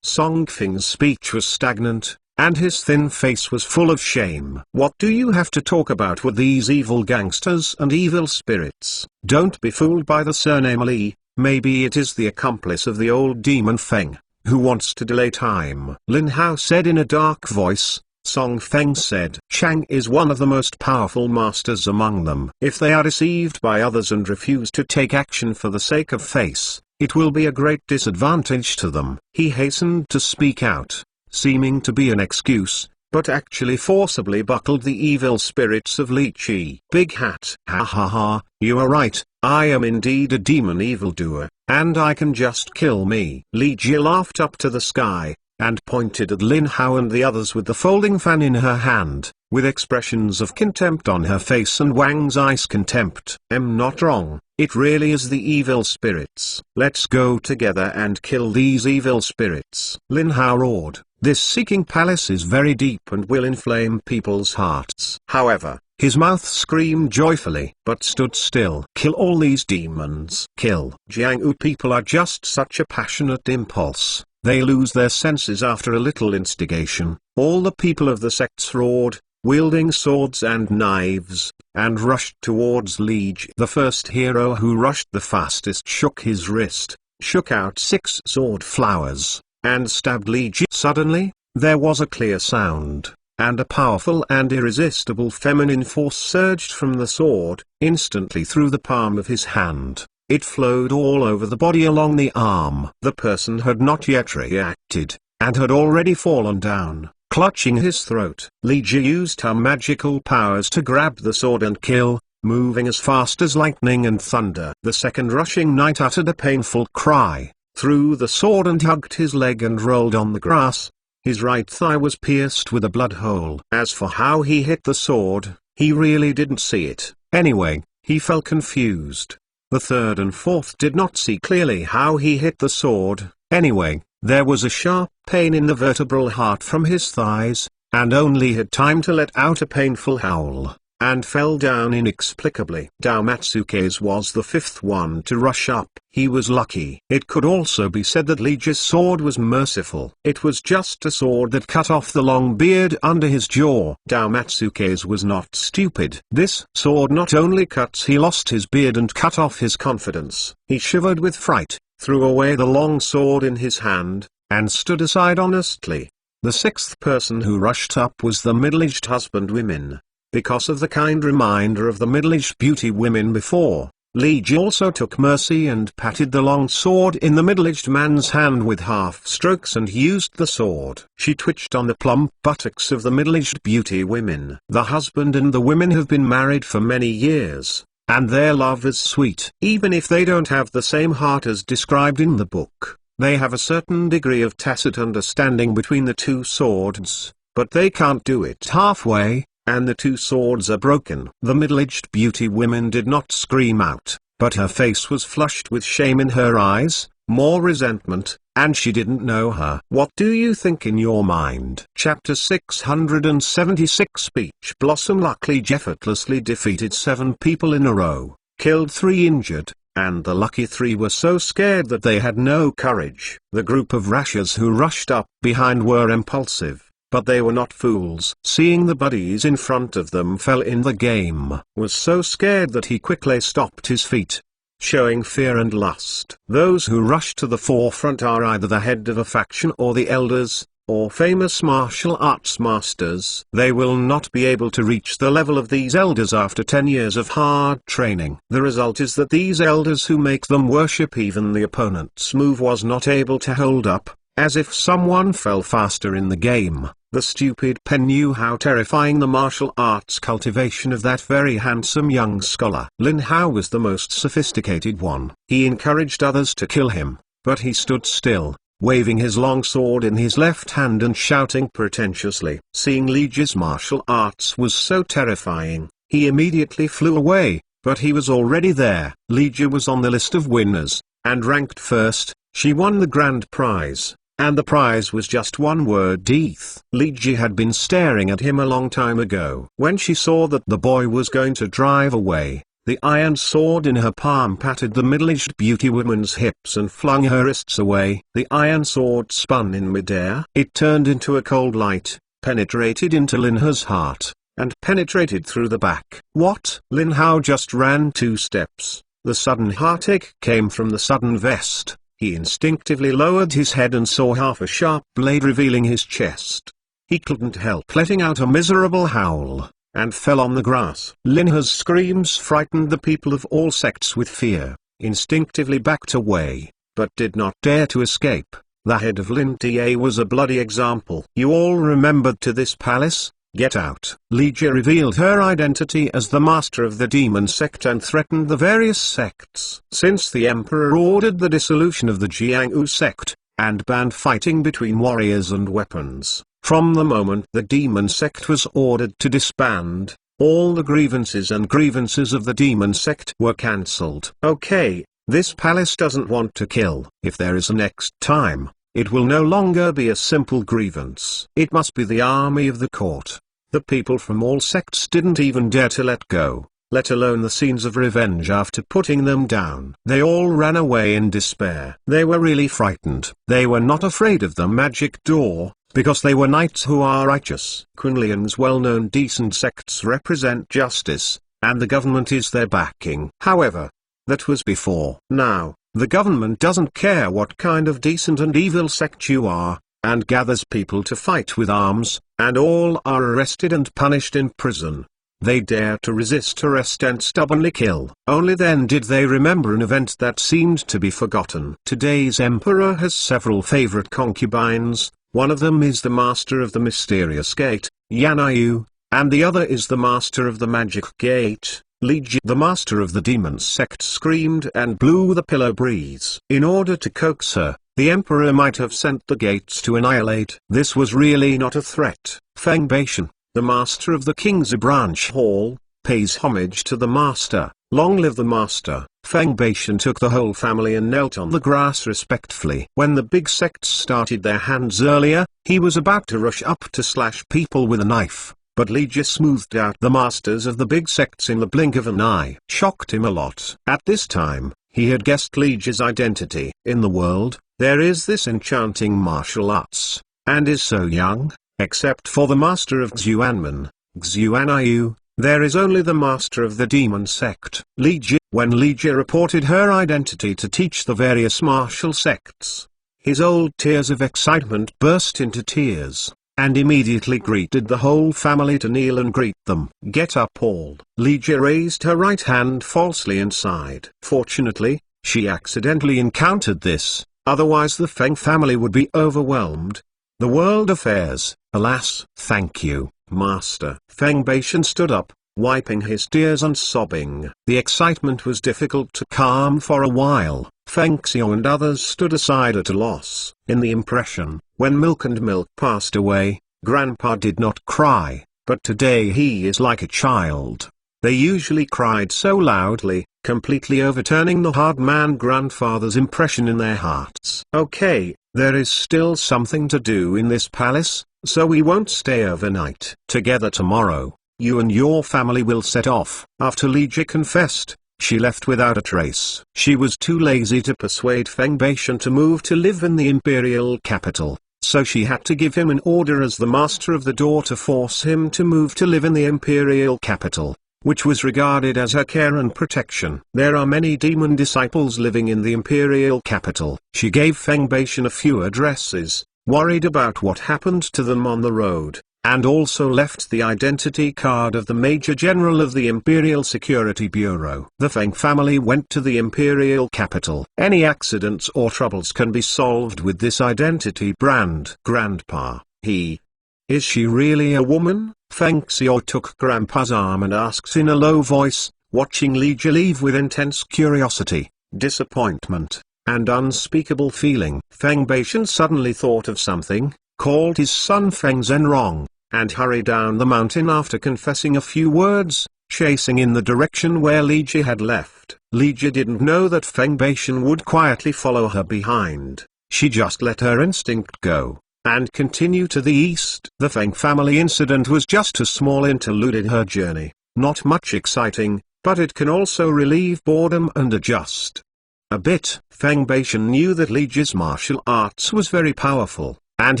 Song Feng's speech was stagnant, and his thin face was full of shame. What do you have to talk about with these evil gangsters and evil spirits? Don't be fooled by the surname Li. Maybe it is the accomplice of the old demon Feng, who wants to delay time. Lin Hao said in a dark voice. Song Feng said, Chang is one of the most powerful masters among them. If they are deceived by others and refuse to take action for the sake of face, it will be a great disadvantage to them. He hastened to speak out, seeming to be an excuse, but actually forcibly buckled the evil spirits of Li Qi. Big Hat. Ha ha ha, you are right, I am indeed a demon evildoer, and I can just kill me. Li Ji laughed up to the sky, and pointed at Lin Hao and the others with the folding fan in her hand, with expressions of contempt on her face and Wang's eyes contempt. Am not wrong, it really is the evil spirits. Let's go together and kill these evil spirits. Lin Hao roared, this seeking palace is very deep and will inflame people's hearts. However, his mouth screamed joyfully, but stood still. Kill all these demons. Kill. Jianghu people are just such a passionate impulse. They lose their senses after a little instigation. All the people of the sects roared, wielding swords and knives, and rushed towards Li Ji. The first hero who rushed the fastest shook his wrist, shook out 6 sword flowers, and stabbed Li Ji. Suddenly, there was a clear sound, and a powerful and irresistible feminine force surged from the sword, instantly through the palm of his hand. It flowed all over the body along the arm. The person had not yet reacted, and had already fallen down, clutching his throat. Li Ji used her magical powers to grab the sword and kill, moving as fast as lightning and thunder. The second rushing knight uttered a painful cry, threw the sword and hugged his leg and rolled on the grass. His right thigh was pierced with a blood hole. As for how he hit the sword, he really didn't see it. Anyway, he felt confused. The third and fourth did not see clearly how he hit the sword. Anyway, there was a sharp pain in the vertebral heart from his thighs, and only had time to let out a painful howl, and fell down inexplicably. Dao Matsuke's was the fifth one to rush up. He was lucky. It could also be said that Li Ji's sword was merciful. It was just a sword that cut off the long beard under his jaw. Dao Matsuke's was not stupid. This sword not only cuts, he lost his beard and cut off his confidence. He shivered with fright, threw away the long sword in his hand, and stood aside honestly. The sixth person who rushed up was the middle-aged husband women. Because of the kind reminder of the middle-aged beauty women before, Li Ji also took mercy and patted the long sword in the middle-aged man's hand with half strokes and used the sword. She twitched on the plump buttocks of the middle-aged beauty women. The husband and the women have been married for many years, and their love is sweet. Even if they don't have the same heart as described in the book, they have a certain degree of tacit understanding between the two swords, but they can't do it halfway, and the two swords are broken. The middle-aged beauty woman did not scream out, but her face was flushed with shame in her eyes, more resentment, and she didn't know her. What do you think in your mind? Chapter 676 Speech Blossom Luckily effortlessly defeated 7 people in a row, killed 3 injured, and the lucky 3 were so scared that they had no courage. The group of Rashas who rushed up behind were impulsive, but they were not fools. Seeing the buddies in front of them fell in the game, was so scared that he quickly stopped his feet, showing fear and lust. Those who rush to the forefront are either the head of a faction or the elders, or famous martial arts masters. They will not be able to reach the level of these elders after 10 years of hard training. The result is that these elders who make them worship even the opponent's move was not able to hold up, as if someone fell faster in the game. The stupid pen knew how terrifying the martial arts cultivation of that very handsome young scholar. Lin Hao was the most sophisticated one. He encouraged others to kill him, but he stood still, waving his long sword in his left hand and shouting pretentiously. Seeing Li Ji's martial arts was so terrifying, he immediately flew away, but he was already there. Li Ji was on the list of winners, and ranked first. She won the grand prize. And the prize was just one word: death. Li Ji had been staring at him a long time ago. When she saw that the boy was going to drive away, the iron sword in her palm patted the middle-aged beauty woman's hips and flung her wrists away. The iron sword spun in midair. It turned into a cold light, penetrated into Lin Hao's heart, and penetrated through the back. What? Lin Hao just ran 2 steps. The sudden heartache came from the sudden vest. He instinctively lowered his head and saw half a sharp blade revealing his chest. He couldn't help letting out a miserable howl, and fell on the grass. Lin Hao's screams frightened the people of all sects with fear, instinctively backed away, but did not dare to escape. The head of Lin Ta was a bloody example. You all remembered to this palace? Get out. Li Jie revealed her identity as the master of the demon sect and threatened the various sects. Since the emperor ordered the dissolution of the Jianghu sect, and banned fighting between warriors and weapons, from the moment the demon sect was ordered to disband, all the grievances of the demon sect were cancelled. Okay, this palace doesn't want to kill. If there is a next time, it will no longer be a simple grievance. It must be the army of the court. The people from all sects didn't even dare to let go, let alone the scenes of revenge after putting them down. They all ran away in despair. They were really frightened. They were not afraid of the magic door, because they were knights who are righteous. Kunlun's well-known decent sects represent justice, and the government is their backing. However, that was before. Now, the government doesn't care what kind of decent and evil sect you are, and gathers people to fight with arms, and all are arrested and punished in prison. They dare to resist arrest and stubbornly kill. Only then did they remember an event that seemed to be forgotten. Today's emperor has several favorite concubines. One of them is the master of the mysterious gate, Yanyu, and the other is the master of the magic gate, Li Jie. The master of the demon sect screamed and blew the pillow breeze. In order to coax her, the emperor might have sent the gates to annihilate. This was really not a threat. Feng Beishan, the master of the King's Branch Hall, pays homage to the master. Long live the master. Feng Beishan took the whole family and knelt on the grass respectfully. When the big sects started their hands earlier, he was about to rush up to slash people with a knife, but Li Jie smoothed out the masters of the big sects in the blink of an eye. Shocked him a lot. At this time, he had guessed Li Jie's identity. In the world, there is this enchanting martial arts, and is so young, except for the master of Xuanmen, Xuanyu, there is only the master of the demon sect, Li Jie. When Li Jie reported her identity to teach the various martial sects, his old tears of excitement burst into tears, and immediately greeted the whole family to kneel and greet them. Get up all. Li Jie raised her right hand falsely and sighed. Fortunately, she accidentally encountered this. Otherwise the Feng family would be overwhelmed. The world affairs, alas. Thank you, master. Feng Beishan stood up, wiping his tears and sobbing. The excitement was difficult to calm for a while. Feng Xiao and others stood aside at a loss. In the impression, when Milk and Milk passed away, Grandpa did not cry, but today he is like a child. They usually cried so loudly, completely overturning the hard-man grandfather's impression in their hearts. Okay, there is still something to do in this palace, so we won't stay overnight. Together tomorrow, you and your family will set off. After Li Jie confessed, she left without a trace. She was too lazy to persuade Feng Beishan to move to live in the imperial capital, so she had to give him an order as the master of the door to force him to move to live in the imperial capital, which was regarded as her care and protection. There are many demon disciples living in the imperial capital. She gave Feng Beishan a few addresses, worried about what happened to them on the road, and also left the identity card of the Major General of the Imperial Security Bureau. The Feng family went to the imperial capital. Any accidents or troubles can be solved with this identity brand. Grandpa, is she really a woman? Feng Xiao took Grandpa's arm and asked in a low voice, watching Li Jie leave with intense curiosity, disappointment, and unspeakable feeling. Feng Beishan suddenly thought of something, called his son Feng Zhenrong, and hurried down the mountain after confessing a few words, chasing in the direction where Li Jie had left. Li Jie didn't know that Feng Beishan would quietly follow her behind. She just let her instinct go, and continue to the east. The Feng family incident was just a small interlude in her journey, not much exciting, but it can also relieve boredom and adjust a bit. Feng Beishan knew that Li Jie's martial arts was very powerful, and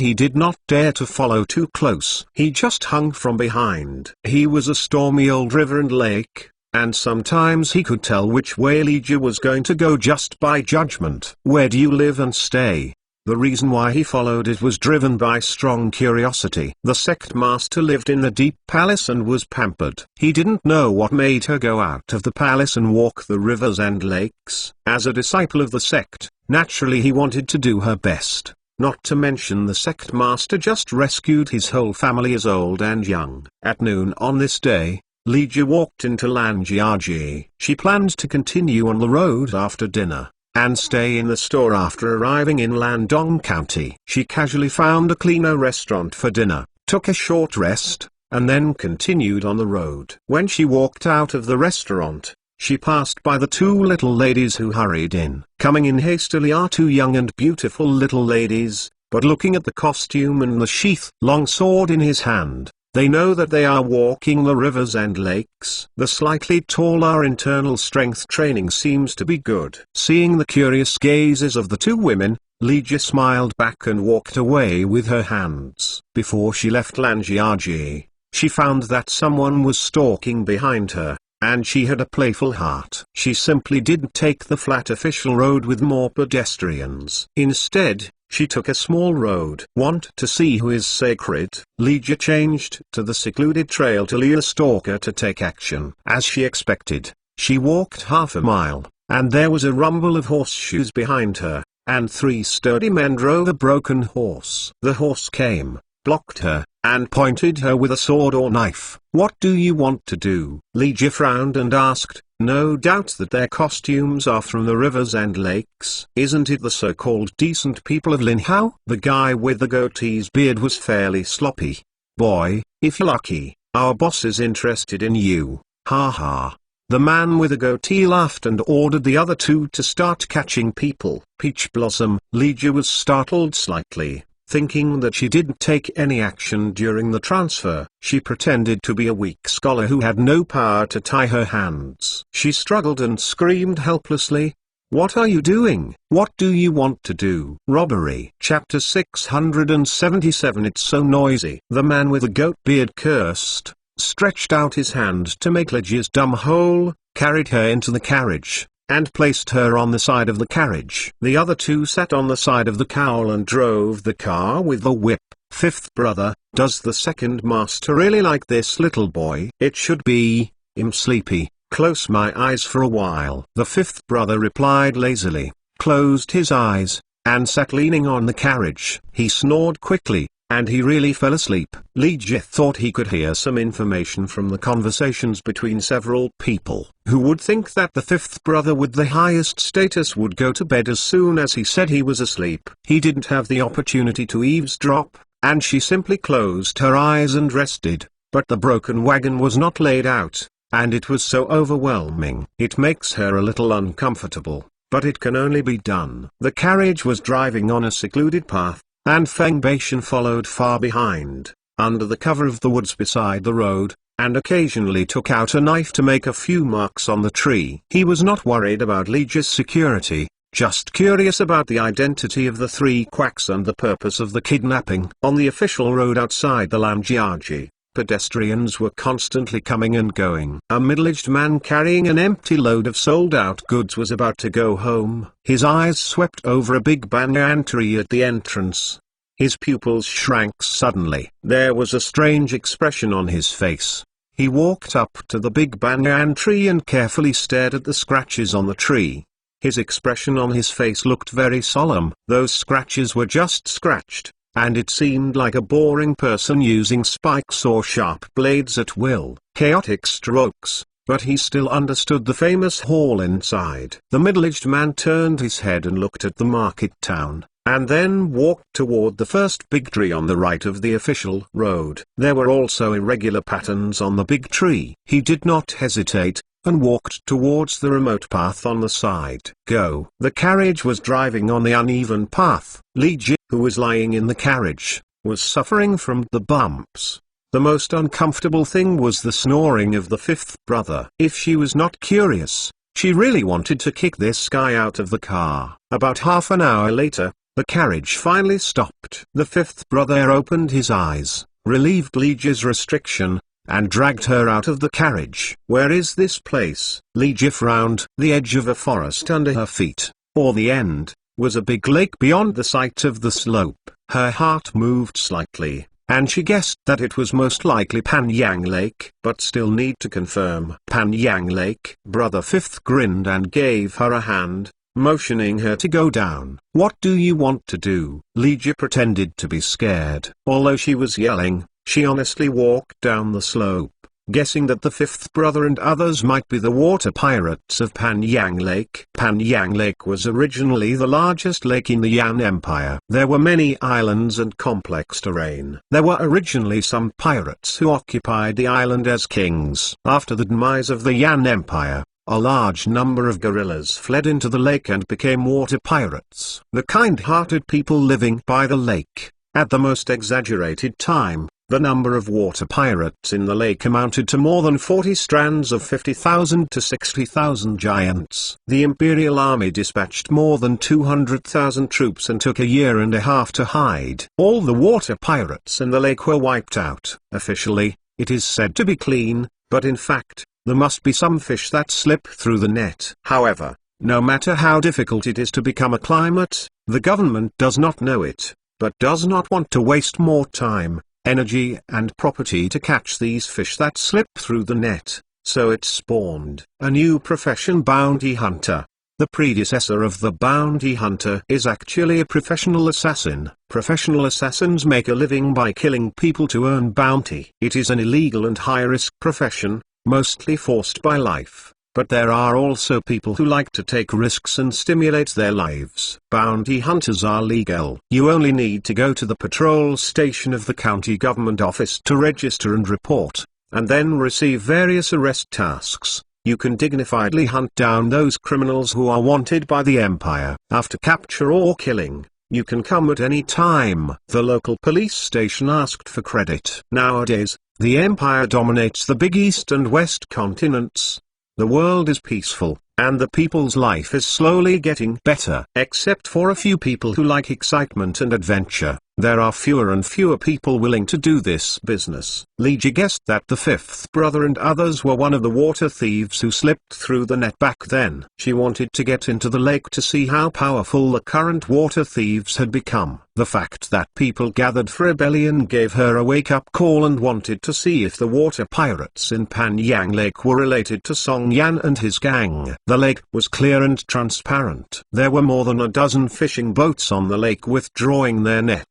he did not dare to follow too close. He just hung from behind. He was a stormy old river and lake, and sometimes he could tell which way Li Jie was going to go just by judgment. Where do you live and stay? The reason why he followed it was driven by strong curiosity. The sect master lived in the deep palace and was pampered. He didn't know what made her go out of the palace and walk the rivers and lakes. As a disciple of the sect, naturally he wanted to do her best. not to mention the sect master just rescued his whole family as old and young. At noon on this day, Lygia walked into Lanjiaji. She planned to continue on the road after dinner, and stay in the store after arriving in Landong County. She casually found a cleaner restaurant for dinner, took a short rest, and then continued on the road. When she walked out of the restaurant, she passed by the two little ladies who hurried in. Coming in hastily are two young and beautiful little ladies, but looking at the costume and the sheath-long sword in his hand, they know that they are walking the rivers and lakes. The slightly taller internal strength training seems to be good. Seeing the curious gazes of the two women, Lygia smiled back and walked away with her hands. Before she left Lanjiaji, she found that someone was stalking behind her, and she had a playful heart. She simply didn't take the flat official road with more pedestrians. Instead, she took a small road. Want to see who is sacred? Lygia changed to the secluded trail to lure a stalker to take action. As she expected, she walked half a mile, and there was a rumble of horseshoes behind her, and three sturdy men drove a broken horse. The horse came, blocked her, and pointed her with a sword or knife. What do you want to do? Lygia frowned and asked, no doubt that their costumes are from the rivers and lakes. Isn't it the so-called decent people of Linhao? The guy with the goatee's beard was fairly sloppy. Boy, if you're lucky, our boss is interested in you. Ha ha. The man with the goatee laughed and ordered the other two to start catching people. Peach Blossom. Lygia was startled slightly, thinking that she didn't take any action during the transfer. She pretended to be a weak scholar who had no power to tie her hands. She struggled and screamed helplessly. What are you doing? What do you want to do? Robbery. Chapter 677. It's so noisy. The man with the goat beard cursed, stretched out his hand to make Lygia's dumb hole, carried her into the carriage, and placed her on the side of the carriage. The other two sat on the side of the cowl and drove the car with the whip. Fifth brother, does the second master really like this little boy? It should be, I'm sleepy, close my eyes for a while. The fifth brother replied lazily, closed his eyes, and sat leaning on the carriage. He snored quickly, and he really fell asleep. Lygia thought he could hear some information from the conversations between several people. Who would think that the fifth brother with the highest status would go to bed as soon as he said he was asleep? He didn't have the opportunity to eavesdrop, and she simply closed her eyes and rested. But the broken wagon was not laid out, and it was so overwhelming. It makes her a little uncomfortable, but it can only be done. The carriage was driving on a secluded path, and Feng Beishan followed far behind, under the cover of the woods beside the road, and occasionally took out a knife to make a few marks on the tree. He was not worried about Lygia's security, just curious about the identity of the three quacks and the purpose of the kidnapping. On the official road outside the Lanjiaji, pedestrians were constantly coming and going. A middle-aged man carrying an empty load of sold-out goods was about to go home. His eyes swept over a big banyan tree at the entrance. His pupils shrank suddenly. There was a strange expression on his face. He walked up to the big banyan tree and carefully stared at the scratches on the tree. His expression on his face looked very solemn. Those scratches were just scratched, and it seemed like a boring person using spikes or sharp blades at will. Chaotic strokes, but he still understood the famous hall inside. The middle-aged man turned his head and looked at the market town, and then walked toward the first big tree on the right of the official road. There were also irregular patterns on the big tree. He did not hesitate, and walked towards the remote path on the side. Go. The carriage was driving on the uneven path. Lygia, who was lying in the carriage, was suffering from the bumps. The most uncomfortable thing was the snoring of the fifth brother. If she was not curious, she really wanted to kick this guy out of the car. About half an hour later, the carriage finally stopped. The fifth brother opened his eyes, relieved Lygia's restriction, and dragged her out of the carriage. Where is this place? Lygia frowned. The edge of a forest under her feet, or the end, was a big lake beyond the sight of the slope. Her heart moved slightly, and she guessed that it was most likely Panyang Lake, but still need to confirm. Panyang Lake. Brother Fifth grinned and gave her a hand. motioning her to go down. "What do you want to do?" Lygia pretended to be scared. Although she was yelling, she honestly walked down the slope, guessing that the fifth brother and others might be the water pirates of Panyang Lake. Panyang Lake was originally the largest lake in the Yan Empire. There were many islands and complex terrain. There were originally some pirates who occupied the island as kings. After the demise of the Yan Empire, a large number of guerrillas fled into the lake and became water pirates. The kind-hearted people living by the lake, at the most exaggerated time, the number of water pirates in the lake amounted to more than 40 strands of 50,000 to 60,000 giants. The Imperial Army dispatched more than 200,000 troops and took a year and a half to hide. All the water pirates in the lake were wiped out. Officially, it is said to be clean, but in fact, there must be some fish that slip through the net. However, no matter how difficult it is to become a climate, the government does not know it, but does not want to waste more time, energy and property to catch these fish that slip through the net, so it spawned a new profession: bounty hunter. The predecessor of the bounty hunter is actually a professional assassin. Professional assassins make a living by killing people to earn bounty. It is an illegal and high-risk profession, mostly forced by life. But there are also people who like to take risks and stimulate their lives. Bounty hunters are legal. You only need to go to the patrol station of the county government office to register and report, and then receive various arrest tasks. You can dignifiedly hunt down those criminals who are wanted by the Empire. After capture or killing, you can come at any time. The local police station asked for credit. Nowadays, the Empire dominates the Big East and West continents. The world is peaceful, and the people's life is slowly getting better. Except for a few people who like excitement and adventure, there are fewer and fewer people willing to do this business. Lygia guessed that the fifth brother and others were one of the water thieves who slipped through the net back then. She wanted to get into the lake to see how powerful the current water thieves had become. The fact that people gathered for rebellion gave her a wake-up call and wanted to see if the water pirates in Panyang Lake were related to Song Yan and his gang. The lake was clear and transparent. There were more than a dozen fishing boats on the lake withdrawing their nets.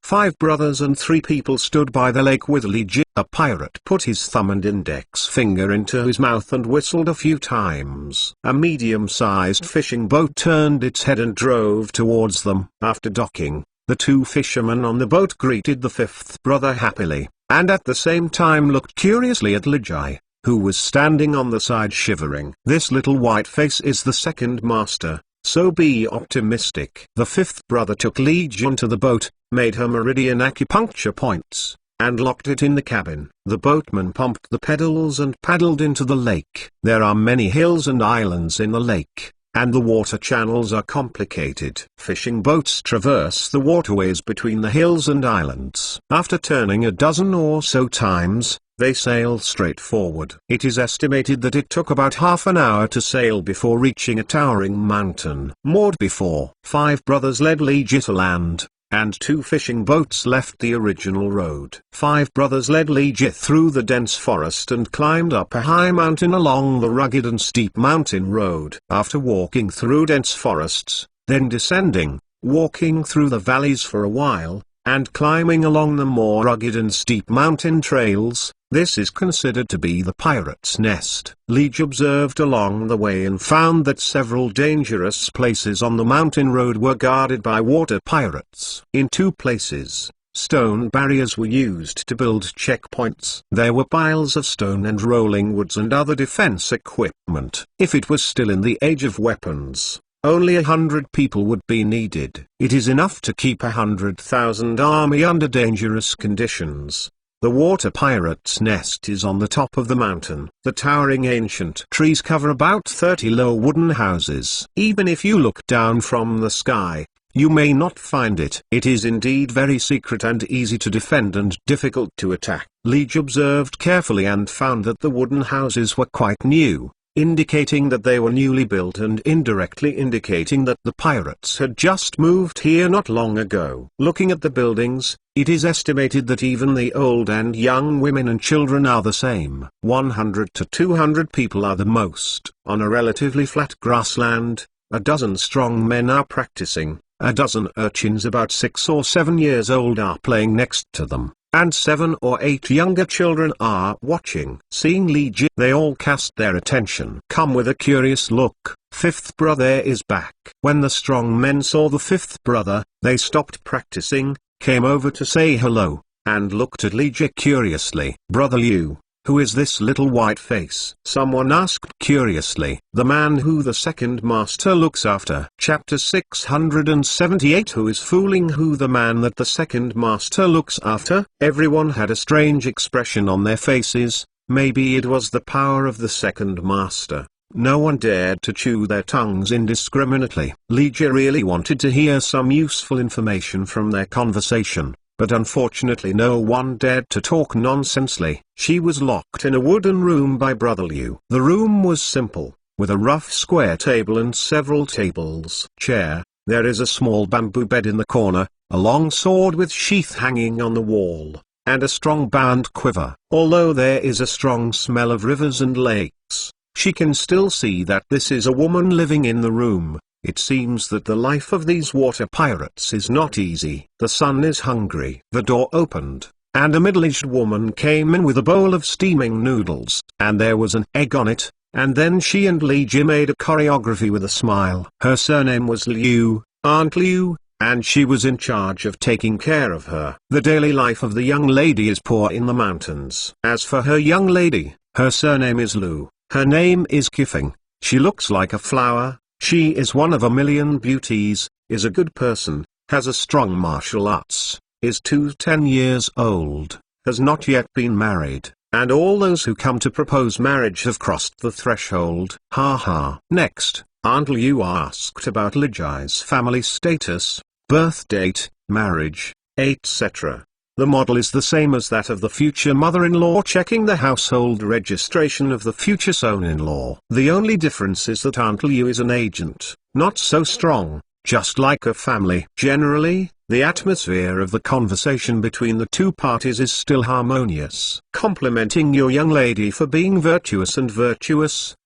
5 brothers and 3 people stood by the lake with Lygia. A pirate put his thumb and index finger into his mouth and whistled a few times. A medium-sized fishing boat turned its head and drove towards them. After docking, the 2 fishermen on the boat greeted the fifth brother happily, and at the same time looked curiously at Lygia, who was standing on the side shivering. "This little white face is the second master, so be optimistic." The fifth brother took Lygia into the boat, made her meridian acupuncture points, and locked it in the cabin. The boatman pumped the pedals and paddled into the lake. There are many hills and islands in the lake, and the water channels are complicated. Fishing boats traverse the waterways between the hills and islands. After turning a dozen or so times, they sail straight forward. It is estimated that it took about half an hour to sail before reaching a towering mountain. Moored before, 5 brothers led Lygia to land, and 2 fishing boats left the original road. 5 brothers led Lygia through the dense forest and climbed up a high mountain along the rugged and steep mountain road. After walking through dense forests, then descending, walking through the valleys for a while, and climbing along the more rugged and steep mountain trails, this is considered to be the pirate's nest. Lygia observed along the way and found that several dangerous places on the mountain road were guarded by water pirates. In 2 places, stone barriers were used to build checkpoints. There were piles of stone and rolling woods and other defense equipment. If it was still in the age of weapons, only 100 people would be needed. It is enough to keep 100,000 army under dangerous conditions. The water pirate's nest is on the top of the mountain. The towering ancient trees cover about 30 low wooden houses. Even if you look down from the sky, you may not find it. It is indeed very secret and easy to defend and difficult to attack. Lygia observed carefully and found that the wooden houses were quite new, indicating that they were newly built and indirectly indicating that the pirates had just moved here not long ago. Looking at the buildings, it is estimated that even the old and young women and children are the same. 100 to 200 people are the most. On a relatively flat grassland, A dozen strong men are practicing, a dozen urchins about 6 or 7 years old are playing next to them, and 7 or 8 younger children are watching. Seeing Li Ji, they all cast their attention. Come with a curious look, fifth brother is back. When the strong men saw the fifth brother, they stopped practicing, came over to say hello, and looked at Li Ji curiously. Brother Liu, who is this little white face? Someone asked curiously. The man who the second master looks after. Chapter 678. Who is fooling who? The man that the second master looks after. Everyone had a strange expression on their faces. Maybe it was the power of the second master. No one dared to chew their tongues indiscriminately. Li Ji really wanted to hear some useful information from their conversation, but unfortunately no one dared to talk nonsensely. She was locked in a wooden room by Brother Liu. The room was simple, with a rough square table and several tables. Chair, there is a small bamboo bed in the corner, a long sword with sheath hanging on the wall, and a strong bow and quiver. Although there is a strong smell of rivers and lakes, she can still see that this is a woman living in the room. It seems that the life of these water pirates is not easy. The son is hungry. The door opened, and a middle-aged woman came in with a bowl of steaming noodles, and there was an egg on it, and then she and Li Ji made a choreography with a smile. Her surname was Liu, Aunt Liu, and she was in charge of taking care of her. The daily life of the young lady is poor in the mountains. As for her young lady, her surname is Lu. Her name is Qifeng. She looks like a flower. She is one of a million beauties, is a good person, has a strong martial arts, is 10 years old, has not yet been married, and all those who come to propose marriage have crossed the threshold. Ha ha. Next, Aunt Liu asked about Li Ji's family status, birth date, marriage, etc. The model is the same as that of the future mother-in-law checking the household registration of the future son-in-law. The only difference is that Aunt Liu is an agent, not so strong, just like a family. Generally, the atmosphere of the conversation between the two parties is still harmonious. Complimenting your young lady for being virtuous,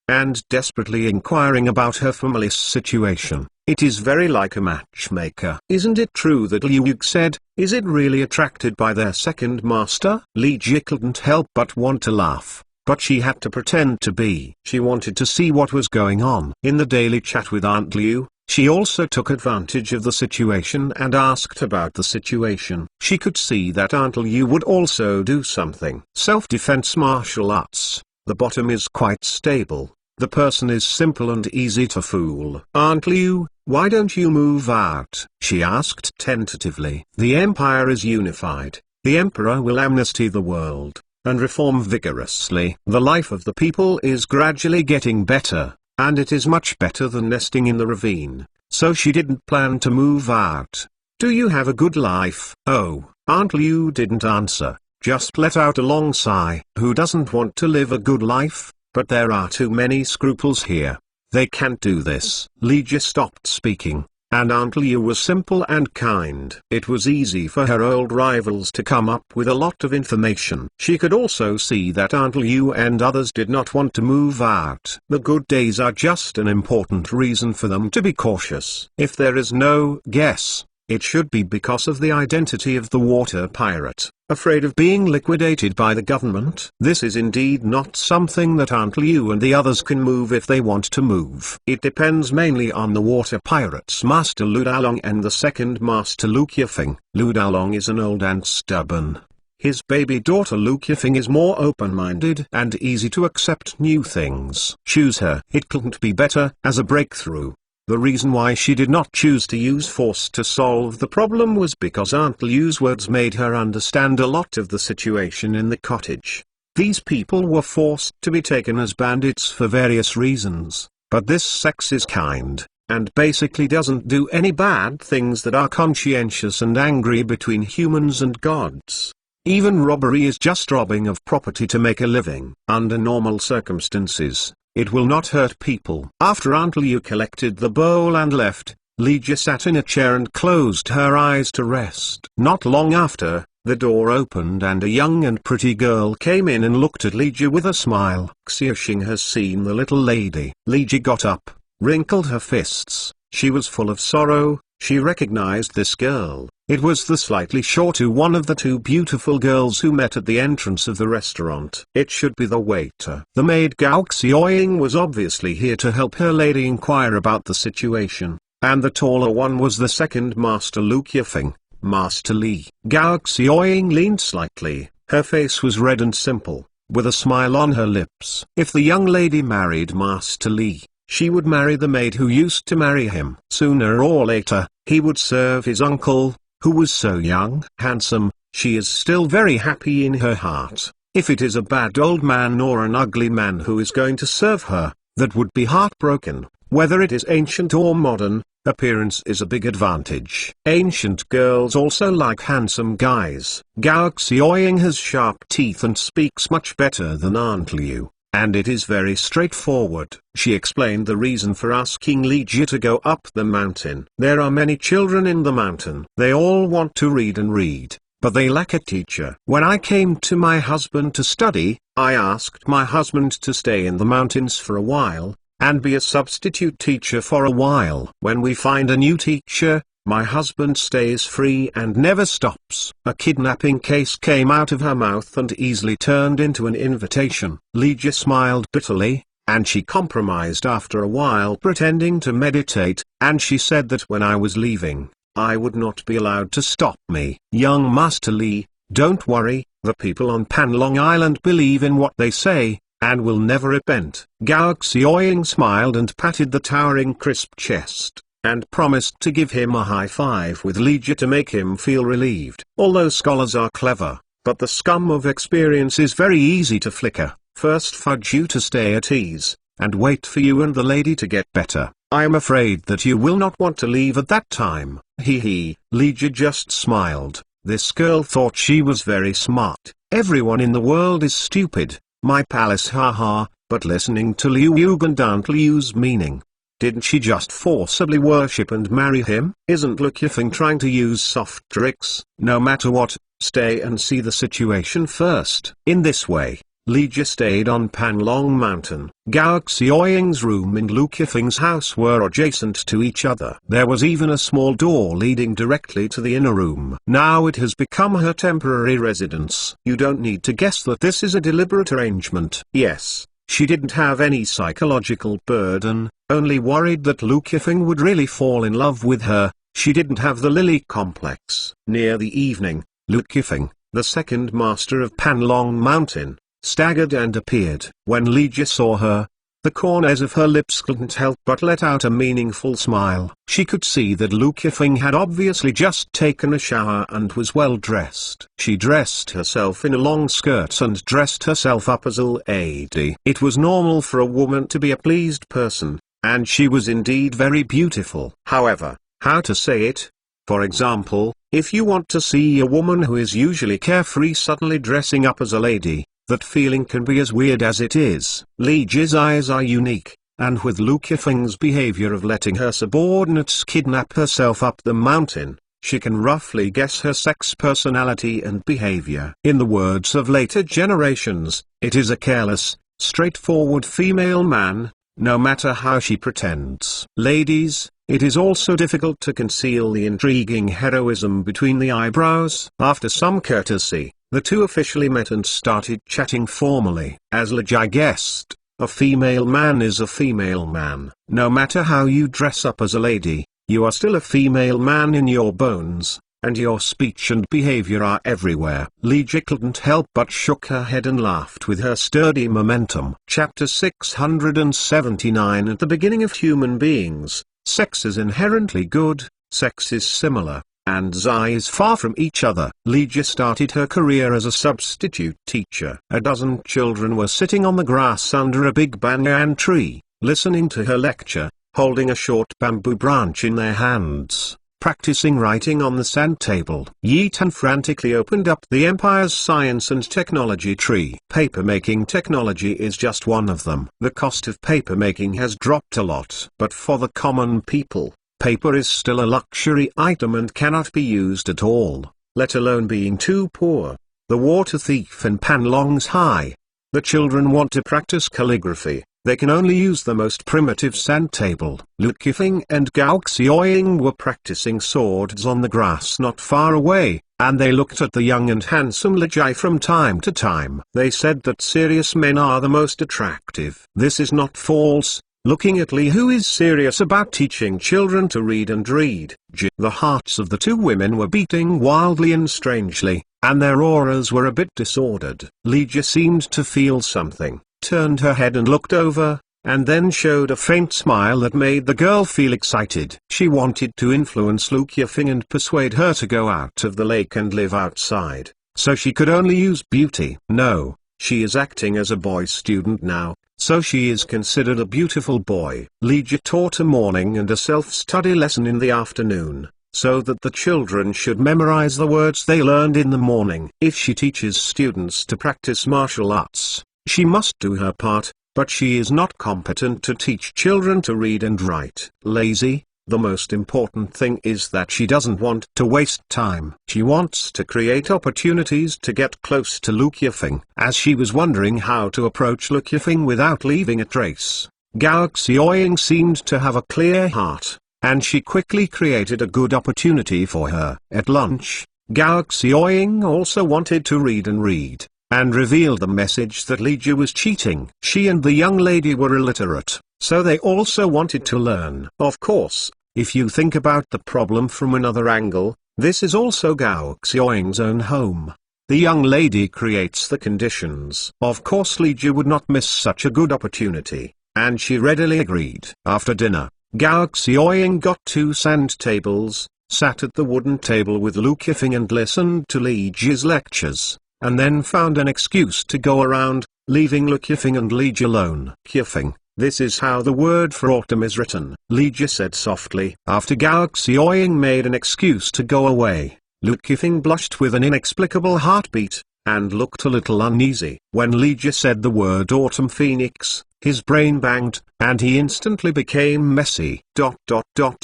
and desperately inquiring about her family's situation. It is very like a matchmaker. Isn't it true that Liu Yu said, is it really attracted by their second master? Li Ji couldn't help but want to laugh, but she had to pretend to be. She wanted to see what was going on. In the daily chat with Aunt Liu, she also took advantage of the situation and asked about the situation. She could see that Aunt Liu would also do something. Self-defense martial arts. The bottom is quite stable. The person is simple and easy to fool. Aunt Liu, why don't you move out? She asked tentatively. The empire is unified. The emperor will amnesty the world, and reform vigorously. The life of the people is gradually getting better, and it is much better than nesting in the ravine, so she didn't plan to move out. Do you have a good life? Oh, Aunt Liu didn't answer, just let out a long sigh. Who doesn't want to live a good life? But there are too many scruples here. They can't do this. Li Ji stopped speaking, and Aunt Liu was simple and kind. It was easy for her old rivals to come up with a lot of information. She could also see that Aunt Liu and others did not want to move out. The good days are just an important reason for them to be cautious. If there is no guess, it should be because of the identity of the water pirate, afraid of being liquidated by the government. This is indeed not something that Aunt Liu and the others can move if they want to move. It depends mainly on the water pirates Master Lu Dalong and the second Master Lu Qifeng. Lu Dalong is an old and stubborn. His baby daughter Lu Qifeng is more open-minded and easy to accept new things. Choose her. It couldn't be better as a breakthrough. The reason why she did not choose to use force to solve the problem was because Aunt Liu's words made her understand a lot of the situation in the cottage. These people were forced to be taken as bandits for various reasons, but this sex is kind, and basically doesn't do any bad things that are conscientious and angry between humans and gods. Even robbery is just robbing of property to make a living. Under normal circumstances, it will not hurt people. After Aunt Liu collected the bowl and left, Li Ji sat in a chair and closed her eyes to rest. Not long after, the door opened and a young and pretty girl came in and looked at Li Ji with a smile. Xiaoxing has seen the little lady. Li Ji got up, wrinkled her fists. She was full of sorrow. She recognized this girl. It was the slightly shorter one of the two beautiful girls who met at the entrance of the restaurant. It should be the waiter. The maid Gao Xiaoying was obviously here to help her lady inquire about the situation, and the taller one was the second master Lu Yifeng, Master Li. Gao Xiaoying leaned slightly. Her face was red and simple, with a smile on her lips. If the young lady married Master Li, she would marry the maid who used to marry him. Sooner or later, he would serve his uncle, who was so young. Handsome, she is still very happy in her heart. If it is a bad old man or an ugly man who is going to serve her, that would be heartbroken. Whether it is ancient or modern, appearance is a big advantage. Ancient girls also like handsome guys. Gao Xiaoying has sharp teeth and speaks much better than Aunt Liu, and it is very straightforward. She explained the reason for asking Li Jie to go up the mountain. There are many children in the mountain. They all want to read and read, but they lack a teacher. When I came to my husband to study, I asked my husband to stay in the mountains for a while, and be a substitute teacher for a while. When we find a new teacher, my husband stays free and never stops. A kidnapping case came out of her mouth and easily turned into an invitation. Li Jie smiled bitterly, and she compromised after a while, pretending to meditate, and she said that when I was leaving, I would not be allowed to stop me. Young Master Li, don't worry, the people on Panlong Island believe in what they say, and will never repent. Gao Xiaoying smiled and patted the towering crisp chest, and promised to give him a high five with Li Jie to make him feel relieved. Although scholars are clever, but the scum of experience is very easy to flicker. First fudge you to stay at ease, and wait for you and the lady to get better. I am afraid that you will not want to leave at that time. Hee hee. Li Jie just smiled. This girl thought she was very smart. Everyone in the world is stupid. My palace, haha. But listening to Liu Yuge and Aunt Liu's meaning, didn't she just forcibly worship and marry him? Isn't Lu Yifeng trying to use soft tricks? No matter what, stay and see the situation first. In this way, Li Jie stayed on Panlong Mountain. Gao Xiaoying's room and Lu Yifeng's house were adjacent to each other. There was even a small door leading directly to the inner room. Now it has become her temporary residence. You don't need to guess that this is a deliberate arrangement. Yes, she didn't have any psychological burden, only worried that Lu Yifeng would really fall in love with her. She didn't have the lily complex. Near the evening, Lu Yifeng, the second master of Panlong Mountain, staggered and appeared. When Li Jie saw her, the corners of her lips couldn't help but let out a meaningful smile. She could see that Lu Yifeng had obviously just taken a shower and was well dressed. She dressed herself in a long skirt and dressed herself up as a lady. It was normal for a woman to be a pleased person, and she was indeed very beautiful. However, how to say it? For example, if you want to see a woman who is usually carefree suddenly dressing up as a lady, that feeling can be as weird as it is. Li Jie's eyes are unique, and with Lu Yifeng's behavior of letting her subordinates kidnap herself up the mountain, she can roughly guess her sex personality and behavior. In the words of later generations, it is a careless, straightforward female man, no matter how she pretends. Ladies, it is also difficult to conceal the intriguing heroism between the eyebrows. After some courtesy, the two officially met and started chatting formally. As Li Jie guessed, a female man is a female man. No matter how you dress up as a lady, you are still a female man in your bones, and your speech and behavior are everywhere. Li Jie couldn't help but shook her head and laughed with her sturdy momentum. Chapter 679. At the beginning of human beings, sex is inherently good, sex is similar, and Zai is far from each other. Li Jie started her career as a substitute teacher. A dozen children were sitting on the grass under a big banyan tree, listening to her lecture, holding a short bamboo branch in their hands, practicing writing on the sand table. Yi Tan frantically opened up the Empire's science and technology tree. Papermaking technology is just one of them. The cost of papermaking has dropped a lot. But for the common people, paper is still a luxury item and cannot be used at all, let alone being too poor. The water thief in Panlong's high. The children want to practice calligraphy, they can only use the most primitive sand table. Lu Qifeng and Gao Xiaoying were practicing swords on the grass not far away, and they looked at the young and handsome Li Jie from time to time. They said that serious men are the most attractive. This is not false. Looking at Li, who is serious about teaching children to read and read, the hearts of the two women were beating wildly and strangely, and their auras were a bit disordered. Li Jie seemed to feel something, turned her head and looked over, and then showed a faint smile that made the girl feel excited. She wanted to influence Lu Qifeng and persuade her to go out of the lake and live outside, so she could only use beauty. No, she is acting as a boy student now, so she is considered a beautiful boy. Li Jie taught a morning and a self-study lesson in the afternoon, so that the children should memorize the words they learned in the morning. If she teaches students to practice martial arts, she must do her part, but she is not competent to teach children to read and write. Lazy. The most important thing is that she doesn't want to waste time. She wants to create opportunities to get close to Lu Qifeng. As she was wondering how to approach Lu Qifeng without leaving a trace, Gao Xiaoying seemed to have a clear heart, and she quickly created a good opportunity for her. At lunch, Gao Xiaoying also wanted to read and revealed the message that Li Jie was cheating. She and the young lady were illiterate, so they also wanted to learn. Of course, if you think about the problem from another angle, this is also Gao Xiaoying's own home. The young lady creates the conditions. Of course Li Jie would not miss such a good opportunity, and she readily agreed. After dinner, Gao Xiaoying got 2 sand tables, sat at the wooden table with Lu Qifeng and listened to Li Jie's lectures, and then found an excuse to go around, leaving Lu Qifeng and Li Jie alone. Qifeng, this is how the word for autumn is written, Li Jie said softly. After Gao Xiaoying made an excuse to go away, Lu Qifeng blushed with an inexplicable heartbeat, and looked a little uneasy. When Li Jie said the word autumn phoenix, his brain banged, and he instantly became messy.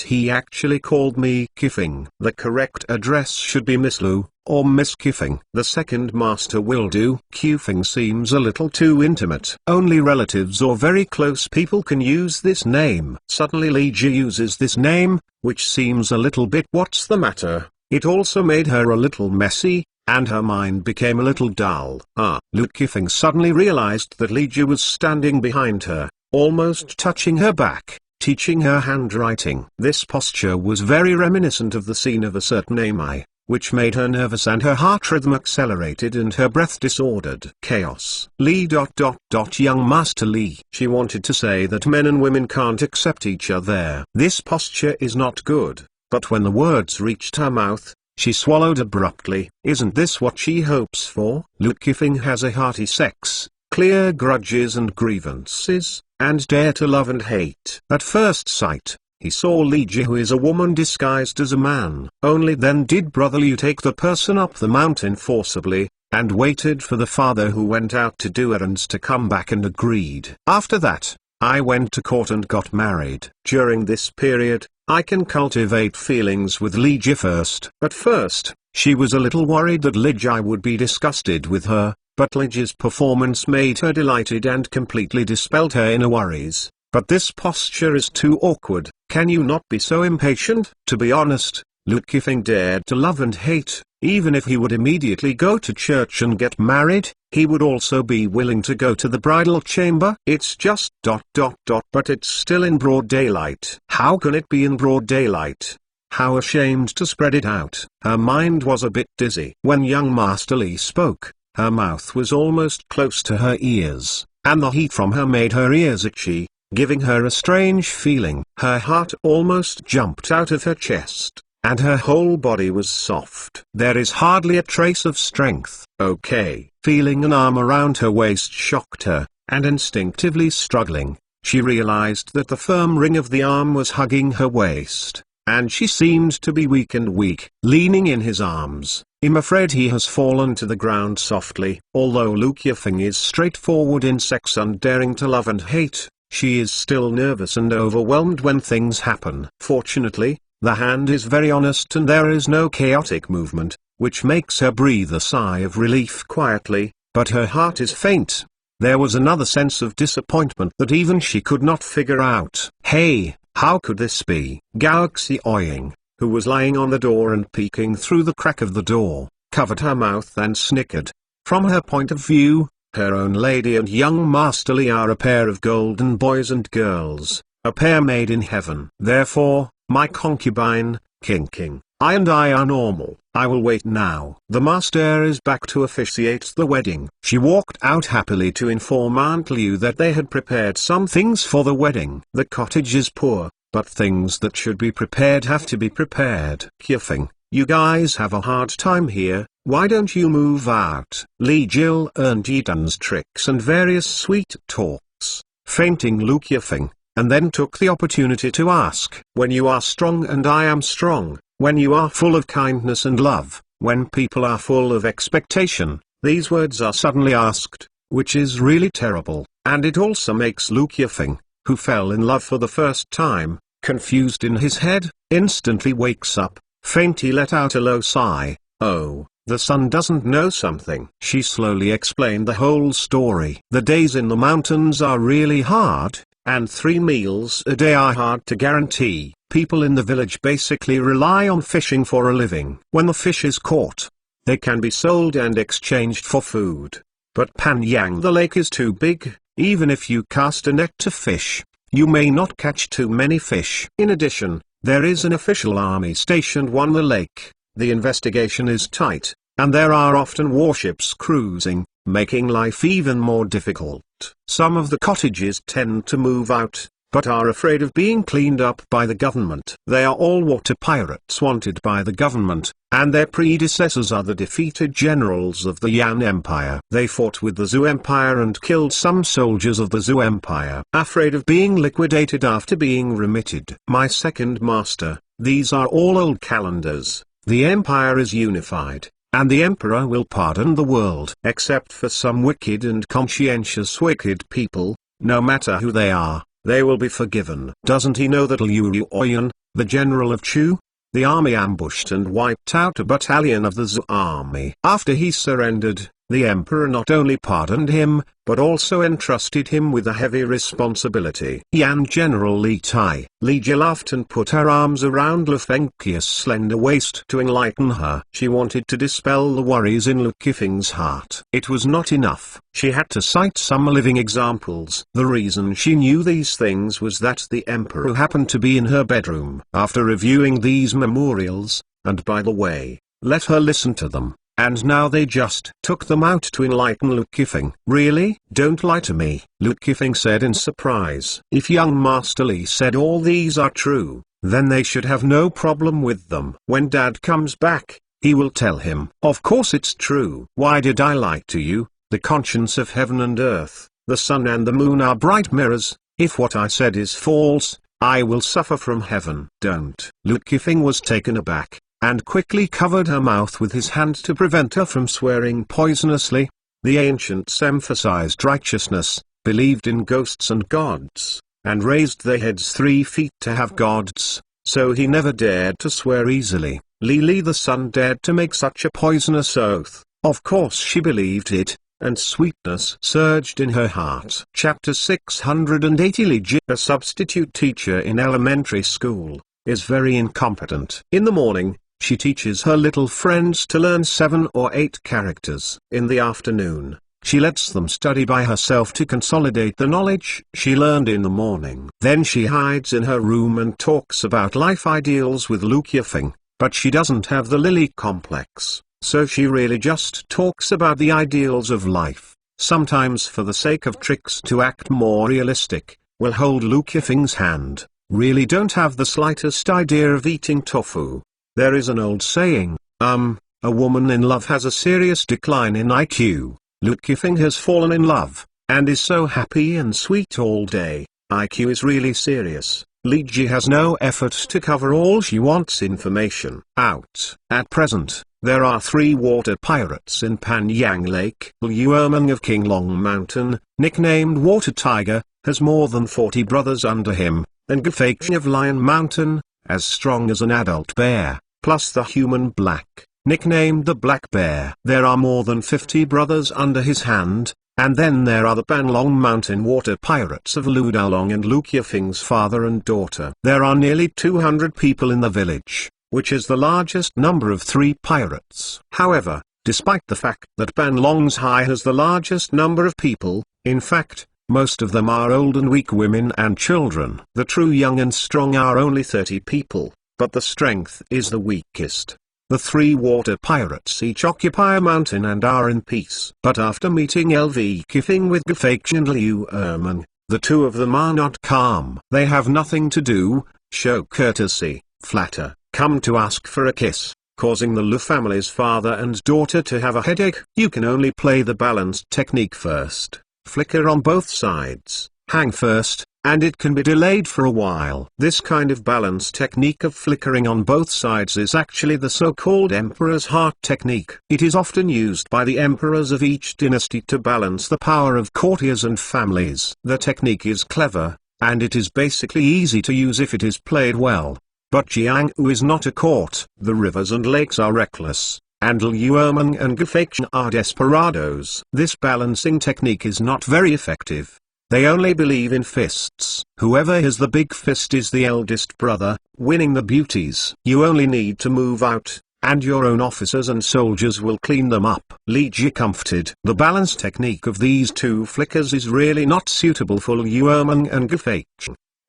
He actually called me Qifeng. The correct address should be Miss Lu, or Miss Qifeng. The second master will do. Qifeng seems a little too intimate. Only relatives or very close people can use this name. Suddenly Li Jie uses this name, which seems a little bit what's the matter. It also made her a little messy, and her mind became a little dull. Lu Qifeng suddenly realized that Li Jie was standing behind her, almost touching her back, teaching her handwriting. This posture was very reminiscent of the scene of a certain Amai, which made her nervous and her heart rhythm accelerated and her breath disordered. Chaos. Young Master Li. She wanted to say that men and women can't accept each other. This posture is not good, but when the words reached her mouth, she swallowed abruptly. Isn't this what she hopes for? Lu Qifeng has a hearty sex, clear grudges and grievances, and dare to love and hate. At first sight, he saw Li Jie, who is a woman disguised as a man. Only then did Brother Liu take the person up the mountain forcibly, and waited for the father who went out to do errands to come back and agreed. After that, I went to court and got married. During this period, I can cultivate feelings with Li Jie first. At first, she was a little worried that Li Jie would be disgusted with her, but Li Jie's performance made her delighted and completely dispelled her inner worries. But this posture is too awkward. Can you not be so impatient? To be honest, Lu Qifeng dared to love and hate. Even if he would immediately go to church and get married, he would also be willing to go to the bridal chamber. It's just ... but it's still in broad daylight. How can it be in broad daylight? How ashamed to spread it out. Her mind was a bit dizzy. When young Master Li spoke, her mouth was almost close to her ears, and the heat from her made her ears itchy, giving her a strange feeling. Her heart almost jumped out of her chest, and her whole body was soft. There is hardly a trace of strength. Okay. Feeling an arm around her waist shocked her, and instinctively struggling, she realized that the firm ring of the arm was hugging her waist, and she seemed to be weak. Leaning in his arms, I'm afraid he has fallen to the ground softly. Although Lu Qifeng is straightforward in sex and daring to love and hate, she is still nervous and overwhelmed when things happen. Fortunately, the hand is very honest and there is no chaotic movement, which makes her breathe a sigh of relief quietly, but her heart is faint. There was another sense of disappointment that even she could not figure out. Hey, how could this be? Galaxy Oying, who was lying on the door and peeking through the crack of the door, covered her mouth and snickered. From her point of view, her own lady and young Master Li are a pair of golden boys and girls, a pair made in heaven. Therefore, my concubine, King, I and I are normal. I will wait now. The master is back to officiate the wedding. She walked out happily to inform Aunt Liu that they had prepared some things for the wedding. The cottage is poor, but things that should be prepared have to be prepared. Kifeng, you guys have a hard time here, why don't you move out? Li Jil earned Yidan's tricks and various sweet talks, fainting Lu Kifeng, and then took the opportunity to ask. When you are strong and I am strong, when you are full of kindness and love, when people are full of expectation, these words are suddenly asked, which is really terrible, and it also makes Lu Kifeng, who fell in love for the first time, confused in his head, instantly wakes up, faintly let out a low sigh. Oh, the son doesn't know something. She slowly explained the whole story. The days in the mountains are really hard, and 3 meals a day are hard to guarantee. People in the village basically rely on fishing for a living. When the fish is caught, they can be sold and exchanged for food. But Panyang the lake is too big, even if you cast a net to fish, you may not catch too many fish. In addition, there is an official army stationed on the lake, the investigation is tight, and there are often warships cruising, making life even more difficult. Some of the cottages tend to move out, but are afraid of being cleaned up by the government. They are all water pirates wanted by the government, and their predecessors are the defeated generals of the Yan Empire. They fought with the Zhou Empire and killed some soldiers of the Zhou Empire. Afraid of being liquidated after being remitted. My second master, these are all old calendars. The empire is unified, and the emperor will pardon the world. Except for some wicked and conscientious wicked people, no matter who they are, they will be forgiven. Doesn't he know that Liu Oyan, the general of Chu, the army ambushed and wiped out a battalion of the Zhou army? After he surrendered, the emperor not only pardoned him, but also entrusted him with a heavy responsibility. Yan General Li Tai. Li Jie laughed and put her arms around Lu Fengqia's slender waist to enlighten her. She wanted to dispel the worries in Lu Kifeng's heart. It was not enough. She had to cite some living examples. The reason she knew these things was that the emperor happened to be in her bedroom. After reviewing these memorials, and by the way, let her listen to them. And now they just took them out to enlighten Lu Kifeng. Really? Don't lie to me, Lu Kifeng said in surprise. If young Master Li said all these are true, then they should have no problem with them. When Dad comes back, he will tell him. Of course it's true. Why did I lie to you? The conscience of heaven and earth, the sun and the moon are bright mirrors. If what I said is false, I will suffer from heaven. Don't. Lu Kifeng was taken aback, and quickly covered her mouth with his hand to prevent her from swearing poisonously. The ancients emphasized righteousness, believed in ghosts and gods, and raised their heads 3 feet to have gods, so he never dared to swear easily. Li the son dared to make such a poisonous oath. Of course she believed it, and sweetness surged in her heart. Chapter 680. Li Jie, a substitute teacher in elementary school, is very incompetent. In the morning, she teaches her little friends to learn 7 or 8 characters. In the afternoon, she lets them study by herself to consolidate the knowledge she learned in the morning. Then she hides in her room and talks about life ideals with Lu Kifeng, but she doesn't have the Lily complex, so she really just talks about the ideals of life. Sometimes for the sake of tricks to act more realistic, will hold Lu Kifeng's hand. Really don't have the slightest idea of eating tofu. There is an old saying, a woman in love has a serious decline in IQ. Lu Kifeng has fallen in love, and is so happy and sweet all day. IQ is really serious. Li Jie has no effort to cover all she wants information out. At present, there are 3 water pirates in Panyang Lake. Liu Ermeng of Qinglong Mountain, nicknamed Water Tiger, has more than 40 brothers under him, and Gufei of Lion Mountain, as strong as an adult bear, plus the human Black, nicknamed the Black Bear. There are more than 50 brothers under his hand, And then there are the Panlong Mountain Water Pirates of Ludalong and Lu Kefing's father and daughter. There are nearly 200 people in the village, which is the largest number of 3 pirates. However, despite the fact that Panlong's High has the largest number of people, in fact, most of them are old and weak women and children. The true young and strong are only 30 people, but the strength is the weakest. The 3 water pirates each occupy a mountain and are in peace. But after meeting LV Kefing with Gafake and Liu Erman, the 2 of them are not calm. They have nothing to do, show courtesy, flatter, come to ask for a kiss, causing the Lu family's father and daughter to have a headache. You can only play the balanced technique first, flicker on both sides, hang first, and it can be delayed for a while. This kind of balance technique of flickering on both sides is actually the so-called Emperor's Heart technique. It is often used by the emperors of each dynasty to balance the power of courtiers and families. The technique is clever, and it is basically easy to use if it is played well. But Jianghu is not a court. The rivers and lakes are reckless, and Liu Erman and Gafake are desperados. This balancing technique is not very effective. They only believe in fists. Whoever has the big fist is the eldest brother, winning the beauties. You only need to move out, and your own officers and soldiers will clean them up. Li Ji comforted. The balance technique of these 2 flickers is really not suitable for Liu Erman and Gafake.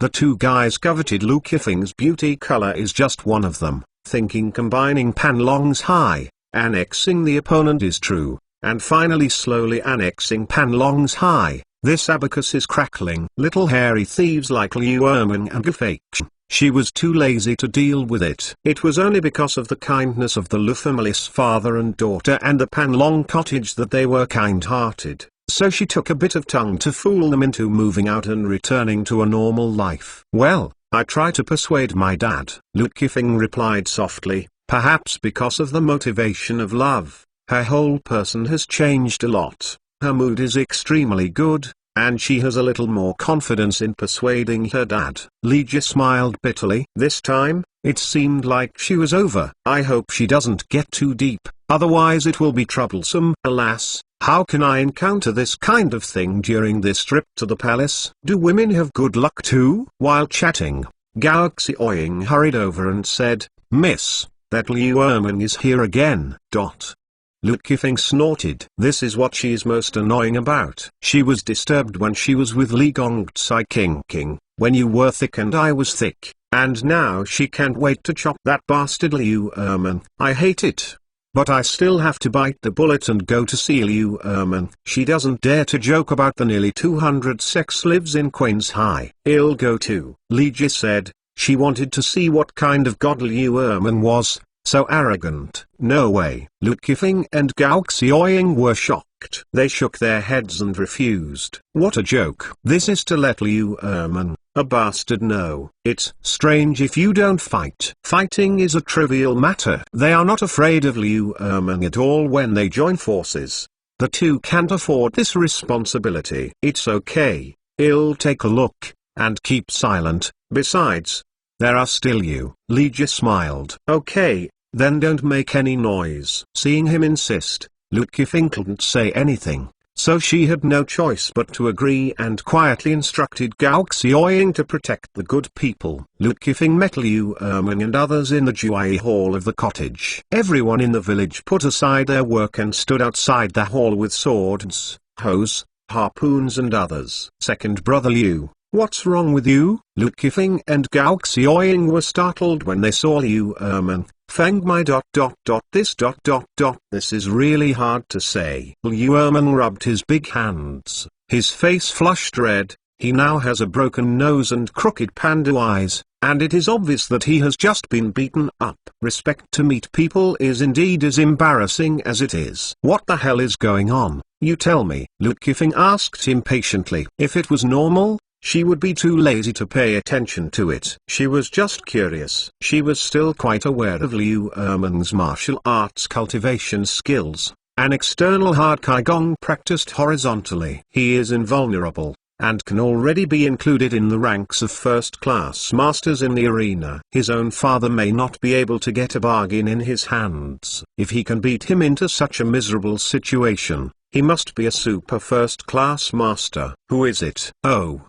The 2 guys coveted Lu Kefing's beauty color is just one of them, thinking combining Panlong's High, annexing the opponent is true, and finally slowly annexing Panlong's High. This abacus is crackling. Little hairy thieves like Liu Erman and Gafake. She was too lazy to deal with it. It was only because of the kindness of the Lu family's father and daughter and the Panlong cottage that they were kind-hearted. So she took a bit of tongue to fool them into moving out and returning to a normal life. Well, I try to persuade my dad, Lu Kefing replied softly. Perhaps because of the motivation of love, her whole person has changed a lot. Her mood is extremely good, and she has a little more confidence in persuading her dad. Li Ji smiled bitterly. This time, it seemed like she was over. I hope she doesn't get too deep, otherwise it will be troublesome. Alas, how can I encounter this kind of thing during this trip to the palace? Do women have good luck too? While chatting, Gao Xiaoying hurried over and said, Miss, that Liu Erman is here again. Lu Kefing snorted. This is what she's most annoying about. She was disturbed when she was with Li Gongcai King, when you were thick and I was thick, and now she can't wait to chop that bastard Liu Erman. I hate it. But I still have to bite the bullet and go to see Liu Erman. She doesn't dare to joke about the nearly 200 sex lives in Queen's High. I'll go too. Li Ji said. She wanted to see what kind of god Liu Erman was. So arrogant. No way. Lu Kefing and Gao Xiaoying were shocked. They shook their heads and refused. What a joke. This is to let Liu Erman, a bastard, know. It's strange if you don't fight. Fighting is a trivial matter. They are not afraid of Liu Erman at all when they join forces. The 2 can't afford this responsibility. It's okay. I'll take a look, and keep silent. Besides, there are still you. Li Ji smiled. Okay. Then don't make any noise. Seeing him insist, Lu Kefing couldn't say anything, so she had no choice but to agree and quietly instructed Gao Xiaoying to protect the good people. Lu Kefing met Liu Erman and others in the Juai hall of the cottage. Everyone in the village put aside their work and stood outside the hall with swords, hoes, harpoons and others. Second brother Liu, what's wrong with you? Lu Kefing and Gao Xiaoying were startled when they saw Liu Erman. Feng my this is really hard to say. Liu Erman rubbed his big hands, his face flushed red, he now has a broken nose and crooked panda eyes, and it is obvious that he has just been beaten up. Respect to meet people is indeed as embarrassing as it is. What the hell is going on? You tell me. Lu Kefing asked impatiently. If it was normal, she would be too lazy to pay attention to it. She was just curious. She was still quite aware of Liu Erman's martial arts cultivation skills, an external hard Qigong practiced horizontally. He is invulnerable, and can already be included in the ranks of first-class masters in the arena. His own father may not be able to get a bargain in his hands. If he can beat him into such a miserable situation, He must be a super first-class master. Who is it? Oh.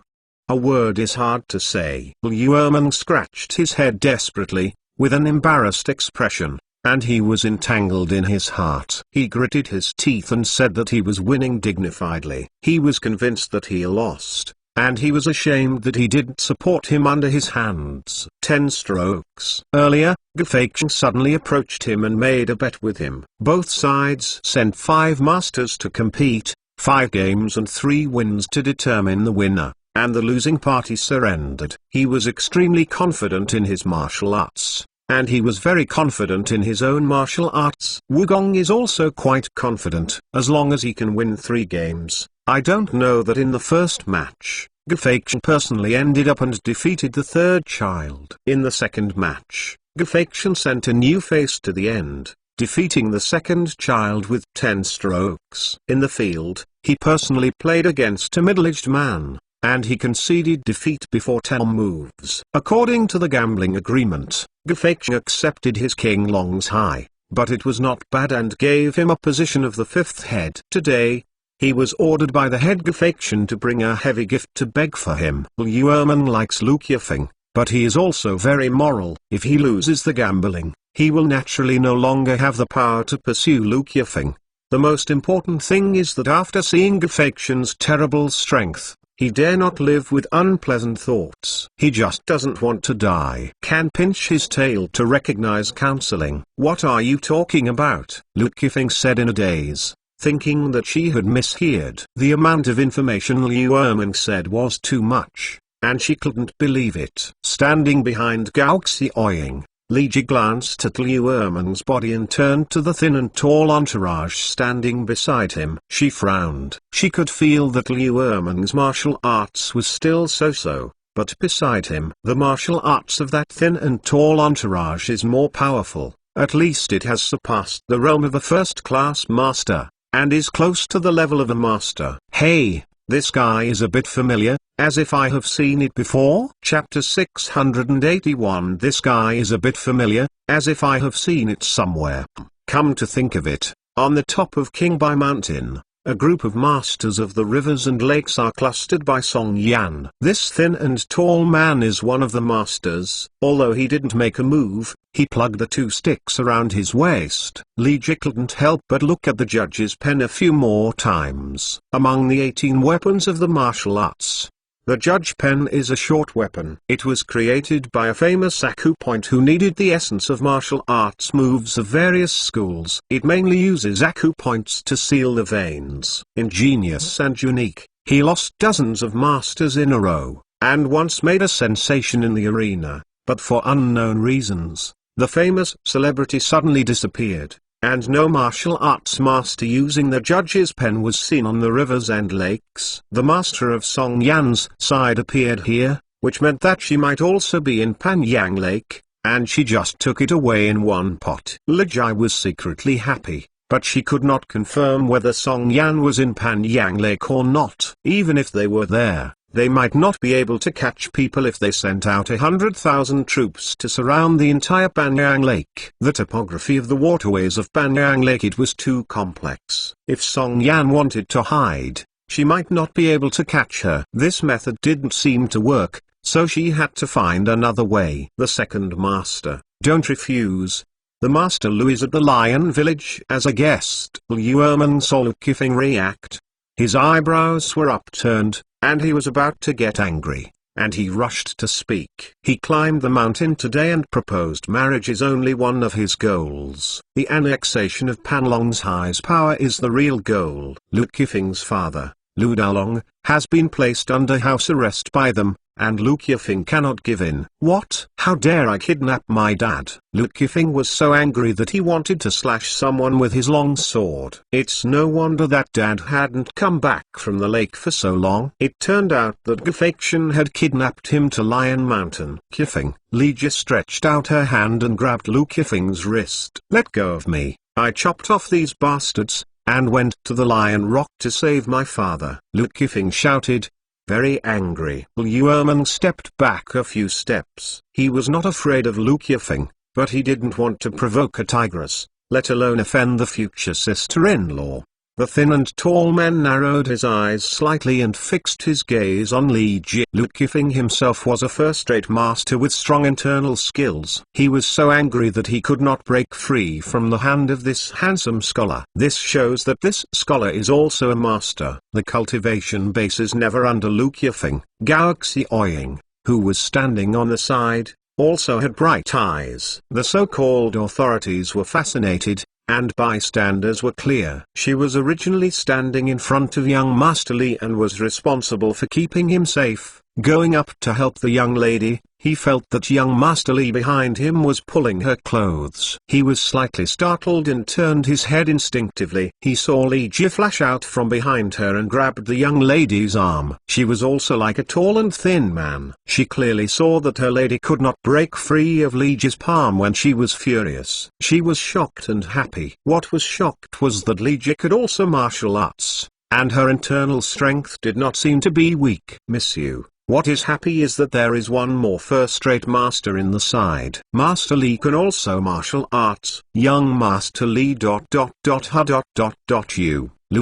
A word is hard to say. Liu Erming scratched his head desperately, with an embarrassed expression, and he was entangled in his heart. He gritted his teeth and said that he was winning dignifiedly. He was convinced that he lost, and he was ashamed that he didn't support him under his hands. 10 strokes. Earlier, Gefeiction suddenly approached him and made a bet with him. Both sides sent 5 masters to compete, 5 games and 3 wins to determine the winner, and the losing party surrendered. He was extremely confident in his martial arts, and he was very confident in his own martial arts. Wukong is also quite confident, as long as he can win 3 games. I don't know that in the first match, Gefeiction personally ended up and defeated the 3rd child. In the second match, Gefeiction sent a new face to the end, defeating the 2nd child with 10 strokes. In the field, he personally played against a middle-aged man, and he conceded defeat before 10 moves. According to the gambling agreement, Gefeiction accepted his King Long's high, but it was not bad and gave him a position of the 5th head. Today, he was ordered by the head Gefeiction to bring a heavy gift to beg for him. Liu Erming likes Lu Qifeng, but he is also very moral. If he loses the gambling, he will naturally no longer have the power to pursue Lu Qifeng. The most important thing is that after seeing Gefeiction's terrible strength, he dare not live with unpleasant thoughts. He just doesn't want to die. Can pinch his tail to recognize counseling. What are you talking about? Lu Qifeng said in a daze, thinking that she had misheard. The amount of information Liu Erming said was too much, and she couldn't believe it. Standing behind Gao Xiaoying, Li Ji glanced at Liu Erming's body and turned to the thin and tall entourage standing beside him. She frowned. She could feel that Liu Erming's martial arts was still so-so, but beside him, the martial arts of that thin and tall entourage is more powerful. At least it has surpassed the realm of a first-class master, and is close to the level of a master. Hey, this guy is a bit familiar, as if I have seen it before. Chapter 681. This guy is a bit familiar, as if I have seen it somewhere. Come to think of it, on the top of Qingbai Mountain, a group of masters of the rivers and lakes are clustered by Song Yan. This thin and tall man is one of the masters. Although he didn't make a move, he plugged the 2 sticks around his waist. Li Ji couldn't help but look at the judge's pen a few more times. Among the 18 weapons of the martial arts, the judge pen is a short weapon. It was created by a famous acupoint who needed the essence of martial arts moves of various schools. It mainly uses acupoints to seal the veins. Ingenious and unique, he lost dozens of masters in a row, and once made a sensation in the arena, but for unknown reasons, the famous celebrity suddenly disappeared, and no martial arts master using the judge's pen was seen on the rivers and lakes. The master of Song Yan's side appeared here, which meant that she might also be in Panyang Lake, and she just took it away in one pot. Li Ji was secretly happy, but she could not confirm whether Song Yan was in Panyang Lake or not. Even if they were there, they might not be able to catch people if they sent out 100,000 troops to surround the entire Panyang Lake. The topography of the waterways of Panyang Lake, it was too complex. If Song Yan wanted to hide, she might not be able to catch her. This method didn't seem to work, so she had to find another way. The second master, don't refuse. The Master Lu is at the Lion Village as a guest. Liu Erming saw Lu Qifeng react. His eyebrows were upturned, and he was about to get angry, and he rushed to speak. He climbed the mountain today and proposed marriage is only one of his goals. The annexation of Panlong's highest power is the real goal. Lu Qifeng's father, Lu Dalong, has been placed under house arrest by them, and Lu Qifeng cannot give in. What? How dare I kidnap my dad? Lu Qifeng was so angry that he wanted to slash someone with his long sword. It's no wonder that dad hadn't come back from the lake for so long. It turned out that Gefeiction had kidnapped him to Lion Mountain. Qifeng, Li Ji stretched out her hand and grabbed Lu Qifeng's wrist. Let go of me. I chopped off these bastards, and went to the Lion Rock to save my father. Lu Qifeng shouted, very angry. Liu Erming stepped back a few steps. He was not afraid of Lu Qifeng, but he didn't want to provoke a tigress, let alone offend the future sister-in-law. The thin and tall man narrowed his eyes slightly and fixed his gaze on Li Ji. Lu Qifeng himself was a first-rate master with strong internal skills. He was so angry that he could not break free from the hand of this handsome scholar. This shows that this scholar is also a master. The cultivation base is never under Lu Qifeng. Gao Xiaoying, who was standing on the side, also had bright eyes. The so-called authorities were fascinated, and bystanders were clear. She was originally standing in front of young Master Li and was responsible for keeping him safe. Going up to help the young lady, he felt that young Master Li behind him was pulling her clothes. He was slightly startled and turned his head instinctively. He saw Li Ji flash out from behind her and grabbed the young lady's arm. She was also like a tall and thin man. She clearly saw that her lady could not break free of Li Ji's palm when she was furious. She was shocked and happy. What was shocked was that Li Ji could also martial arts, and her internal strength did not seem to be weak. Miss you. What is happy is that there is one more first-rate master in the side. Master Li can also martial arts. Young Master Li ... Lu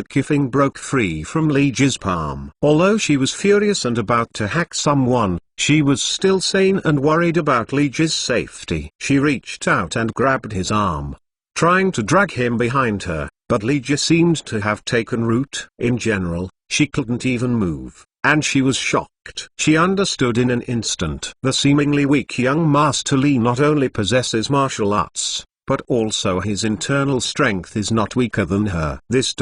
Qifeng broke free from Li Ji's palm. Although she was furious and about to hack someone, she was still sane and worried about Li Ji's safety. She reached out and grabbed his arm, trying to drag him behind her, but Li Ji seemed to have taken root. In general, she couldn't even move, and she was shocked. She understood in an instant. The seemingly weak young Master Li not only possesses martial arts, but also his internal strength is not weaker than her. This ...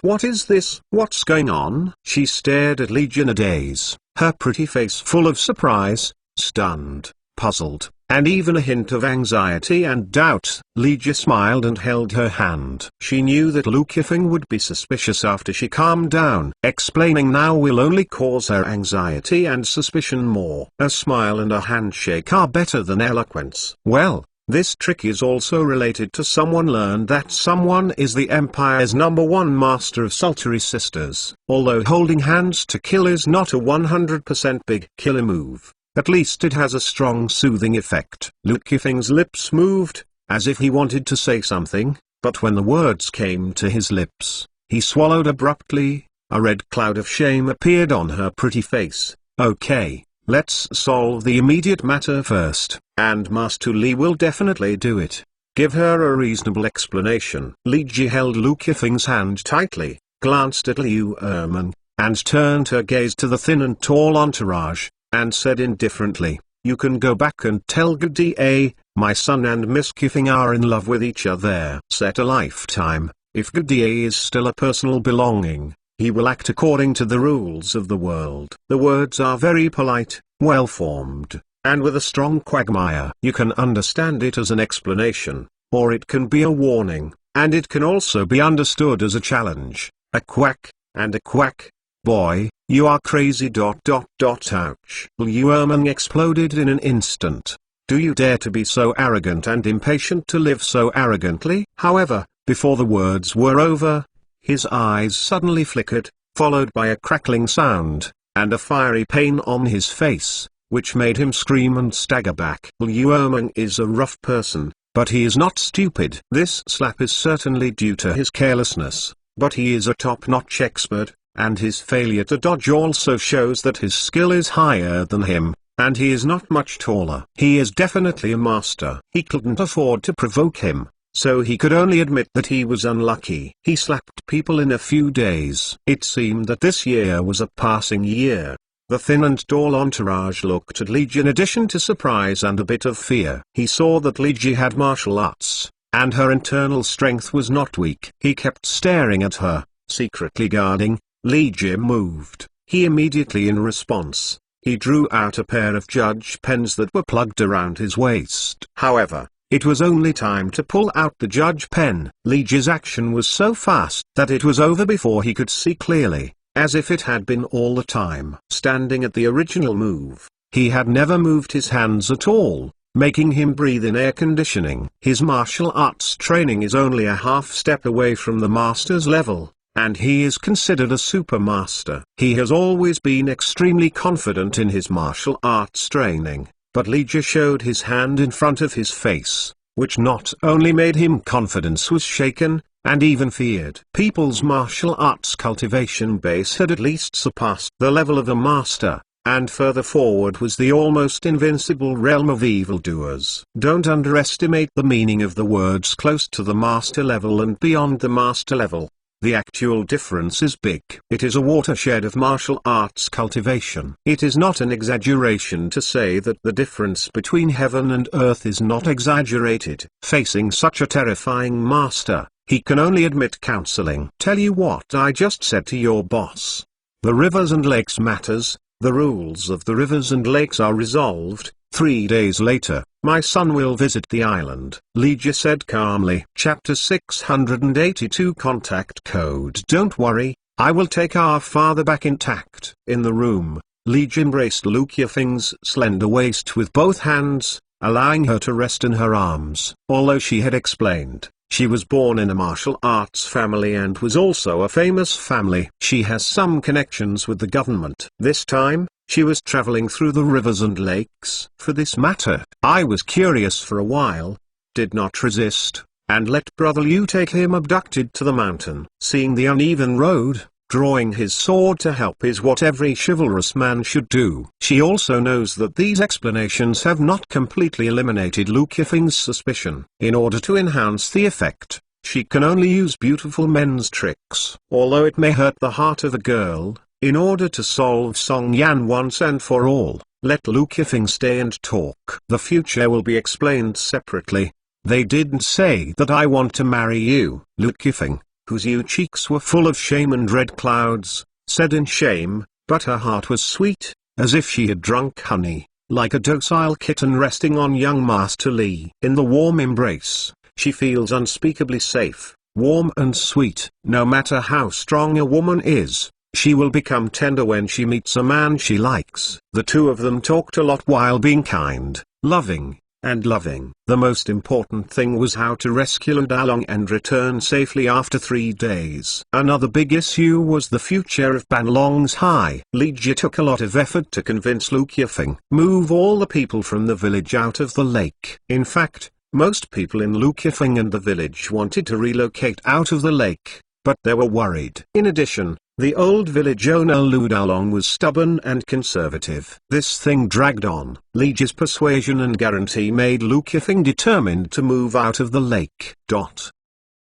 What is this? What's going on? She stared at Li Ji in a daze, her pretty face full of surprise, stunned, puzzled, and even a hint of anxiety and doubt. Li Ji smiled and held her hand. She knew that Lu Qifeng would be suspicious after she calmed down. Explaining now will only cause her anxiety and suspicion more. A smile and a handshake are better than eloquence. Well, this trick is also related to someone learned that someone is the Empire's #1 master of Sultry Sisters. Although holding hands to kill is not a 100% big killer move, at least it has a strong soothing effect. Lu Qifeng's lips moved, as if he wanted to say something, but when the words came to his lips, he swallowed abruptly. A red cloud of shame appeared on her pretty face. Okay, let's solve the immediate matter first, and Master Li will definitely do it. Give her a reasonable explanation. Li Ji held Lu Qifeng's hand tightly, glanced at Liu Erman, and turned her gaze to the thin and tall entourage, and said indifferently, "You can go back and tell Gda, my son and Miss Qifeng are in love with each other. Set a lifetime. If Gda is still a personal belonging, he will act according to the rules of the world." The words are very polite, well-formed, and with a strong quagmire. You can understand it as an explanation, or it can be a warning, and it can also be understood as a challenge. A quack, and a quack. Boy, you are crazy ... Ouch. Liu Erman exploded in an instant. Do you dare to be so arrogant and impatient to live so arrogantly? However, before the words were over, his eyes suddenly flickered, followed by a crackling sound, and a fiery pain on his face, which made him scream and stagger back. Liu Erman is a rough person, but he is not stupid. This slap is certainly due to his carelessness, but he is a top-notch expert, and his failure to dodge also shows that his skill is higher than him, and he is not much taller. He is definitely a master. He couldn't afford to provoke him, so he could only admit that he was unlucky. He slapped people in a few days. It seemed that this year was a passing year. The thin and tall entourage looked at Li Ji in addition to surprise and a bit of fear. He saw that Li Ji had martial arts, and her internal strength was not weak. He kept staring at her, secretly guarding. Li Ji moved. He immediately in response, he drew out a pair of judge pens that were plugged around his waist. However, it was only time to pull out the judge pen. Li Ji's action was so fast that it was over before he could see clearly, as if it had been all the time. Standing at the original move, he had never moved his hands at all, making him breathe in air conditioning. His martial arts training is only a half step away from the master's level, and he is considered a super master. He has always been extremely confident in his martial arts training, but Li Ji showed his hand in front of his face, which not only made him confidence was shaken, and even feared. People's martial arts cultivation base had at least surpassed the level of a master, and further forward was the almost invincible realm of evildoers. Don't underestimate the meaning of the words close to the master level and beyond the master level. The actual difference is big. It is a watershed of martial arts cultivation. It is not an exaggeration to say that the difference between heaven and earth is not exaggerated. Facing such a terrifying master, he can only admit counseling. Tell you what I just said to your boss. The rivers and lakes matters, the rules of the rivers and lakes are resolved. 3 days later, my son will visit the island, Legia said calmly. Chapter 682 Contact Code. Don't worry, I will take our father back intact. In the room, Legia embraced Lu Kefeng's slender waist with both hands, allowing her to rest in her arms. Although she had explained, she was born in a martial arts family and was also a famous family. She has some connections with the government. This time, she was traveling through the rivers and lakes. For this matter, I was curious for a while, did not resist, and let Brother Liu take him abducted to the mountain. Seeing the uneven road, drawing his sword to help is what every chivalrous man should do. She also knows that these explanations have not completely eliminated Lu Kefeng's suspicion. In order to enhance the effect, she can only use beautiful men's tricks. Although it may hurt the heart of a girl, in order to solve Song Yan once and for all, let Lu Kefeng stay and talk. The future will be explained separately. They didn't say that I want to marry you. Lu Kefeng, whose cheeks were full of shame and red clouds, said in shame, but her heart was sweet, as if she had drunk honey, like a docile kitten resting on young Master Li. In the warm embrace, she feels unspeakably safe, warm and sweet. No matter how strong a woman is, she will become tender when she meets a man she likes. The two of them talked a lot while being kind, loving, and loving. The most important thing was how to rescue Lu Dalong and return safely after 3 days. Another big issue was the future of Banlong's High. Li Jie took a lot of effort to convince Lu Kefeng, move all the people from the village out of the lake. In fact, most people in Lu Kefeng and the village wanted to relocate out of the lake, but they were worried. In addition, the old village owner Lu Dalong was stubborn and conservative. This thing dragged on. Li Jie's persuasion and guarantee made Lu Kefeng determined to move out of the lake.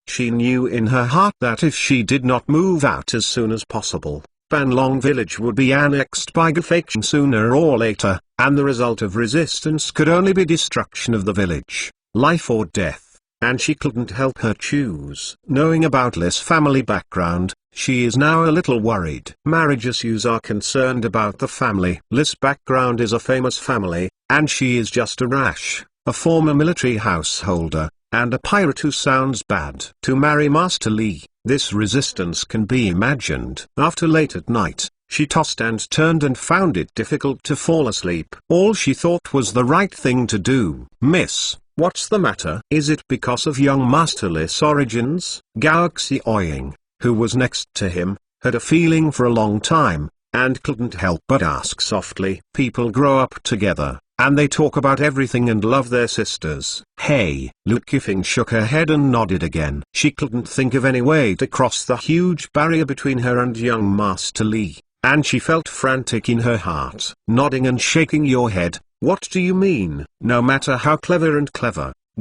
She knew in her heart that if she did not move out as soon as possible, Banlong village would be annexed by Gefeiction sooner or later, and the result of resistance could only be destruction of the village, life or death. And she couldn't help her choose. Knowing about Li's family background, she is now a little worried. Marriage issues are concerned about the family. Li's background is a famous family, and she is just a rash, a former military householder, and a pirate who sounds bad. To marry Master Li, this resistance can be imagined. After late at night, she tossed and turned and found it difficult to fall asleep. All she thought was the right thing to do. Miss, what's the matter? Is it because of young Master Li's origins? Gao Xiaoying, who was next to him, had a feeling for a long time, and couldn't help but ask softly. People grow up together, and they talk about everything and love their sisters. Hey, Lu Kefeng shook her head and nodded again. She couldn't think of any way to cross the huge barrier between her and young Master Li, and she felt frantic in her heart. Nodding and shaking your head, what do you mean? No matter how clever,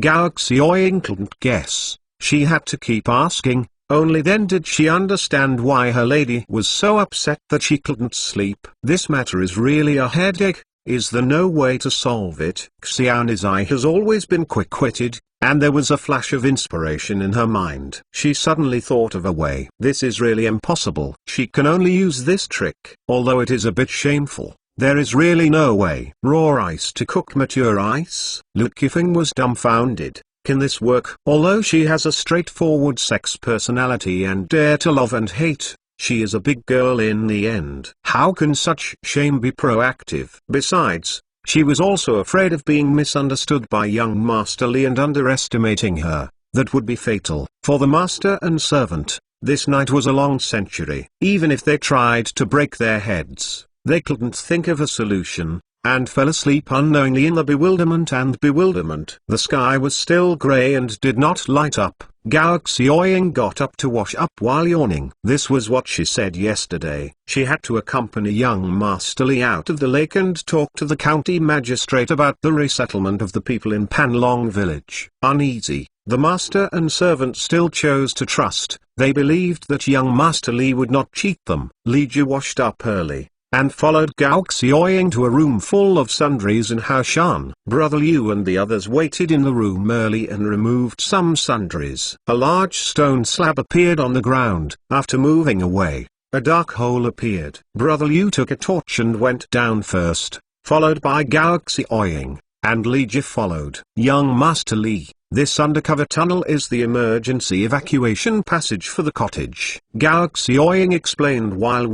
Gao Xiaoying couldn't guess. She had to keep asking. Only then did she understand why her lady was so upset that she couldn't sleep. This matter is really a headache. Is there no way to solve it? Xiaoni's eye has always been quick-witted, and there was a flash of inspiration in her mind. She suddenly thought of a way. This is really impossible. She can only use this trick. Although it is a bit shameful, there is really no way. Raw ice to cook mature ice? Lu Kefeng was dumbfounded. Can this work? Although she has a straightforward sex personality and dare to love and hate, she is a big girl in the end. How can such shame be proactive? Besides, she was also afraid of being misunderstood by young Master Li and underestimating her. That would be fatal. For the master and servant, this night was a long century. Even if they tried to break their heads, they couldn't think of a solution. and fell asleep unknowingly in the bewilderment. The sky was still grey and did not light up. Gao Xiaoying got up to wash up while yawning. This was what she said yesterday. She had to accompany young Master Li out of the lake and talk to the county magistrate about the resettlement of the people in Panlong village. Uneasy, the master and servant still chose to trust. They believed that young Master Li would not cheat them. Li Ji washed up early, and followed Gao Xiaoying to a room full of sundries in Haoshan. Brother Liu and the others waited in the room early and removed some sundries. A large stone slab appeared on the ground. After moving away, a dark hole appeared. Brother Liu took a torch and went down first, followed by Gao Xiaoying, and Li Ji followed. Young Master Li, this undercover tunnel is the emergency evacuation passage for the cottage. Gao Xiaoying explained while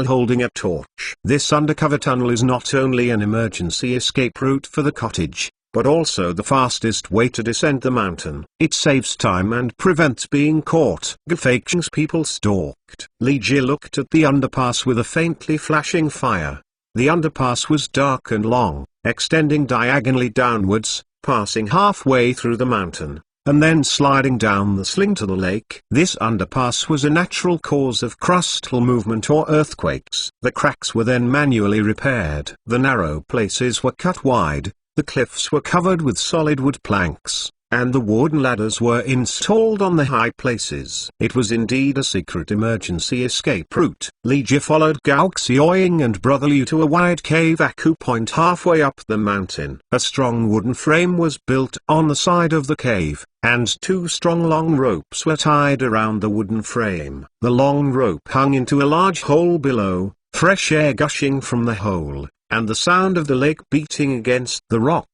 holding a torch. This undercover tunnel is not only an emergency escape route for the cottage, but also the fastest way to descend the mountain. It saves time and prevents being caught. Gefaking's people stalked. Li Ji looked at the underpass with a faintly flashing fire. The underpass was dark and long, extending diagonally downwards, passing halfway through the mountain, and then sliding down the sling to the lake. This underpass was a natural cause of crustal movement or earthquakes. The cracks were then manually repaired. The narrow places were cut wide, the cliffs were covered with solid wood planks, and the wooden ladders were installed on the high places. It was indeed a secret emergency escape route. Li Ji followed Gao Xiaoying and Brother Liu to a wide cave point halfway up the mountain. A strong wooden frame was built on the side of the cave, and two strong long ropes were tied around the wooden frame. The long rope hung into a large hole below, fresh air gushing from the hole, and the sound of the lake beating against the rocks.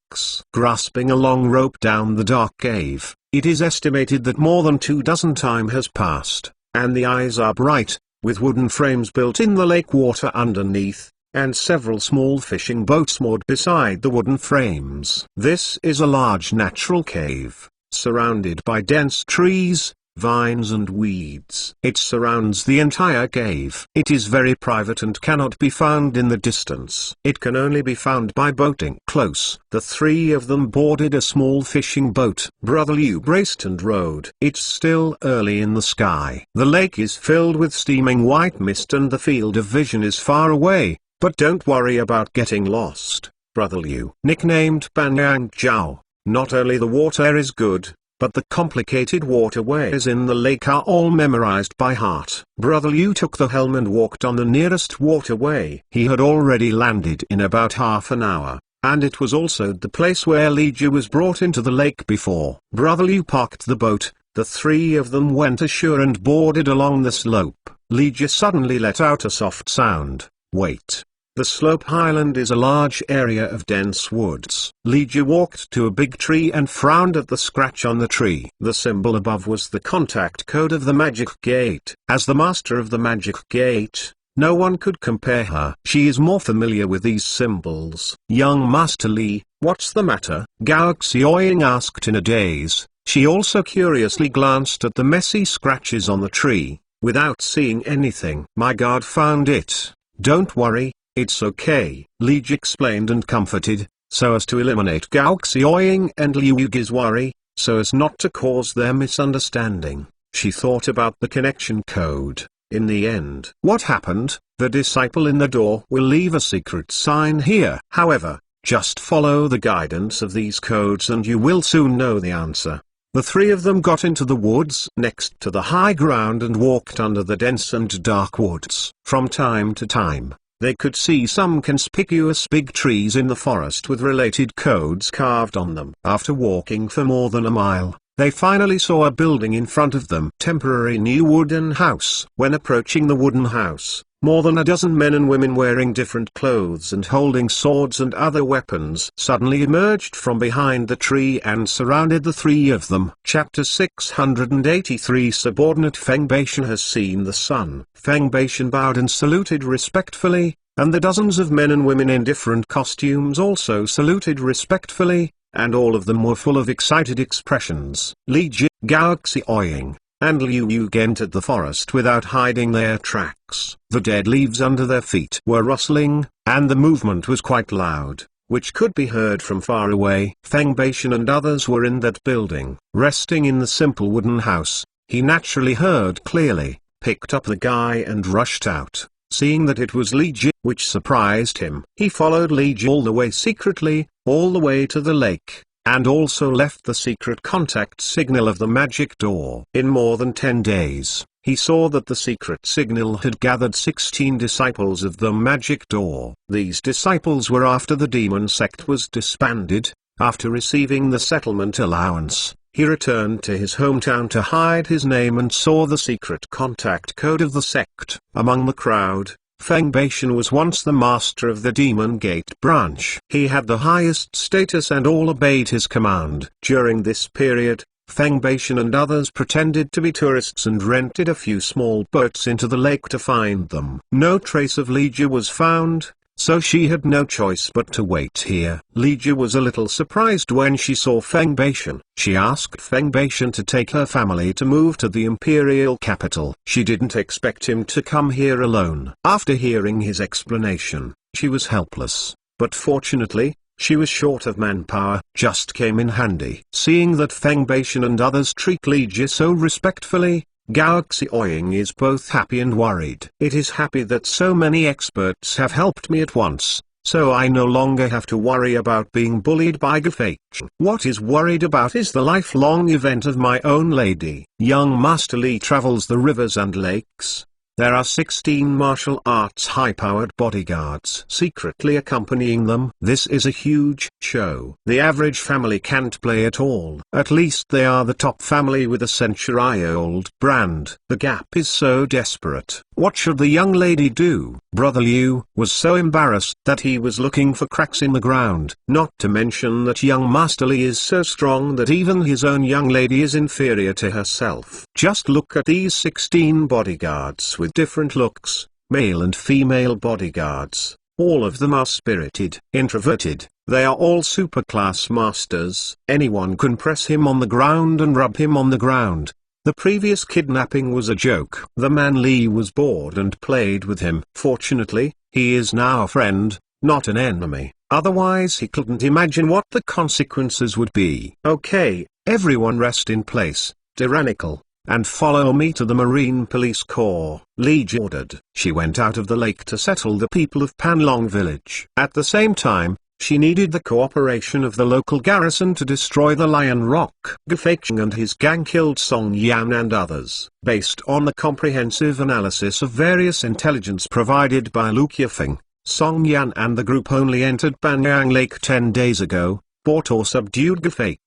Grasping a long rope down the dark cave, it is estimated that more than 24 time has passed, and the eyes are bright, with wooden frames built in the lake water underneath, and several small fishing boats moored beside the wooden frames. This is a large natural cave, surrounded by dense trees, vines and weeds. It surrounds the entire cave. It is very private and cannot be found in the distance. It can only be found by boating close. The three of them boarded a small fishing boat. Brother Liu braced and rowed. It's still early in the sky. The lake is filled with steaming white mist and the field of vision is far away, but don't worry about getting lost. Brother Liu, nicknamed Banyang Jiao, not only the water is good, but the complicated waterways in the lake are all memorized by heart. Brother Liu took the helm and walked on the nearest waterway. He had already landed in about half an hour, and it was also the place where Li Ji was brought into the lake before. Brother Liu parked the boat, the three of them went ashore and boarded along the slope. Li Ji suddenly let out a soft sound. Wait. The slope highland is a large area of dense woods. Li Ji walked to a big tree and frowned at the scratch on the tree. The symbol above was the contact code of the magic gate. As the master of the magic gate, no one could compare her. She is more familiar with these symbols. Young Master Li, what's the matter? Gao Xiaoying asked in a daze. She also curiously glanced at the messy scratches on the tree, without seeing anything. My guard found it. Don't worry. It's okay, Li Ji explained and comforted, so as to eliminate Gao Xiaoying and Liu Yi's worry, so as not to cause their misunderstanding. She thought about the connection code. In the end, what happened? The disciple in the door will leave a secret sign here. However, just follow the guidance of these codes and you will soon know the answer. The three of them got into the woods next to the high ground and walked under the dense and dark woods. From time to time, they could see some conspicuous big trees in the forest with related codes carved on them. After walking for more than a mile, they finally saw a building in front of them. Temporary new wooden house. When approaching the wooden house, more than a dozen men and women wearing different clothes and holding swords and other weapons suddenly emerged from behind the tree and surrounded the three of them. Chapter 683 Subordinate Feng Baishan has seen the sun. Feng Baishan bowed and saluted respectfully, and the dozens of men and women in different costumes also saluted respectfully, and all of them were full of excited expressions. Li Ji, Gao Xiaoying, and Liu Yu entered the forest without hiding their tracks. The dead leaves under their feet were rustling, and the movement was quite loud, which could be heard from far away. Feng Beishan and others were in that building. Resting in the simple wooden house, he naturally heard clearly, picked up the guy and rushed out, seeing that it was Li Ji, which surprised him. He followed Li Ji all the way secretly, all the way to the lake, and also left the secret contact signal of the magic door. In more than 10 days, he saw that the secret signal had gathered 16 disciples of the magic door. These disciples were after the demon sect was disbanded. After receiving the settlement allowance, he returned to his hometown to hide his name and saw the secret contact code of the sect. Among the crowd, Feng Beishan was once the master of the Demon Gate branch. He had the highest status and all obeyed his command. During this period, Feng Beishan and others pretended to be tourists and rented a few small boats into the lake to find them. No trace of Li Ji was found, so she had no choice but to wait here. Li Ji was a little surprised when she saw Feng Beishan. She asked Feng Beishan to take her family to move to the imperial capital. She didn't expect him to come here alone. After hearing his explanation, she was helpless, but fortunately, she was short of manpower. Just came in handy. Seeing that Feng Beishan and others treat Li Ji so respectfully, Gao Xiaoying is both happy and worried. It is happy that so many experts have helped me at once, so I no longer have to worry about being bullied by Gafei. What is worried about is the lifelong event of my own lady. Young Master Li travels the rivers and lakes. There are 16 martial arts high-powered bodyguards secretly accompanying them. This is a huge show. The average family can't play at all. At least they are the top family with a century-old brand. The gap is so desperate. What should the young lady do? Brother Liu was so embarrassed that he was looking for cracks in the ground. Not to mention that young Master Li is so strong that even his own young lady is inferior to herself. Just look at these 16 bodyguards with different looks, male and female bodyguards. All of them are spirited, introverted. They are all superclass masters. Anyone can press him on the ground and rub him on the ground. The previous kidnapping was a joke. The man Li was bored and played with him. Fortunately, he is now a friend, not an enemy. Otherwise he couldn't imagine what the consequences would be. Okay, everyone rest in place, tyrannical, and follow me to the Marine Police Corps, Li Ji ordered. She went out of the lake to settle the people of Panlong village. At the same time, she needed the cooperation of the local garrison to destroy the Lion Rock. Gafei and his gang killed Song Yan and others. Based on the comprehensive analysis of various intelligence provided by Lu Qifeng, Song Yan and the group only entered Banyang Lake 10 days ago, bought or subdued Gafei,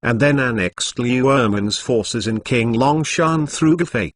and then annexed Liu Erman's forces in King Longshan through Gafei,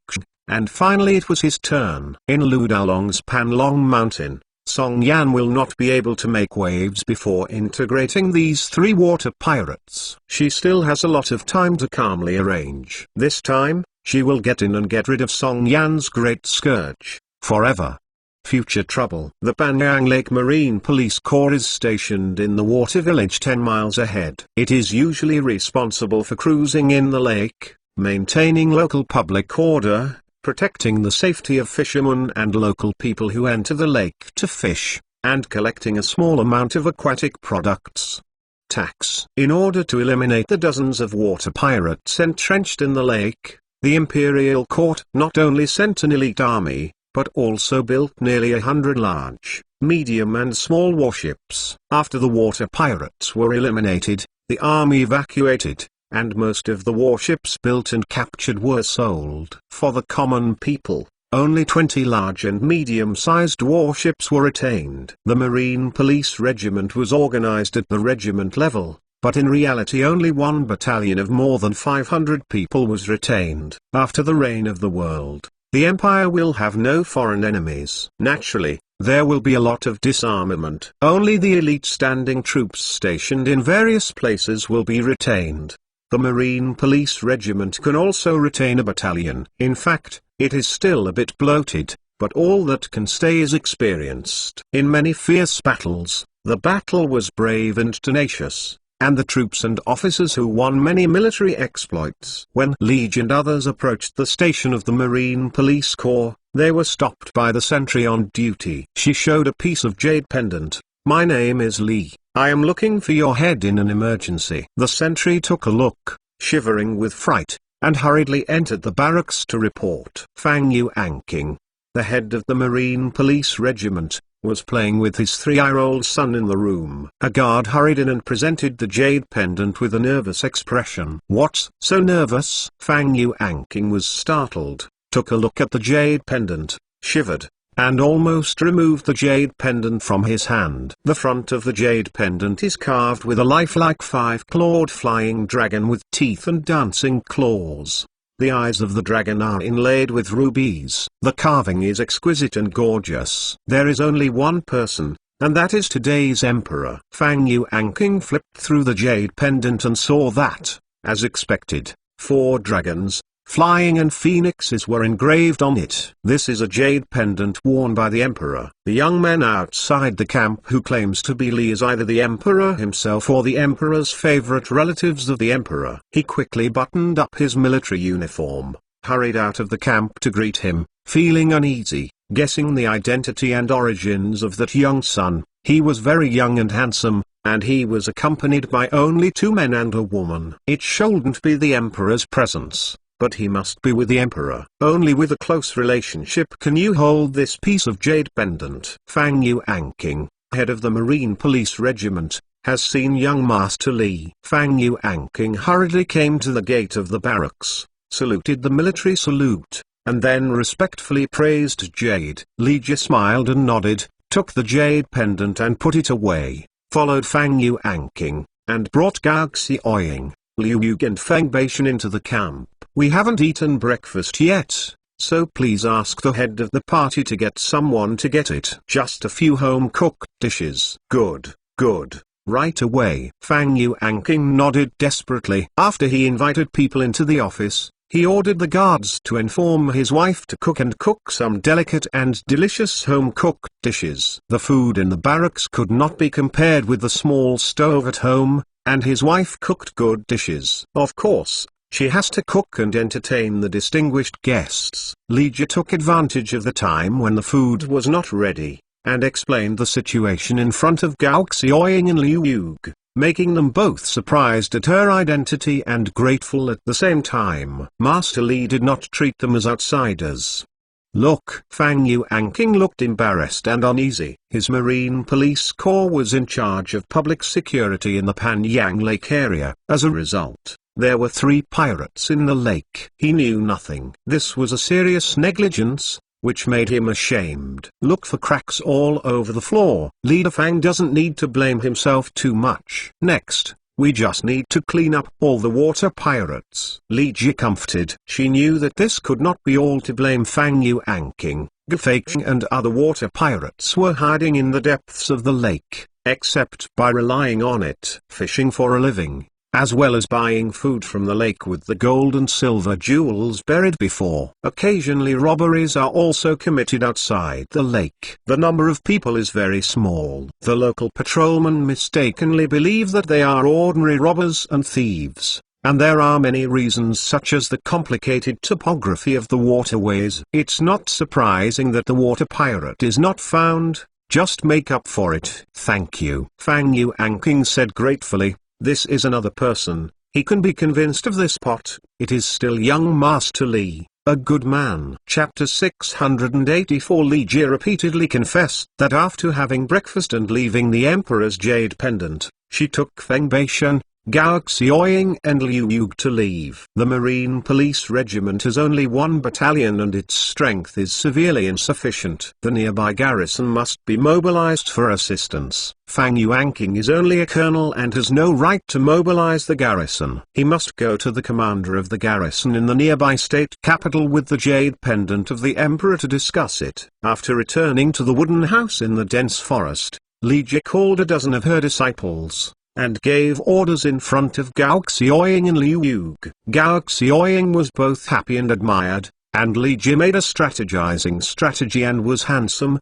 and finally it was his turn. In Lu Daolong's Panlong Mountain, Song Yan will not be able to make waves before integrating these 3 water pirates. She still has a lot of time to calmly arrange. This time, she will get in and get rid of Song Yan's great scourge, forever. Future trouble. The Banyang Lake Marine Police Corps is stationed in the water village 10 miles ahead. It is usually responsible for cruising in the lake, maintaining local public order, protecting the safety of fishermen and local people who enter the lake to fish, and collecting a small amount of aquatic products. Tax. In order to eliminate the dozens of water pirates entrenched in the lake, the Imperial Court not only sent an elite army, but also built nearly 100 large, medium and small warships. After the water pirates were eliminated, the army evacuated, and most of the warships built and captured were sold. For the common people, only 20 large and medium-sized warships were retained. The Marine Police Regiment was organized at the regiment level, but in reality only one battalion of more than 500 people was retained. After the reign of the world, the Empire will have no foreign enemies. Naturally, there will be a lot of disarmament. Only the elite standing troops stationed in various places will be retained. The Marine Police Regiment can also retain a battalion. In fact, it is still a bit bloated, but all that can stay is experienced. In many fierce battles, the battle was brave and tenacious, and the troops and officers who won many military exploits. When Li Ji and others approached the station of the Marine Police Corps, they were stopped by the sentry on duty. She showed a piece of jade pendant. "My name is Li. I am looking for your head in an emergency." The sentry took a look, shivering with fright, and hurriedly entered the barracks to report. Fang Yuanqing, the head of the Marine Police Regiment, was playing with his 3-year-old son in the room. A guard hurried in and presented the jade pendant with a nervous expression. "What's so nervous?" Fang Yuanqing was startled, took a look at the jade pendant, shivered, and almost removed the jade pendant from his hand. The front of the jade pendant is carved with a lifelike 5-clawed flying dragon with teeth and dancing claws. The eyes of the dragon are inlaid with rubies. The carving is exquisite and gorgeous. There is only one person, and that is today's emperor. Fang Yuanqing flipped through the jade pendant and saw that, as expected, 4 dragons, flying and phoenixes were engraved on it. This is a jade pendant worn by the emperor. The young man outside the camp who claims to be Li is either the emperor himself or the emperor's favorite relatives of the emperor. He quickly buttoned up his military uniform, hurried out of the camp to greet him, feeling uneasy, guessing the identity and origins of that young son. He was very young and handsome, and he was accompanied by only 2 men and a woman. It shouldn't be the emperor's presence, but he must be with the emperor. Only with a close relationship can you hold this piece of jade pendant. Fang Yuanqing, head of the Marine Police Regiment, has seen young Master Li. Fang Yuanqing hurriedly came to the gate of the barracks, saluted the military salute, and then respectfully praised Jade. Li Ji smiled and nodded, took the jade pendant and put it away, followed Fang Yuanqing, and brought Gao Xiaoying, Liu Yug and Feng Beishan into the camp. "We haven't eaten breakfast yet, so please ask the head of the party to get someone to get it. Just a few home-cooked dishes." "Good, good, right away." Fang Yuanqing nodded desperately. After he invited people into the office, he ordered the guards to inform his wife to cook some delicate and delicious home-cooked dishes. The food in the barracks could not be compared with the small stove at home, and his wife cooked good dishes. Of course, she has to cook and entertain the distinguished guests. Li Ji took advantage of the time when the food was not ready, and explained the situation in front of Gao Xiaoying and Liu Yug, making them both surprised at her identity and grateful at the same time. Master Li did not treat them as outsiders. "Look." Fang Yuanqing looked embarrassed and uneasy. His Marine Police Corps was in charge of public security in the Panyang Lake area. As a result, there were 3 pirates in the lake. He knew nothing. This was a serious negligence, which made him ashamed. "Look for cracks all over the floor." Leader Fang doesn't need to blame himself too much. "Next, we just need to clean up all the water pirates." Li Ji comforted. She knew that this could not be all to blame. Fang Yuanqing, Gafeiqing and other water pirates were hiding in the depths of the lake, except by relying on it, fishing for a living, as well as buying food from the lake with the gold and silver jewels buried before. Occasionally robberies are also committed outside the lake. The number of people is very small. The local patrolmen mistakenly believe that they are ordinary robbers and thieves, and there are many reasons such as the complicated topography of the waterways. It's not surprising that the water pirate is not found. Just make up for it. "Thank you," Fang Yuanqing said gratefully. "This is another person, he can be convinced of this pot. It is still young Master Li, a good man." Chapter 684. Li Ji repeatedly confessed that after having breakfast and leaving the Emperor's jade pendant, she took Feng Beishan, Gao Xiaoying and Liu Yug to leave. The Marine Police Regiment has only 1 battalion and its strength is severely insufficient. The nearby garrison must be mobilized for assistance. Fang Yuanqing is only a colonel and has no right to mobilize the garrison. He must go to the commander of the garrison in the nearby state capital with the jade pendant of the emperor to discuss it. After returning to the wooden house in the dense forest, Li Ji called a dozen of her disciples, and gave orders in front of Gao Xiaoying and Liu Yug. Gao Xiaoying was both happy and admired, and Li Ji made a strategizing strategy and was handsome.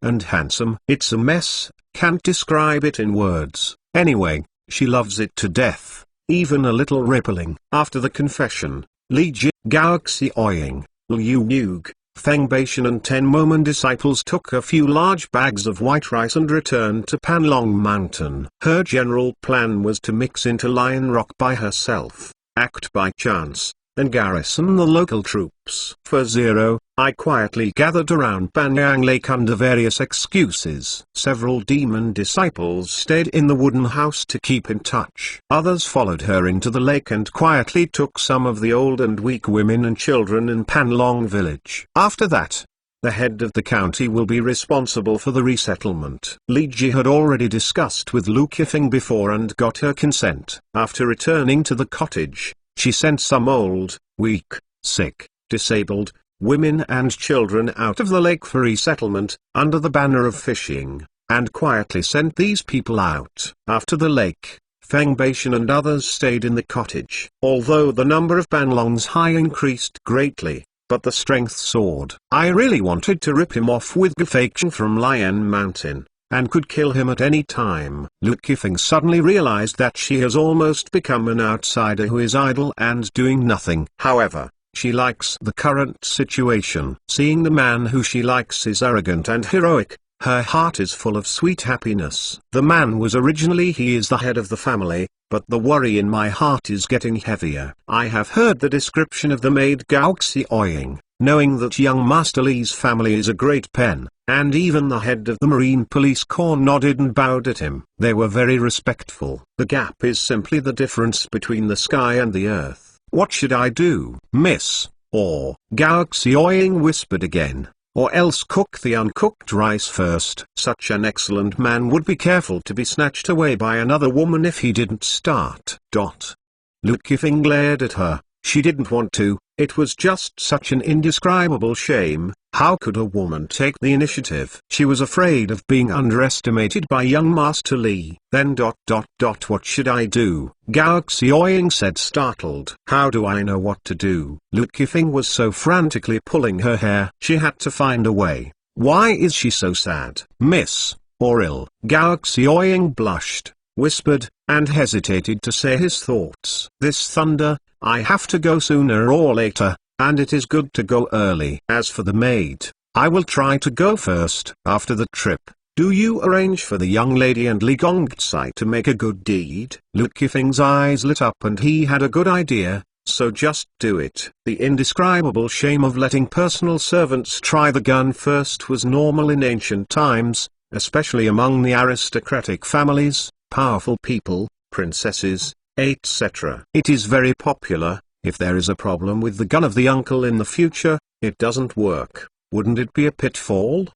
It's a mess, can't describe it in words. Anyway, she loves it to death, even a little rippling. After the confession, Li Ji, Gao Xiaoying, Liu Yug, Feng Baishan and 10 Momen disciples took a few large bags of white rice and returned to Panlong Mountain. Her general plan was to mix into Lion Rock by herself, act by chance, and garrison the local troops. For 0, I quietly gathered around Banyang Lake under various excuses. Several demon disciples stayed in the wooden house to keep in touch. Others followed her into the lake and quietly took some of the old and weak women and children in Panlong village. After that, the head of the county will be responsible for the resettlement. Li Ji had already discussed with Lu Qifeng before and got her consent. After returning to the cottage, she sent some old, weak, sick, disabled, women and children out of the lake for resettlement, under the banner of fishing, and quietly sent these people out. After the lake, Feng Baishan and others stayed in the cottage. Although the number of Banlong's high increased greatly, but the strength soared. I really wanted to rip him off with Gafeichen from Lion Mountain, and could kill him at any time. Lu Qifeng suddenly realized that she has almost become an outsider who is idle and doing nothing. However, she likes the current situation. Seeing the man who she likes is arrogant and heroic, her heart is full of sweet happiness. The man was originally he is the head of the family, but the worry in my heart is getting heavier. I have heard the description of the maid Gao Xiaoying, knowing that young Master Li's family is a great pen, and even the head of the Marine Police Corps nodded and bowed at him. They were very respectful. The gap is simply the difference between the sky and the earth. What should I do, miss? Or, Gao Xiaoying whispered again. Or else cook the uncooked rice first. Such an excellent man would be careful to be snatched away by another woman if he didn't start. Lu Qifeng glared at her. She didn't want to, it was just such an indescribable shame. How could a woman take the initiative? She was afraid of being underestimated by young Master Li. Then what should I do? Gao Xiaoying said startled. How do I know what to do? Lu Qifeng was so frantically pulling her hair. She had to find a way. Why is she so sad? Miss, or ill? Gao Xiaoying blushed, whispered, and hesitated to say his thoughts. This thunder, I have to go sooner or later, and it is good to go early. As for the maid, I will try to go first. After the trip, do you arrange for the young lady and Li Gongzai to make a good deed? Lu Qifeng's eyes lit up and he had a good idea, so just do it. The indescribable shame of letting personal servants try the gun first was normal in ancient times, especially among the aristocratic families, powerful people, princesses, etc. It is very popular. If there is a problem with the gun of the uncle in the future, it doesn't work. Wouldn't it be a pitfall?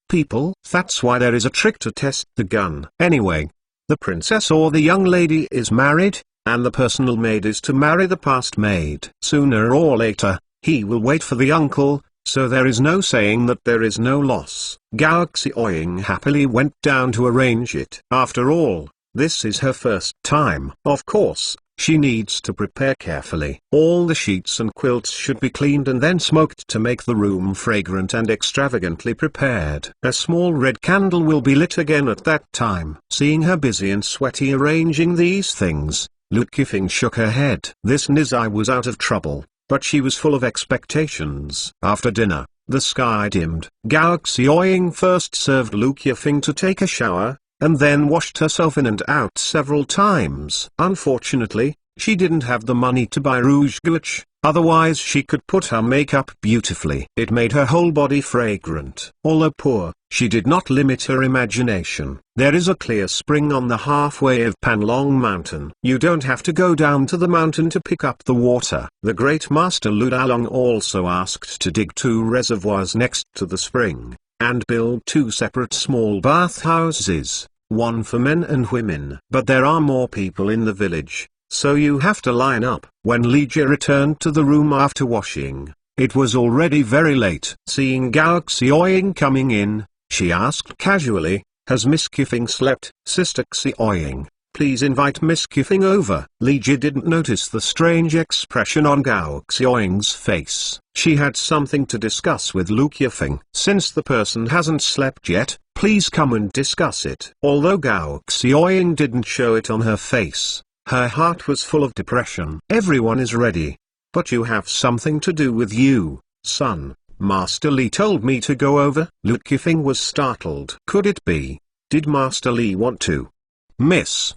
People, that's why there is a trick to test the gun. Anyway, the princess or the young lady is married, and the personal maid is to marry the past maid. Sooner or later, he will wait for the uncle, so there is no saying that there is no loss. Gao Xiaoying happily went down to arrange it. After all, this is her first time. Of course, she needs to prepare carefully. All the sheets and quilts should be cleaned and then smoked to make the room fragrant and extravagantly prepared. A small red candle will be lit again at that time. Seeing her busy and sweaty arranging these things, Lu Qifeng shook her head. This Nizai was out of trouble, but she was full of expectations. After dinner, the sky dimmed. Gao Xiaoying first served Lu Qifeng to take a shower, and then washed herself in and out several times. Unfortunately, she didn't have the money to buy rouge gouache, otherwise she could put her makeup beautifully. It made her whole body fragrant. Although poor, she did not limit her imagination. There is a clear spring on the halfway of Panlong Mountain. You don't have to go down to the mountain to pick up the water. The great master Lu Dalong also asked to dig 2 reservoirs next to the spring, and build 2 separate small bathhouses, one for men and women. But there are more people in the village, so you have to line up. When Li Ji returned to the room after washing, it was already very late. Seeing Gao Xiaoying coming in, she asked casually, has Miss Qifeng slept? Sister Xiaoying, please invite Miss Qifeng over. Li Ji didn't notice the strange expression on Gao Xiaoying's face. She had something to discuss with Lu Qifeng. Since the person hasn't slept yet, please come and discuss it. Although Gao Xiaoying didn't show it on her face, her heart was full of depression. Everyone is ready. But you have something to do with you, son. Master Li told me to go over. Lu Qifeng was startled. Could it be? Did Master Li want to? Miss.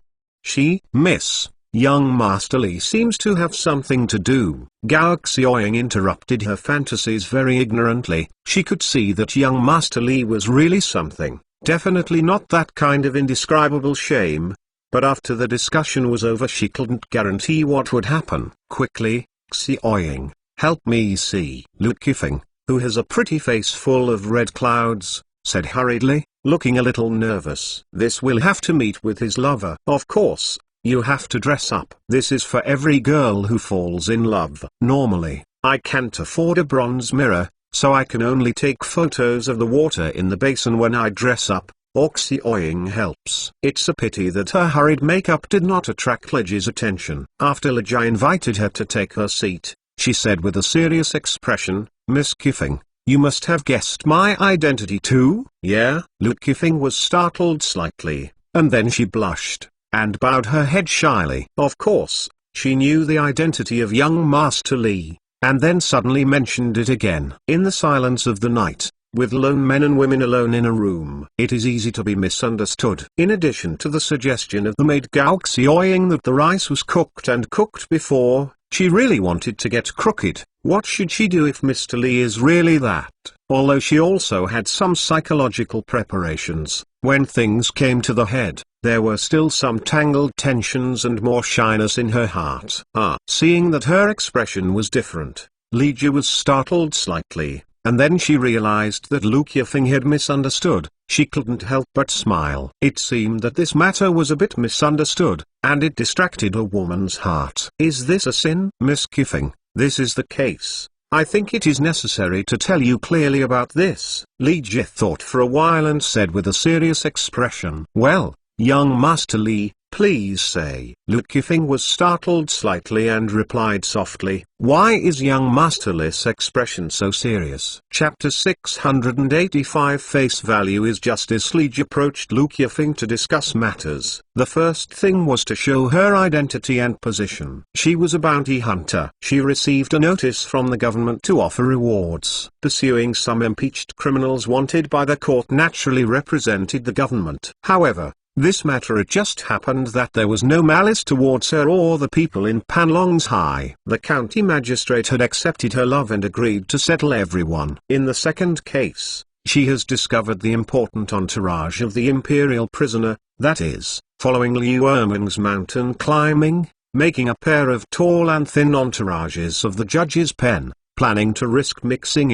Young Master Li seems to have something to do. Gao Xiaoying interrupted her fantasies very ignorantly. She could see that young Master Li was really something. Definitely not that kind of indescribable shame. But after the discussion was over, she couldn't guarantee what would happen. Quickly, Xiaoying, help me see. Lu Qifeng, who has a pretty face full of red clouds, said hurriedly, looking a little nervous. This will have to meet with his lover. Of course, you have to dress up. This is for every girl who falls in love. Normally, I can't afford a bronze mirror, so I can only take photos of the water in the basin when I dress up. Xiaoying helps. It's a pity that her hurried makeup did not attract Liji's attention. After Liji invited her to take her seat, she said with a serious expression, Miss Qifeng, you must have guessed my identity too? Yeah? Lu Qifeng was startled slightly, and then she blushed, and bowed her head shyly. Of course, she knew the identity of young Master Li, and then suddenly mentioned it again. In the silence of the night, with lone men and women alone in a room, it is easy to be misunderstood. In addition to the suggestion of the maid Gao Xiaoying that the rice was cooked and cooked before, she really wanted to get crooked. What should she do if Mr. Li is really that? Although she also had some psychological preparations, when things came to the head, there were still some tangled tensions and more shyness in her heart. Seeing that her expression was different, Liji was startled slightly. And then she realized that Lu Qifeng had misunderstood. She couldn't help but smile. It seemed that this matter was a bit misunderstood, and it distracted a woman's heart. Is this a sin? Miss Qifeng, this is the case. I think it is necessary to tell you clearly about this. Li Ji thought for a while and said with a serious expression, well, young Master Li, please say. Lu Qifeng was startled slightly and replied softly, why is young Master Li's expression so serious? Chapter 685 Face value is just as Li Ji approached Lu Qifeng to discuss matters. The first thing was to show her identity and position. She was a bounty hunter. She received a notice from the government to offer rewards. Pursuing some impeached criminals wanted by the court naturally represented the government. However, this matter it just happened that there was no malice towards her or the people in Panlong's High. The county magistrate had accepted her love and agreed to settle everyone. In the second case, she has discovered the important entourage of the imperial prisoner, that is, following Liu Erming's mountain climbing, making a pair of tall and thin entourages of the judge's pen, planning to risk mixing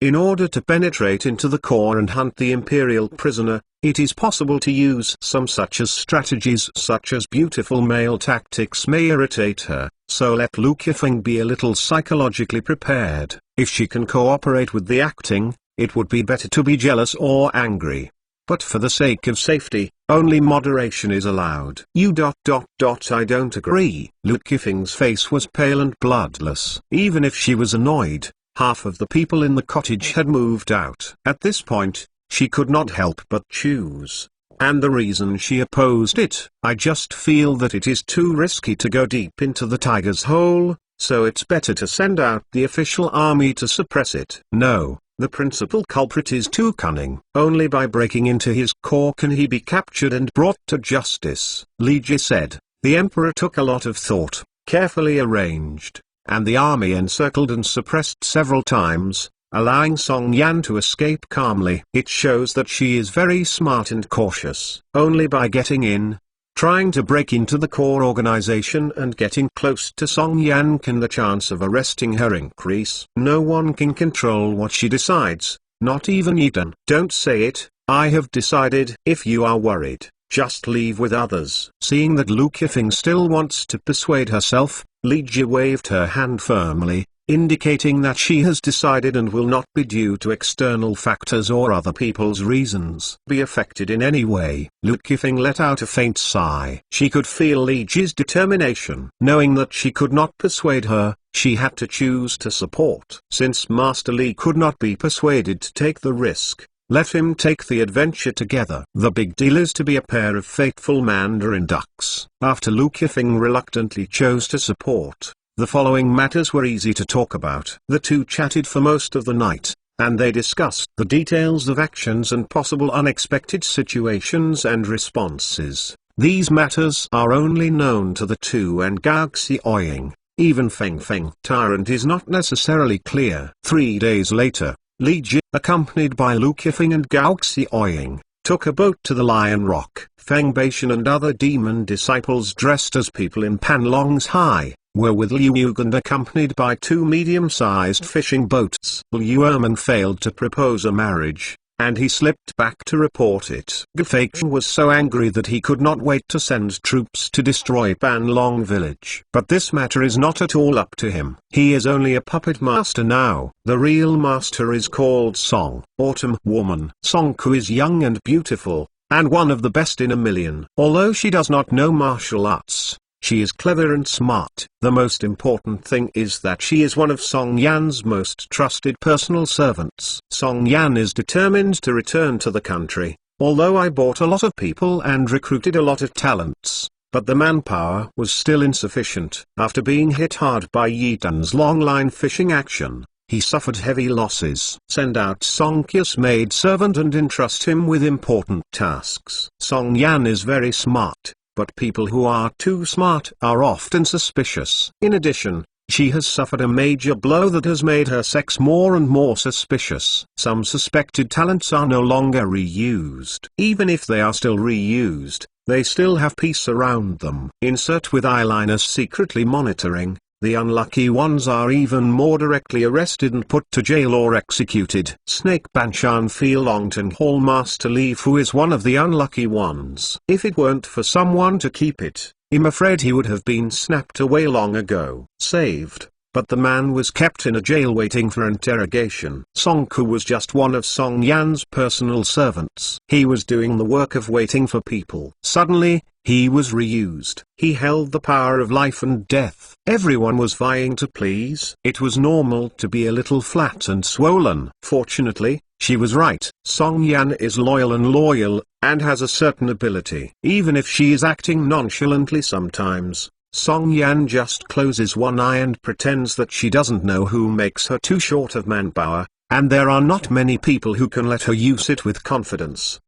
in order to penetrate into the core and hunt the imperial prisoner. It is possible to use some such as strategies such as beautiful male tactics may irritate her, so let Lu Qifeng be a little psychologically prepared. If she can cooperate with the acting, it would be better to be jealous or angry. But for the sake of safety, only moderation is allowed. I don't agree. Lu Qifeng's face was pale and bloodless. Even if she was annoyed, half of the people in the cottage had moved out. At this point, she could not help but choose. And the reason she opposed it, I just feel that it is too risky to go deep into the tiger's hole, so it's better to send out the official army to suppress it. No, the principal culprit is too cunning. Only by breaking into his core can he be captured and brought to justice. Li Ji said. The emperor took a lot of thought, carefully arranged, and the army encircled and suppressed several times, allowing Song Yan to escape calmly. It shows that she is very smart and cautious. Only by getting in, trying to break into the core organization and getting close to Song Yan can the chance of arresting her increase. No one can control what she decides, not even Yidan. Don't say it, I have decided. If you are worried, just leave with others. Seeing that Lu Qifeng still wants to persuade herself, Li Ji waved her hand firmly, indicating that she has decided and will not be due to external factors or other people's reasons be affected in any way. Lu Qifeng let out a faint sigh. She could feel Li Ji's determination. Knowing that she could not persuade her, she had to choose to support. Since Master Li could not be persuaded to take the risk, Let him take the adventure together. The big deal is to be a pair of faithful mandarin ducks. After Lu Qifeng reluctantly chose to support, the following matters were easy to talk about. The two chatted for most of the night, and they discussed the details of actions and possible unexpected situations and responses. These matters are only known to the two and Gao Xiaoying. Even Feng Feng Tyrant is not necessarily clear. 3 days later, Li Ji, accompanied by Lu Qifeng and Gao Xiaoying, took a boat to the Lion Rock. Feng Baishan and other demon disciples dressed as people in Panlong's High were with Liu Yugen accompanied by 2 medium-sized fishing boats. Liu Erman failed to propose a marriage, and he slipped back to report it. Gefeichen was so angry that he could not wait to send troops to destroy Panlong village. But this matter is not at all up to him. He is only a puppet master now. The real master is called Song, Autumn Woman. Song Ku is young and beautiful, and one of the best in a million. Although she does not know martial arts, she is clever and smart. The most important thing is that she is one of Song Yan's most trusted personal servants. Song Yan is determined to return to the country. Although I bought a lot of people and recruited a lot of talents, but the manpower was still insufficient. After being hit hard by Yi Dan's long-line fishing action, he suffered heavy losses. Send out Song Qi's maid servant and entrust him with important tasks. Song Yan is very smart, but people who are too smart are often suspicious. In addition, she has suffered a major blow that has made her sex more and more suspicious. Some suspected talents are no longer reused. Even if they are still reused, they still have peace around them. Insert with eyeliners secretly monitoring. The unlucky ones are even more directly arrested and put to jail or executed. Snake Banshan Feelongton Hall Master Li Fu is one of the unlucky ones. If it weren't for someone to keep it, I'm afraid he would have been snapped away long ago. Saved, but the man was kept in a jail waiting for interrogation. Song Ku was just one of Song Yan's personal servants. He was doing the work of waiting for people. Suddenly, he was reused. He held the power of life and death. Everyone was vying to please. It was normal to be a little flat and swollen. Fortunately, she was right. Song Yan is loyal, and has a certain ability. Even if she is acting nonchalantly sometimes, Song Yan just closes one eye and pretends that she doesn't know, who makes her too short of manpower, and there are not many people who can let her use it with confidence.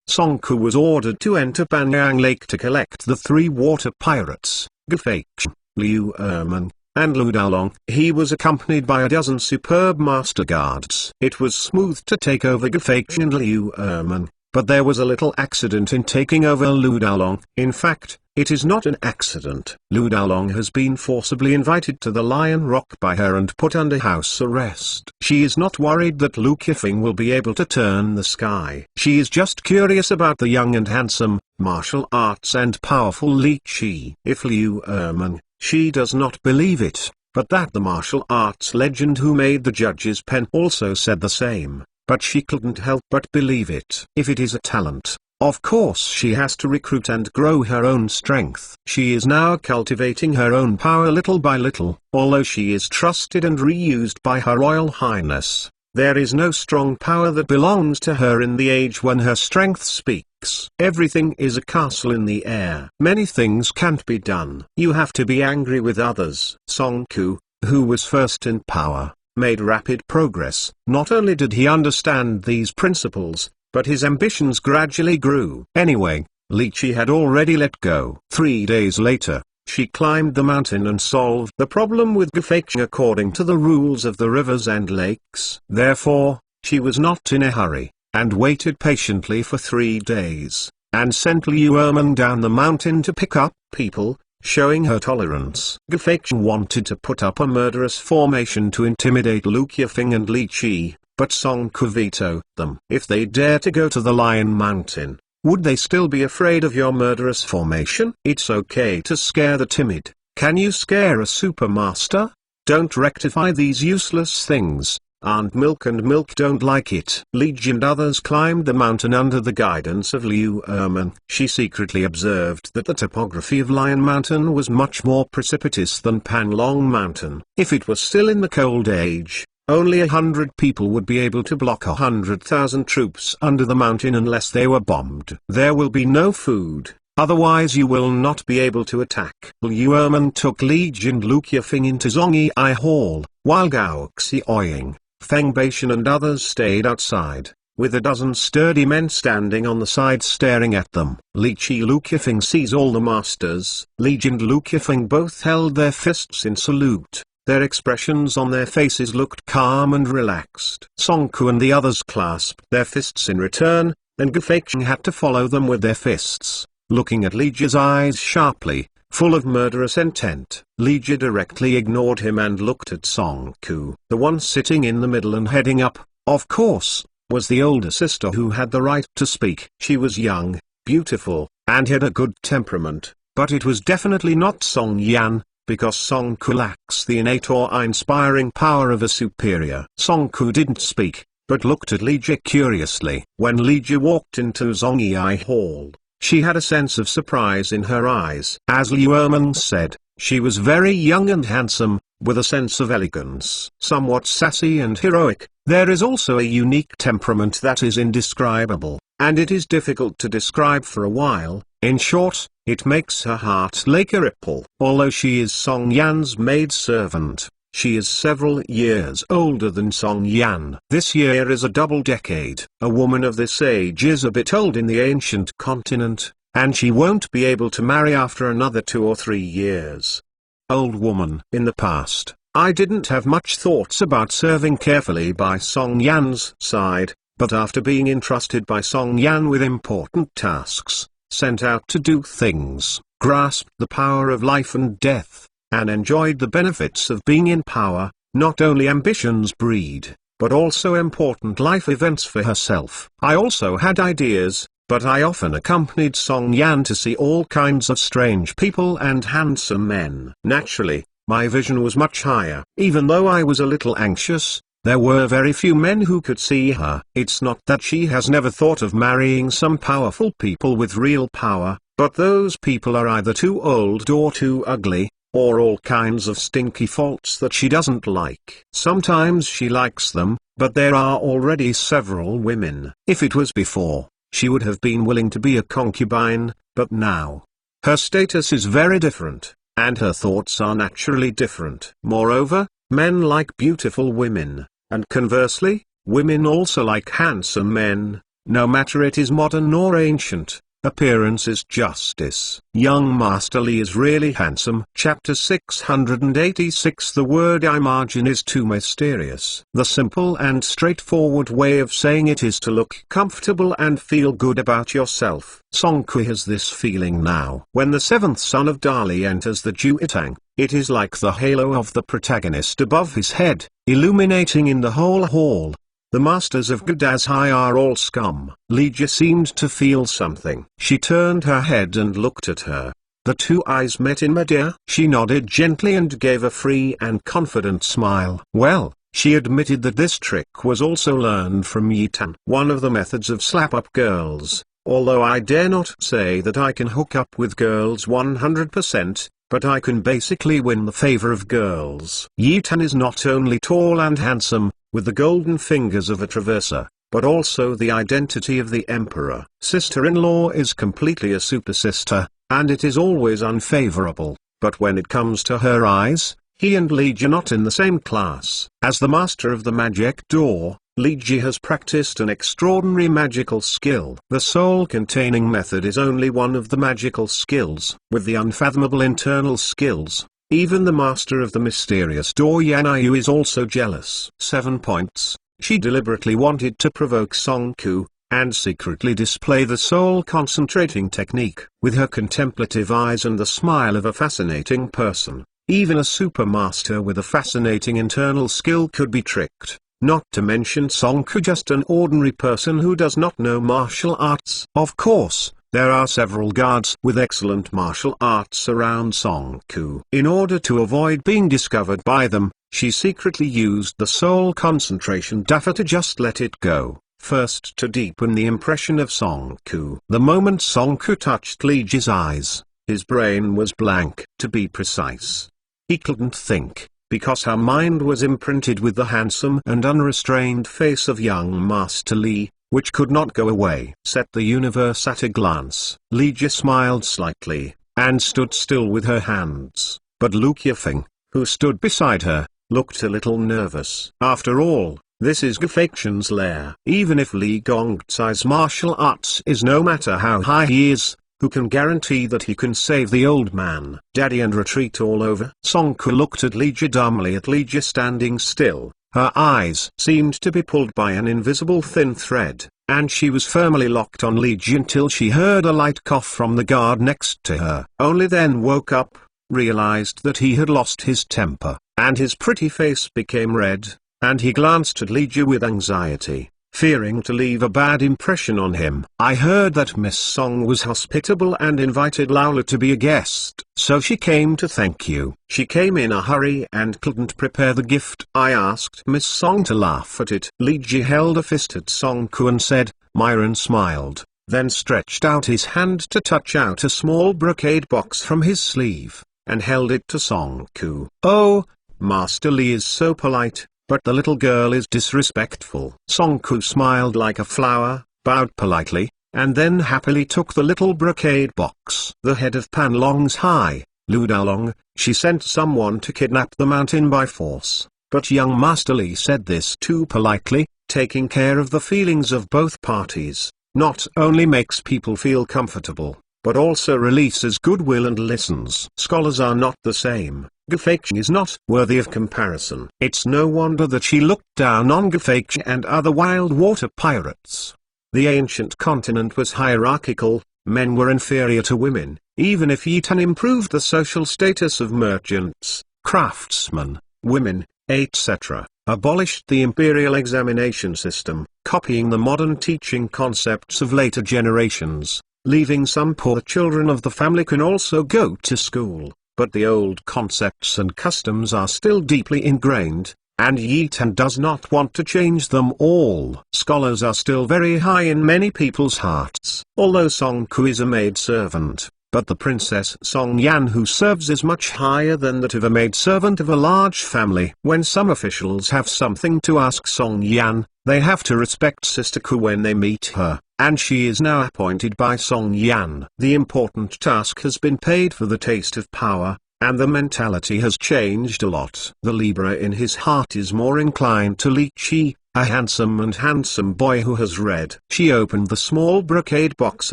Song Ku was ordered to enter Banyang Lake to collect the 3 water pirates, Gefeichen, Liu Erman, and Lu Daolong. He was accompanied by a dozen superb master guards. It was smooth to take over Gefeichen and Liu Erman, but there was a little accident in taking over Lu Daolong. In fact, it is not an accident. Lu Daolong has been forcibly invited to the Lion Rock by her and put under house arrest. She is not worried that Lu Qifeng will be able to turn the sky. She is just curious about the young and handsome, martial arts and powerful Li Qi. If Liu Erman, she does not believe it, but that the martial arts legend who made the judge's pen also said the same, but she couldn't help but believe it. If it is a talent, of course she has to recruit and grow her own strength. She is now cultivating her own power little by little. Although she is trusted and reused by Her Royal Highness, there is no strong power that belongs to her in the age when her strength speaks. Everything is a castle in the air. Many things can't be done. You have to be angry with others. Song Ku, who was first in power, made rapid progress. Not only did he understand these principles, but his ambitions gradually grew. Anyway, Li Qi had already let go. 3 days later, she climbed the mountain and solved the problem with Gefeichen according to the rules of the rivers and lakes. Therefore, she was not in a hurry, and waited patiently for 3 days, and sent Liu Erman down the mountain to pick up people, showing her tolerance. Gefeichen wanted to put up a murderous formation to intimidate Lu Qifeng and Li Qi, but Song Ku vetoed them. If they dare to go to the Lion Mountain, would they still be afraid of your murderous formation? It's okay to scare the timid. Can you scare a supermaster? Don't rectify these useless things. Aunt Milk and Milk don't like it. Li Ji and others climbed the mountain under the guidance of Liu Erman. She secretly observed that the topography of Lion Mountain was much more precipitous than Panlong Mountain. If it was still in the Cold Age, Only 100 people would be able to block 100,000 troops under the mountain unless they were bombed. There will be no food, otherwise you will not be able to attack. Liu Erman took Li Jin Luqiafeng into Zhongyi Hall, while Gao Xiaoying, Feng Baishan and others stayed outside, with a dozen sturdy men standing on the side staring at them. Li Qi Luqiafeng sees all the masters. Li Jin Luqiafeng both held their fists in salute. Their expressions on their faces looked calm and relaxed. Song Ku and the others clasped their fists in return, and Gu Feiqing had to follow them with their fists, looking at Li Ji's eyes sharply, full of murderous intent. Li Ji directly ignored him and looked at Song Ku. The one sitting in the middle and heading up, of course, was the older sister who had the right to speak. She was young, beautiful, and had a good temperament, but it was definitely not Song Yan, because Song Ku lacks the innate awe-inspiring power of a superior. Song Ku didn't speak, but looked at Li Ji curiously. When Li Ji walked into Zhongyi Hall, she had a sense of surprise in her eyes. As Liu Erman said, she was very young and handsome, with a sense of elegance. Somewhat sassy and heroic, there is also a unique temperament that is indescribable, and it is difficult to describe for a while. In short, it makes her heart like a ripple. Although she is Song Yan's maidservant, she is several years older than Song Yan. This year is a double decade. A woman of this age is a bit old in the ancient continent, and she won't be able to marry after another 2 or 3 years. Old woman. In the past, I didn't have much thoughts about serving carefully by Song Yan's side, but after being entrusted by Song Yan with important tasks, sent out to do things, grasped the power of life and death, and enjoyed the benefits of being in power, not only ambitions breed, but also important life events for herself. I also had ideas, but I often accompanied Song Yan to see all kinds of strange people and handsome men. Naturally, my vision was much higher. Even though I was a little anxious, there were very few men who could see her. It's not that she has never thought of marrying some powerful people with real power, but those people are either too old or too ugly, or all kinds of stinky faults that she doesn't like. Sometimes she likes them, but there are already several women. If it was before, she would have been willing to be a concubine, but now, her status is very different, and her thoughts are naturally different. Moreover, men like beautiful women, and conversely, women also like handsome men, no matter it is modern or ancient. Appearance is justice. Young Master Li is really handsome. Chapter 686. The word imagine is too mysterious. The simple and straightforward way of saying it is to look comfortable and feel good about yourself. Song Ku has this feeling now. When the seventh son of Dali enters the Juetang, it is like the halo of the protagonist above his head, illuminating in the whole hall. The masters of Gadazhai are all scum. Li Ji seemed to feel something. She turned her head and looked at her. The two eyes met in midair. She nodded gently and gave a free and confident smile. Well, she admitted that this trick was also learned from Yi Tan. One of the methods of slap-up girls, although I dare not say that I can hook up with girls 100%, but I can basically win the favor of girls. Yi Tan is not only tall and handsome, with the golden fingers of a traverser, but also the identity of the emperor. Sister-in-law is completely a super sister, and it is always unfavorable, but when it comes to her eyes, he and Li Ji are not in the same class. As the master of the magic door, Li Ji has practiced an extraordinary magical skill. The soul-containing method is only one of the magical skills. With the unfathomable internal skills, even the master of the mysterious door Yanayu is also jealous. 7 points. She deliberately wanted to provoke Song Ku, and secretly display the soul-concentrating technique. With her contemplative eyes and the smile of a fascinating person, even a supermaster with a fascinating internal skill could be tricked. Not to mention Song Ku, just an ordinary person who does not know martial arts. Of course, there are several guards with excellent martial arts around Song Ku. In order to avoid being discovered by them, she secretly used the soul concentration dagger to just let it go, first to deepen the impression of Song Ku. The moment Song Ku touched Li Ji's eyes, his brain was blank. To be precise, he couldn't think. because her mind was imprinted with the handsome and unrestrained face of young Master Li, which could not go away. Set the universe at a glance. Li Jie smiled slightly, and stood still with her hands, but Lu Qifeng, who stood beside her, looked a little nervous. After all, this is Gefection's lair. Even if Li Gongzai's martial arts is no matter how high he is, who can guarantee that he can save the old man? Daddy and retreat all over. Song Ku looked at Li Jie dumbly at Li Jie standing still. Her eyes seemed to be pulled by an invisible thin thread, and she was firmly locked on Li Jie until she heard a light cough from the guard next to her. Only then woke up, realized that he had lost his temper, and his pretty face became red, and he glanced at Li Jie with anxiety, fearing to leave a bad impression on him. I heard that Miss Song was hospitable and invited Laula to be a guest, so she came to thank you. She came in a hurry and couldn't prepare the gift. I asked Miss Song to laugh at it. Li Jie held a fist at Song Ku and said, Myron smiled, then stretched out his hand to touch out a small brocade box from his sleeve, and held it to Song Ku. Oh, Master Li is so polite, but the little girl is disrespectful. Song Ku smiled like a flower, bowed politely, and then happily took the little brocade box. The head of Pan Long's high, Lu Dalong, she sent someone to kidnap the mountain by force, but young Master Li said this too politely, taking care of the feelings of both parties, not only makes people feel comfortable, but also releases goodwill and listens. Scholars are not the same. Gefeiction is not worthy of comparison. It's no wonder that she looked down on Gefeiction and other wild water pirates. The ancient continent was hierarchical, men were inferior to women, even if Yitan improved the social status of merchants, craftsmen, women, etc., abolished the imperial examination system, copying the modern teaching concepts of later generations, leaving some poor children of the family can also go to school. But the old concepts and customs are still deeply ingrained, and Yitan does not want to change them all. Scholars are still very high in many people's hearts. Although Song Ku is a maidservant, but the Princess Song Yan who serves is much higher than that of a maidservant of a large family. When some officials have something to ask Song Yan, they have to respect Sister Ku when they meet her, and she is now appointed by Song Yan. The important task has been paid for the taste of power, and the mentality has changed a lot. The Libra in his heart is more inclined to Li Qi, a handsome boy who has read. She opened the small brocade box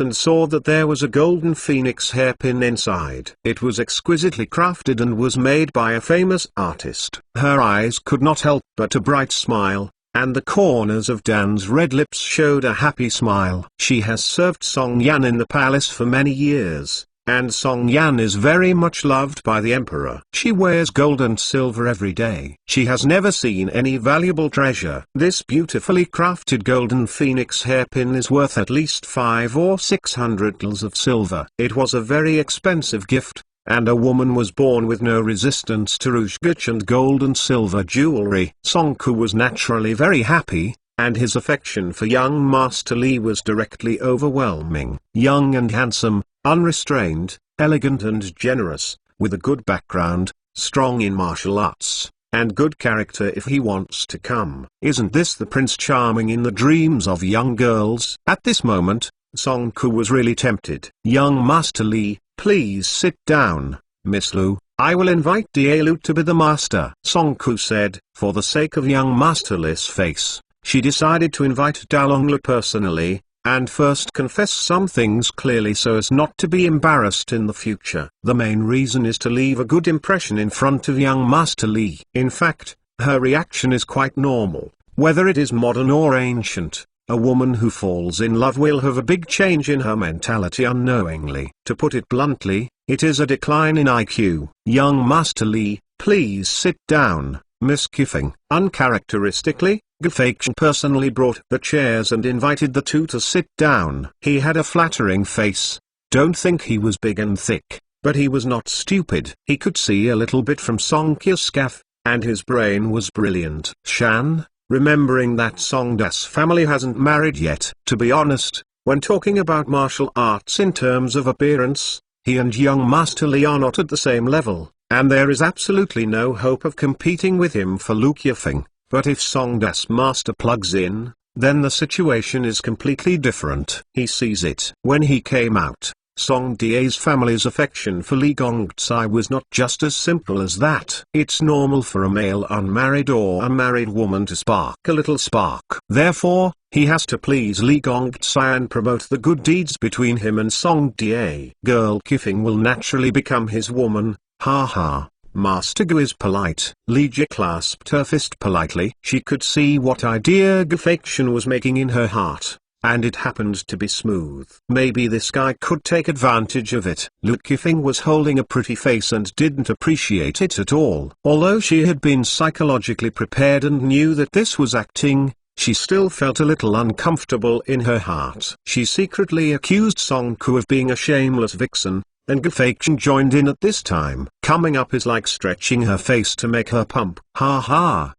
and saw that there was a golden phoenix hairpin inside. It was exquisitely crafted and was made by a famous artist. Her eyes could not help but a bright smile, and the corners of Dan's red lips showed a happy smile. She has served Song Yan in the palace for many years, and Song Yan is very much loved by the emperor. She wears gold and silver every day. She has never seen any valuable treasure. This beautifully crafted golden phoenix hairpin is worth at least 500 or 600 gils of silver. It was a very expensive gift, and a woman was born with no resistance to rouge and gold and silver jewelry. Song Ku was naturally very happy, and his affection for young Master Li was directly overwhelming. Young and handsome, unrestrained, elegant and generous, with a good background, strong in martial arts, and good character if he wants to come. Isn't this the Prince Charming in the dreams of young girls? At this moment, Song Ku was really tempted. Young Master Li, please sit down, Miss Lu. I will invite Da Lu to be the master. Song Ku said. For the sake of young Master Li's face, she decided to invite Dalong Lu personally, and first confess some things clearly so as not to be embarrassed in the future. The main reason is to leave a good impression in front of young Master Li. In fact, her reaction is quite normal, whether it is modern or ancient. A woman who falls in love will have a big change in her mentality unknowingly. To put it bluntly, it is a decline in IQ. Young Master Li, please sit down, Miss Qifeng. Uncharacteristically, Gefeiction personally brought the chairs and invited the two to sit down. He had a flattering face. Don't think he was big and thick, but he was not stupid. He could see a little bit from Song Qi's gaff, and his brain was brilliant. Shan, remembering that Song Das family hasn't married yet. To be honest, when talking about martial arts in terms of appearance, he and young Master Li are not at the same level. and there is absolutely no hope of competing with him for Lu Kefeng. But if Song Das master plugs in, then the situation is completely different. He sees it. When he came out, Song Da's family's affection for Li Gongzai was not just as simple as that. It's normal for a male unmarried or unmarried woman to spark a little spark. Therefore, he has to please Li Gongzai and promote the good deeds between him and Song Da. Girl Kefeng will naturally become his woman, ha. Master Gu is polite. Li Ji clasped her fist politely. She could see what idea Gefection was making in her heart, and it happened to be smooth. Maybe this guy could take advantage of it. Lu Kefeng was holding a pretty face and didn't appreciate it at all. Although she had been psychologically prepared and knew that this was acting, she still felt a little uncomfortable in her heart. She secretly accused Song Ku of being a shameless vixen, and Gefection joined in at this time. Coming up is like stretching her face to make her pump. Ha.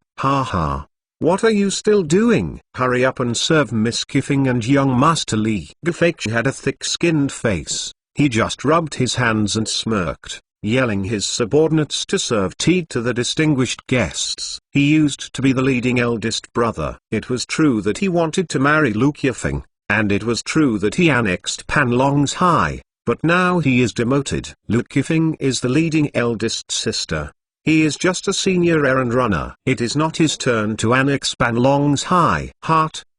What are you still doing? Hurry up and serve Miss Kefeng and young Master Li. Gefection had a thick-skinned face. He just rubbed his hands and smirked, yelling his subordinates to serve tea to the distinguished guests. He used to be the leading eldest brother. It was true that he wanted to marry Lu Kefeng, and it was true that he annexed Panlong's High. But now he is demoted. Lu Kefeng is the leading eldest sister. He is just a senior errand runner. It is not his turn to annex Panlong's High.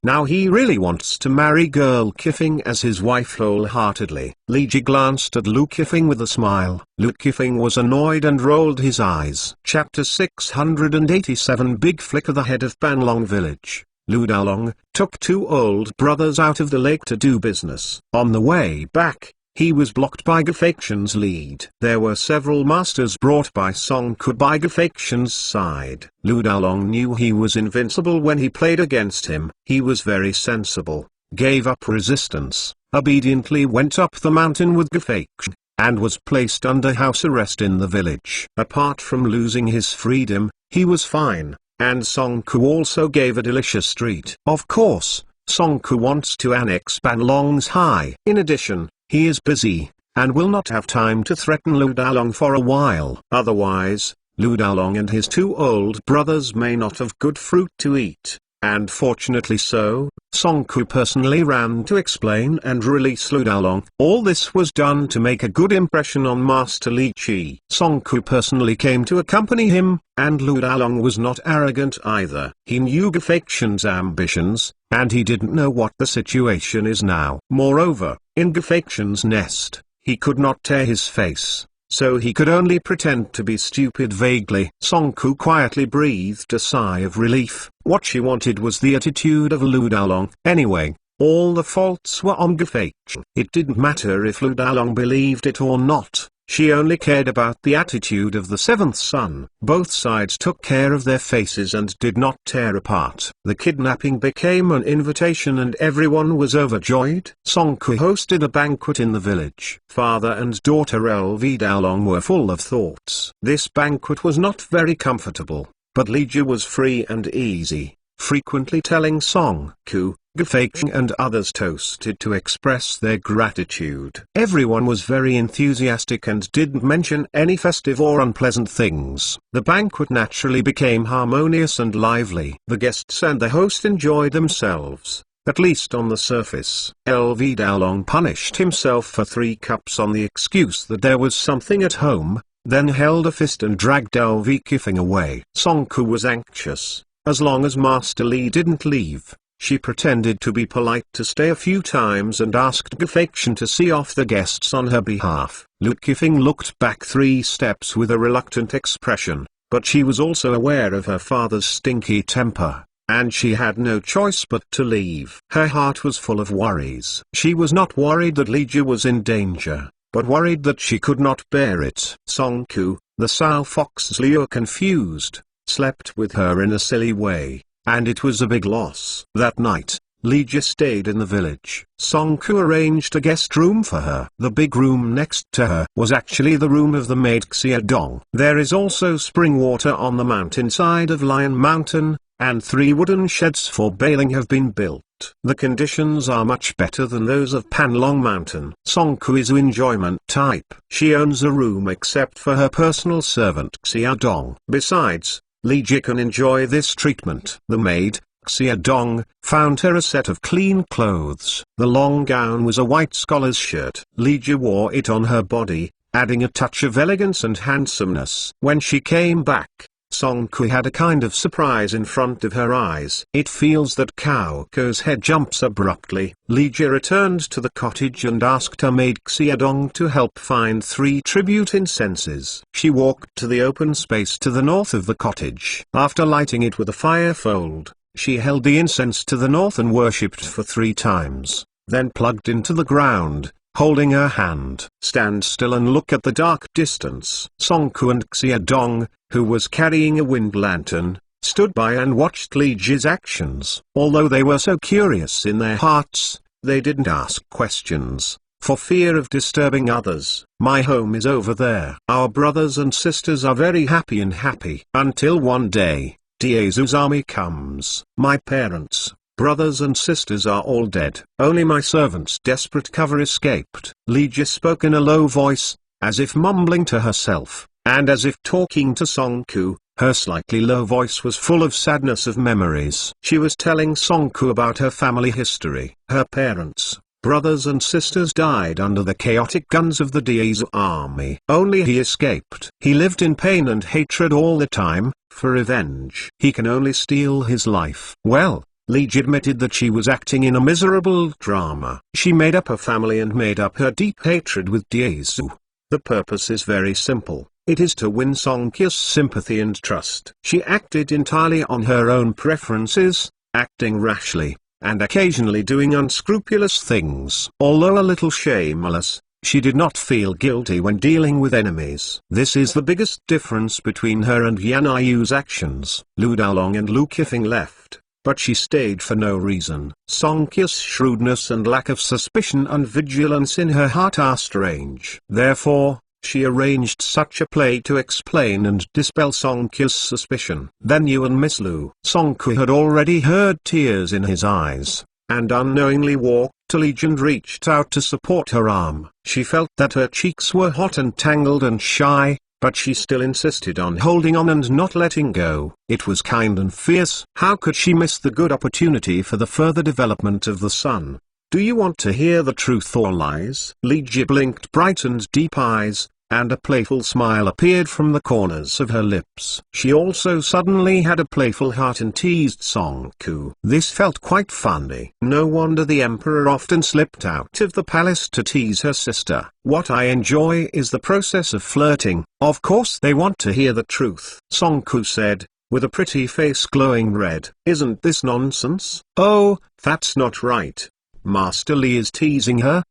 Now he really wants to marry Girl Kefeng as his wife wholeheartedly. Li Ji glanced at Lu Kefeng with a smile. Lu Kefeng was annoyed and rolled his eyes. Chapter 687 Big Flicker. The head of Panlong village, Lu Dalong, took two old brothers out of the lake to do business. On the way back, he was blocked by Gefection's lead. There were several masters brought by Song Ku by Gefection's side. Lu Dalong knew he was invincible when he played against him. He was very sensible, gave up resistance, obediently went up the mountain with Gefection, and was placed under house arrest in the village. Apart from losing his freedom, he was fine, and Song Ku also gave a delicious treat. Of course, Song Ku wants to annex Panlong's High. In addition, he is busy, and will not have time to threaten Lu Dalong for a while. Otherwise, Lu Dalong and his two old brothers may not have good fruit to eat, and fortunately so, Song Ku personally ran to explain and release Lu Dalong. All this was done to make a good impression on Master Li Qi. Song Ku personally came to accompany him, and Lu Dalong was not arrogant either. He knew Gefection's ambitions, and he didn't know what the situation is now. Moreover, in Gefection's nest, he could not tear his face, so he could only pretend to be stupid vaguely. Song Ku quietly breathed a sigh of relief. What she wanted was the attitude of Lu Dalong. Anyway, all the faults were on Gefection. It didn't matter if Lu Dalong believed it or not. She only cared about the attitude of the seventh son. Both sides took care of their faces and did not tear apart. The kidnapping became an invitation and everyone was overjoyed. Song Ku hosted a banquet in the village. Father and daughter LV Dalong were full of thoughts. This banquet was not very comfortable, but Li Ji was free and easy, frequently telling Song Ku, Gefection and others toasted to express their gratitude. Everyone was very enthusiastic and didn't mention any festive or unpleasant things. The banquet naturally became harmonious and lively. The guests and the host enjoyed themselves, at least on the surface. LV Dalong punished himself for 3 cups on the excuse that there was something at home, then held a fist and dragged LV Kefeng away. Song Ku was anxious. As long as Master Li didn't leave, she pretended to be polite to stay a few times and asked Gefection to see off the guests on her behalf. Lu Kefeng looked back 3 steps with a reluctant expression, but she was also aware of her father's stinky temper, and she had no choice but to leave. Her heart was full of worries. She was not worried that Li Ji was in danger, but worried that she could not bear it. Song Ku, the sow fox's lure confused, slept with her in a silly way, and it was a big loss. That night, Li Ji stayed in the village. Song Ku arranged a guest room for her. The big room next to her was actually the room of the maid Xia Dong. There is also spring water on the mountainside of Lion Mountain, and 3 wooden sheds for baling have been built. The conditions are much better than those of Panlong Mountain. Songku is an enjoyment type. She owns a room except for her personal servant Xiaodong. Besides, Li Ji can enjoy this treatment. The maid, Xiaodong, found her a set of clean clothes. The long gown was a white scholar's shirt. Li Ji wore it on her body, adding a touch of elegance and handsomeness. When she came back, Songku had a kind of surprise in front of her eyes. It feels that Kaoko's head jumps abruptly. Li Ji returned to the cottage and asked her maid Xiaodong to help find 3 tribute incenses. She walked to the open space to the north of the cottage. After lighting it with a fire fold, she held the incense to the north and worshipped for 3 times, then plugged into the ground, holding her hand. Stand still and look at the dark distance. Songku and Xiaodong, who was carrying a wind lantern, stood by and watched Li Ji's actions. Although they were so curious in their hearts, they didn't ask questions, for fear of disturbing others. My home is over there. Our brothers and sisters are very happy, until one day, Diezu's army comes. My parents, brothers and sisters are all dead. Only my servant's desperate cover escaped. Li Ji spoke in a low voice, as if mumbling to herself, and as if talking to Songku. Her slightly low voice was full of sadness of memories. She was telling Songku about her family history. Her parents, brothers and sisters died under the chaotic guns of the Diezu army. Only he escaped. He lived in pain and hatred all the time, for revenge. He can only steal his life. Well, Li Ji admitted that she was acting in a miserable drama. She made up her family and made up her deep hatred with Diezu. The purpose is very simple. It is to win Songkyu's sympathy and trust. She acted entirely on her own preferences, acting rashly, and occasionally doing unscrupulous things. Although a little shameless, she did not feel guilty when dealing with enemies. This is the biggest difference between her and Yan Ayu's actions. Lu Daolong and Lu Qifeng left, but she stayed for no reason. Songkyu's shrewdness and lack of suspicion and vigilance in her heart are strange. Therefore, she arranged such a play to explain and dispel Songkyu's suspicion. Then you and Miss Lu. Songku had already heard tears in his eyes, and unknowingly walked to Li Ji and reached out to support her arm. She felt that her cheeks were hot and tangled and shy, but she still insisted on holding on and not letting go. It was kind and fierce. How could she miss the good opportunity for the further development of the son? Do you want to hear the truth or lies? Li Ji blinked bright and deep eyes, and a playful smile appeared from the corners of her lips. She also suddenly had a playful heart and teased Songku. This felt quite funny. No wonder the emperor often slipped out of the palace to tease her sister. What I enjoy is the process of flirting. Of course they want to hear the truth, Songku said, with a pretty face glowing red. Isn't this nonsense? Oh, that's not right. Master Li is teasing her.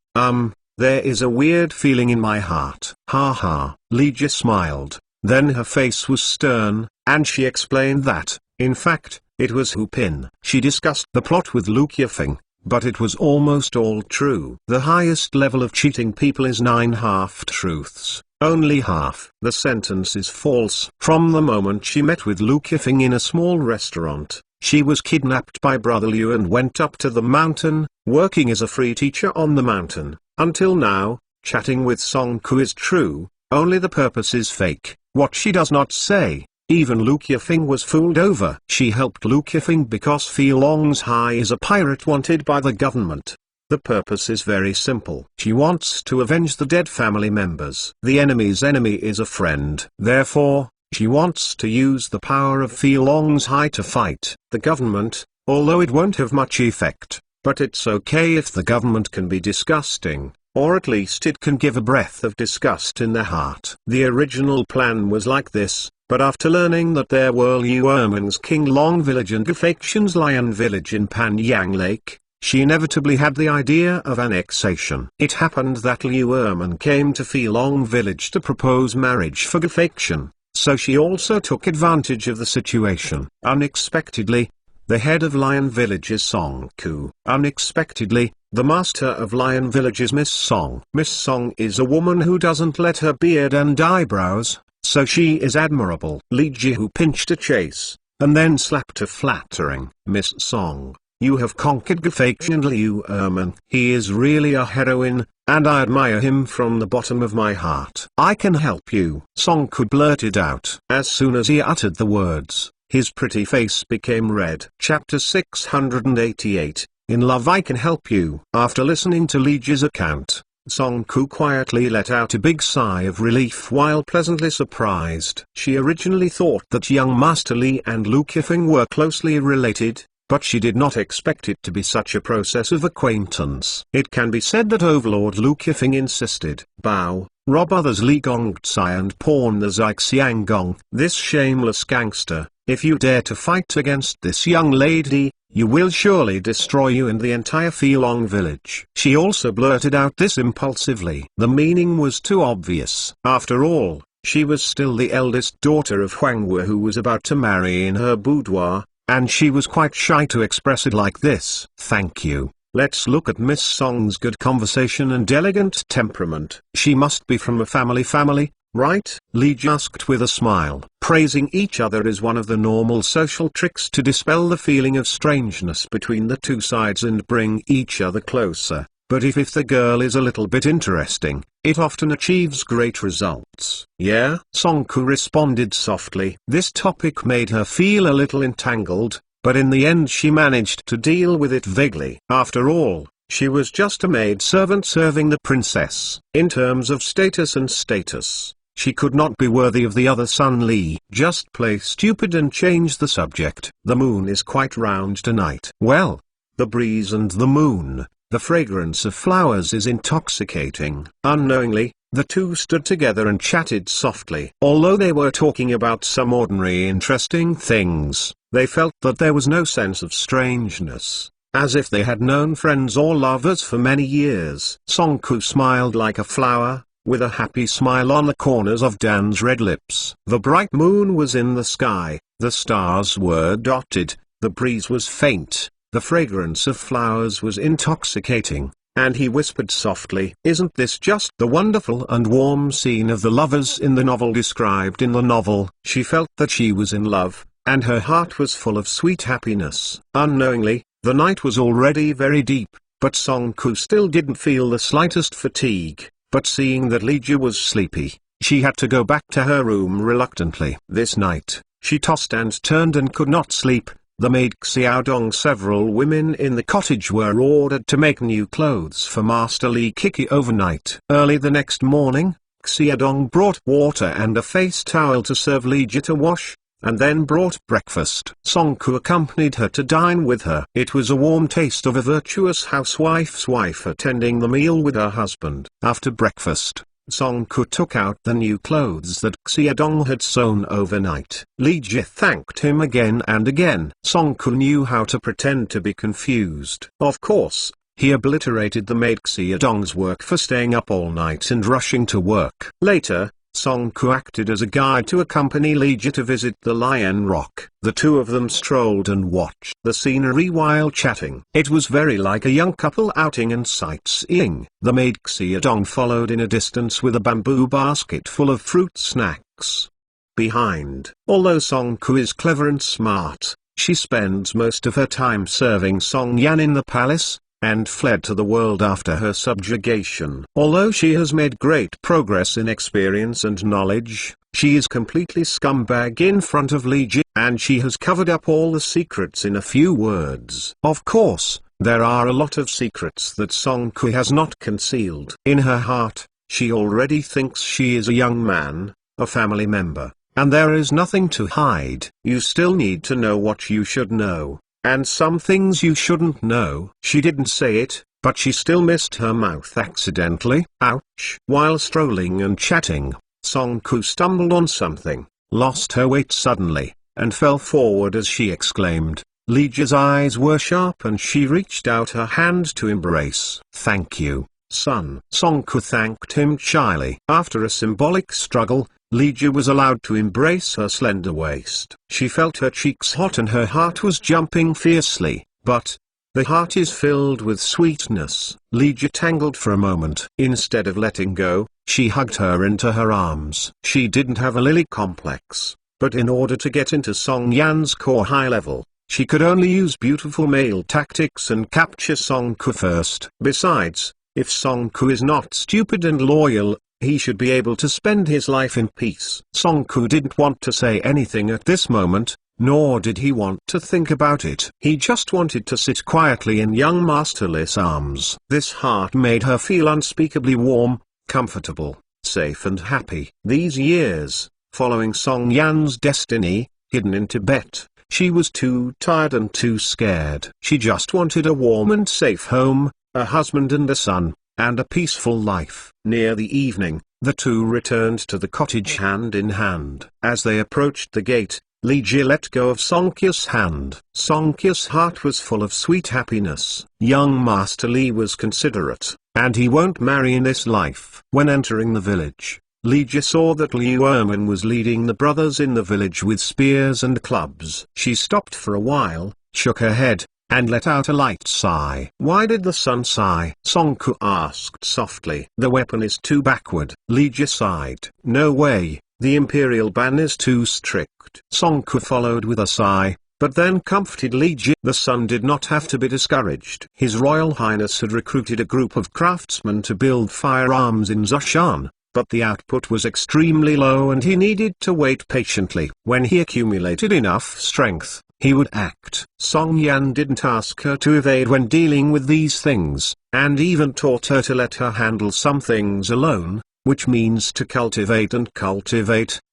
There is a weird feeling in my heart. Ha ha. Li Ji smiled. Then her face was stern, and she explained that, in fact, it was Hu Pin. She discussed the plot with Lu Qifeng, but it was almost all true. The highest level of cheating people is 9 half-truths. Only half. The sentence is false. From the moment she met with Lu Qifeng in a small restaurant, she was kidnapped by Brother Liu and went up to the mountain, working as a free teacher on the mountain. Until now, chatting with Songku is true, only the purpose is fake. What she does not say, even Lu Qifeng was fooled over. She helped Lu Qifeng because Feelong's High is a pirate wanted by the government. The purpose is very simple. She wants to avenge the dead family members. The enemy's enemy is a friend. Therefore, she wants to use the power of Feelong's High to fight the government, although it won't have much effect. But it's okay if the government can be disgusting, or at least it can give a breath of disgust in their heart. The original plan was like this, but after learning that there were Liu Erman's King Long Village and Gefaction's Lion Village in Panyang Lake, she inevitably had the idea of annexation. It happened that Liu Erman came to Feelong Village to propose marriage for Gefaction, so she also took advantage of the situation. Unexpectedly, the head of Lion Village is Songku. Unexpectedly, the master of Lion Village is Miss Song. Miss Song is a woman who doesn't let her beard and eyebrows, so she is admirable. Li Ji, who pinched a chase, and then slapped her flattering. "Miss Song, you have conquered Gafake Liu Erman. He is really a heroine, and I admire him from the bottom of my heart. I can help you," Song Ku blurted out. As soon as he uttered the words, his pretty face became red. Chapter 688, In Love I Can Help You. After listening to Li Ji's account, Song Ku quietly let out a big sigh of relief while pleasantly surprised. She originally thought that young Master Li and Lu Qifeng were closely related, but she did not expect it to be such a process of acquaintance. It can be said that Overlord Lu Qifeng insisted, "Bow, rob others Li Gongzai and pawn the Xiangong. This shameless gangster, if you dare to fight against this young lady, you will surely destroy you and the entire Filong village." She also blurted out this impulsively. The meaning was too obvious. After all, she was still the eldest daughter of Huang Wu who was about to marry in her boudoir, and she was quite shy to express it like this. "Thank you. Let's look at Miss Song's good conversation and elegant temperament. She must be from a family, right?" Li Ji asked with a smile. Praising each other is one of the normal social tricks to dispel the feeling of strangeness between the two sides and bring each other closer. But if the girl is a little bit interesting, it often achieves great results. "Yeah?" Song Ku responded softly. This topic made her feel a little entangled, but in the end she managed to deal with it vaguely. After all, she was just a maid-servant serving the princess. In terms of status, she could not be worthy of the other son Li. Just play stupid and change the subject. "The moon is quite round tonight." Well, the breeze and the moon, the fragrance of flowers is intoxicating. Unknowingly, the two stood together and chatted softly. Although they were talking about some ordinary interesting things, they felt that there was no sense of strangeness, as if they had known friends or lovers for many years. Song Ku smiled like a flower, with a happy smile on the corners of Dan's red lips. The bright moon was in the sky, the stars were dotted, the breeze was faint, the fragrance of flowers was intoxicating, and he whispered softly, "Isn't this just the wonderful and warm scene of the lovers in the novel described in the novel?" She felt that she was in love, and her heart was full of sweet happiness. Unknowingly, the night was already very deep, but Song Ku still didn't feel the slightest fatigue. But seeing that Li Ji was sleepy, she had to go back to her room reluctantly. This night, she tossed and turned and could not sleep. The maid Xiaodong. Several women in the cottage were ordered to make new clothes for Master Li Kiki overnight. Early the next morning, Xiaodong brought water and a face towel to serve Li Ji to wash, and then brought breakfast. Song Ku accompanied her to dine with her. It was a warm taste of a virtuous housewife's wife attending the meal with her husband. After breakfast, Song Ku took out the new clothes that Xiaodong had sewn overnight. Li Ji thanked him again and again. Song Ku knew how to pretend to be confused. Of course, he obliterated the maid Xiaodong's work for staying up all night and rushing to work. Later, Song Ku acted as a guide to accompany Li Ji to visit the Lion Rock. The two of them strolled and watched the scenery while chatting. It was very like a young couple outing and sightseeing. The maid Xiaodong followed in a distance with a bamboo basket full of fruit snacks behind. Although Song Ku is clever and smart, she spends most of her time serving Song Yan in the palace, and fled to the world after her subjugation. Although she has made great progress in experience and knowledge, she is completely scumbag in front of Li Ji, and she has covered up all the secrets in a few words. Of course, there are a lot of secrets that Song Ku has not concealed. In her heart, she already thinks she is a young man, a family member, and there is nothing to hide. You still need to know what you should know, and some things you shouldn't know. She didn't say it, but she still missed her mouth accidentally. Ouch! While strolling and chatting, Song Ku stumbled on something, lost her weight suddenly, and fell forward as she exclaimed. Li Ji's eyes were sharp and she reached out her hand to embrace. "Thank you, son." Song Ku thanked him shyly. After a symbolic struggle, Li Ji was allowed to embrace her slender waist. She felt her cheeks hot and her heart was jumping fiercely, but the heart is filled with sweetness. Li Ji tangled for a moment. Instead of letting go, she hugged her into her arms. She didn't have a lily complex. but in order to get into Song Yan's core high level, she could only use beautiful male tactics and capture Song Ku first. Besides, if Song Ku is not stupid and loyal, he should be able to spend his life in peace. Song Ku didn't want to say anything at this moment, nor did he want to think about it. He just wanted to sit quietly in young Master Li's arms. This heart made her feel unspeakably warm, comfortable, safe and happy. These years, following Song Yan's destiny, hidden in Tibet, she was too tired and too scared. She just wanted a warm and safe home, a husband and a son, and a peaceful life. Near the evening, the two returned to the cottage hand in hand. As they approached the gate, Li Ji let go of Song Ku's hand. Song Ku's heart was full of sweet happiness. Young Master Li was considerate, and he won't marry in this life. When entering the village, Li Ji saw that Liu Ermin was leading the brothers in the village with spears and clubs. She stopped for a while, shook her head, and let out a light sigh. Why did the son sigh? Song Ku asked softly. The weapon is too backward. Li Ji sighed. No way, the imperial ban is too strict. Song Ku followed with a sigh, but then comforted Li Ji. The son did not have to be discouraged. His Royal Highness had recruited a group of craftsmen to build firearms in Zhoushan, but the output was extremely low and he needed to wait patiently. When he accumulated enough strength, he would act. Song Yan didn't ask her to evade when dealing with these things, and even taught her to let her handle some things alone, which means to cultivate,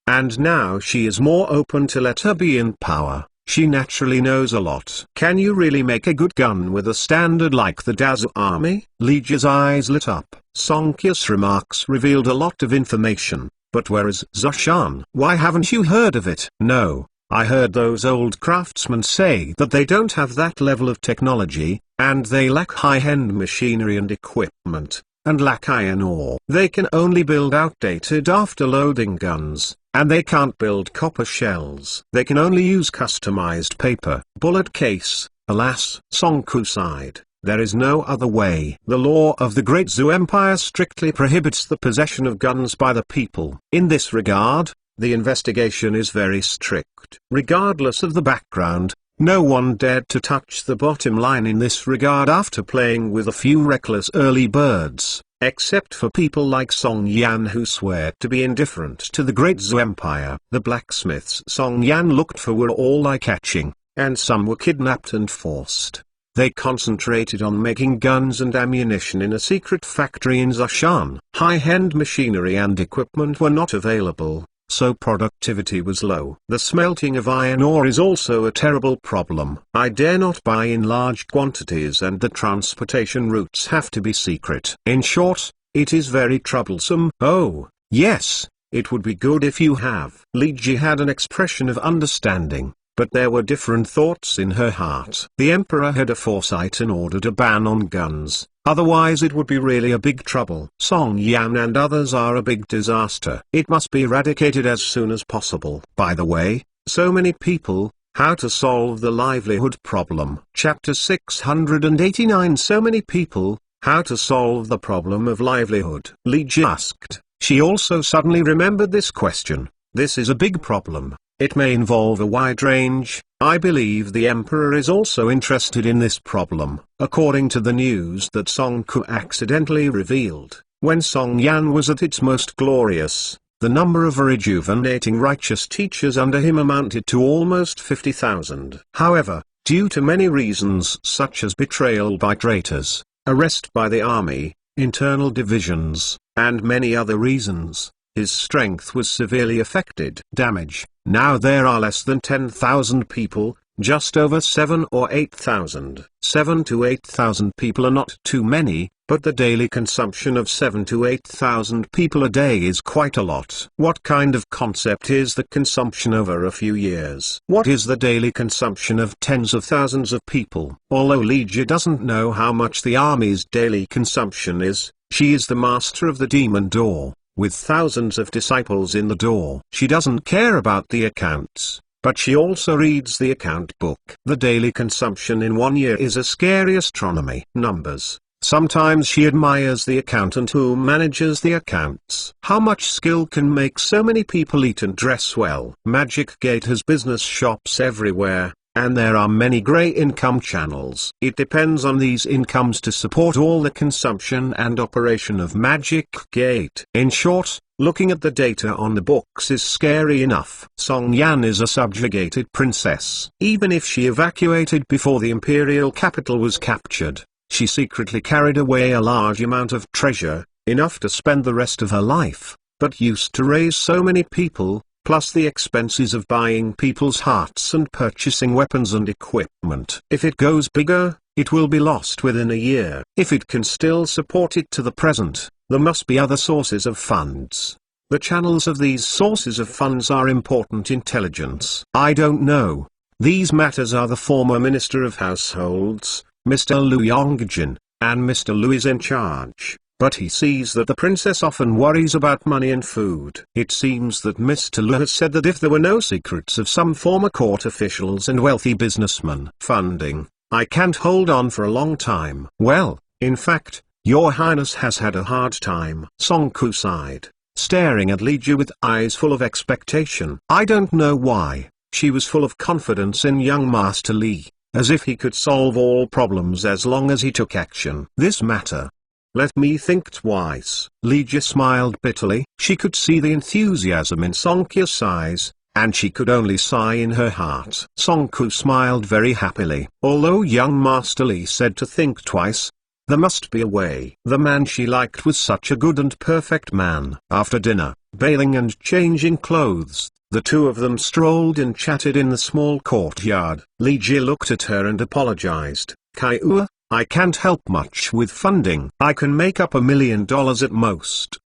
and now she is more open to let her be in power. She naturally knows a lot. Can you really make a good gun with a standard like the Dazu army? Li Ji's eyes lit up. Song Ku's remarks revealed a lot of information, but where is Zhoushan? Why haven't you heard of it? No, I heard those old craftsmen say that they don't have that level of technology, and they lack high-end machinery and equipment, and lack iron ore. They can only build outdated after-loading guns, and they can't build copper shells. They can only use customized paper. Bullet case, alas. Song Ku sighed. There is no other way. The law of the Great Zhou Empire strictly prohibits the possession of guns by the people. In this regard, the investigation is very strict. Regardless of the background, no one dared to touch the bottom line in this regard after playing with a few reckless early birds, except for people like Song Yan who swear to be indifferent to the Great Zhou Empire. The blacksmiths Song Yan looked for were all eye-catching, and some were kidnapped and forced. They concentrated on making guns and ammunition in a secret factory in Zhoushan. High-end machinery and equipment were not available, so productivity was low. The smelting of iron ore is also a terrible problem. I dare not buy in large quantities and the transportation routes have to be secret. In short, it is very troublesome. Oh, yes, it would be good if you have. Li Ji had an expression of understanding, but there were different thoughts in her heart. The emperor had a foresight and ordered a ban on guns. Otherwise it would be really a big trouble. Song Yan and others are a big disaster. It must be eradicated as soon as possible. By the way, so many people, how to solve the livelihood problem. Chapter 689. So many people, how to solve the problem of livelihood. Li Ji asked. She also suddenly remembered this question. This is a big problem. It may involve a wide range. I believe the emperor is also interested in this problem. According to the news that Song Ku accidentally revealed, when Song Yan was at its most glorious, the number of rejuvenating righteous teachers under him amounted to almost 50,000. However, due to many reasons such as betrayal by traitors, arrest by the army, internal divisions, and many other reasons, his strength was severely affected. Damage. Now there are less than 10,000 people, just over 7 or 8,000. 7 to 8,000 people are not too many, but the daily consumption of 7 to 8,000 people a day is quite a lot. What kind of concept is the consumption over a few years? What is the daily consumption of tens of thousands of people? Although Li Ji doesn't know how much the army's daily consumption is, she is the master of the demon door, with thousands of disciples in the door. She doesn't care about the accounts, but she also reads the account book. The daily consumption in 1 year is a scary astronomy. Numbers. Sometimes she admires the accountant who manages the accounts. How much skill can make so many people eat and dress well? Magic Gate has business shops everywhere, and there are many grey income channels. It depends on these incomes to support all the consumption and operation of Magic Gate. In short, looking at the data on the books is scary enough. Song Yan is a subjugated princess. Even if she evacuated before the imperial capital was captured, she secretly carried away a large amount of treasure, enough to spend the rest of her life, but used to raise so many people, plus the expenses of buying people's hearts and purchasing weapons and equipment. If it goes bigger, it will be lost within a year. If it can still support it to the present, there must be other sources of funds. The channels of these sources of funds are important intelligence. I don't know. These matters are the former Minister of Households, Mr. Liu Yongjin, and Mr. Liu is in charge, but he sees that the princess often worries about money and food. It seems that Mr. Liu has said that if there were no secrets of some former court officials and wealthy businessmen funding, I can't hold on for a long time. Well, in fact, Your Highness has had a hard time. Song Ku sighed, staring at Li Ju with eyes full of expectation. I don't know why, she was full of confidence in young Master Li, as if he could solve all problems as long as he took action. This matter. Let me think twice. Li Ju smiled bitterly. She could see the enthusiasm in Song Ku's eyes, and she could only sigh in her heart. Song Ku smiled very happily. Although young Master Li said to think twice, there must be a way. The man she liked was such a good and perfect man. After dinner, bathing and changing clothes, the two of them strolled and chatted in the small courtyard. Li Ji looked at her and apologized. Kai-ua, I can't help much with funding. I can make up $1 million at most.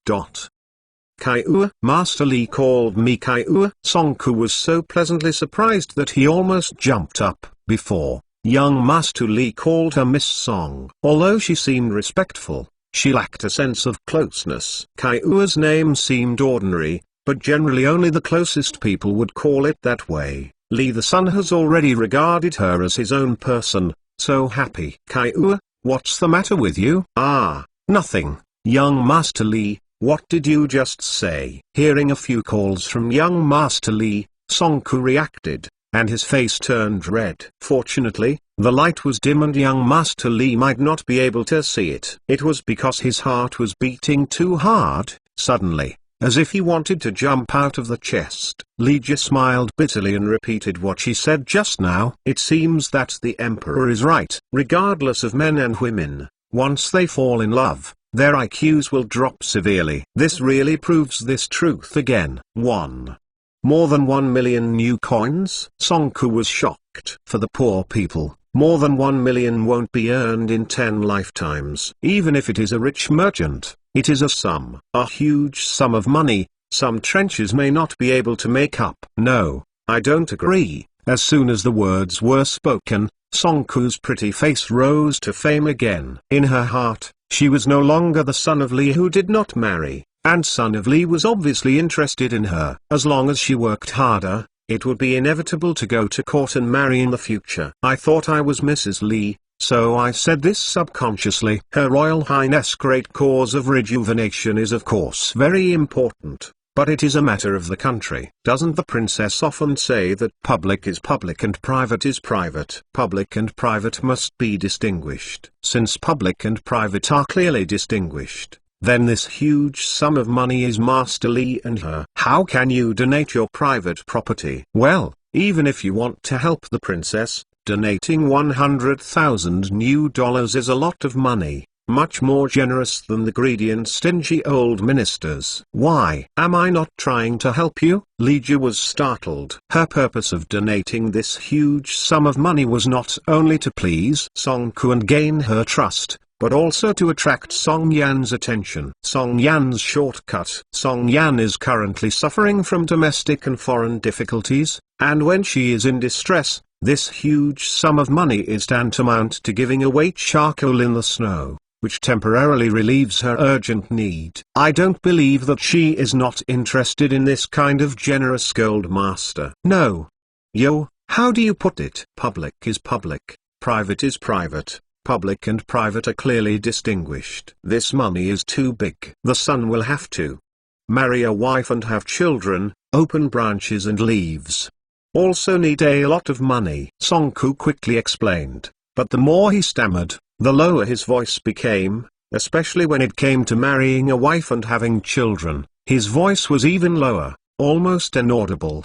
Kai-ua. Master Li called me Kai-ua. Song Ku was so pleasantly surprised that he almost jumped up. Before, young Master Li called her Miss Song. Although she seemed respectful, she lacked a sense of closeness. Kai-ua's name seemed ordinary, but generally only the closest people would call it that way. Li the son has already regarded her as his own person, so happy. Kai-ua, what's the matter with you? Ah, nothing, young Master Li, what did you just say? Hearing a few calls from young Master Li, Song Ku reacted, and his face turned red. Fortunately, the light was dim and young Master Li might not be able to see it. It was because his heart was beating too hard. Suddenly, as if he wanted to jump out of the chest, Li Ji smiled bitterly and repeated what she said just now. It seems that the emperor is right. Regardless of men and women, once they fall in love, their IQs will drop severely. This really proves this truth again. More than 1 million new coins? Song Ku was shocked. For the poor people, more than 1 million won't be earned in 10 lifetimes. Even if it is a rich merchant, it is a huge sum of money, some trenches may not be able to make up. No, I don't agree. As soon as the words were spoken, Song Ku's pretty face rose to fame again. In her heart, she was no longer the son of Li who did not marry, and son of Li was obviously interested in her. As long as she worked harder, it would be inevitable to go to court and marry in the future. I thought I was Mrs. Li, so I said this subconsciously. Her Royal Highness' great cause of rejuvenation is of course very important, but it is a matter of the country. Doesn't the princess often say that public is public and private is private? Public and private must be distinguished. Since public and private are clearly distinguished, then this huge sum of money is Master Li and her. How can you donate your private property? Well, even if you want to help the princess, donating $100,000 is a lot of money, much more generous than the greedy and stingy old ministers. Why? Am I not trying to help you? Li Ju was startled. Her purpose of donating this huge sum of money was not only to please Song Ku and gain her trust, but also to attract Song Yan's attention. Song Yan's shortcut. Song Yan is currently suffering from domestic and foreign difficulties, and when she is in distress, this huge sum of money is tantamount to giving away charcoal in the snow, which temporarily relieves her urgent need. I don't believe that she is not interested in this kind of generous gold master. No. Yo, how do you put it? Public is public, private is private. public and private are clearly distinguished. This money is too big. The son will have to marry a wife and have children, open branches and leaves. Also need a lot of money. Songku quickly explained, but the more he stammered, the lower his voice became, especially when it came to marrying a wife and having children. His voice was even lower, almost inaudible.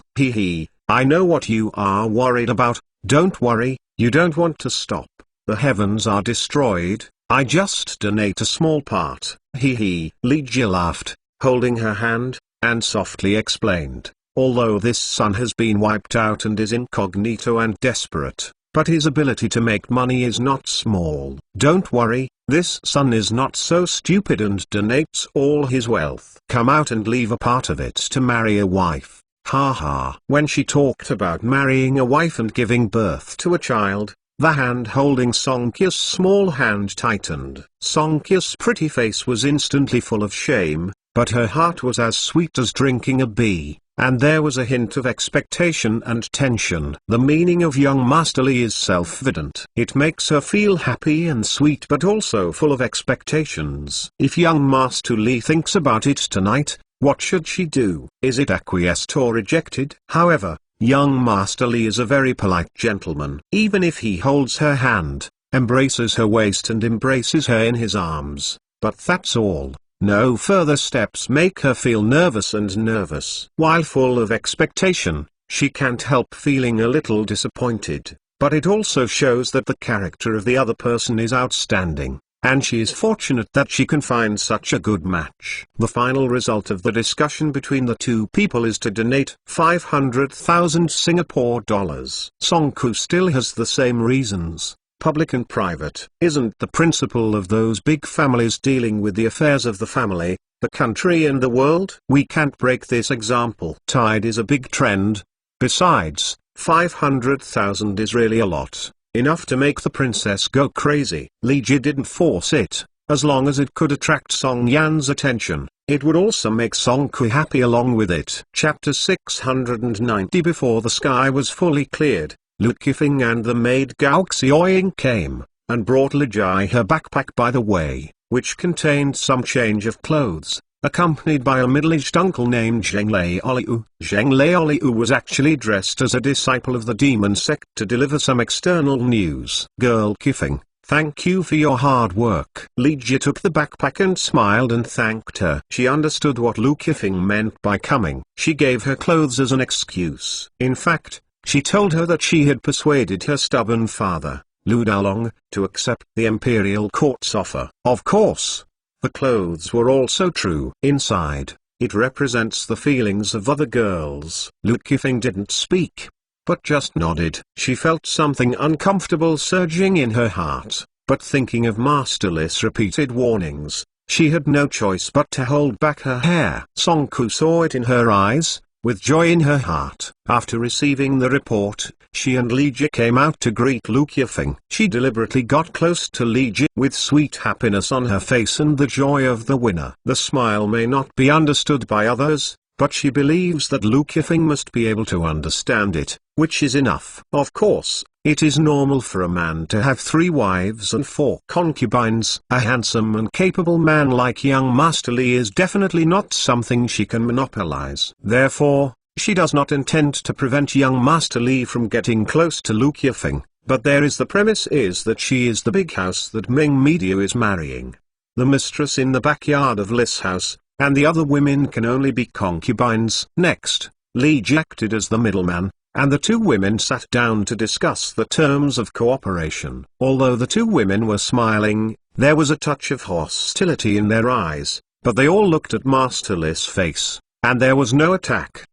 I know what you are worried about. Don't worry, you don't want to stop. The heavens are destroyed, I just donate a small part. Li Jie laughed, holding her hand, and softly explained, although this son has been wiped out and is incognito and desperate, but his ability to make money is not small. Don't worry, this son is not so stupid and donates all his wealth. Come out and leave a part of it to marry a wife. Ha. When she talked about marrying a wife and giving birth to a child, the hand holding Songkya's small hand tightened. Songkya's pretty face was instantly full of shame, but her heart was as sweet as drinking a bee, and there was a hint of expectation and tension. The meaning of young Master Li is self-evident. It makes her feel happy and sweet but also full of expectations. If young Master Li thinks about it tonight, what should she do? Is it acquiesced or rejected? However, young Master Li is a very polite gentleman. Even if he holds her hand, embraces her waist and embraces her in his arms, but that's all. No further steps make her feel nervous. While full of expectation, she can't help feeling a little disappointed, but it also shows that the character of the other person is outstanding, and she is fortunate that she can find such a good match. The final result of the discussion between the two people is to donate 500,000 Singapore dollars. Songku still has the same reasons. Public and private. Isn't the principle of those big families dealing with the affairs of the family, the country and the world? We can't break this example. Tide is a big trend. Besides, 500,000 is really a lot, enough to make the princess go crazy. Li Jie didn't force it, as long as it could attract Song Yan's attention. It would also make Songku happy along with it. Chapter 690. Before the sky was fully cleared, Lu Qifeng and the maid Gao Xiaoying came, and brought Li Jie her backpack by the way, which contained some change of clothes, accompanied by a middle-aged uncle named Zheng Leoliu. Zheng Leoliu was actually dressed as a disciple of the demon sect to deliver some external news. Girl Qifeng, thank you for your hard work. Li Jie took the backpack and smiled and thanked her. She understood what Lu Qifeng meant by coming. She gave her clothes as an excuse. In fact, she told her that she had persuaded her stubborn father, Lu Daolong, to accept the imperial court's offer. Of course, the clothes were also true. Inside, it represents the feelings of other girls. Lu Qifeng didn't speak, but just nodded. She felt something uncomfortable surging in her heart, but thinking of Master Li's repeated warnings, she had no choice but to hold back her hair. Songku saw it in her eyes, with joy in her heart. After receiving the report, she and Li Jie came out to greet Lu Qifeng. She deliberately got close to Li Jie with sweet happiness on her face and the joy of the winner. The smile may not be understood by others, but she believes that Lu Qifeng must be able to understand it, which is enough. Of course, it is normal for a man to have 3 wives and 4 concubines. A handsome and capable man like young Master Li is definitely not something she can monopolize. Therefore, she does not intend to prevent young Master Li from getting close to Lu Qifeng, but the premise is that she is the big house that Ming Media is marrying. The mistress in the backyard of Li's house, and the other women can only be concubines. Next, Li Jie acted as the middleman, and the 2 women sat down to discuss the terms of cooperation. Although the 2 women were smiling, there was a touch of hostility in their eyes, but they all looked at Master Li's face, and there was no attack.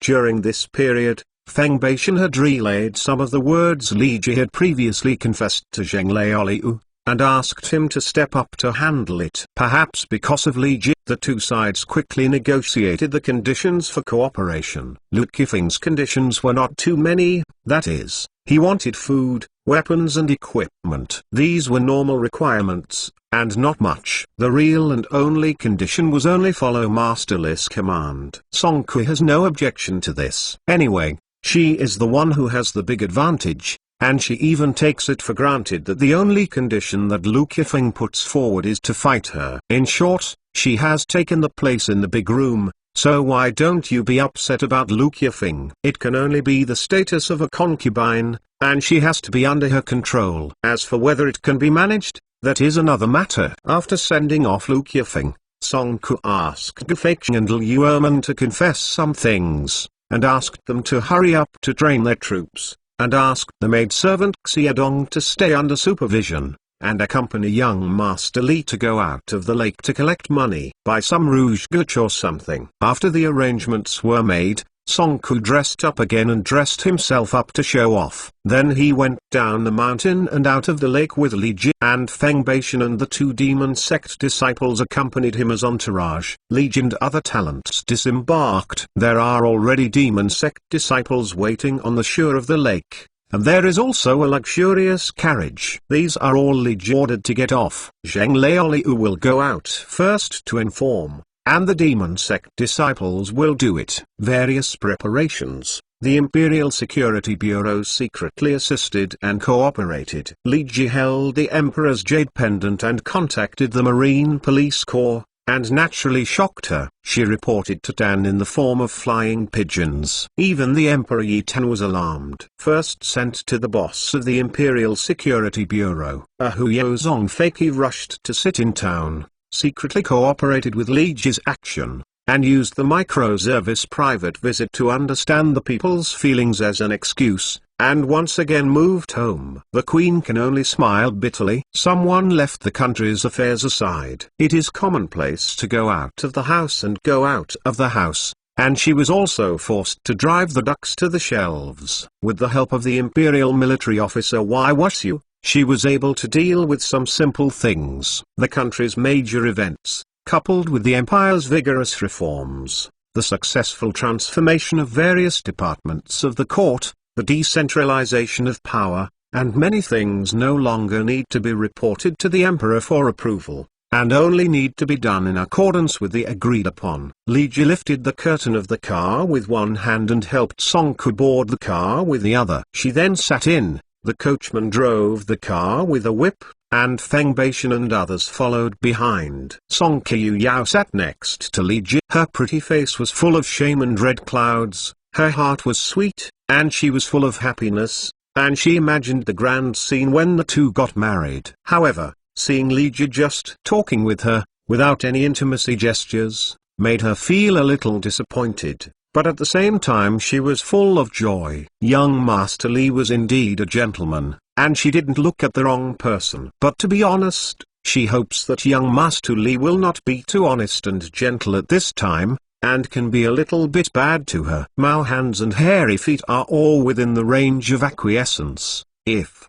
During this period, Feng Baishan had relayed some of the words Li Jie had previously confessed to Zheng Leoliu, and asked him to step up to handle it. Perhaps because of Li Jie, the 2 sides quickly negotiated the conditions for cooperation. Lu Qifeng's conditions were not too many, that is, he wanted food, weapons and equipment. These were normal requirements, and not much. The real and only condition was only follow Master Li's command. Songku has no objection to this. Anyway, she is the one who has the big advantage, and she even takes it for granted that the only condition that Lu Yifeng puts forward is to fight her. In short, she has taken the place in the big room, so why don't you be upset about Lu Yifeng? It can only be the status of a concubine, and she has to be under her control. As for whether it can be managed, that is another matter. After sending off Lu Yifeng, Song Ku asked Gu Feiqing and Liu Erman to confess some things, and asked them to hurry up to train their troops, and asked the maidservant Xiadong to stay under supervision, and accompany young Master Li to go out of the lake to collect money, buy some rouge gouache or something. After the arrangements were made, Song Ku dressed up again and dressed himself up to show off. Then he went down the mountain and out of the lake with Li Ji and Feng Baishan, and the 2 demon sect disciples accompanied him as entourage. Li Ji and other talents disembarked. There are already demon sect disciples waiting on the shore of the lake, and there is also a luxurious carriage. These are all Li Ji ordered to get off. Zheng Liaoliu will go out first to inform, and the demon sect disciples will do it. Various preparations. The Imperial Security Bureau secretly assisted and cooperated. Li Ji held the Emperor's jade pendant and contacted the Marine Police Corps, and naturally shocked her. She reported to Dan in the form of flying pigeons. Even the Emperor Yi Tan was alarmed. First sent to the boss of the Imperial Security Bureau, Huyo Zongfei rushed to sit in town, secretly cooperated with Li Ji's action, and used the microservice private visit to understand the people's feelings as an excuse, and once again moved home. The Queen can only smile bitterly. Someone left the country's affairs aside. It is commonplace to go out of the house and go out of the house, and she was also forced to drive the ducks to the shelves. With the help of the Imperial military officer Wai Wuxiu, she was able to deal with some simple things. The country's major events, coupled with the empire's vigorous reforms, the successful transformation of various departments of the court, the decentralization of power, and many things no longer need to be reported to the emperor for approval, and only need to be done in accordance with the agreed upon. Li Ji lifted the curtain of the car with one hand and helped Song Ku board the car with the other. She then sat in, the coachman drove the car with a whip, and Feng Baishan and others followed behind. Song Qiu Yao sat next to Li Ji. Her pretty face was full of shame and red clouds, her heart was sweet, and she was full of happiness, and she imagined the grand scene when the two got married. However, seeing Li Ji just talking with her, without any intimacy gestures, made her feel a little disappointed, but at the same time she was full of joy. Young Master Li was indeed a gentleman, and she didn't look at the wrong person. But to be honest, she hopes that young Master Li will not be too honest and gentle at this time, and can be a little bit bad to her. Mao hands and hairy feet are all within the range of acquiescence, if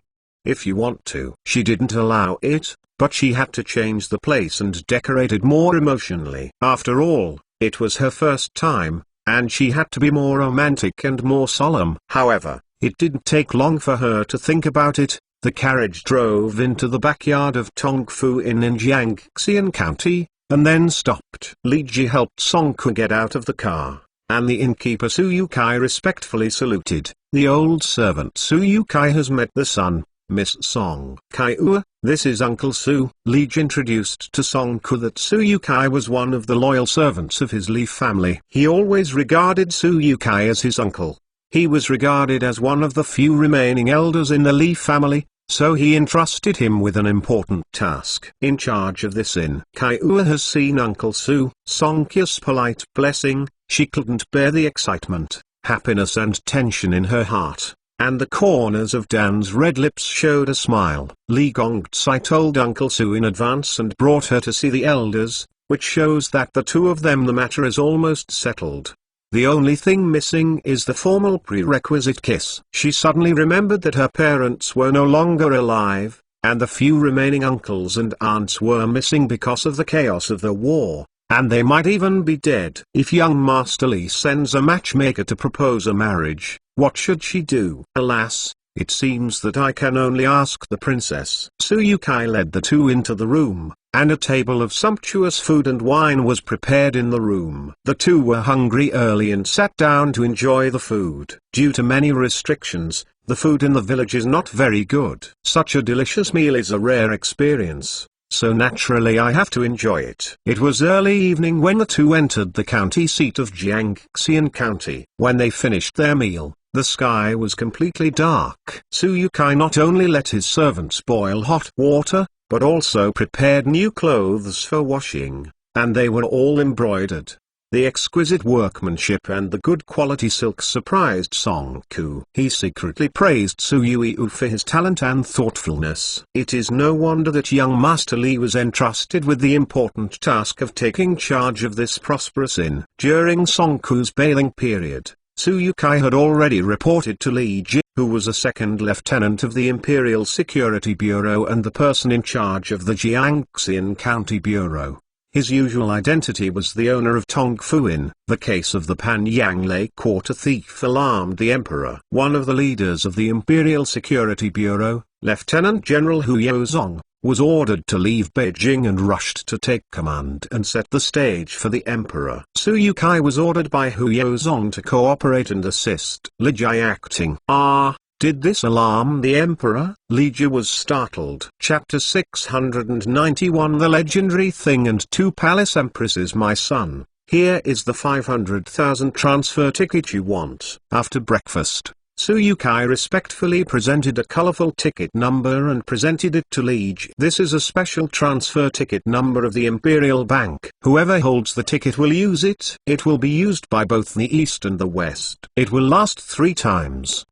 you want to. She didn't allow it, but she had to change the place and decorate it more emotionally. After all, it was her first time, and she had to be more romantic and more solemn. However, it didn't take long for her to think about it. The carriage drove into the backyard of Tongfu in Jiangxian County, and then stopped. Li Ji helped Song Ku get out of the car, and the innkeeper Su Yukai respectfully saluted. The old servant Su Yukai has met the son, Miss Song Kai-ua. This is Uncle Su. Li Ji introduced to Song Ku that Su Yukai was one of the loyal servants of his Li family. He always regarded Su Yukai as his uncle. He was regarded as one of the few remaining elders in the Li family, so he entrusted him with an important task. In charge of this inn, Kai-ua has seen Uncle Su. Song Ku's polite blessing. She couldn't bear the excitement, happiness and tension in her heart, and the corners of Dan's red lips showed a smile. Li Gongcai told Uncle Su in advance and brought her to see the elders, which shows that the two of them the matter is almost settled. The only thing missing is the formal prerequisite kiss. She suddenly remembered that her parents were no longer alive, and the few remaining uncles and aunts were missing because of the chaos of the war, and they might even be dead. If young Master Li sends a matchmaker to propose a marriage, what should she do? Alas, it seems that I can only ask the princess. Su Yukai led the two into the room, and a table of sumptuous food and wine was prepared in the room. The two were hungry early and sat down to enjoy the food. Due to many restrictions, The food in the village is not very good. Such a delicious meal is a rare experience, so naturally I have to enjoy it. It was early evening when the two entered the county seat of Jiangxian County. When they finished their meal, the sky was completely dark. Suyukai not only let his servants boil hot water, but also prepared new clothes for washing, and they were all embroidered. The exquisite workmanship and the good quality silk surprised Song-ku. He secretly praised Suyu for his talent and thoughtfulness. It is no wonder that young Master Li was entrusted with the important task of taking charge of this prosperous inn. During Song-ku's bailing period, Suyukai had already reported to Li Ji, who was a second lieutenant of the Imperial Security Bureau and the person in charge of the Jiangxian County Bureau. His usual identity was the owner of Tongfu Inn. The case of the Panyanglei quarter thief alarmed the emperor. One of the leaders of the Imperial Security Bureau, Lieutenant General Hu Yozong, was ordered to leave Beijing and rushed to take command and set the stage for the emperor. Suyukai was ordered by Hu Yozong to cooperate and assist Li Ji acting. Did this alarm the emperor? Li Ji was startled. Chapter 691 The Legendary Thing and Two Palace Empresses. My son, here is the 500,000 transfer ticket you want. After breakfast, Suyukai respectfully presented a colorful ticket number and presented it to Li Ji. This is a special transfer ticket number of the Imperial Bank. Whoever holds the ticket will use it. It will be used by both the East and the West. It will last 3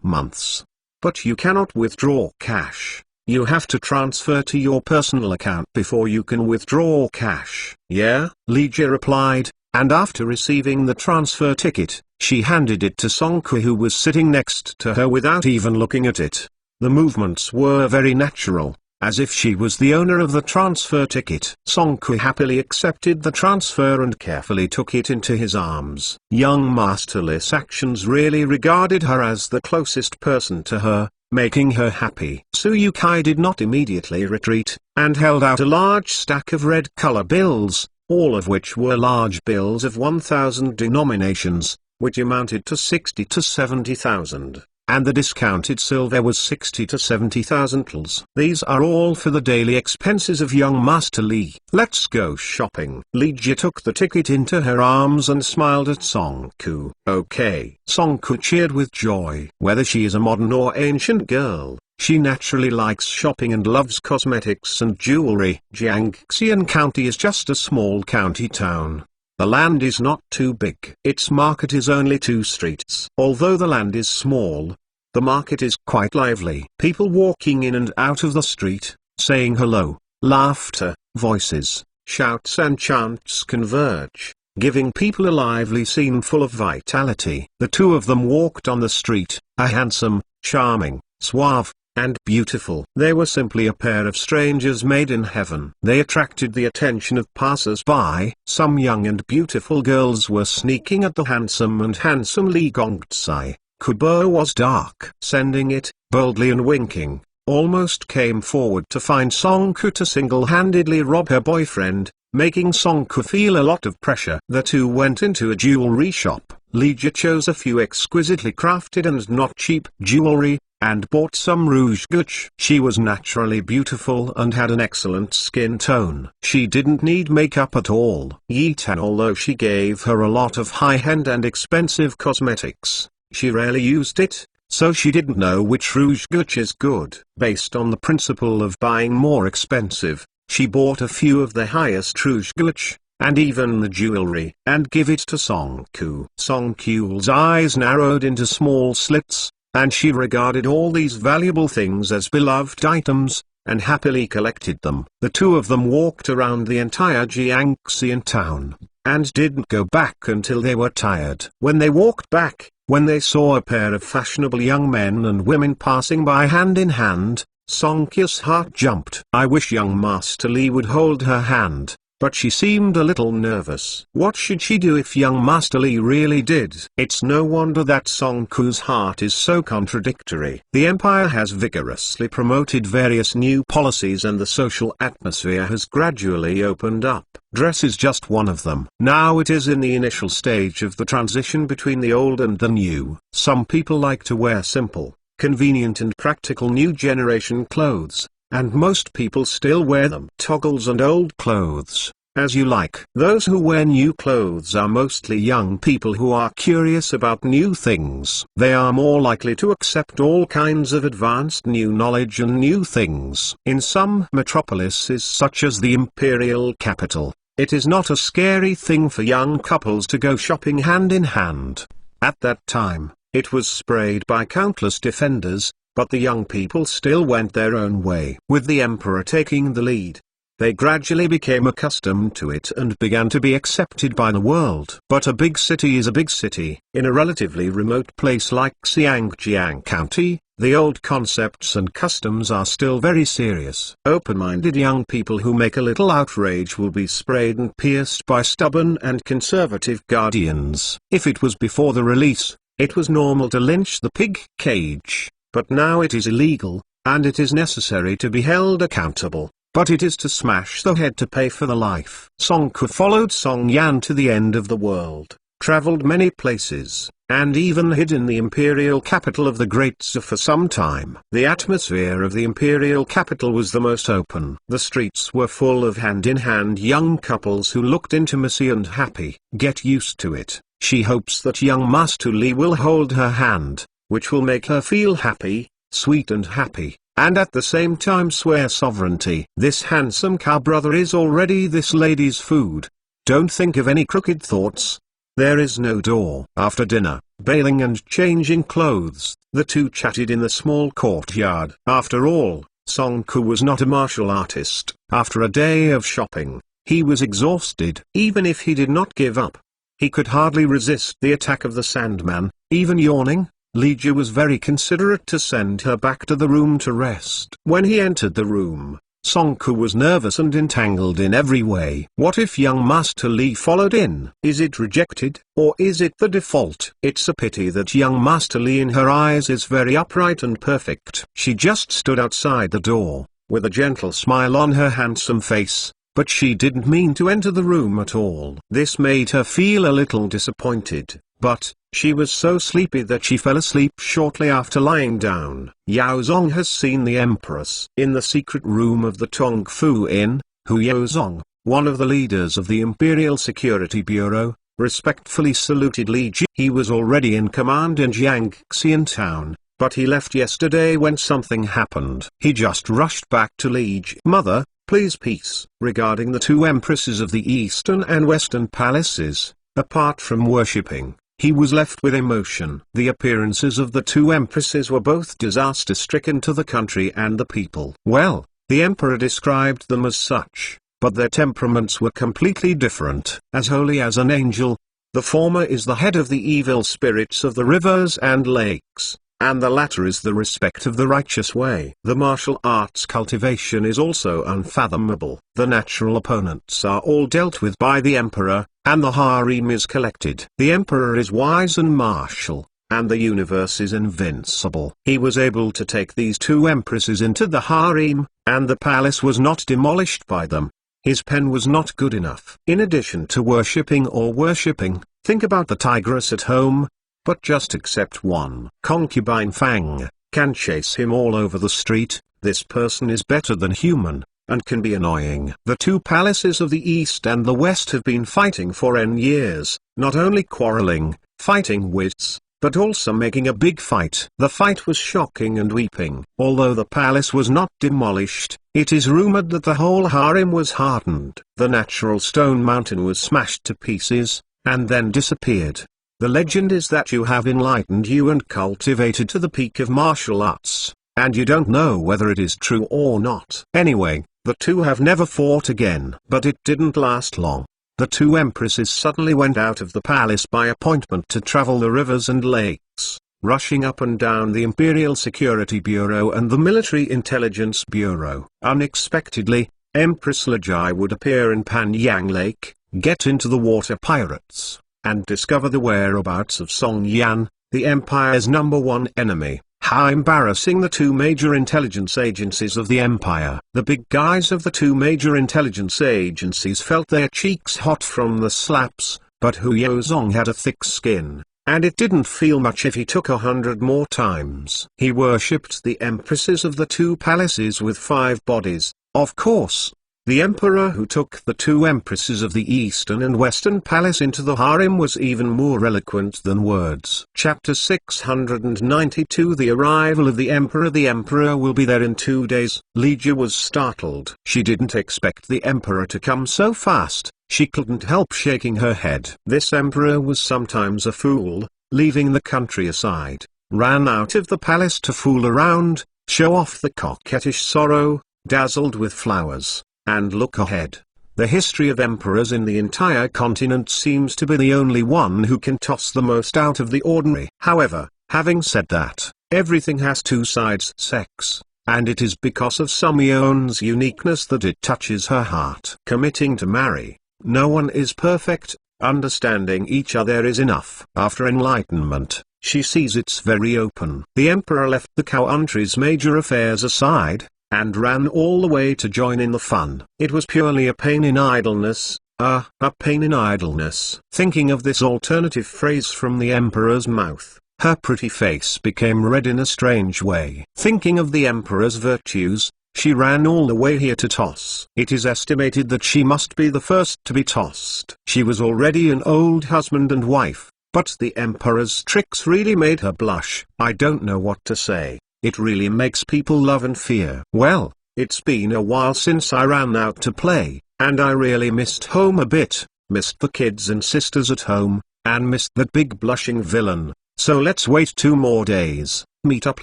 months. But you cannot withdraw cash. You have to transfer to your personal account before you can withdraw cash. Yeah, Li Ji replied, and after receiving the transfer ticket, she handed it to Song-ku, who was sitting next to her without even looking at it. The movements were very natural, as if she was the owner of the transfer ticket. Song-ku happily accepted the transfer and carefully took it into his arms. Young Master Li's actions really regarded her as the closest person to her, making her happy. Suyukai did not immediately retreat, and held out a large stack of red color bills, all of which were large bills of 1,000 denominations, which amounted to 60 to 70,000. And the discounted silver was 60 to 70,000. These are all for the daily expenses of young Master Li. Let's go shopping. Li Ji took the ticket into her arms and smiled at Song-ku. Okay. Song-ku cheered with joy. Whether she is a modern or ancient girl, she naturally likes shopping and loves cosmetics and jewelry. Jiangxian County is just a small county town. The land is not too big. Its market is only 2 streets. Although the land is small, the market is quite lively. People walking in and out of the street, saying hello, laughter, voices, shouts and chants converge, giving people a lively scene full of vitality. The two of them walked on the street, a handsome, charming, suave, and beautiful. They were simply a pair of strangers made in heaven. They attracted the attention of passers-by. Some young and beautiful girls were sneaking at the handsome Li Gongzai. Kubo was dark. Sending it, boldly and winking, almost came forward to find Song-ku to single-handedly rob her boyfriend, making Song-ku feel a lot of pressure. The two went into a jewelry shop. Li Ji chose a few exquisitely crafted and not cheap jewelry, and bought some rouge gush. She was naturally beautiful and had an excellent skin tone. She didn't need makeup at all. Yitan, although she gave her a lot of high-end and expensive cosmetics, she rarely used it, so she didn't know which rouge gush is good. Based on the principle of buying more expensive, she bought a few of the highest rouge gush, and even the jewelry, and give it to Song-ku. Song-ku's eyes narrowed into small slits, and she regarded all these valuable things as beloved items, and happily collected them. The two of them walked around the entire Jiangxian town, and didn't go back until they were tired. When they walked back, when they saw a pair of fashionable young men and women passing by hand in hand, Song-ku's heart jumped. I wish young Master Li would hold her hand, but she seemed a little nervous. What should she do if young Master Li really did? It's no wonder that Song-ku's heart is so contradictory. The empire has vigorously promoted various new policies and the social atmosphere has gradually opened up. Dress is just one of them. Now it is in the initial stage of the transition between the old and the new. Some people like to wear simple, convenient and practical new generation clothes, and most people still wear them. Toggles and old clothes, as you like. Those who wear new clothes are mostly young people who are curious about new things. They are more likely to accept all kinds of advanced new knowledge and new things. In some metropolises such as the imperial capital, it is not a scary thing for young couples to go shopping hand in hand. At that time, it was sprayed by countless defenders, but the young people still went their own way. With the emperor taking the lead, they gradually became accustomed to it and began to be accepted by the world. But a big city is a big city. In a relatively remote place like Xiangjiang County, the old concepts and customs are still very serious. Open-minded young people who make a little outrage will be sprayed and pierced by stubborn and conservative guardians. If it was before the release, it was normal to lynch the pig cage, but now it is illegal, and it is necessary to be held accountable. But it is to smash the head to pay for the life. Song Ku followed Song Yan to the end of the world, traveled many places, and even hid in the imperial capital of the Great Zhou for some time. The atmosphere of the imperial capital was the most open. The streets were full of hand-in-hand young couples who looked intimacy and happy. Get used to it. She hopes that young Master Li will hold her hand, which will make her feel happy, sweet and happy, and at the same time swear sovereignty. This handsome cow brother is already this lady's food. Don't think of any crooked thoughts. There is no door. After dinner, bathing and changing clothes, the two chatted in the small courtyard. After all, Song Ku was not a martial artist. After a day of shopping, he was exhausted. Even if he did not give up, he could hardly resist the attack of the Sandman. Even yawning, Li Ji was very considerate to send her back to the room to rest. When he entered the room, Song Ku was nervous and entangled in every way. What if young Master Li followed in? Is it rejected, or is it the default? It's a pity that young Master Li in her eyes is very upright and perfect. She just stood outside the door, with a gentle smile on her handsome face, but she didn't mean to enter the room at all. This made her feel a little disappointed, but she was so sleepy that she fell asleep shortly after lying down. Yao Zong has seen the Empress. In the secret room of the Tong Fu Inn, Hu Yaozong, one of the leaders of the Imperial Security Bureau, respectfully saluted Li Ji. He was already in command in Jiangxian town, but he left yesterday when something happened. He just rushed back to Li Ji. Mother, please peace. Regarding the two empresses of the Eastern and Western palaces, apart from worshipping, he was left with emotion. The appearances of the two empresses were both disaster-stricken to the country and the people. Well, the emperor described them as such, but their temperaments were completely different. As holy as an angel, the former is the head of the evil spirits of the rivers and lakes, and the latter is the respect of the righteous way. The martial arts cultivation is also unfathomable. The natural opponents are all dealt with by the emperor, and the harem is collected. The emperor is wise and martial, and the universe is invincible. He was able to take these two empresses into the harem, and the palace was not demolished by them. His pen was not good enough. In addition to worshipping, think about the tigress at home, but just accept one. Concubine Fang can chase him all over the street. This person is better than human, and can be annoying. The two palaces of the East and the West have been fighting for years, not only quarreling, fighting wits, but also making a big fight. The fight was shocking and weeping. Although the palace was not demolished, it is rumored that the whole harem was hardened. The natural stone mountain was smashed to pieces, and then disappeared. The legend is that you have enlightened you and cultivated to the peak of martial arts, and you don't know whether it is true or not. Anyway, the two have never fought again. But it didn't last long. The two empresses suddenly went out of the palace by appointment to travel the rivers and lakes, rushing up and down the Imperial Security Bureau and the Military Intelligence Bureau. Unexpectedly, Empress Lejai would appear in Panyang Lake, get into the water pirates, and discover the whereabouts of Song Yan, the Empire's #1 enemy. How embarrassing. The two major intelligence agencies of the Empire. The big guys of the two major intelligence agencies felt their cheeks hot from the slaps, but Hu Yaozong had a thick skin, and it didn't feel much if he took 100 more times. He worshipped the empresses of the 2 palaces with 5 bodies, of course. The emperor who took the 2 empresses of the Eastern and Western Palace into the harem was even more eloquent than words. Chapter 692 The arrival of the emperor. The emperor will be there in 2 days. Lygia was startled. She didn't expect the emperor to come so fast. She couldn't help shaking her head. This emperor was sometimes a fool, leaving the country aside, ran out of the palace to fool around, show off the coquettish sorrow, dazzled with flowers, and look ahead. The history of emperors in the entire continent seems to be the only one who can toss the most out of the ordinary. However, having said that, everything has 2 sides. Sex, and it is because of Sumion's uniqueness that it touches her heart. Committing to marry, no one is perfect, understanding each other is enough. After enlightenment, she sees it's very open. The emperor left the country's major affairs aside, and ran all the way to join in the fun. It was purely a pain in idleness, a pain in idleness. Thinking of this alternative phrase from the emperor's mouth, her pretty face became red in a strange way. Thinking of the emperor's virtues, she ran all the way here to toss. It is estimated that she must be the first to be tossed. She was already an old husband and wife, but the emperor's tricks really made her blush. I don't know what to say. It really makes people love and fear. Well, it's been a while since I ran out to play, and I really missed home a bit, missed the kids and sisters at home, and missed that big blushing villain, so let's wait 2 more days, meet up,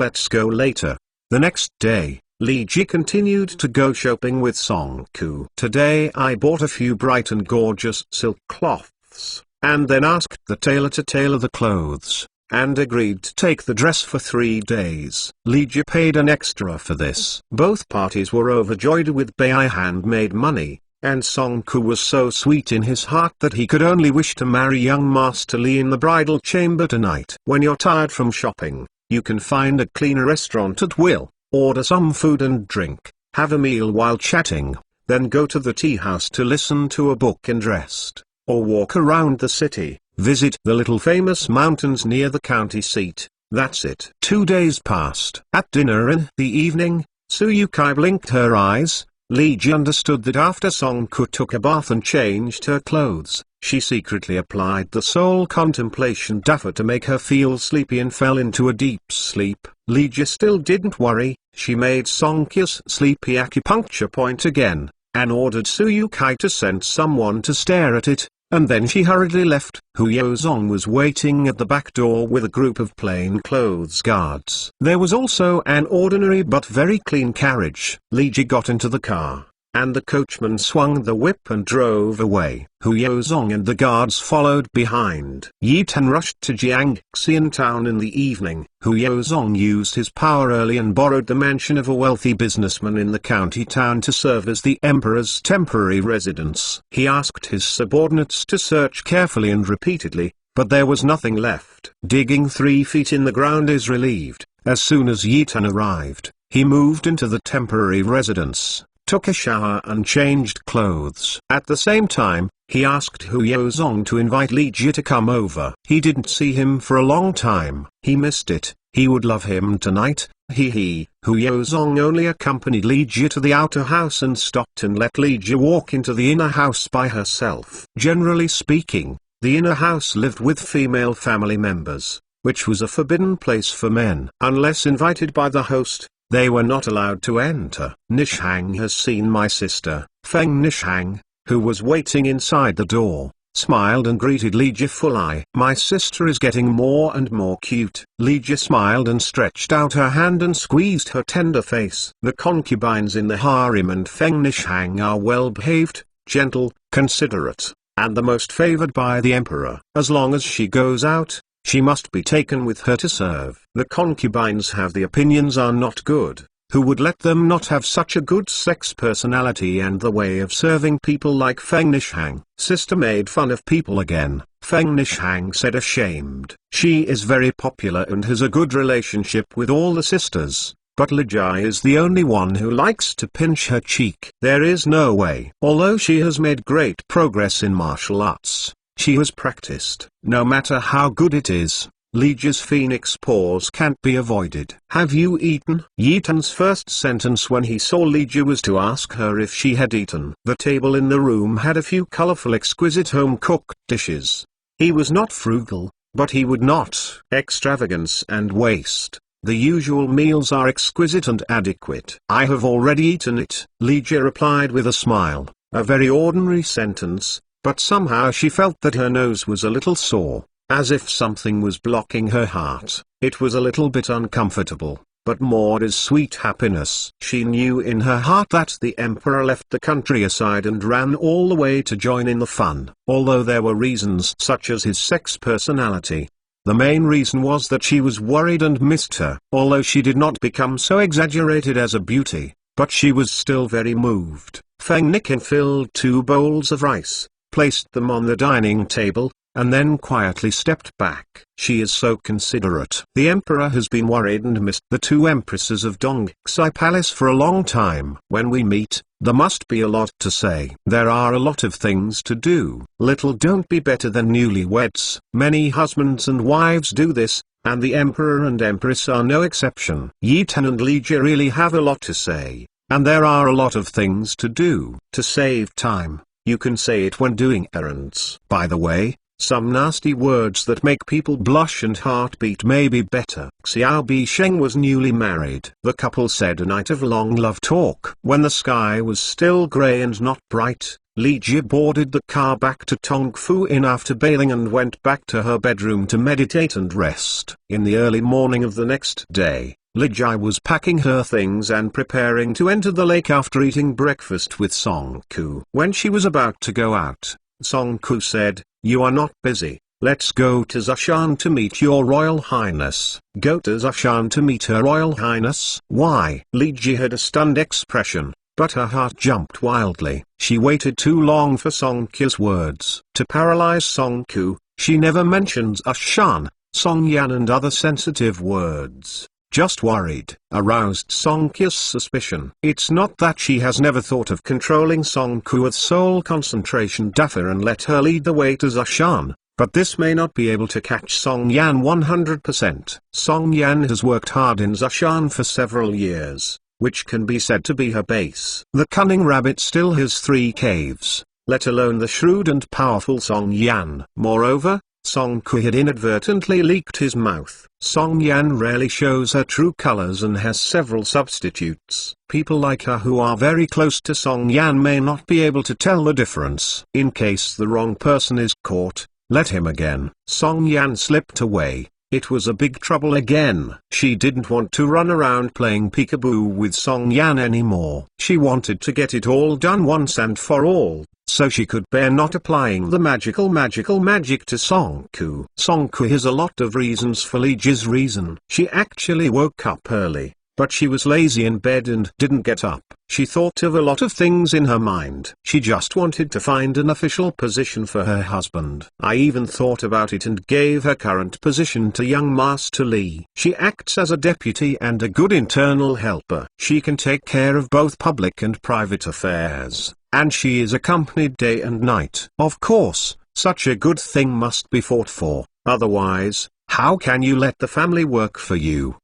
let's go later. The next day, Lygia continued to go shopping with Songku. Today I bought a few bright and gorgeous silk cloths, and then asked the tailor to tailor the clothes, and agreed to take the dress for 3 days. Lygia paid an extra for this. Both parties were overjoyed with Bai handmade money, and Songku was so sweet in his heart that he could only wish to marry young Master Li in the bridal chamber tonight. When you're tired from shopping, you can find a clean restaurant at will, order some food and drink, have a meal while chatting, then go to the tea house to listen to a book and rest, or walk around the city. Visit the little famous mountains near the county seat. That's it. 2 days passed. At dinner in the evening, Tsuyukai blinked her eyes. Lygia understood that after Songku took a bath and changed her clothes, she secretly applied the soul contemplation duffer to make her feel sleepy and fell into a deep sleep. Lygia still didn't worry. She made Songku's sleepy acupuncture point again, and ordered Tsuyukai to send someone to stare at it. And then she hurriedly left. Hu Yozong was waiting at the back door with a group of plainclothes guards. There was also an ordinary but very clean carriage. Lygia got into the car, and the coachman swung the whip and drove away. Hu Yozong and the guards followed behind. Yi Tan rushed to Jiangxian town in the evening. Hu Yozong used his power early and borrowed the mansion of a wealthy businessman in the county town to serve as the emperor's temporary residence. He asked his subordinates to search carefully and repeatedly, but there was nothing left. Digging 3 feet in the ground is relieved. As soon as Yi Tan arrived, he moved into the temporary residence, took a shower and changed clothes. At the same time, he asked Hu Yozong to invite Lygia to come over. He didn't see him for a long time. He missed it. He would love him tonight. Hu Yozong only accompanied Lygia to the outer house and stopped and let Lygia walk into the inner house by herself. Generally speaking, the inner house lived with female family members, which was a forbidden place for men. Unless invited by the host, they were not allowed to enter. Nishang has seen my sister, Feng Nishang, who was waiting inside the door, smiled and greeted Lygia fully. My sister is getting more and more cute. Lygia smiled and stretched out her hand and squeezed her tender face. The concubines in the harem and Feng Nishang are well behaved, gentle, considerate, and the most favored by the emperor. As long as she goes out, she must be taken with her to serve. The concubines have the opinions are not good. Who would let them not have such a good sex personality and the way of serving people like Feng Nishang? Sister made fun of people again. Feng Nishang said ashamed. She is very popular and has a good relationship with all the sisters, but Lygia is the only one who likes to pinch her cheek. There is no way. Although she has made great progress in martial arts, She has practiced. No matter how good it is, Li Ji's phoenix pause can't be avoided. Have you eaten? Yi Tan's first sentence when he saw Li Ji was to ask her if she had eaten. The table in the room had a few colorful exquisite home-cooked dishes. He was not frugal, but he would not extravagance and waste. The usual meals are exquisite and adequate. I have already eaten it, Li Ji replied with a smile. A very ordinary sentence, but somehow she felt that her nose was a little sore, as if something was blocking her heart. It was a little bit uncomfortable, but more as sweet happiness. She knew in her heart that the emperor left the country aside and ran all the way to join in the fun. Although there were reasons such as his sex personality, the main reason was that she was worried and missed her. Although she did not become so exaggerated as a beauty, but she was still very moved. Feng Nikin filled 2 bowls of rice, placed them on the dining table, and then quietly stepped back. She is so considerate. The emperor has been worried and missed the 2 empresses of Dongxi Palace for a long time. When we meet, there must be a lot to say. There are a lot of things to do. Little don't be better than newlyweds. Many husbands and wives do this, and the emperor and empress are no exception. Yi Tan and Li Ji really have a lot to say, and there are a lot of things to do. To save time, you can say it when doing errands. By the way, some nasty words that make people blush and heartbeat may be better. Xiao Bisheng was newly married. The couple said a night of long love talk. When the sky was still grey and not bright, Li Ji boarded the car back to Tongfu Inn after bathing and went back to her bedroom to meditate and rest. In the early morning of the next day, Li Ji was packing her things and preparing to enter the lake after eating breakfast with Song Ku. When she was about to go out, Song Ku said, "You are not busy. Let's go to Zhoushan to meet your Royal Highness." Go to Zhoushan to meet her Royal Highness? Why? Li Ji had a stunned expression, but her heart jumped wildly. She waited too long for Song Ku's words. To paralyze Song Ku, she never mentions Zhoushan, Song Yan and other sensitive words. Just worried, aroused Song Ku's suspicion. It's not that she has never thought of controlling Song Ku with sole concentration Daffer and let her lead the way to Zhoushan, but this may not be able to catch Song Yan 100%. Song Yan has worked hard in Zhoushan for several years, which can be said to be her base. The cunning rabbit still has 3 caves, let alone the shrewd and powerful Song Yan. Moreover, Song Ku had inadvertently leaked his mouth. Song Yan rarely shows her true colors and has several substitutes. People like her who are very close to Song Yan may not be able to tell the difference. In case the wrong person is caught, let him again. Song Yan slipped away. It was a big trouble again. She didn't want to run around playing peekaboo with Song Yan anymore. She wanted to get it all done once and for all, so she could bear not applying the magic to Song Ku. Song Ku has a lot of reasons for Li Ji's reason. She actually woke up early, but she was lazy in bed and didn't get up. She thought of a lot of things in her mind. She just wanted to find an official position for her husband. I even thought about it and gave her current position to young Master Li. She acts as a deputy and a good internal helper. She can take care of both public and private affairs, and she is accompanied day and night. Of course, such a good thing must be fought for, otherwise, how can you let the family work for you?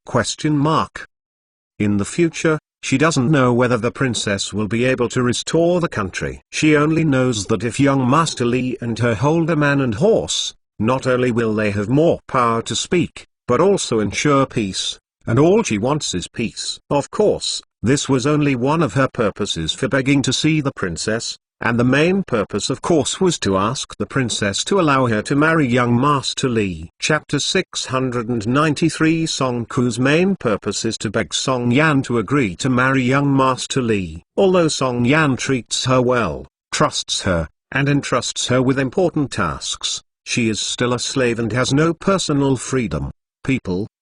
In the future, she doesn't know whether the princess will be able to restore the country. She only knows that if young Master Li and her hold a man and horse, not only will they have more power to speak, but also ensure peace, and all she wants is peace. Of course, this was only one of her purposes for begging to see the princess, and the main purpose of course was to ask the princess to allow her to marry young Master Li. Chapter 693 Song Ku's main purpose is to beg Song Yan to agree to marry young Master Li. Although Song Yan treats her well, trusts her, and entrusts her with important tasks, she is still a slave and has no personal freedom.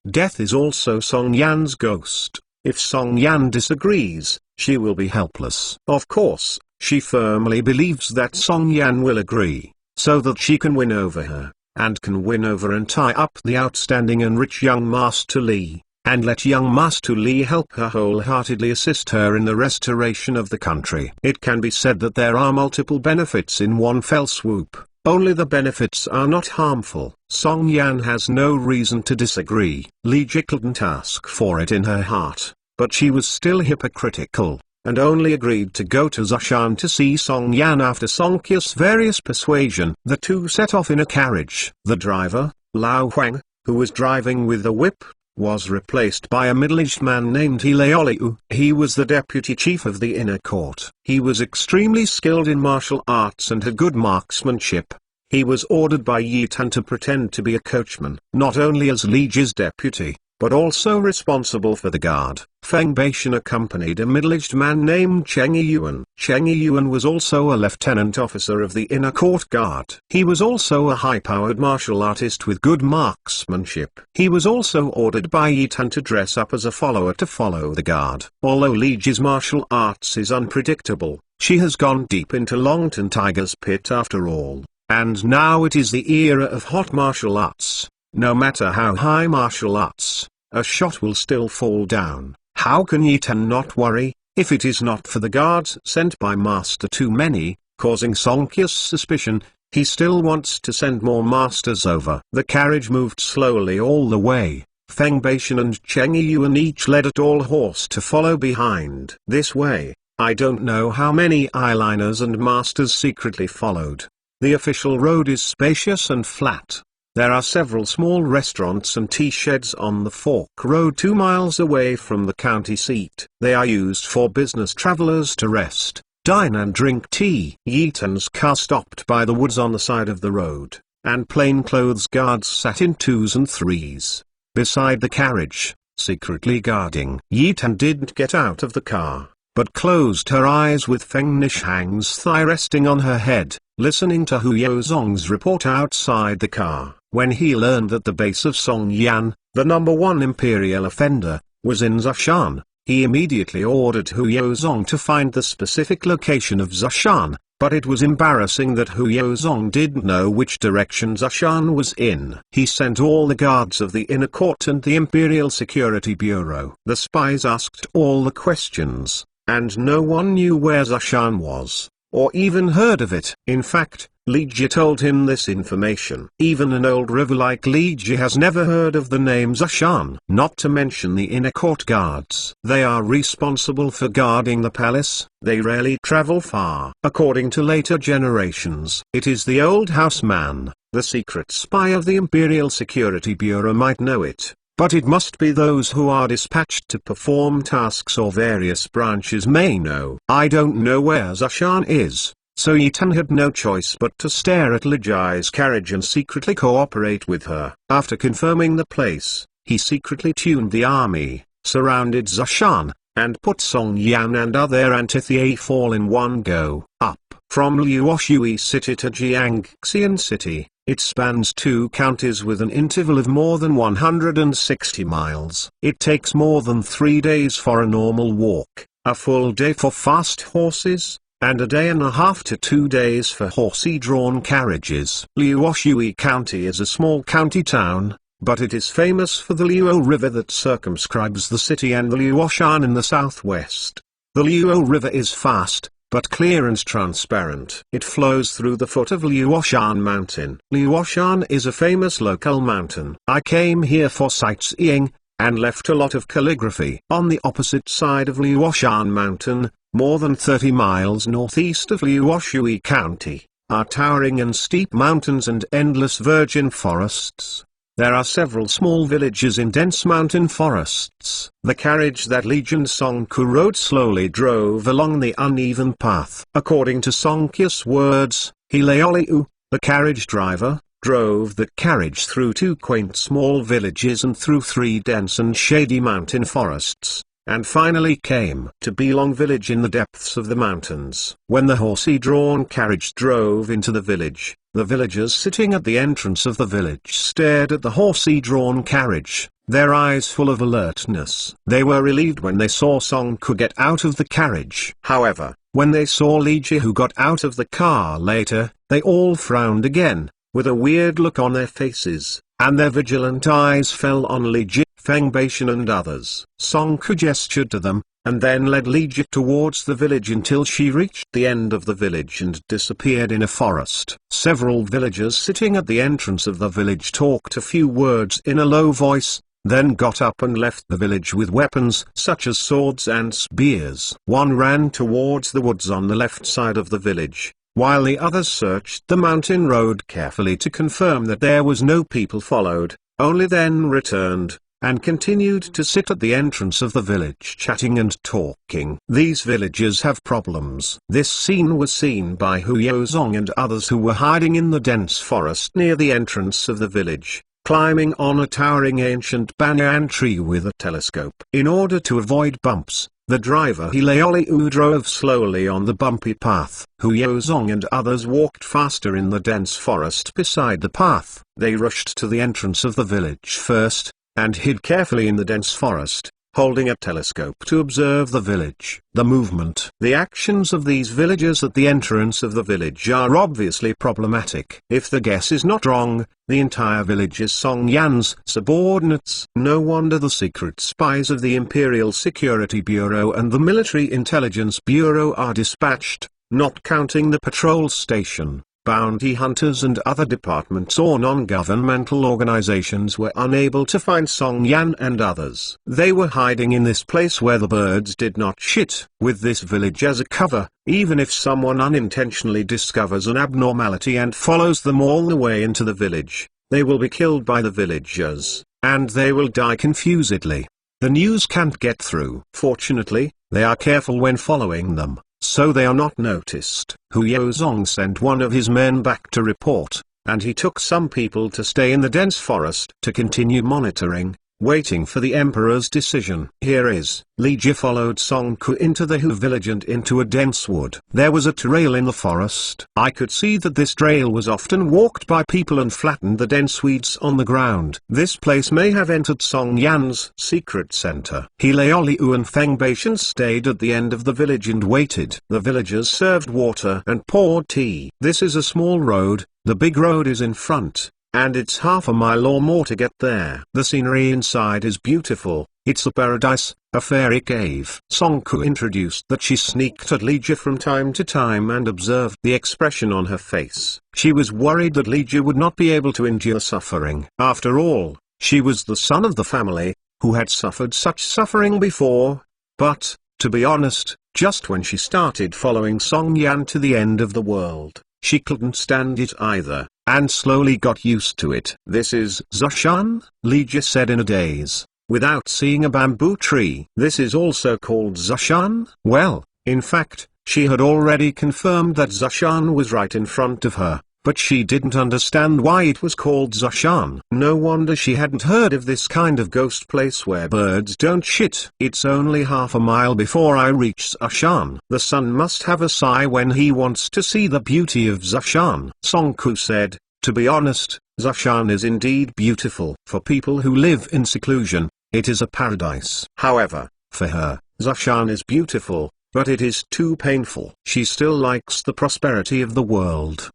Death is also Song Yan's ghost. If Song Yan disagrees, she will be helpless. Of course, she firmly believes that Song Yan will agree, so that she can win over her, and can win over and tie up the outstanding and rich young Master Li, and let young Master Li help her wholeheartedly assist her in the restoration of the country. It can be said that there are multiple benefits in one fell swoop. only the benefits are not harmful. Song Yan has no reason to disagree. Li Ji couldn't ask for it in her heart, but she was still hypocritical, and only agreed to go to Zhoushan to see Song Yan after Song Qiu's various persuasion. The two set off in a carriage. The driver, Lao Huang, who was driving with the whip, was replaced by a middle-aged man named He Leoliu. He was the deputy chief of the inner court. He was extremely skilled in martial arts and had good marksmanship. He was ordered by Yi Tan to pretend to be a coachman, not only as Li Ji's deputy, but also responsible for the guard. Feng Baishan accompanied a middle-aged man named Cheng Yuan. Cheng Yuan was also a lieutenant officer of the inner court guard. He was also a high-powered martial artist with good marksmanship. He was also ordered by Yi Tan to dress up as a follower to follow the guard. Although Li Ji's martial arts is unpredictable, she has gone deep into Longtan Tiger's pit after all, and now it is the era of hot martial arts. No matter how high martial arts, a shot will still fall down. How can Yi Tan not worry, if it is not for the guards sent by Master too many, causing Song Qiu's suspicion? He still wants to send more masters over. The carriage moved slowly all the way. Feng Baishan and Cheng Yuan each led a tall horse to follow behind. This way, I don't know how many eyeliners and masters secretly followed. The official road is spacious and flat. There are several small restaurants and tea sheds on the fork road 2 miles away from the county seat. They are used for business travelers to rest, dine and drink tea. Yi Tan's car stopped by the woods on the side of the road, and plainclothes guards sat in 2s and 3s beside the carriage, secretly guarding. Yi Tan didn't get out of the car, but closed her eyes with Feng Nishang's thigh resting on her head, listening to Hu Yozong's report outside the car. When he learned that the base of Song Yan, the #1 imperial offender, was in Zhoushan, he immediately ordered Hu Yozong to find the specific location of Zhoushan, but it was embarrassing that Hu Yozong didn't know which direction Zhoushan was in. He sent all the guards of the inner court and the Imperial Security Bureau. The spies asked all the questions, and no one knew where Zhoushan was, or even heard of it. In fact, Li Ji told him this information. Even an old river like Li Ji has never heard of the name Zhoushan. Not to mention the inner court guards. They are responsible for guarding the palace. They rarely travel far. According to later generations, it is the old houseman, the secret spy of the Imperial Security Bureau might know it. But it must be those who are dispatched to perform tasks or various branches may know. I don't know where Zhoushan is, so Yi Tan had no choice but to stare at Li Ji's carriage and secretly cooperate with her. After confirming the place, he secretly tuned the army, surrounded Zhoushan, and put Song Yan and other Antithea all in one go. Up from Luoshui city to Jiangxian city, it spans 2 counties with an interval of more than 160 miles. It takes more than 3 days for a normal walk, a full day for fast horses, and a day and a half to 2 days for horsey-drawn carriages. Luoshui County is a small county town, but it is famous for the Luo River that circumscribes the city and the Luoshan in the southwest. The Luo River is fast, but clear and transparent. It flows through the foot of Luoshan Mountain. Luoshan is a famous local mountain. I came here for sightseeing, and left a lot of calligraphy. On the opposite side of Luoshan Mountain, more than 30 miles northeast of Luoshui County, are towering and steep mountains and endless virgin forests. There are several small villages in dense mountain forests. The carriage that Legion Song Ku rode slowly drove along the uneven path. According to Song Qiu's words, He Leoliu, the carriage driver, drove the carriage through 2 quaint small villages and through 3 dense and shady mountain forests, and finally came to Belong village in the depths of the mountains. When the horsey-drawn carriage drove into the village, the villagers sitting at the entrance of the village stared at the horsey-drawn carriage, their eyes full of alertness. They were relieved when they saw Song Ku get out of the carriage. However, when they saw Li Ji who got out of the car later, they all frowned again, with a weird look on their faces, and their vigilant eyes fell on Li Ji. Feng Baishan and others. Song Ku gestured to them, and then led Li Ji towards the village until she reached the end of the village and disappeared in a forest. Several villagers sitting at the entrance of the village talked a few words in a low voice, then got up and left the village with weapons such as swords and spears. One ran towards the woods on the left side of the village, while the others searched the mountain road carefully to confirm that there was no people followed, only then returned, and continued to sit at the entrance of the village chatting and talking. These villagers have problems. This scene was seen by Hu Yozong and others who were hiding in the dense forest near the entrance of the village, climbing on a towering ancient banyan tree with a telescope. In order to avoid bumps, the driver Hilaoliu drove slowly on the bumpy path. Hu Yozong and others walked faster in the dense forest beside the path. They rushed to the entrance of the village first, and hid carefully in the dense forest, holding a telescope to observe the village. The movement, the actions of these villagers at the entrance of the village are obviously problematic. If the guess is not wrong, the entire village is Song Yan's subordinates. No wonder the secret spies of the Imperial Security Bureau and the Military Intelligence Bureau are dispatched, not counting the patrol station. Bounty hunters and other departments or non-governmental organizations were unable to find Song Yan and others. They were hiding in this place where the birds did not shit. With this village as a cover, even if someone unintentionally discovers an abnormality and follows them all the way into the village, they will be killed by the villagers, and they will die confusedly. The news can't get through. Fortunately, they are careful when following them, so they are not noticed. Hu Yozong sent one of his men back to report, and he took some people to stay in the dense forest to continue monitoring, waiting for the emperor's decision. Here is, Li Ji followed Song Ku into the Hu village and into a dense wood. There was a trail in the forest. I could see that this trail was often walked by people and flattened the dense weeds on the ground. This place may have entered Song Yan's secret center. Hilaoliu and Feng Baishan stayed at the end of the village and waited. The villagers served water and poured tea. This is a small road, the big road is in front, and it's half a mile or more to get there. The scenery inside is beautiful. It's a paradise, a fairy cave. Song Ku introduced that she sneaked at Li Ji from time to time and observed the expression on her face. She was worried that Li Ji would not be able to endure suffering. After all, she was the son of the family, who had suffered such suffering before. But, to be honest, just when she started following Song Yan to the end of the world, she couldn't stand it either, and slowly got used to it. This is Zushan, Li Ji said in a daze, without seeing a bamboo tree. This is also called Zushan? Well, in fact, she had already confirmed that Zushan was right in front of her, but she didn't understand why it was called Zushan. No wonder she hadn't heard of this kind of ghost place where birds don't shit. It's only half a mile before I reach Zushan. The sun must have a sigh when he wants to see the beauty of Zushan. Song Ku said, to be honest, Zushan is indeed beautiful. For people who live in seclusion, it is a paradise. However, for her, Zushan is beautiful, but it is too painful. She still likes the prosperity of the world.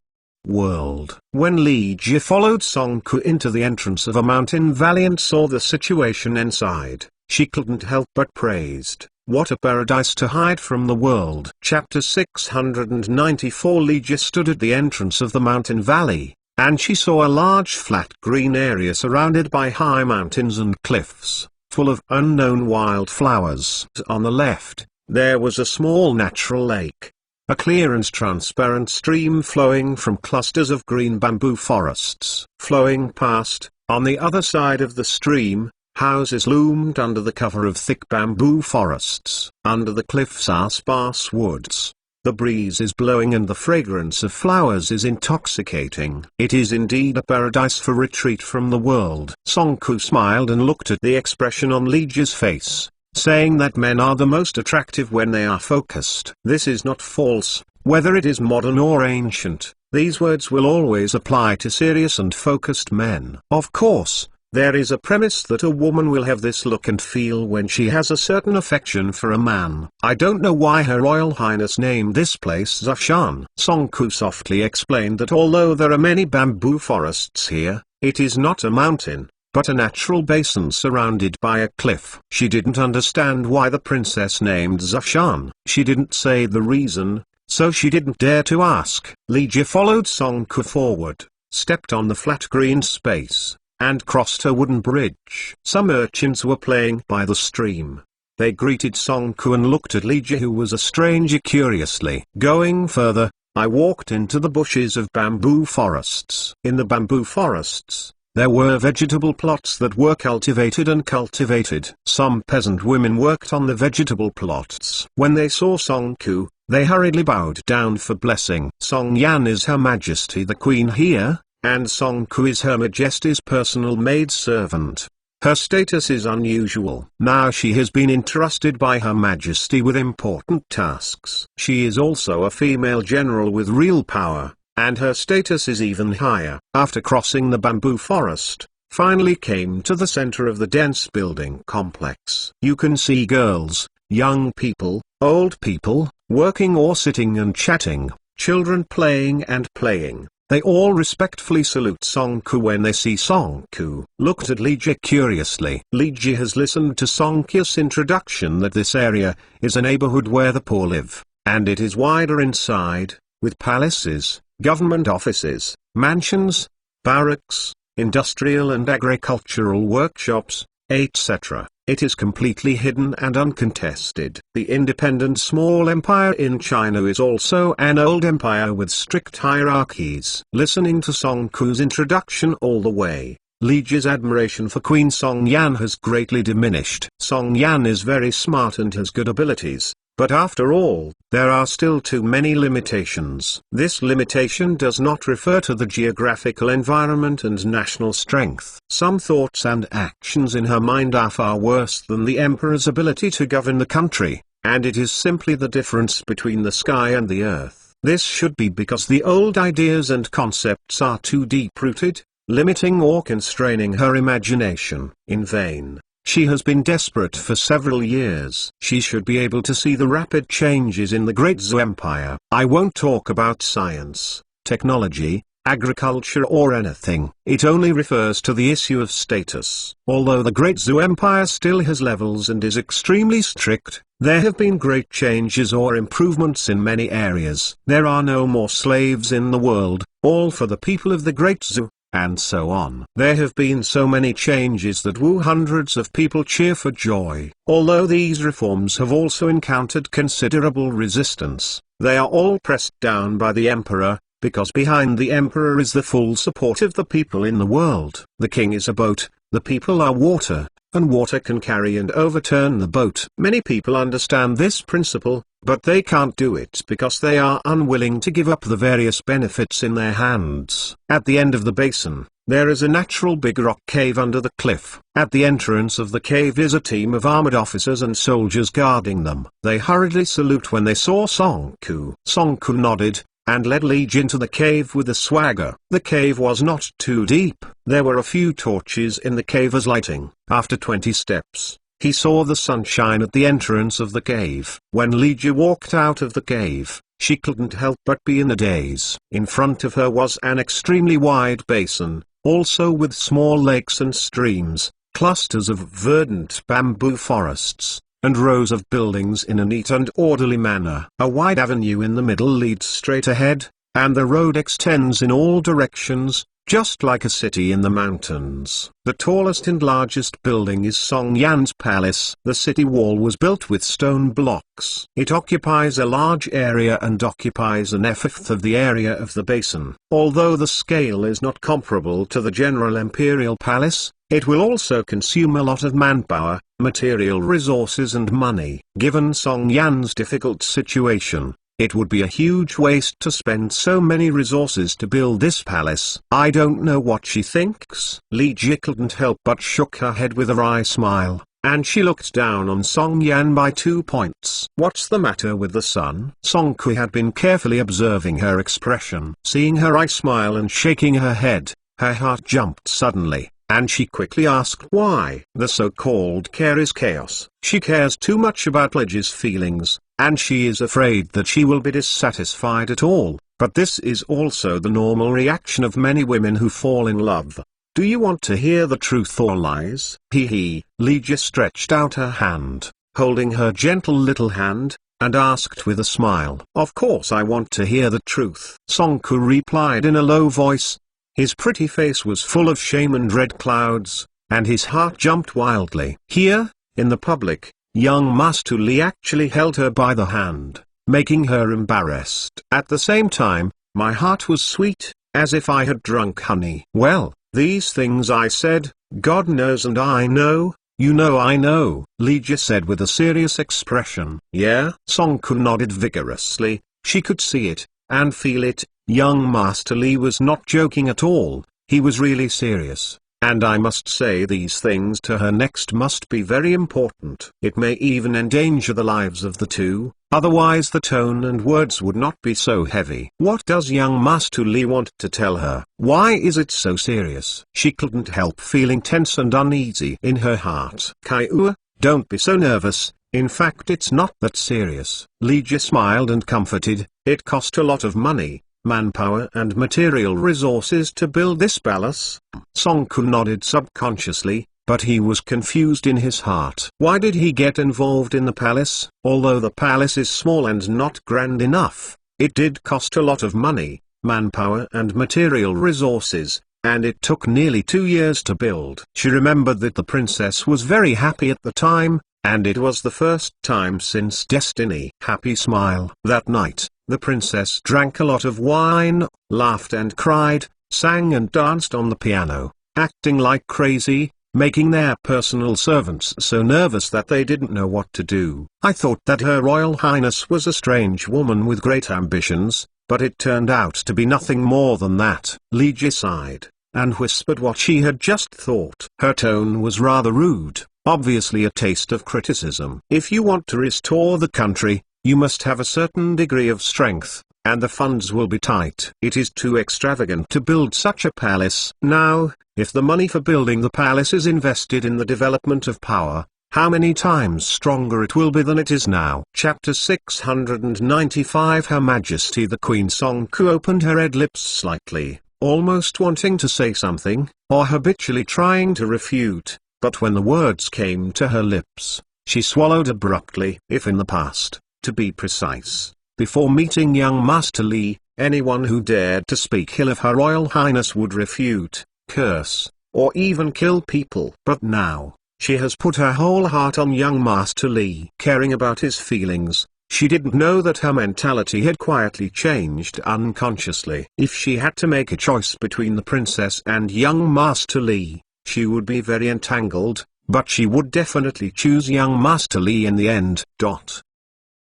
When Li Ji followed Song Ku into the entrance of a mountain valley and saw the situation inside, she couldn't help but praised, what a paradise to hide from the world. Chapter 694. Li Ji stood at the entrance of the mountain valley, and she saw a large flat green area surrounded by high mountains and cliffs, full of unknown wildflowers. On the left, there was a small natural lake. A clear and transparent stream flowing from clusters of green bamboo forests. Flowing past, on the other side of the stream, houses loomed under the cover of thick bamboo forests. Under the cliffs are sparse woods. The breeze is blowing and the fragrance of flowers is intoxicating. It is indeed a paradise for retreat from the world. Song Ku smiled and looked at the expression on Li Ji's face, saying that men are the most attractive when they are focused. This is not false, whether it is modern or ancient. These words will always apply to serious and focused men. Of course, there is a premise that a woman will have this look and feel when she has a certain affection for a man. I don't know why Her Royal Highness named this place Zushan. Song Ku softly explained that although there are many bamboo forests here, it is not a mountain. but a natural basin surrounded by a cliff. She didn't understand why the princess named Zishan. She didn't say the reason, so she didn't dare to ask. Li Jie followed Song Ku forward, stepped on the flat green space, and crossed a wooden bridge. Some urchins were playing by the stream. They greeted Song Ku and looked at Li Jie, who was a stranger, curiously. Going further, I walked into the bushes of bamboo forests. In the bamboo forests, there were vegetable plots that were cultivated and cultivated. Some peasant women worked on the vegetable plots. When they saw Song Ku, they hurriedly bowed down for blessing. Song Yan is Her Majesty the Queen here, and Song Ku is Her Majesty's personal maidservant. Her status is unusual. Now she has been entrusted by Her Majesty with important tasks. She is also a female general with real power, and her status is even higher. After crossing the bamboo forest, finally came to the center of the dense building complex. You can see girls, young people, old people, working or sitting and chatting, children playing and playing. They all respectfully salute Song Ku when they see Song Ku. Looked at Li Jie curiously. Li Jie has listened to Song Ku's introduction that this area is a neighborhood where the poor live, and it is wider inside, with palaces, government offices, mansions, barracks, industrial and agricultural workshops, etc. It is completely hidden and uncontested. The independent small empire in China is also an old empire with strict hierarchies. Listening to Song Ku's introduction all the way, Li Jie's admiration for Queen Song Yan has greatly diminished. Song Yan is very smart and has good abilities, but after all, there are still too many limitations. This limitation does not refer to the geographical environment and national strength. Some thoughts and actions in her mind are far worse than the emperor's ability to govern the country, and it is simply the difference between the sky and the earth. This should be because the old ideas and concepts are too deep-rooted, limiting or constraining her imagination. In vain. She has been desperate for several years. She should be able to see the rapid changes in the Great Zhou Empire. I won't talk about science, technology, agriculture or anything. It only refers to the issue of status. Although the Great Zhou Empire still has levels and is extremely strict, there have been great changes or improvements in many areas. There are no more slaves in the world, all for the people of the Great Zhou, and so on. There have been so many changes that hundreds of people cheer for joy. Although these reforms have also encountered considerable resistance, they are all pressed down by the emperor, because behind the emperor is the full support of the people in the world. The king is a boat, the people are water, and water can carry and overturn the boat. Many people understand this principle, but they can't do it because they are unwilling to give up the various benefits in their hands. At the end of the basin, there is a natural big rock cave under the cliff. At the entrance of the cave is a team of armored officers and soldiers guarding them. They hurriedly salute when they saw Song Ku. Song Ku nodded, and led Li Jie into the cave with a swagger. The cave was not too deep. There were a few torches in the cave as lighting. After 20 steps, he saw the sunshine at the entrance of the cave. When Li Jie walked out of the cave, she couldn't help but be in a daze. In front of her was an extremely wide basin, also with small lakes and streams, clusters of verdant bamboo forests, and rows of buildings in a neat and orderly manner. A wide avenue in the middle leads straight ahead, and the road extends in all directions, just like a city in the mountains. The tallest and largest building is Song Yan's palace. The city wall was built with stone blocks. It occupies a large area and occupies an fifth of the area of the basin. Although the scale is not comparable to the general imperial palace, it will also consume a lot of manpower, material resources and money. Given Song Yan's difficult situation, it would be a huge waste to spend so many resources to build this palace. I don't know what she thinks. Li Jie couldn't help but shook her head with a wry smile, and she looked down on Song Yan by 2 points. What's the matter with the sun? Song Ku had been carefully observing her expression. Seeing her wry smile and shaking her head, her heart jumped suddenly, and she quickly asked why. The so-called care is chaos. She cares too much about Li Jie's feelings, and she is afraid that she will be dissatisfied at all. But this is also the normal reaction of many women who fall in love. Do you want to hear the truth or lies? Hee. Lee just stretched out her hand, holding her gentle little hand, and asked with a smile. Of course I want to hear the truth, Songku replied in a low voice. His pretty face was full of shame and red clouds, and his heart jumped wildly. Here, in the public, young Master Lee actually held her by the hand, making her embarrassed. At the same time, my heart was sweet, as if I had drunk honey. Well, these things I said, God knows and I know, you know I know, Lee just said with a serious expression. Yeah? Songku nodded vigorously. She could see it, and feel it. Young Master Lee was not joking at all, he was really serious. And I must say these things to her next must be very important. It may even endanger the lives of the two, otherwise the tone and words would not be so heavy. What does young Master Lee want to tell her? Why is it so serious? She couldn't help feeling tense and uneasy in her heart. Kaiua, don't be so nervous, in fact it's not that serious. Lee just smiled and comforted. It cost a lot of money, manpower and material resources to build this palace. Songku nodded subconsciously, but he was confused in his heart. Why did he get involved in the palace? Although the palace is small and not grand enough, it did cost a lot of money, manpower and material resources, and it took nearly 2 years to build. She remembered that the princess was very happy at the time, and it was the first time since Destiny. Happy smile. That night, the princess drank a lot of wine, laughed and cried, sang and danced on the piano, acting like crazy, making their personal servants so nervous that they didn't know what to do. I thought that Her Royal Highness was a strange woman with great ambitions, but it turned out to be nothing more than that. Lee Ji sighed, and whispered what she had just thought. Her tone was rather rude, obviously a taste of criticism. If you want to restore the country, you must have a certain degree of strength, and the funds will be tight. It is too extravagant to build such a palace. Now, if the money for building the palace is invested in the development of power, how many times stronger it will be than it is now. Chapter 695 Her Majesty the Queen. Songku opened her red lips slightly, almost wanting to say something, or habitually trying to refute, but when the words came to her lips, she swallowed abruptly. If in the past, to be precise, before meeting young Master Lee, anyone who dared to speak ill of Her Royal Highness would refute, curse, or even kill people. But now, she has put her whole heart on young Master Lee. Caring about his feelings, she didn't know that her mentality had quietly changed unconsciously. If she had to make a choice between the princess and young Master Lee, she would be very entangled, but she would definitely choose young Master Lee in the end.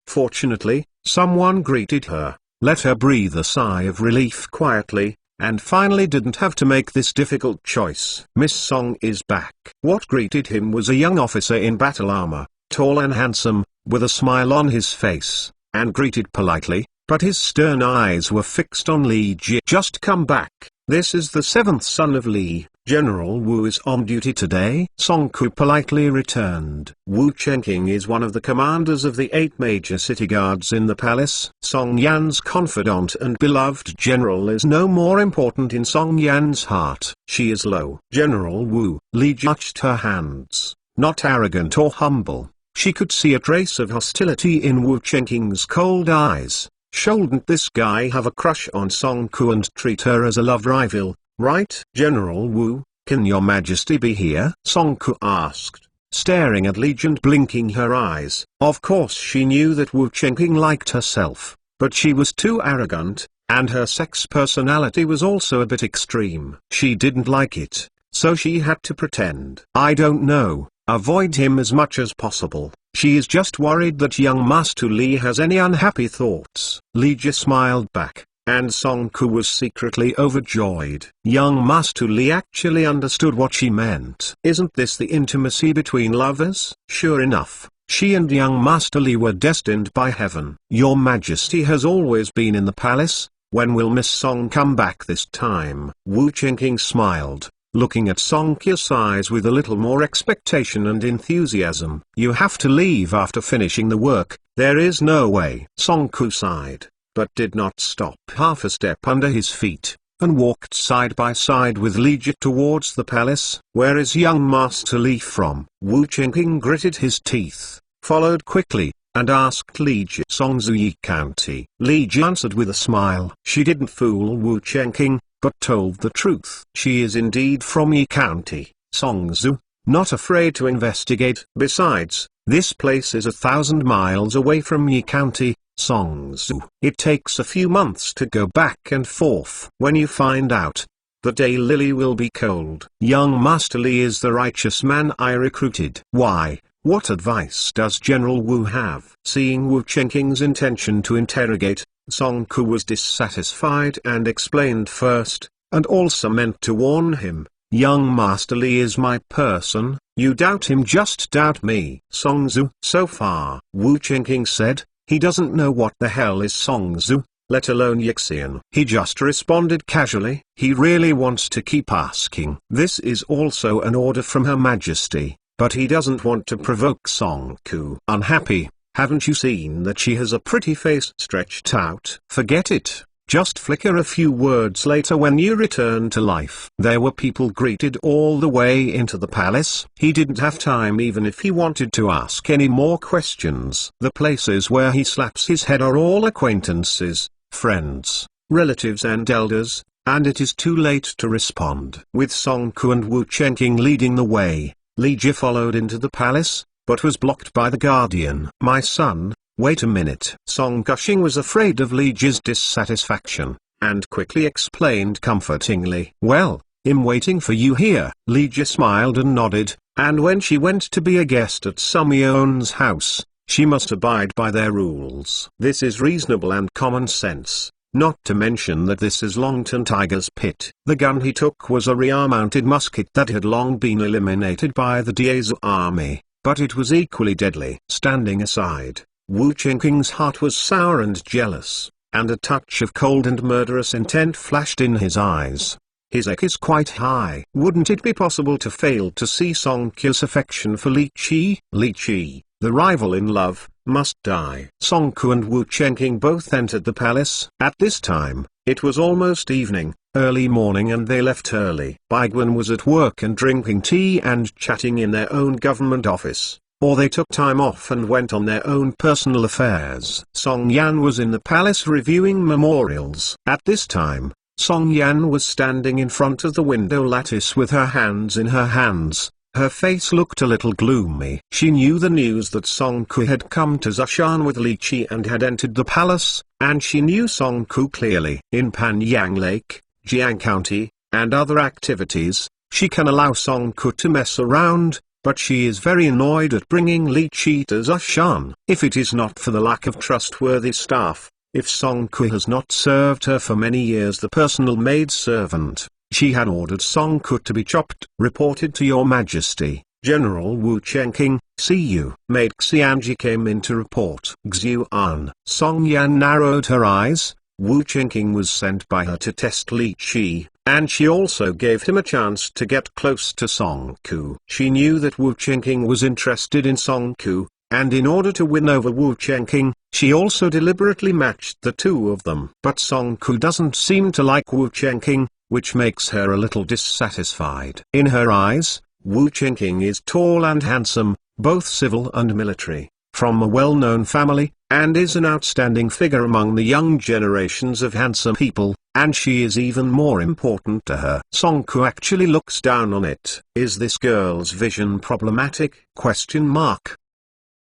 Fortunately, someone greeted her, let her breathe a sigh of relief quietly, and finally didn't have to make this difficult choice. Miss Song is back. What greeted him was a young officer in battle armor, tall and handsome, with a smile on his face, and greeted politely, but his stern eyes were fixed on Lee Ji. Just come back. This is the 7th son of Lee. General Wu is on duty today. Songku politely returned. Wu Chenqing is one of the commanders of the 8 major city guards in the palace. Song Yan's confidant and beloved general is no more important in Song Yan's heart. She is low. General Wu. Li touched her hands, not arrogant or humble. She could see a trace of hostility in Wu Chenqing's cold eyes. Shouldn't this guy have a crush on Songku and treat her as a love rival, right? General Wu, can your majesty be here? Songku asked, staring at Li and blinking her eyes. Of course she knew that Wu Chenqing liked herself, but she was too arrogant, and her sex personality was also a bit extreme. She didn't like it, so she had to pretend. I don't know, avoid him as much as possible. She is just worried that young Master Lee has any unhappy thoughts. Lee just smiled back, and Songku was secretly overjoyed. Young Master Lee actually understood what she meant. Isn't this the intimacy between lovers? Sure enough, she and young Master Lee were destined by heaven. Your Majesty has always been in the palace. When will Miss Song come back this time? Wu Chenqing smiled, looking at Songku's eyes with a little more expectation and enthusiasm. You have to leave after finishing the work. There is no way. Songku sighed, but did not stop. Half a step under his feet, and walked side by side with Li Ji towards the palace. "Where is young Master Li from?" Wu Qingqing gritted his teeth, followed quickly, and asked Li Ji. "Songzu Yi County." Li Ji answered with a smile. She didn't fool Wu Qingqing, but told the truth. "She is indeed from Yi County, Songzu, not afraid to investigate. Besides, this place is 1,000 miles away from Yi County, Songzu. It takes a few months to go back and forth. When you find out, the day Lily will be cold." Young Master Li is the righteous man I recruited. "Why, what advice does General Wu have?" Seeing Wu Qingqing's intention to interrogate, Song Ku was dissatisfied and explained first, and also meant to warn him. "Young Master Li is my person. You doubt him, just doubt me." "Songzu." "So far," Wu Qingqing said, "he doesn't know what the hell is Songzu, let alone Yixian." He just responded casually. He really wants to keep asking. This is also an order from Her Majesty, but he doesn't want to provoke Song Ku. Unhappy. "Haven't you seen that she has a pretty face stretched out?" "Forget it. Just flicker a few words later when you return to life." There were people greeted all the way into the palace. He didn't have time even if he wanted to ask any more questions. The places where he slaps his head are all acquaintances, friends, relatives and elders, and it is too late to respond. With Song Ku and Wu Qingqing leading the way, Li Ji followed into the palace, but was blocked by the guardian. "My son, wait a minute." Song Gushing was afraid of Li Ji's dissatisfaction, and quickly explained comfortingly. "Well, I'm waiting for you here." Li Ji smiled and nodded, and when she went to be a guest at Sumion's house, she must abide by their rules. This is reasonable and common sense, not to mention that this is Longton Tiger's pit. The gun he took was a rear-mounted musket that had long been eliminated by the Diezu army, but it was equally deadly. Standing aside, Wu Qingqing's heart was sour and jealous, and a touch of cold and murderous intent flashed in his eyes. His IQ is quite high. Wouldn't it be possible to fail to see Song Ku's affection for Li Qi? Li Qi, the rival in love, must die. Song Ku and Wu Qingqing both entered the palace. At this time, it was almost evening, early morning, and they left early. Baiguan was at work and drinking tea and chatting in their own government office, or they took time off and went on their own personal affairs. Song Yan was in the palace reviewing memorials. At this time, Song Yan was standing in front of the window lattice with her hands in her hands. Her face looked a little gloomy. She knew the news that Song Ku had come to Zhoushan with Li Qi and had entered the palace, and she knew Song Ku clearly. In Panyang Lake, Jiang County, and other activities, she can allow Song Ku to mess around, but she is very annoyed at bringing Li Qi to Zhoushan. If it is not for the lack of trustworthy staff, if Song Ku has not served her for many years, the personal maidservant, she had ordered Song Ku to be chopped. "Reported to your majesty, General Wu Qingqing." "See you." Maid Xianji came in to report. "Xuan." Song Yan narrowed her eyes. Wu Qingqing was sent by her to test Li Qi, and she also gave him a chance to get close to Song Ku. She knew that Wu Qingqing was interested in Song Ku, and in order to win over Wu Qingqing, she also deliberately matched the two of them. But Song Ku doesn't seem to like Wu Qingqing, which makes her a little dissatisfied. In her eyes, Wu Qingqing is tall and handsome, both civil and military, from a well-known family, and is an outstanding figure among the young generations of handsome people, and she is even more important to her. Song Ku actually looks down on it. Is this girl's vision problematic?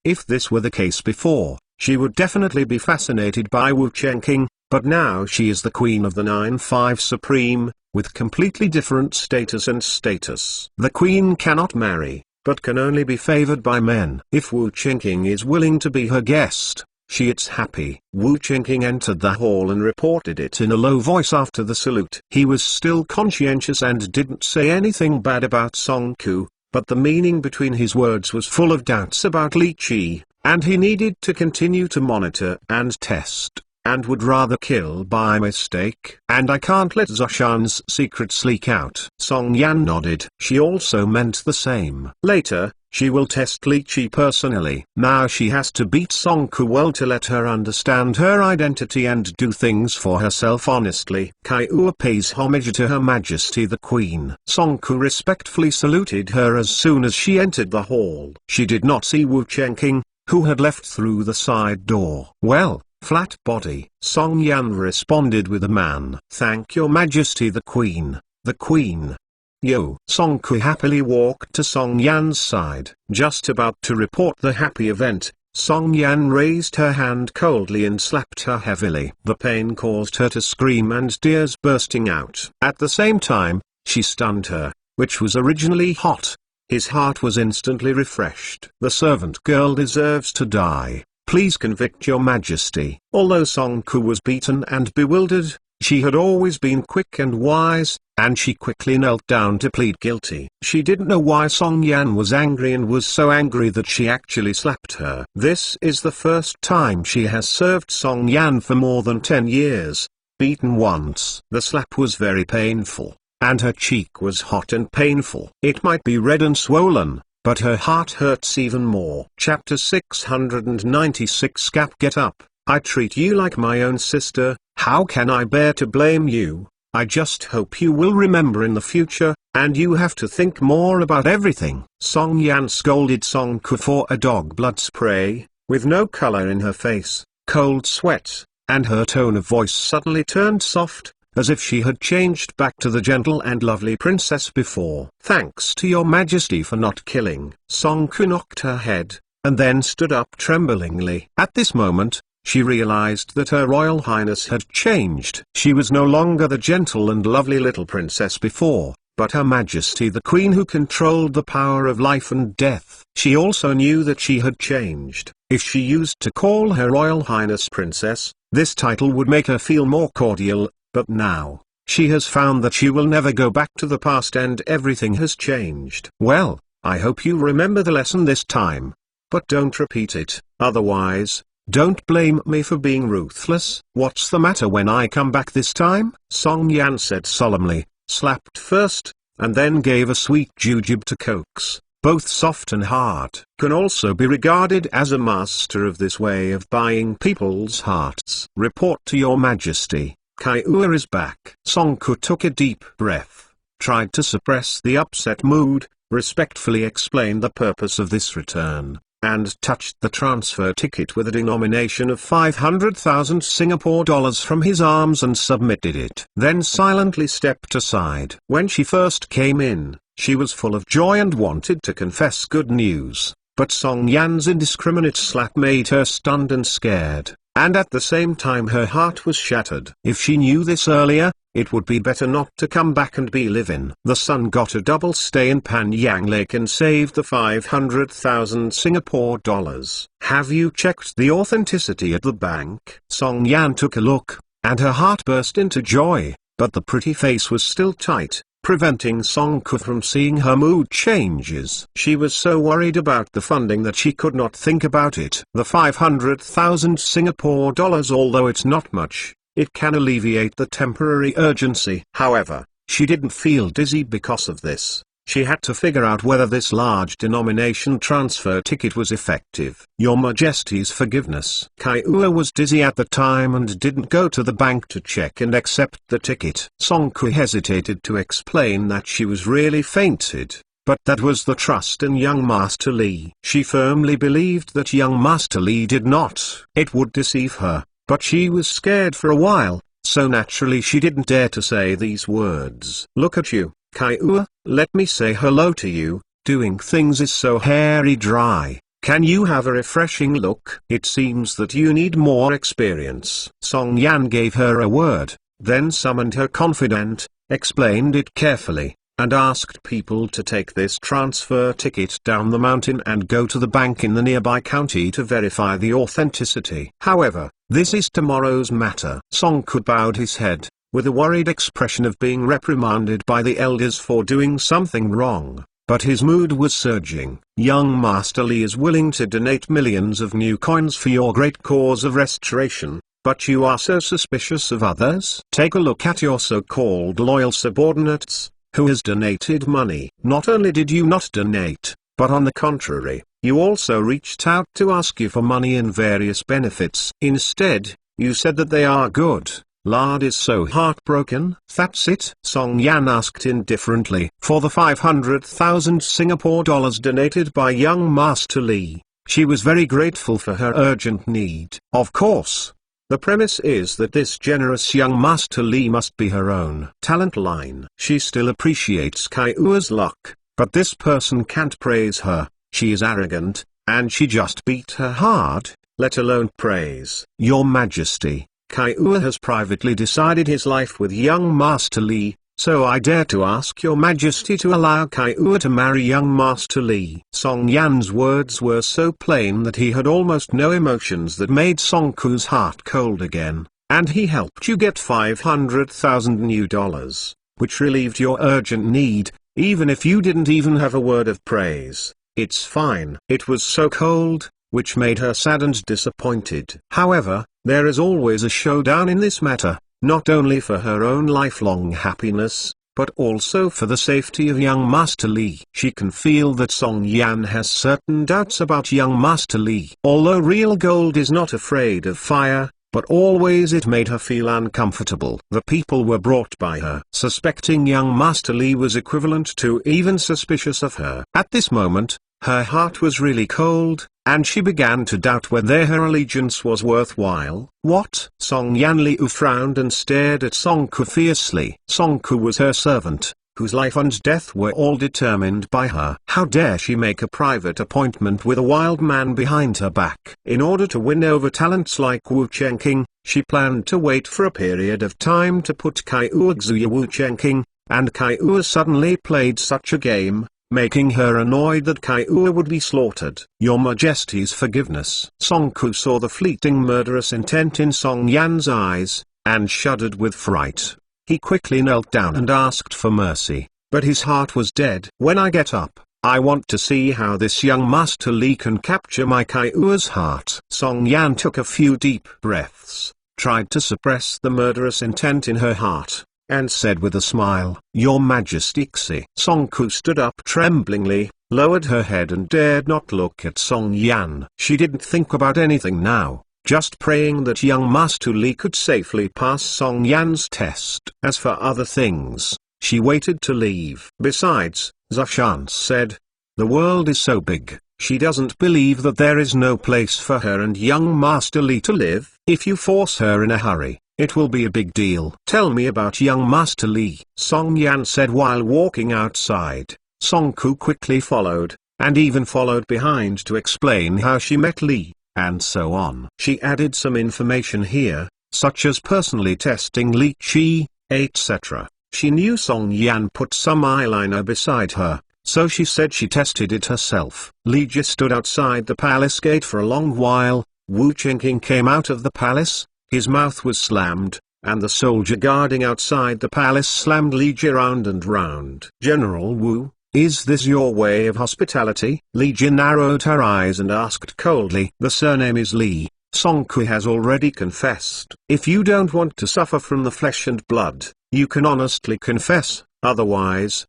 If this were the case before, she would definitely be fascinated by Wu Qingqing, but now she is the queen of the 9-5 Supreme, with completely different status and status. The queen cannot marry, but can only be favored by men. If Wu Qingqing is willing to be her guest, she is happy. Wu Qingqing entered the hall and reported it in a low voice after the salute. He was still conscientious and didn't say anything bad about Song Ku, but the meaning between his words was full of doubts about Li Qi, and he needed to continue to monitor and test, and would rather kill by mistake. "And I can't let Zhoushan's secrets leak out." Song Yan nodded. She also meant the same. Later, she will test Li Chi personally. Now she has to beat Song Ku well to let her understand her identity and do things for herself honestly. Kaiua pays homage to Her Majesty the Queen. Song Ku respectfully saluted her as soon as she entered the hall. She did not see Wu Chengqing, who had left through the side door. Well, flat body. Song Yan responded with a man. Thank your Majesty the Queen. The Queen. Yo. Song Ku happily walked to Song Yan's side. Just about to report the happy event, Song Yan raised her hand coldly and slapped her heavily. The pain caused her to scream and tears bursting out. At the same time, she stunned her, which was originally hot. His heart was instantly refreshed. The servant girl deserves to die. Please convict your Majesty. Although Song Ku was beaten and bewildered, she had always been quick and wise, and she quickly knelt down to plead guilty. She didn't know why Song Yan was angry and was so angry that she actually slapped her. This is the first time she has served Song Yan for more than 10 years. Beaten once. The slap was very painful, and her cheek was hot and painful. It might be red and swollen, but her heart hurts even more. Chapter 696. Cap, get up. I treat you like my own sister. How can I bear to blame you? I just hope you will remember in the future, and you have to think more about everything. Song Yan scolded Song Ku for a dog blood spray, with no color in her face, cold sweat, and her tone of voice suddenly turned soft, as if she had changed back to the gentle and lovely princess before. Thanks to your Majesty for not killing. Song Ku knocked her head, and then stood up tremblingly. At this moment, she realized that Her Royal Highness had changed. She was no longer the gentle and lovely little princess before, but Her Majesty the Queen who controlled the power of life and death. She also knew that she had changed. If she used to call Her Royal Highness Princess, this title would make her feel more cordial, but now, she has found that she will never go back to the past and everything has changed. Well, I hope you remember the lesson this time. But don't repeat it, otherwise, don't blame me for being ruthless. What's the matter when I come back this time? Song Yan said solemnly, slapped first, and then gave a sweet jujube to coax, both soft and hard. Can also be regarded as a master of this way of buying people's hearts. Report to your Majesty, Kaiua is back. Song Ku took a deep breath, tried to suppress the upset mood, respectfully explained the purpose of this return, and touched the transfer ticket with a denomination of 500,000 Singapore dollars from his arms and submitted it. Then silently stepped aside. When she first came in, she was full of joy and wanted to confess good news, but Song Yan's indiscriminate slap made her stunned and scared, and at the same time her heart was shattered. If she knew this earlier, it would be better not to come back and be live-in. The son got a double stay in Pan Yang Lake and saved the 500,000 Singapore dollars. Have you checked the authenticity at the bank? Song Yan took a look, and her heart burst into joy, but the pretty face was still tight, preventing Song Ku from seeing her mood changes. She was so worried about the funding that she could not think about it. The 500,000 Singapore dollars, although it's not much, it can alleviate the temporary urgency. However, she didn't feel dizzy because of this. She had to figure out whether this large denomination transfer ticket was effective. Your Majesty's forgiveness. Kaiua was dizzy at the time and didn't go to the bank to check and accept the ticket. Song Ku hesitated to explain that she was really fainted, but that was the trust in young Master Li. She firmly believed that young Master Li did not. It would deceive her, but she was scared for a while, so naturally she didn't dare to say these words. Look at you, Kaiua, let me say hello to you. Doing things is so hairy dry. Can you have a refreshing look? It seems that you need more experience. Song Yan gave her a word, then summoned her confidant, explained it carefully, and asked people to take this transfer ticket down the mountain and go to the bank in the nearby county to verify the authenticity. However, this is tomorrow's matter. Song Ku bowed his head, with a worried expression of being reprimanded by the elders for doing something wrong, but his mood was surging. Young Master Li is willing to donate millions of new coins for your great cause of restoration, but you are so suspicious of others? Take a look at your so-called loyal subordinates, who has donated money. Not only did you not donate, but on the contrary, you also reached out to ask you for money and various benefits. Instead, you said that they are good. Lard is so heartbroken. That's it? Song Yan asked indifferently. For the 500,000 Singapore dollars donated by young Master Lee, she was very grateful for her urgent need. Of course, the premise is that this generous young Master Lee must be her own talent line. She still appreciates Kaiua's luck, but this person can't praise her. She is arrogant, and she just beat her hard, let alone praise. Your Majesty, Kaiua has privately decided his life with young Master Lee, so I dare to ask your Majesty to allow Kaiua to marry young Master Lee. Song Yan's words were so plain that he had almost no emotions. That made Song Ku's heart cold again, and he helped you get 500,000 new dollars, which relieved your urgent need, even if you didn't even have a word of praise. It's fine. It was so cold, which made her sad and disappointed. However, there is always a showdown in this matter, not only for her own lifelong happiness, but also for the safety of young Master Lee. She can feel that Song Yan has certain doubts about young Master Lee. Although real gold is not afraid of fire, but always it made her feel uncomfortable. The people were brought by her. Suspecting young Master Lee was equivalent to even suspicious of her. At this moment, her heart was really cold, and she began to doubt whether her allegiance was worthwhile. What? Song Yan Liu frowned and stared at Song Ku fiercely. Song Ku was her servant, whose life and death were all determined by her. How dare she make a private appointment with a wild man behind her back? In order to win over talents like Wu Chengqing, she planned to wait for a period of time to put Kaiua Xuya Wu Chengqing, and Kaiua suddenly played such a game, making her annoyed that Kaiua would be slaughtered. Your Majesty's forgiveness. Song Ku saw the fleeting murderous intent in Song Yan's eyes, and shuddered with fright. He quickly knelt down and asked for mercy, but his heart was dead. When I get up, I want to see how this young Master Lee can capture my Kaiua's heart. Song Yan took a few deep breaths, tried to suppress the murderous intent in her heart, and said with a smile, Your Majesty Xi. Song Ku stood up tremblingly, lowered her head and dared not look at Song Yan. She didn't think about anything now, just praying that young Master Lee could safely pass Song Yan's test. As for other things, she waited to leave. Besides, Zhashan said, the world is so big, she doesn't believe that there is no place for her and young Master Lee to live. If you force her in a hurry, it will be a big deal. Tell me about young Master Lee, Song Yan said while walking outside. Song Ku quickly followed, and even followed behind to explain how she met Lee, and so on. She added some information here, such as personally testing Li Qi, etc. She knew Song Yan put some eyeliner beside her, so she said she tested it herself. Li Ji stood outside the palace gate for a long while. Wu Chengqing came out of the palace. His mouth was slammed, and the soldier guarding outside the palace slammed Li Ji round and round. General Wu, is this your way of hospitality? Li Ji narrowed her eyes and asked coldly. The surname is Li. Song Ku has already confessed. If you don't want to suffer from the flesh and blood, you can honestly confess, otherwise,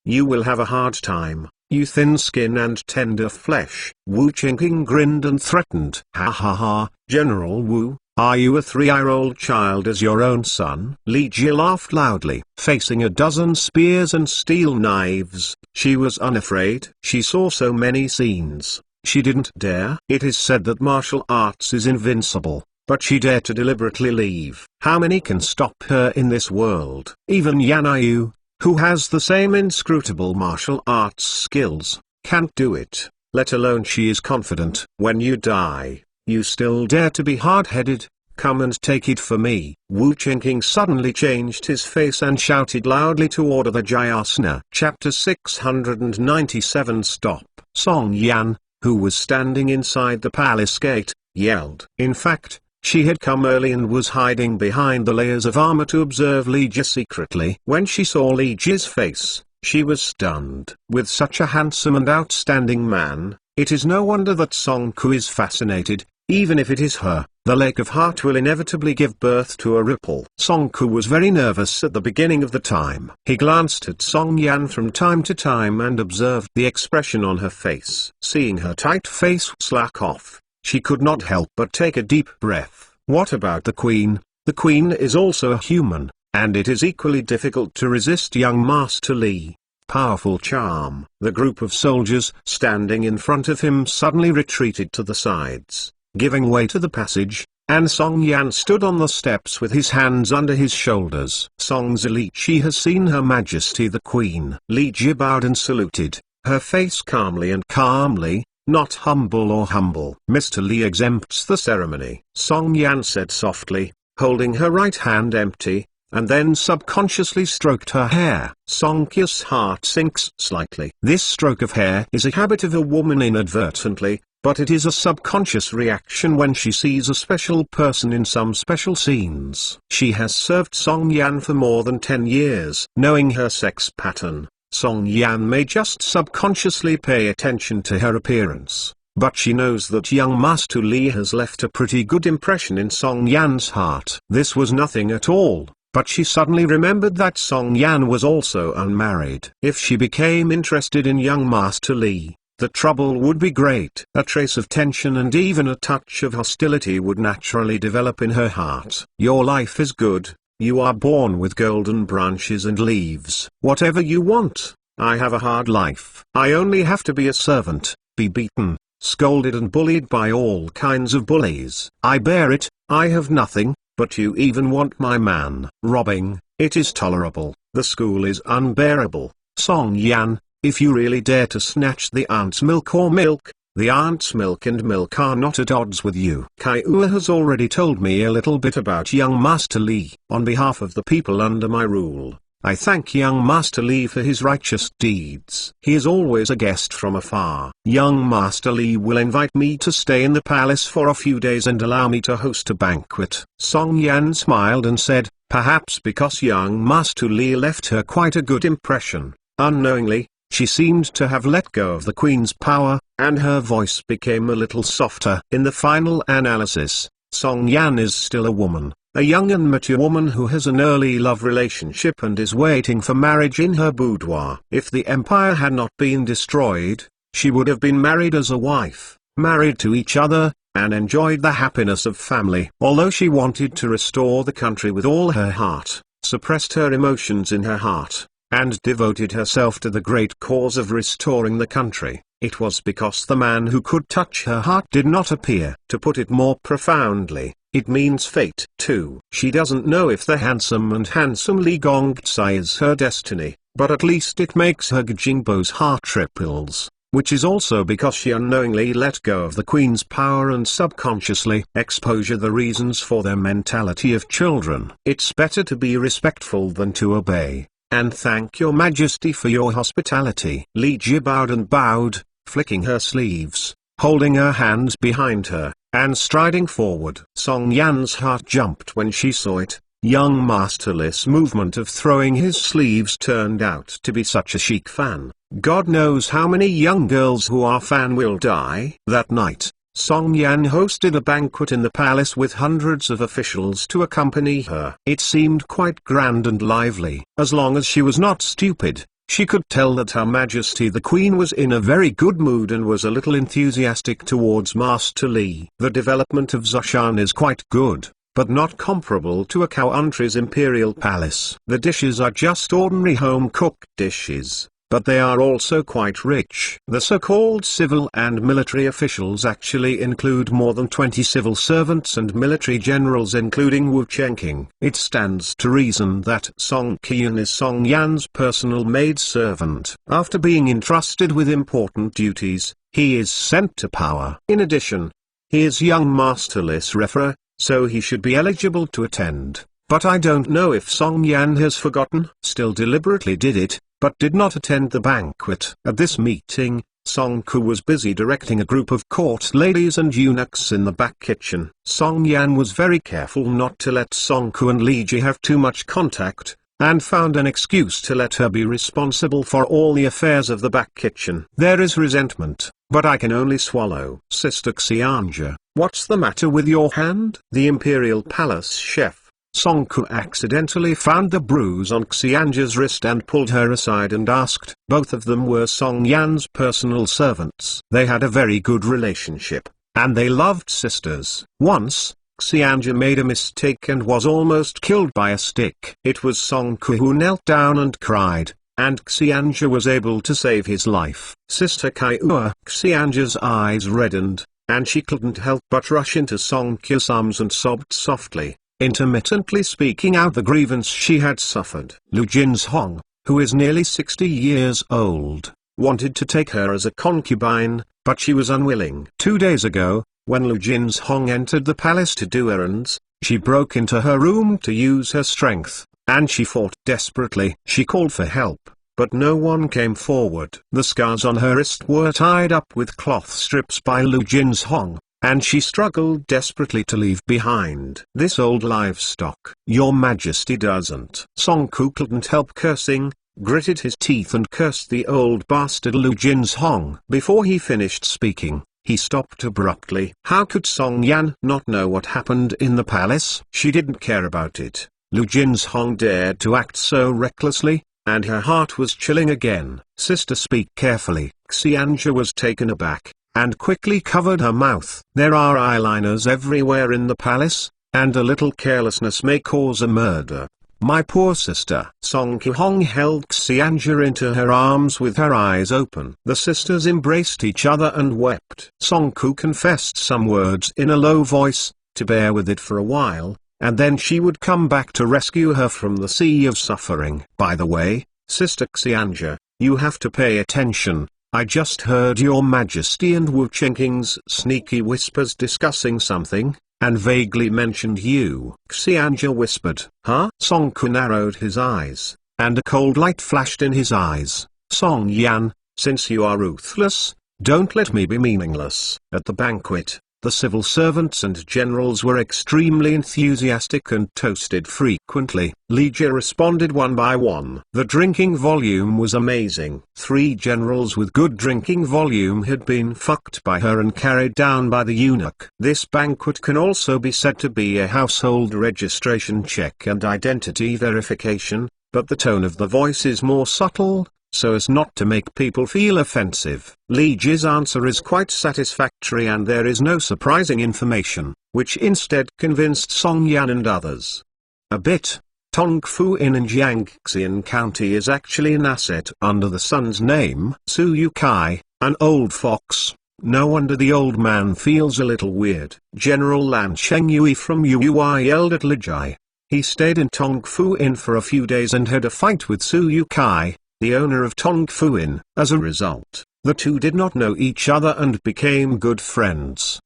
you will have a hard time, you thin skin and tender flesh. Wu Chengqing grinned and threatened. Ha ha ha, General Wu. Are you a 3-year-old child as your own son? Li Ji laughed loudly. Facing a dozen spears and steel knives, she was unafraid. She saw so many scenes, she didn't dare. It is said that martial arts is invincible, but she dared to deliberately leave. How many can stop her in this world? Even Yan Yu, who has the same inscrutable martial arts skills, can't do it, let alone she is confident. When you die, you still dare to be hard-headed? Come and take it for me. Wu Chengqing suddenly changed his face and shouted loudly to order the Jayasana. Chapter 697. Stop. Song Yan, who was standing inside the palace gate, yelled. In fact, she had come early and was hiding behind the layers of armor to observe Li Ji secretly. When she saw Li Ji's face, she was stunned. With such a handsome and outstanding man, it is no wonder that Song Ku is fascinated. even if it is her, the lake of heart will inevitably give birth to a ripple. Song Ku was very nervous at the beginning of the time. He glanced at Song Yan from time to time and observed the expression on her face. Seeing her tight face slack off, she could not help but take a deep breath. What about the queen? The queen is also a human, and it is equally difficult to resist young Master Li. Powerful charm. The group of soldiers standing in front of him suddenly retreated to the sides, giving way to the passage, and Song Yan stood on the steps with his hands under his shoulders. Song Zili, she has seen Her Majesty the Queen. Li Ji bowed and saluted, her face calmly, not humble or humble. Mr. Li exempts the ceremony, Song Yan said softly, holding her right hand empty, and then subconsciously stroked her hair. Song Kya's heart sinks slightly. This stroke of hair is a habit of a woman inadvertently, but it is a subconscious reaction when she sees a special person in some special scenes. She has served Song Yan for more than 10 years. Knowing her sex pattern, Song Yan may just subconsciously pay attention to her appearance, but she knows that young Master Li has left a pretty good impression in Song Yan's heart. This was nothing at all, but she suddenly remembered that Song Yan was also unmarried. If she became interested in young Master Li, the trouble would be great. A trace of tension and even a touch of hostility would naturally develop in her heart. Your life is good, you are born with golden branches and leaves. Whatever you want. I have a hard life. I only have to be a servant, be beaten, scolded and bullied by all kinds of bullies. I bear it. I have nothing, but you even want my man. Robbing, it is tolerable. The school is unbearable. Song Yan, if you really dare to snatch the aunt's milk or milk, the aunt's milk and milk are not at odds with you. Kai Ua has already told me a little bit about young Master Li. On behalf of the people under my rule, I thank young Master Li for his righteous deeds. He is always a guest from afar. Young Master Li will invite me to stay in the palace for a few days and allow me to host a banquet. Song Yan smiled and said, perhaps because young Master Li left her quite a good impression. Unknowingly, she seemed to have let go of the queen's power, and her voice became a little softer. In the final analysis, Song Yan is still a woman. A young and mature woman who has an early love relationship and is waiting for marriage in her boudoir. If the empire had not been destroyed, she would have been married as a wife, married to each other, and enjoyed the happiness of family. Although she wanted to restore the country with all her heart, suppressed her emotions in her heart, and devoted herself to the great cause of restoring the country, it was because the man who could touch her heart did not appear. To put it more profoundly, it means fate too. She doesn't know if the handsome Li Gongzai is her destiny, but at least it makes her Gijingbo's heart ripples, which is also because she unknowingly let go of the queen's power and subconsciously exposure the reasons for their mentality of children. It's better to be respectful than to obey, and thank your majesty for your hospitality. Li Ji bowed, flicking her sleeves, holding her hands behind her, and striding forward. Song Yan's heart jumped when she saw it. Young Master Li's movement of throwing his sleeves turned out to be such a chic fan. God knows how many young girls who are fan will die. That night, Song Yan hosted a banquet in the palace with hundreds of officials to accompany her. It seemed quite grand and lively. As long as she was not stupid, she could tell that Her Majesty the Queen was in a very good mood and was a little enthusiastic towards Master Li. The development of Zhoushan is quite good, but not comparable to a country's imperial palace. The dishes are just ordinary home-cooked dishes, but they are also quite rich. The so-called civil and military officials actually include more than 20 civil servants and military generals including Wu Chengqing. It stands to reason that Song Qian is Song Yan's personal maidservant. After being entrusted with important duties, he is sent to power. In addition, he is young Master Li's referee, so he should be eligible to attend. But I don't know if Song Yan has forgotten, still deliberately did it, but did not attend the banquet. At this meeting, Song Ku was busy directing a group of court ladies and eunuchs in the back kitchen. Song Yan was very careful not to let Song Ku and Li Ji have too much contact, and found an excuse to let her be responsible for all the affairs of the back kitchen. There is resentment, but I can only swallow. Sister Xianja, what's the matter with your hand? The Imperial Palace chef, Songku, accidentally found the bruise on Xianja's wrist and pulled her aside and asked. Both of them were Song Yan's personal servants. They had a very good relationship, and they loved sisters. Once, Xianja made a mistake and was almost killed by a stick. It was Songku who knelt down and cried, and Xianja was able to save his life. Sister Kaiua, Xianja's eyes reddened, and she couldn't help but rush into Songku's arms and sobbed softly, intermittently speaking out the grievance she had suffered. Lu Jinzhong, who is nearly 60 years old, wanted to take her as a concubine, but she was unwilling. 2 days ago, when Lu Jinzhong entered the palace to do errands, she broke into her room to use her strength, and she fought desperately. She called for help, but no one came forward. The scars on her wrist were tied up with cloth strips by Lu Jinzhong, and she struggled desperately to leave behind this old livestock. Your Majesty doesn't. Songku couldn't help cursing, gritted his teeth and cursed the old bastard Lu Jinzhong. Before he finished speaking, he stopped abruptly. How could Song Yan not know what happened in the palace? She didn't care about it. Lu Jinzhong dared to act so recklessly, and her heart was chilling again. Sister, speak carefully. Xianja was taken aback, and quickly covered her mouth. There are eyeliners everywhere in the palace, and a little carelessness may cause a murder. My poor sister. Song Qihong held Xianja into her arms with her eyes open. The sisters embraced each other and wept. Song Ku confessed some words in a low voice, to bear with it for a while, and then she would come back to rescue her from the sea of suffering. By the way, Sister Xianja, you have to pay attention. I just heard Your Majesty and Wu Chenqing's sneaky whispers discussing something, and vaguely mentioned you. Xianja whispered. Huh? Song Ku narrowed his eyes, and a cold light flashed in his eyes. Song Yan, since you are ruthless, don't let me be meaningless. At the banquet, the civil servants and generals were extremely enthusiastic and toasted frequently. Li Jie responded one by one. The drinking volume was amazing. 3 generals with good drinking volume had been fucked by her and carried down by the eunuch. This banquet can also be said to be a household registration check and identity verification, but the tone of the voice is more subtle, so as not to make people feel offensive. Li Jie's answer is quite satisfactory and there is no surprising information, which instead convinced Song Yan and others. A bit. Tongfu Inn in Jiangxian County is actually an asset under the son's name. Su Yukai, an old fox. No wonder the old man feels a little weird. General Lan Chengyui from Yui yelled at Li Jie. He stayed in Tongfu Inn for a few days and had a fight with Su Yukai, the owner of Tongfu Inn. As a result, the two did not know each other and became good friends.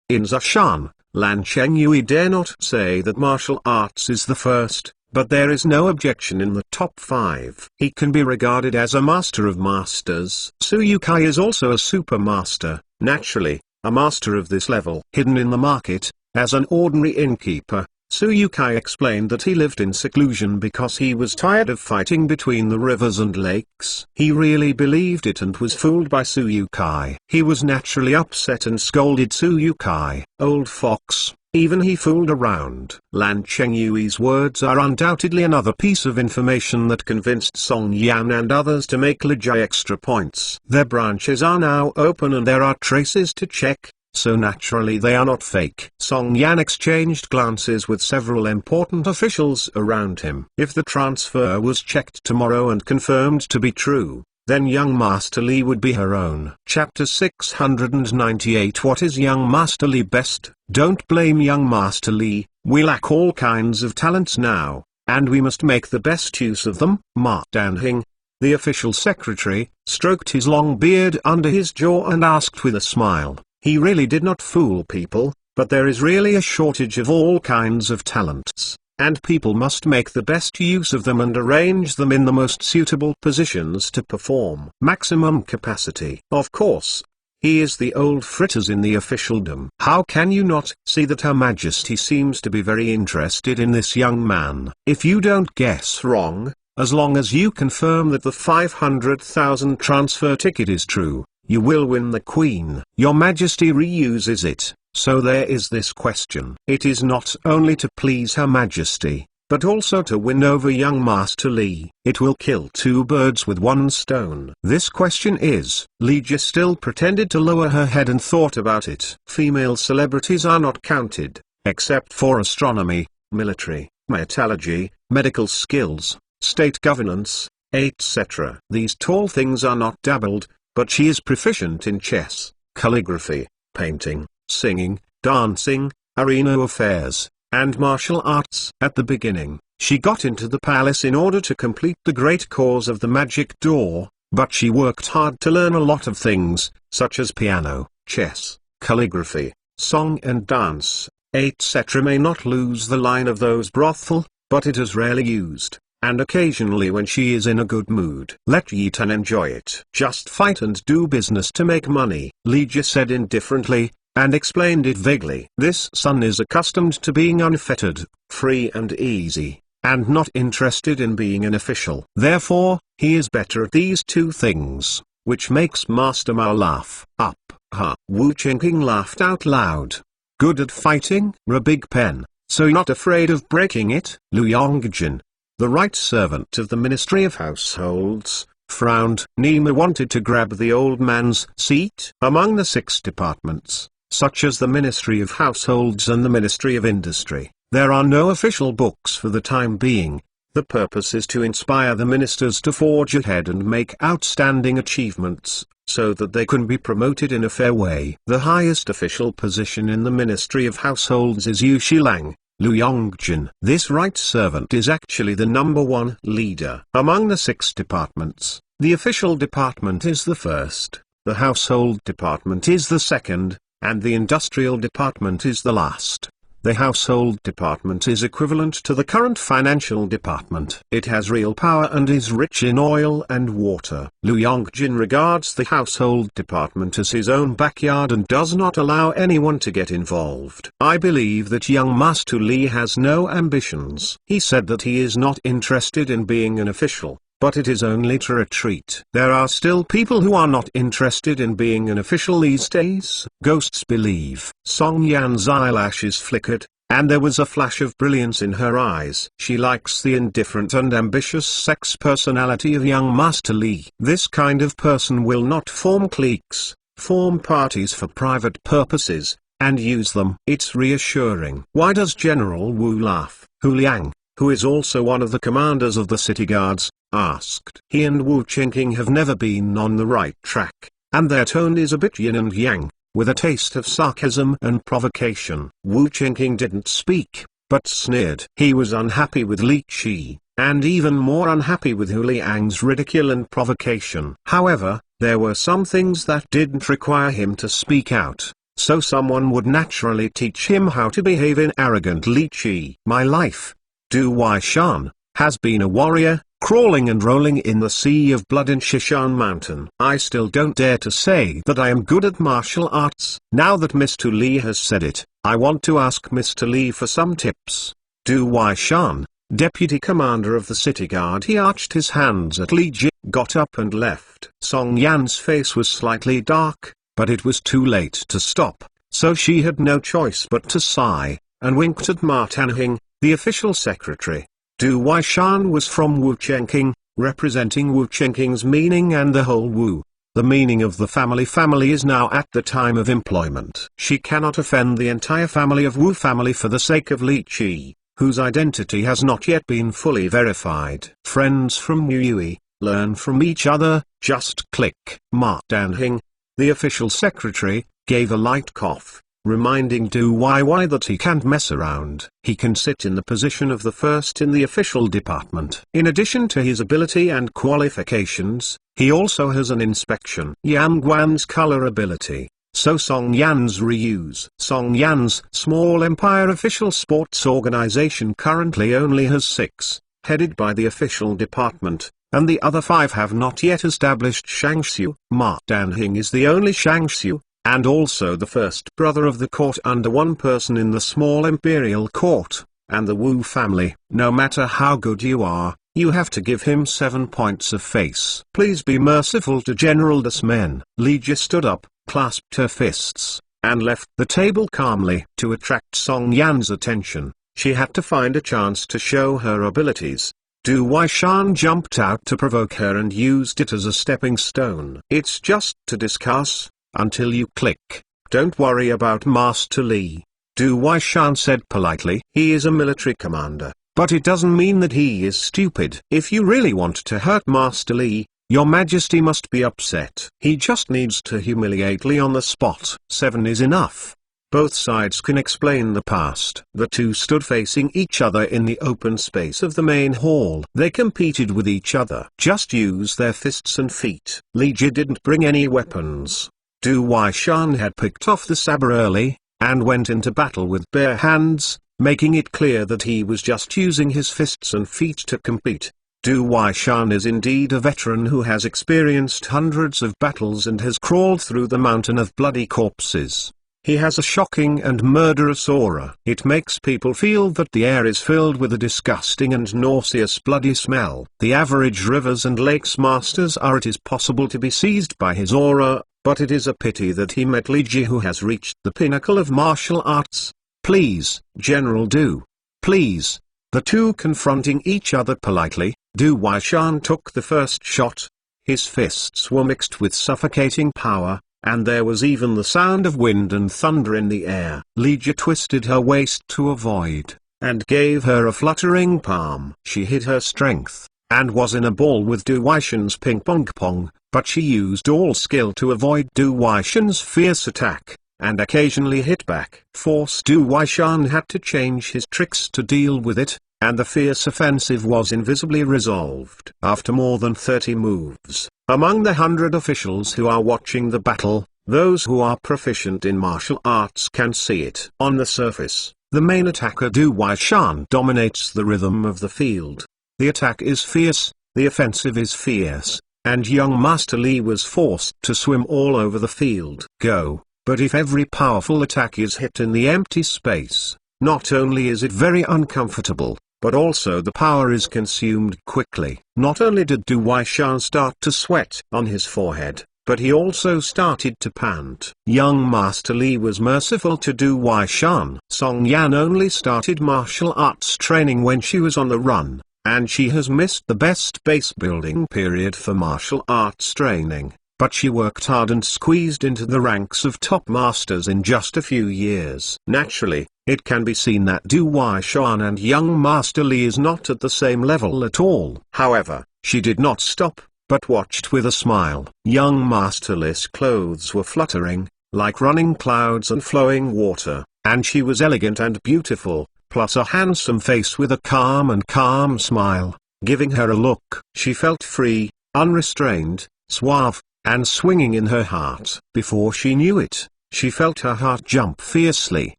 In Zashan, Lan Chengyui dare not say that martial arts is the first, but there is no objection in the top 5. He can be regarded as a master of masters. Su Yukai is also a super master, naturally, a master of this level. Hidden in the market, as an ordinary innkeeper, Su Yukai explained that he lived in seclusion because he was tired of fighting between the rivers and lakes. He really believed it and was fooled by Su Yukai. He was naturally upset and scolded Su Yukai. Old fox, even he fooled around. Lan Chengyui's words are undoubtedly another piece of information that convinced Song Yan and others to make Li Jie extra points. Their branches are now open and there are traces to check, so naturally they are not fake. Song Yan exchanged glances with several important officials around him. If the transfer was checked tomorrow and confirmed to be true, then young Master Li would be her own. Chapter 698. What is young Master Li best? Don't blame young Master Li. We lack all kinds of talents now, and we must make the best use of them. Ma Danhing, the official secretary, stroked his long beard under his jaw and asked with a smile. He really did not fool people, but there is really a shortage of all kinds of talents, and people must make the best use of them and arrange them in the most suitable positions to perform maximum capacity. Of course, he is the old fritters in the officialdom. How can you not see that Her Majesty seems to be very interested in this young man? If you don't guess wrong, as long as you confirm that the 500,000 transfer ticket is true, you will win the queen. Your Majesty reuses it, so there is this question. It is not only to please Her Majesty, but also to win over young Master Li. It will kill two birds with one stone. This question is, Li Jie still pretended to lower her head and thought about it. Female celebrities are not counted, except for astronomy, military, metallurgy, medical skills, state governance, etc. These tall things are not dabbled, but she is proficient in chess, calligraphy, painting, singing, dancing, arena affairs, and martial arts. At the beginning, she got into the palace in order to complete the great cause of the magic door, but she worked hard to learn a lot of things, such as piano, chess, calligraphy, song and dance, etc. May not lose the line of those brothel, but it is rarely used, and occasionally when she is in a good mood. Let Yi Tan enjoy it. Just fight and do business to make money, Li Jie said indifferently, and explained it vaguely. This son is accustomed to being unfettered, free and easy, and not interested in being an official. Therefore, he is better at these two things, which makes Master Mao laugh. Up, ha! Wu Qingqing laughed out loud. Good at fighting? A big pen, so not afraid of breaking it? Lu Yongjin, the right servant of the Ministry of Households, frowned. Nima wanted to grab the old man's seat. Among the 6 departments, such as the Ministry of Households and the Ministry of Industry, there are no official books for the time being. The purpose is to inspire the ministers to forge ahead and make outstanding achievements, so that they can be promoted in a fair way. The highest official position in the Ministry of Households is Yu Shilang, Lu Yongjin. This right servant is actually the #1 leader. Among the 6 departments, the official department is the first, the household department is the second, and the industrial department is the last. The household department is equivalent to the current financial department. It has real power and is rich in oil and water. Lu Yongjin regards the household department as his own backyard and does not allow anyone to get involved. I believe that young Master Li has no ambitions. He said that he is not interested in being an official, but it is only to retreat. There are still people who are not interested in being an official these days. Ghosts believe. Song Yan's eyelashes flickered, and there was a flash of brilliance in her eyes. She likes the indifferent and ambitious sex personality of young Master Li. This kind of person will not form cliques, form parties for private purposes, and use them. It's reassuring. Why does General Wu laugh? Hu Liang, who is also one of the commanders of the city guards, asked. He and Wu Qingqing have never been on the right track, and their tone is a bit yin and yang, with a taste of sarcasm and provocation. Wu Qingqing didn't speak, but sneered. He was unhappy with Li Qi, and even more unhappy with Hu Liang's ridicule and provocation. However, there were some things that didn't require him to speak out, so someone would naturally teach him how to behave in arrogant Li Qi. My life, Du Wai Shan, has been a warrior, crawling and rolling in the sea of blood in Shishan Mountain. I still don't dare to say that I am good at martial arts. Now that Mr. Li has said it, I want to ask Mr. Li for some tips. Du Wai Shan, deputy commander of the city guard. He arched his hands at Li Jie, got up and left. Song Yan's face was slightly dark, but it was too late to stop, so she had no choice but to sigh, and winked at Ma Tanhing, the official secretary. Du Wai Shan was from Wu Qingqing, representing Wu Qingqing's meaning and the whole Wu. The meaning of the family is now at the time of employment. She cannot offend the entire family of Wu family for the sake of Li Qi, whose identity has not yet been fully verified. Friends from Yui, learn from each other, just click. Ma Danhing, the official secretary, gave a light cough, reminding Du Wai that he can't mess around. He can sit in the position of the first in the official department. In addition to his ability and qualifications, he also has an inspection. Yan Guan's color ability, so Song Yan's reuse. Song Yan's small empire official sports organization currently only has 6, headed by the official department, and the other 5 have not yet established Shangxiu. Ma Danhing is the only Shangxiu, and also the first brother of the court under one person in the small imperial court, and the Wu family. No matter how good you are, You have to give him 7 points of face. Please be merciful to General Das Men. Li Ji stood up, clasped her fists, and left the table calmly. To attract Song Yan's attention, she had to find a chance to show her abilities. Du Waishan jumped out to provoke her and used it as a stepping stone. It's just to discuss, until you click. Don't worry about Master Li. Du Waishan said politely. He is a military commander, but it doesn't mean that he is stupid. If you really want to hurt Master Li, Your Majesty must be upset. He just needs to humiliate Li on the spot. 7 is enough. Both sides can explain the past. The two stood facing each other in the open space of the main hall. They competed with each other. Just use their fists and feet. Li Ji didn't bring any weapons. Du Waishan had picked off the saber early, and went into battle with bare hands, making it clear that he was just using his fists and feet to compete. Du Waishan is indeed a veteran who has experienced hundreds of battles and has crawled through the mountain of bloody corpses. He has a shocking and murderous aura. It makes people feel that the air is filled with a disgusting and nauseous bloody smell. The average rivers and lakes masters are it is possible to be seized by his aura, but it is a pity that he met Li Ji, who has reached the pinnacle of martial arts. Please, General Du. Please. The two confronting each other politely, Du Waishan took the first shot. His fists were mixed with suffocating power, and there was even the sound of wind and thunder in the air. Li Ji twisted her waist to avoid, and gave her a fluttering palm. She hid her strength, and was in a ball with Du Waishan's ping-pong, but she used all skill to avoid Du Waishan's fierce attack, and occasionally hit back. Force Du Waishan had to change his tricks to deal with it, and the fierce offensive was invisibly resolved. After more than 30 moves, among the 100 officials who are watching the battle, those who are proficient in martial arts can see it. On the surface, the main attacker Du Waishan dominates the rhythm of the field. The attack is fierce, the offensive is fierce, and young Master Li was forced to swim all over the field. Go, but if every powerful attack is hit in the empty space, not only is it very uncomfortable, but also the power is consumed quickly. Not only did Du Waishan start to sweat on his forehead, but he also started to pant. Young Master Li was merciful to Du Waishan. Song Yan only started martial arts training when she was on the run, and she has missed the best base building period for martial arts training. But she worked hard and squeezed into the ranks of top masters in just a few years. Naturally, it can be seen that Du Waishan and young Master Li is not at the same level at all. However, she did not stop, but watched with a smile. Young Master Li's clothes were fluttering, like running clouds and flowing water, and she was elegant and beautiful, plus a handsome face with a calm smile, giving her a look. She felt free, unrestrained, suave, and swinging in her heart. Before she knew it, she felt her heart jump fiercely,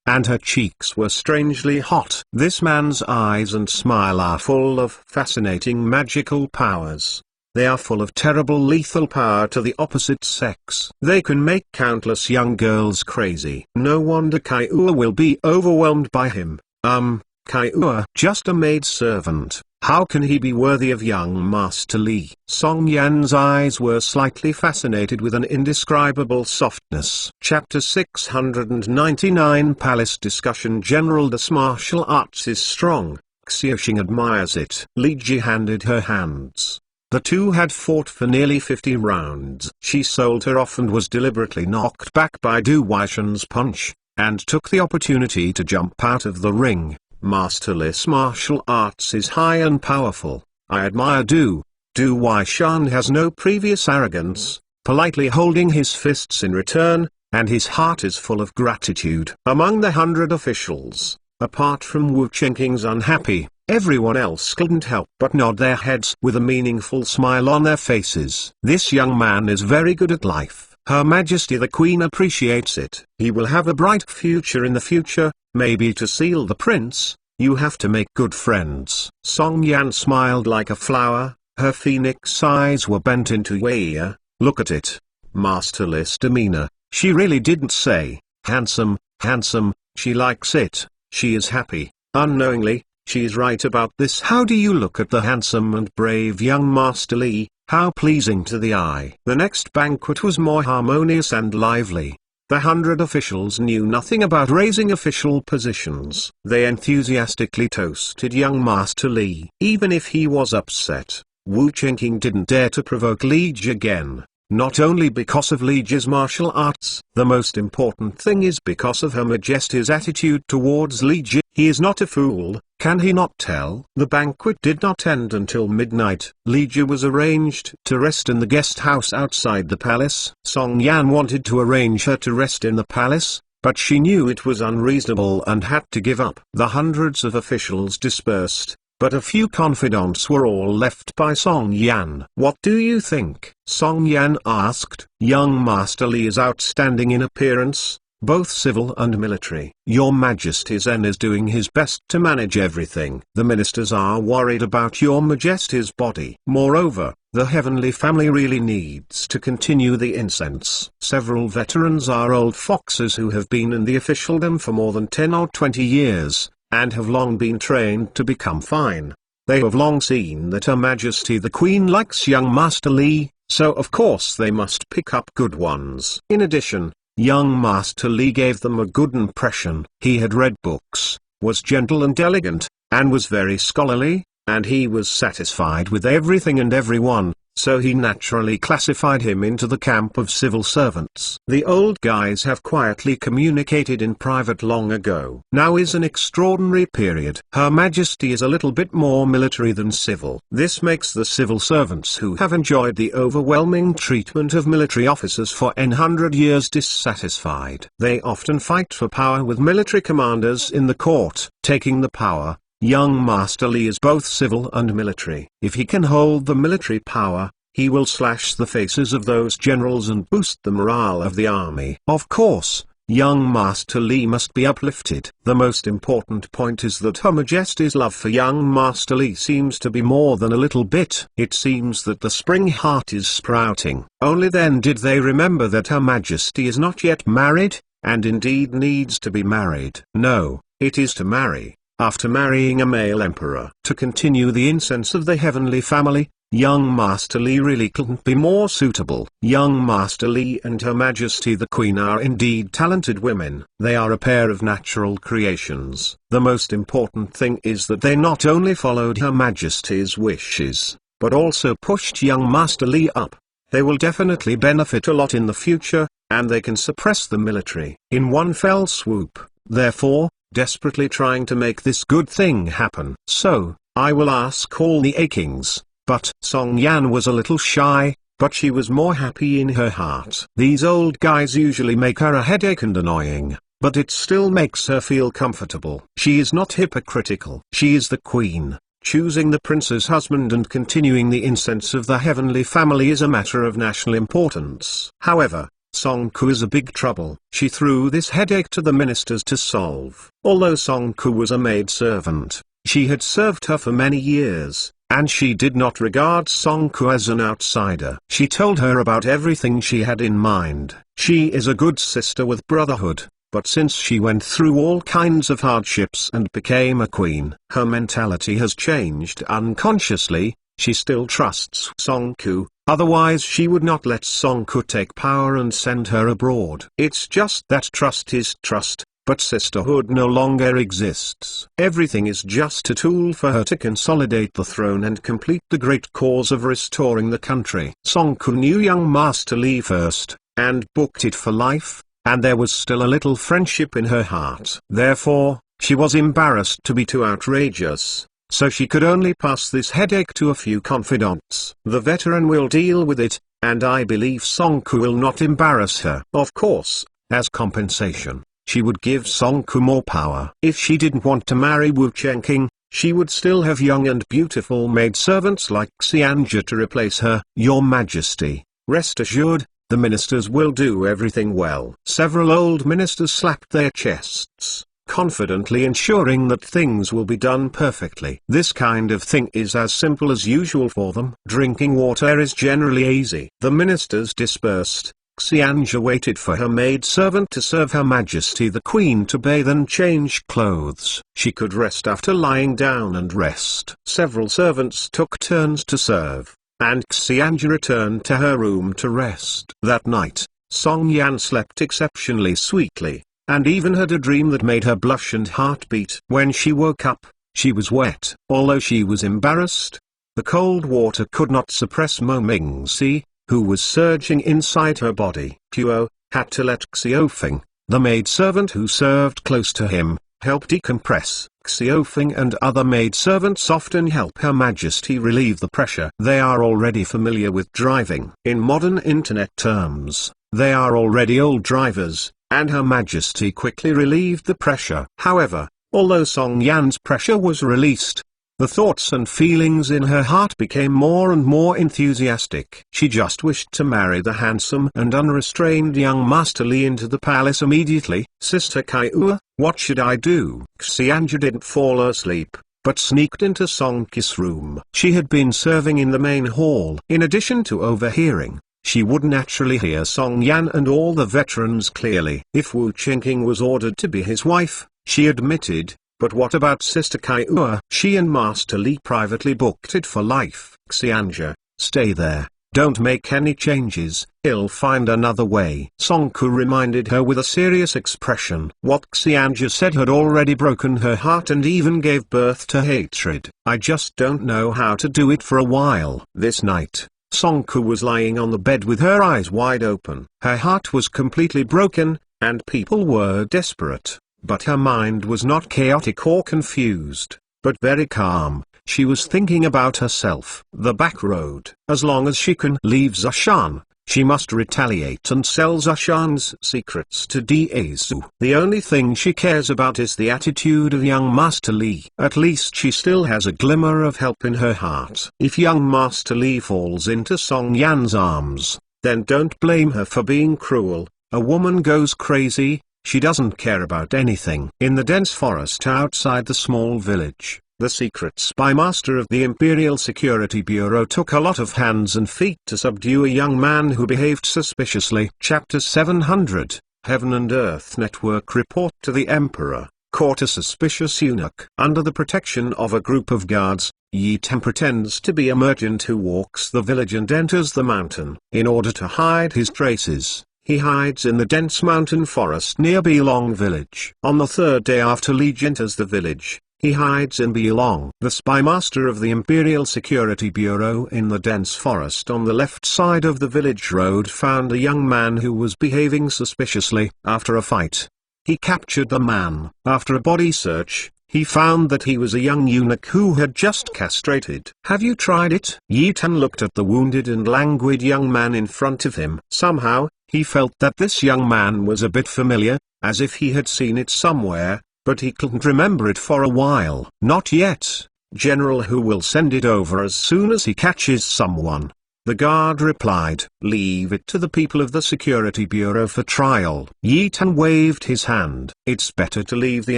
and her cheeks were strangely hot. This man's eyes and smile are full of fascinating magical powers. They are full of terrible lethal power to the opposite sex. They can make countless young girls crazy. No wonder Kaiua will be overwhelmed by him. Kaiua, just a maidservant. How can he be worthy of young Master Li? Song Yan's eyes were slightly fascinated with an indescribable softness. Chapter 699 Palace Discussion. General Das martial arts is strong. Xiaoxing admires it. Li Ji handed her hands. The two had fought for nearly 50 rounds. She sold her off and was deliberately knocked back by Du Waishan's punch, and took the opportunity to jump out of the ring. Master Li's martial arts is high and powerful. I admire Du. Du Waishan has no previous arrogance, politely holding his fists in return, and his heart is full of gratitude. Among the 100 officials, apart from Wu Chenqing's unhappy, everyone else couldn't help but nod their heads with a meaningful smile on their faces. This young man is very good at life. Her Majesty the Queen appreciates it. He will have a bright future in the future. Maybe to seal the prince, you have to make good friends. Song Yan smiled like a flower, her phoenix eyes were bent into a ear. Look at it. Master Li's demeanor. She really didn't say, handsome, handsome, she likes it, she is happy. Unknowingly, she's right about this. How do you look at the handsome and brave young Master Li? How pleasing to the eye. The next banquet was more harmonious and lively. The 100 officials knew nothing about raising official positions. They enthusiastically toasted young Master Li. Even if he was upset, Wu Chengqing didn't dare to provoke Li Ji again. Not only because of Li Ji's martial arts. The most important thing is because of Her Majesty's attitude towards Li Ji. He is not a fool, can he not tell? The banquet did not end until midnight. Li Ji was arranged to rest in the guest house outside the palace. Song Yan wanted to arrange her to rest in the palace, but she knew it was unreasonable and had to give up. The hundreds of officials dispersed, but a few confidants were all left by Song Yan. What do you think? Song Yan asked. Young Master Li is outstanding in appearance, both civil and military. Your Majesty Zen is doing his best to manage everything. The ministers are worried about Your Majesty's body. Moreover, the heavenly family really needs to continue the incense. Several veterans are old foxes who have been in the officialdom for more than 10 or 20 years, and have long been trained to become fine. They have long seen that Her Majesty the Queen likes young Master Li, so of course they must pick up good ones. In addition, young Master Li gave them a good impression. He had read books, was gentle and elegant, and was very scholarly, and he was satisfied with everything and everyone, so he naturally classified him into the camp of civil servants. The old guys have quietly communicated in private long ago. Now is an extraordinary period. Her Majesty is a little bit more military than civil. This makes the civil servants who have enjoyed the overwhelming treatment of military officers for 100 years dissatisfied. They often fight for power with military commanders in the court, taking the power. Young Master Li is both civil and military. If he can hold the military power, he will slash the faces of those generals and boost the morale of the army. Of course, young Master Li must be uplifted. The most important point is that Her Majesty's love for young Master Li seems to be more than a little bit. It seems that the spring heart is sprouting. Only then did they remember that Her Majesty is not yet married, and indeed needs to be married. No, it is to marry. After marrying a male emperor. To continue the incense of the heavenly family, young Master Li really couldn't be more suitable. Young Master Li and Her Majesty the Queen are indeed talented women. They are a pair of natural creations. The most important thing is that they not only followed Her Majesty's wishes, but also pushed young Master Li up. They will definitely benefit a lot in the future, and they can suppress the military in one fell swoop. Therefore, desperately trying to make this good thing happen. So, I will ask all the A-kings. But Song Yan was a little shy, but she was more happy in her heart. These old guys usually make her a headache and annoying, but it still makes her feel comfortable. She is not hypocritical. She is the queen. Choosing the prince's husband and continuing the incense of the heavenly family is a matter of national importance. However, Song Ku is a big trouble. She threw this headache to the ministers to solve. Although Song Ku was a maidservant, she had served her for many years, and she did not regard Song Ku as an outsider. She told her about everything she had in mind. She is a good sister with brotherhood, but since she went through all kinds of hardships and became a queen, her mentality has changed unconsciously. She still trusts Song Ku. Otherwise she would not let Song Ku take power and send her abroad. It's just that trust is trust, but sisterhood no longer exists. Everything is just a tool for her to consolidate the throne and complete the great cause of restoring the country. Song Ku knew young Master Li first, and booked it for life, and there was still a little friendship in her heart. Therefore, she was embarrassed to be too outrageous. So she could only pass this headache to a few confidants. The veteran will deal with it, and I believe Song Ku will not embarrass her. Of course, as compensation, she would give Song Ku more power. If she didn't want to marry Wu Chengqing, she would still have young and beautiful maidservants like Xianja to replace her. Your Majesty, rest assured, the ministers will do everything well. Several old ministers slapped their chests, confidently ensuring that things will be done perfectly. This kind of thing is as simple as usual for them. Drinking water is generally easy. The ministers dispersed, Xianja waited for her maidservant to serve Her Majesty the Queen to bathe and change clothes. She could rest after lying down and rest. Several servants took turns to serve, and Xianja returned to her room to rest. That night, Song Yan slept exceptionally sweetly, and even had a dream that made her blush and heart beat. When she woke up, she was wet. Although she was embarrassed, the cold water could not suppress Mo Mingxi, who was surging inside her body. Kuo had to let Xiaofeng, the maidservant who served close to him, help decompress. Xiaofeng and other maidservants often help Her Majesty relieve the pressure. They are already familiar with driving. In modern internet terms, they are already old drivers, and Her Majesty quickly relieved the pressure. However, although Song Yan's pressure was released, the thoughts and feelings in her heart became more and more enthusiastic. She just wished to marry the handsome and unrestrained young Master Li into the palace immediately. Sister Kaiua, what should I do? Xianja didn't fall asleep, but sneaked into Song Q's room. She had been serving in the main hall. In addition to overhearing, she would naturally hear Song Yan and all the veterans clearly. If Wu Qingqing was ordered to be his wife, she admitted. But what about Sister Kaiua? She and Master Li privately booked it for life. Xianja, stay there, don't make any changes, he'll find another way. Song Ku reminded her with a serious expression. What Xianja said had already broken her heart and even gave birth to hatred. I just don't know how to do it for a while. This night, Song Ku was lying on the bed with her eyes wide open. Her heart was completely broken, and people were desperate. But her mind was not chaotic or confused, but very calm. She was thinking about herself. The back road. As long as she can leave Zishan, she must retaliate and sell Zishan's secrets to Diezu. The only thing she cares about is the attitude of young Master Li. At least she still has a glimmer of help in her heart. If young Master Li falls into Song Yan's arms, then don't blame her for being cruel. A woman goes crazy. She doesn't care about anything. In the dense forest outside the small village, the secret spy master of the Imperial Security Bureau took a lot of hands and feet to subdue a young man who behaved suspiciously. Chapter 700, Heaven and Earth Network report to the Emperor, caught a suspicious eunuch. Under the protection of a group of guards, Yi Tan pretends to be a merchant who walks the village and enters the mountain. In order to hide his traces, he hides in the dense mountain forest near Bilong village. On the third day after Li enters the village, he hides in Bilong. The spy master of the Imperial Security Bureau in the dense forest on the left side of the village road found a young man who was behaving suspiciously. After a fight, he captured the man. After a body search, he found that he was a young eunuch who had just castrated. Have you tried it? Yi Tan looked at the wounded and languid young man in front of him. Somehow, he felt that this young man was a bit familiar, as if he had seen it somewhere, but he couldn't remember it for a while. Not yet, General Hu will send it over as soon as he catches someone. The guard replied. Leave it to the people of the Security Bureau for trial. Yi Tan waved his hand. It's better to leave the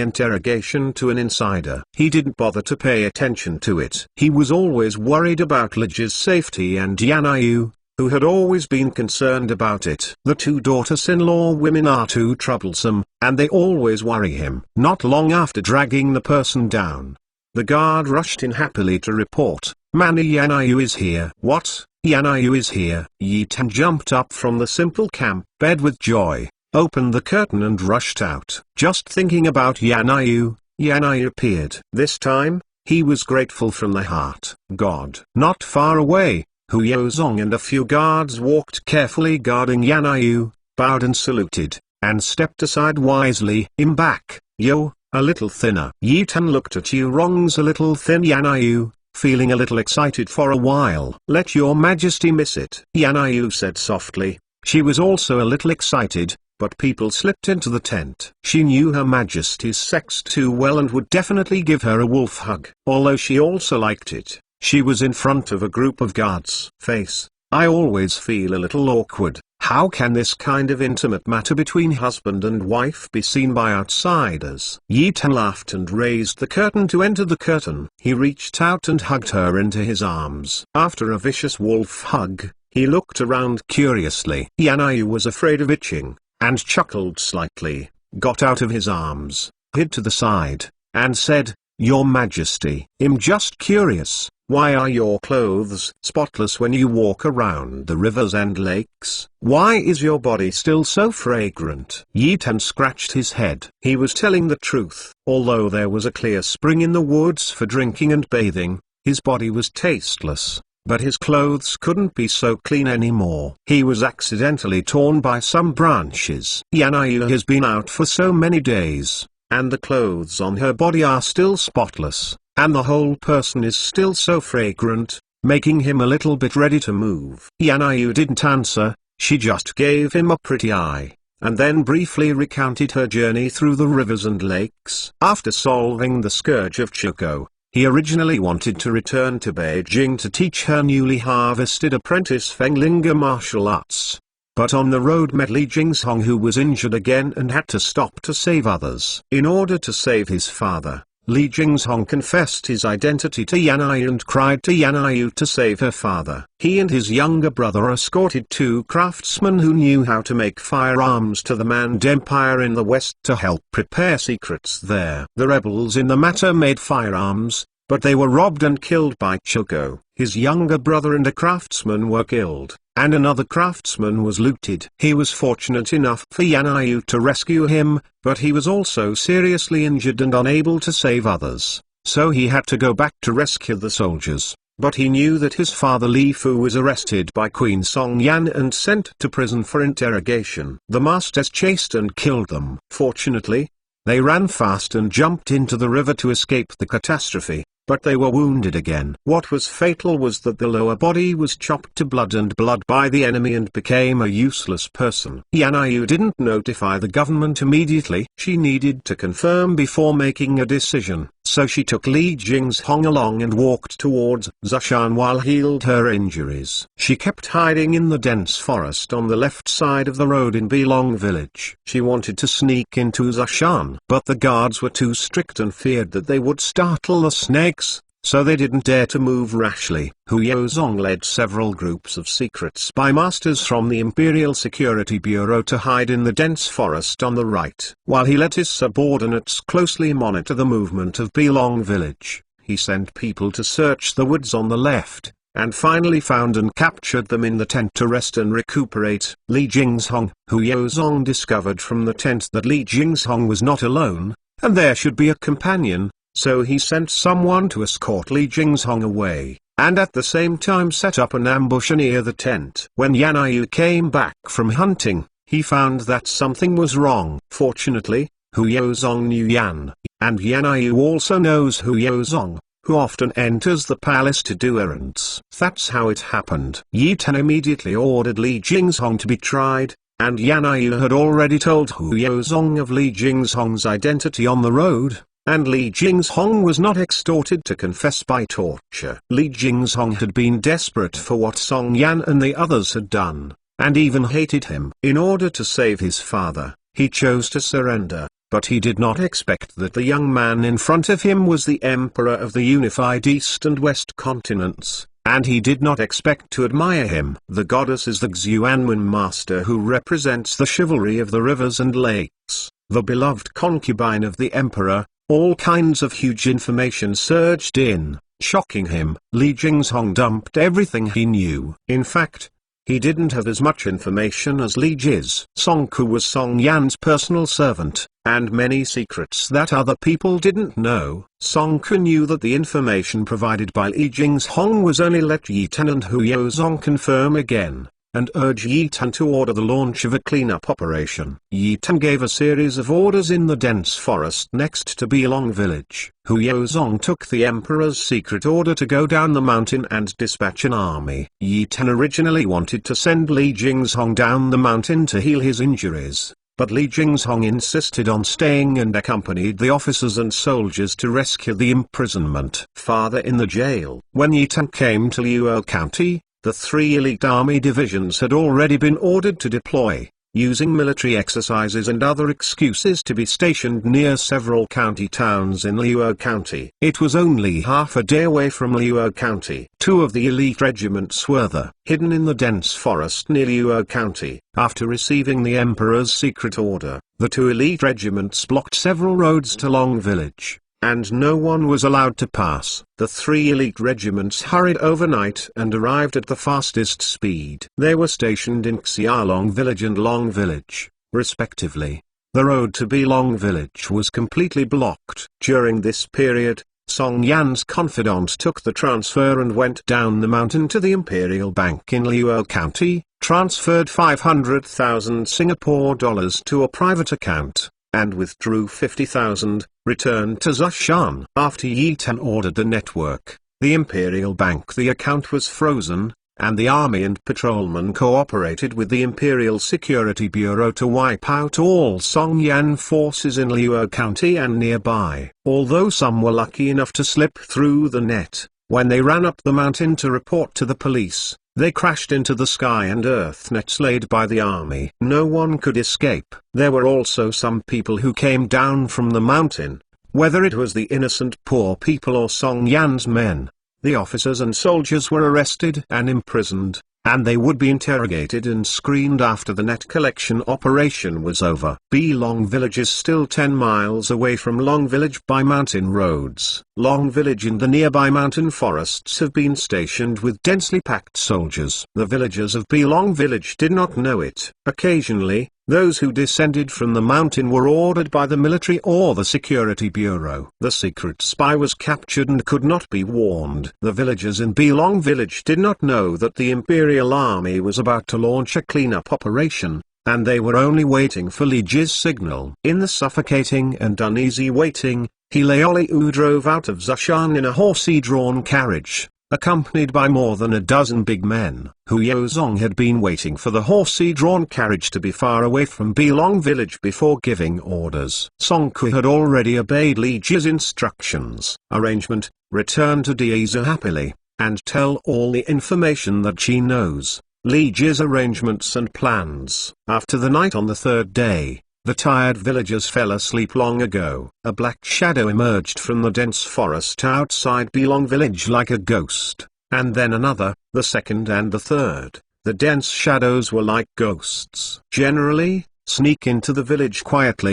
interrogation to an insider. He didn't bother to pay attention to it. He was always worried about Liji's safety and Yanayu, who had always been concerned about it. The two daughters-in-law women are too troublesome, and they always worry him. Not long after dragging the person down, the guard rushed in happily to report, Mani Yanayu is here. What? Yanayu is here? Yi Tan jumped up from the simple camp bed with joy, opened the curtain and rushed out. Just thinking about Yanayu, Yanayu appeared. This time, he was grateful from the heart. God. Not far away, Hu Yozong and a few guards walked carefully guarding Yanayu, bowed and saluted, and stepped aside wisely. Him back, yo, a little thinner. Yi Tan looked at Yurong's a little thin Yanayu, feeling a little excited for a while. Let your majesty miss it, Yanayu said softly. She was also a little excited, but people slipped into the tent. She knew Her Majesty's sex too well and would definitely give her a wolf hug. Although she also liked it, she was in front of a group of guards. Face, I always feel a little awkward. How can this kind of intimate matter between husband and wife be seen by outsiders? Yi Tan laughed and raised the curtain to enter the curtain. He reached out and hugged her into his arms. After a vicious wolf hug, He looked around curiously. Yanai was afraid of itching, and chuckled slightly, got out of his arms, hid to the side, and said, "Your Majesty, I'm just curious, why are your clothes spotless when you walk around the rivers and lakes? Why is your body still so fragrant?" Yi Tan scratched his head. He was telling the truth. Although there was a clear spring in the woods for drinking and bathing, his body was tasteless, but his clothes couldn't be so clean anymore. He was accidentally torn by some branches. Yanai has been out for so many days, and the clothes on her body are still spotless, and the whole person is still so fragrant, making him a little bit ready to move. Yanai didn't answer, she just gave him a pretty eye, and then briefly recounted her journey through the rivers and lakes. After solving the scourge of Chuko, he originally wanted to return to Beijing to teach her newly harvested apprentice Fenglinga martial arts. But on the road met Li Jingzhong, who was injured again and had to stop to save others. In order to save his father, Li Jingzhong confessed his identity to Yanai and cried to Yanai to save her father. He and his younger brother escorted two craftsmen who knew how to make firearms to the Mand Empire in the west to help prepare secrets there. The rebels in the matter made firearms, but they were robbed and killed by Chuko. His younger brother and a craftsman were killed, and another craftsman was looted. He was fortunate enough for Yanai to rescue him, but he was also seriously injured and unable to save others, so he had to go back to rescue the soldiers. But he knew that his father Li Fu was arrested by Queen Song Yan and sent to prison for interrogation. The masters chased and killed them. Fortunately, they ran fast and jumped into the river to escape the catastrophe, but they were wounded again. What was fatal was that the lower body was chopped to blood and blood by the enemy and became a useless person. Yanai didn't notify the government immediately. She needed to confirm before making a decision, so she took Li Jingzhong along and walked towards Zushan while healed her injuries. She kept hiding in the dense forest on the left side of the road in Bilong village. She wanted to sneak into Zushan, but the guards were too strict and feared that they would startle the snakes, so they didn't dare to move rashly. Hu Yaozong led several groups of secret spy masters from the Imperial Security Bureau to hide in the dense forest on the right. While he let his subordinates closely monitor the movement of Bilong village, he sent people to search the woods on the left, and finally found and captured them in the tent to rest and recuperate. Li Jingzhong, Hu Yaozong discovered from the tent that Li Jingzhong was not alone, and there should be a companion. So he sent someone to escort Li Jingzhong away, and at the same time set up an ambush near the tent. When Yanai came back from hunting, he found that something was wrong. Fortunately, Hu Yaozong knew Yan, and Yanai also knows Hu Yaozong, who often enters the palace to do errands. That's how it happened. Yi Tan immediately ordered Li Jingzhong to be tried, and Yanai had already told Hu Yaozong of Li Jingzhong's identity on the road, and Li Jingzhong was not extorted to confess by torture. Li Jingzhong had been desperate for what Song Yan and the others had done, and even hated him. In order to save his father, he chose to surrender, but he did not expect that the young man in front of him was the Emperor of the unified East and West continents, and he did not expect to admire him. The goddess is the Xuanwen master who represents the chivalry of the rivers and lakes, the beloved concubine of the Emperor. All kinds of huge information surged in, shocking him. Li Jingzhong dumped everything he knew. In fact, he didn't have as much information as Li Jiz. Song Ku was Song Yan's personal servant, and many secrets that other people didn't know. Song Ku knew that the information provided by Li Jingzhong was only let Yi Tan and Hu Yaozong confirm again, and urge Yi Tan to order the launch of a cleanup operation. Yi Tan gave a series of orders in the dense forest next to Bilong village. Hu Yaozong took the Emperor's secret order to go down the mountain and dispatch an army. Yi Tan originally wanted to send Li Jingzhong down the mountain to heal his injuries, but Li Jingzhong insisted on staying and accompanied the officers and soldiers to rescue the imprisonment father in the jail. When Yi Tan came to Luo County, the 3 elite army divisions had already been ordered to deploy, using military exercises and other excuses to be stationed near several county towns in Luo County. It was only half a day away from Luo County. Two of the elite regiments were hidden in the dense forest near Luo County. After receiving the Emperor's secret order, the two elite regiments blocked several roads to Long Village, and no one was allowed to pass. The three elite regiments hurried overnight and arrived at the fastest speed. They were stationed in Xiaolong Village and Long Village, respectively. The road to Belong Village was completely blocked. During this period, Song Yan's confidant took the transfer and went down the mountain to the Imperial Bank in Luo County, transferred 500,000 Singapore dollars to a private account, and withdrew 50,000, returned to Zushan. After Yi Tan ordered the network, the Imperial Bank, the account was frozen, and the army and patrolmen cooperated with the Imperial Security Bureau to wipe out all Song Yan forces in Luo County and nearby. Although some were lucky enough to slip through the net, when they ran up the mountain to report to the police, they crashed into the sky and earth nets laid by the army. No one could escape. There were also some people who came down from the mountain, whether it was the innocent poor people or Song Yan's men. The officers and soldiers were arrested and imprisoned, and they would be interrogated and screened after the net collection operation was over. Belong Village is still 10 miles away from Long Village by mountain roads. Long Village and the nearby mountain forests have been stationed with densely packed soldiers. The villagers of Belong Village did not know it. Occasionally, those who descended from the mountain were ordered by the military or the Security Bureau. The secret spy was captured and could not be warned. The villagers in Belong Village did not know that the Imperial Army was about to launch a cleanup operation, and they were only waiting for Li Ji's signal. In the suffocating and uneasy waiting, He Liu drove out of Zushan in a horsey-drawn carriage, accompanied by more than a dozen big men. Hu Yozong had been waiting for the horsey-drawn carriage to be far away from Belong Village before giving orders. Song Kui had already obeyed Li Ji's instructions. Arrangement: return to Dieza happily, and tell all the information that she knows. Li Ji's arrangements and plans. After the night on the third day, the tired villagers fell asleep long ago. A black shadow emerged from the dense forest outside Belong Village like a ghost, and then another, the second and the third. The dense shadows were like ghosts. Generally, sneak into the village quietly.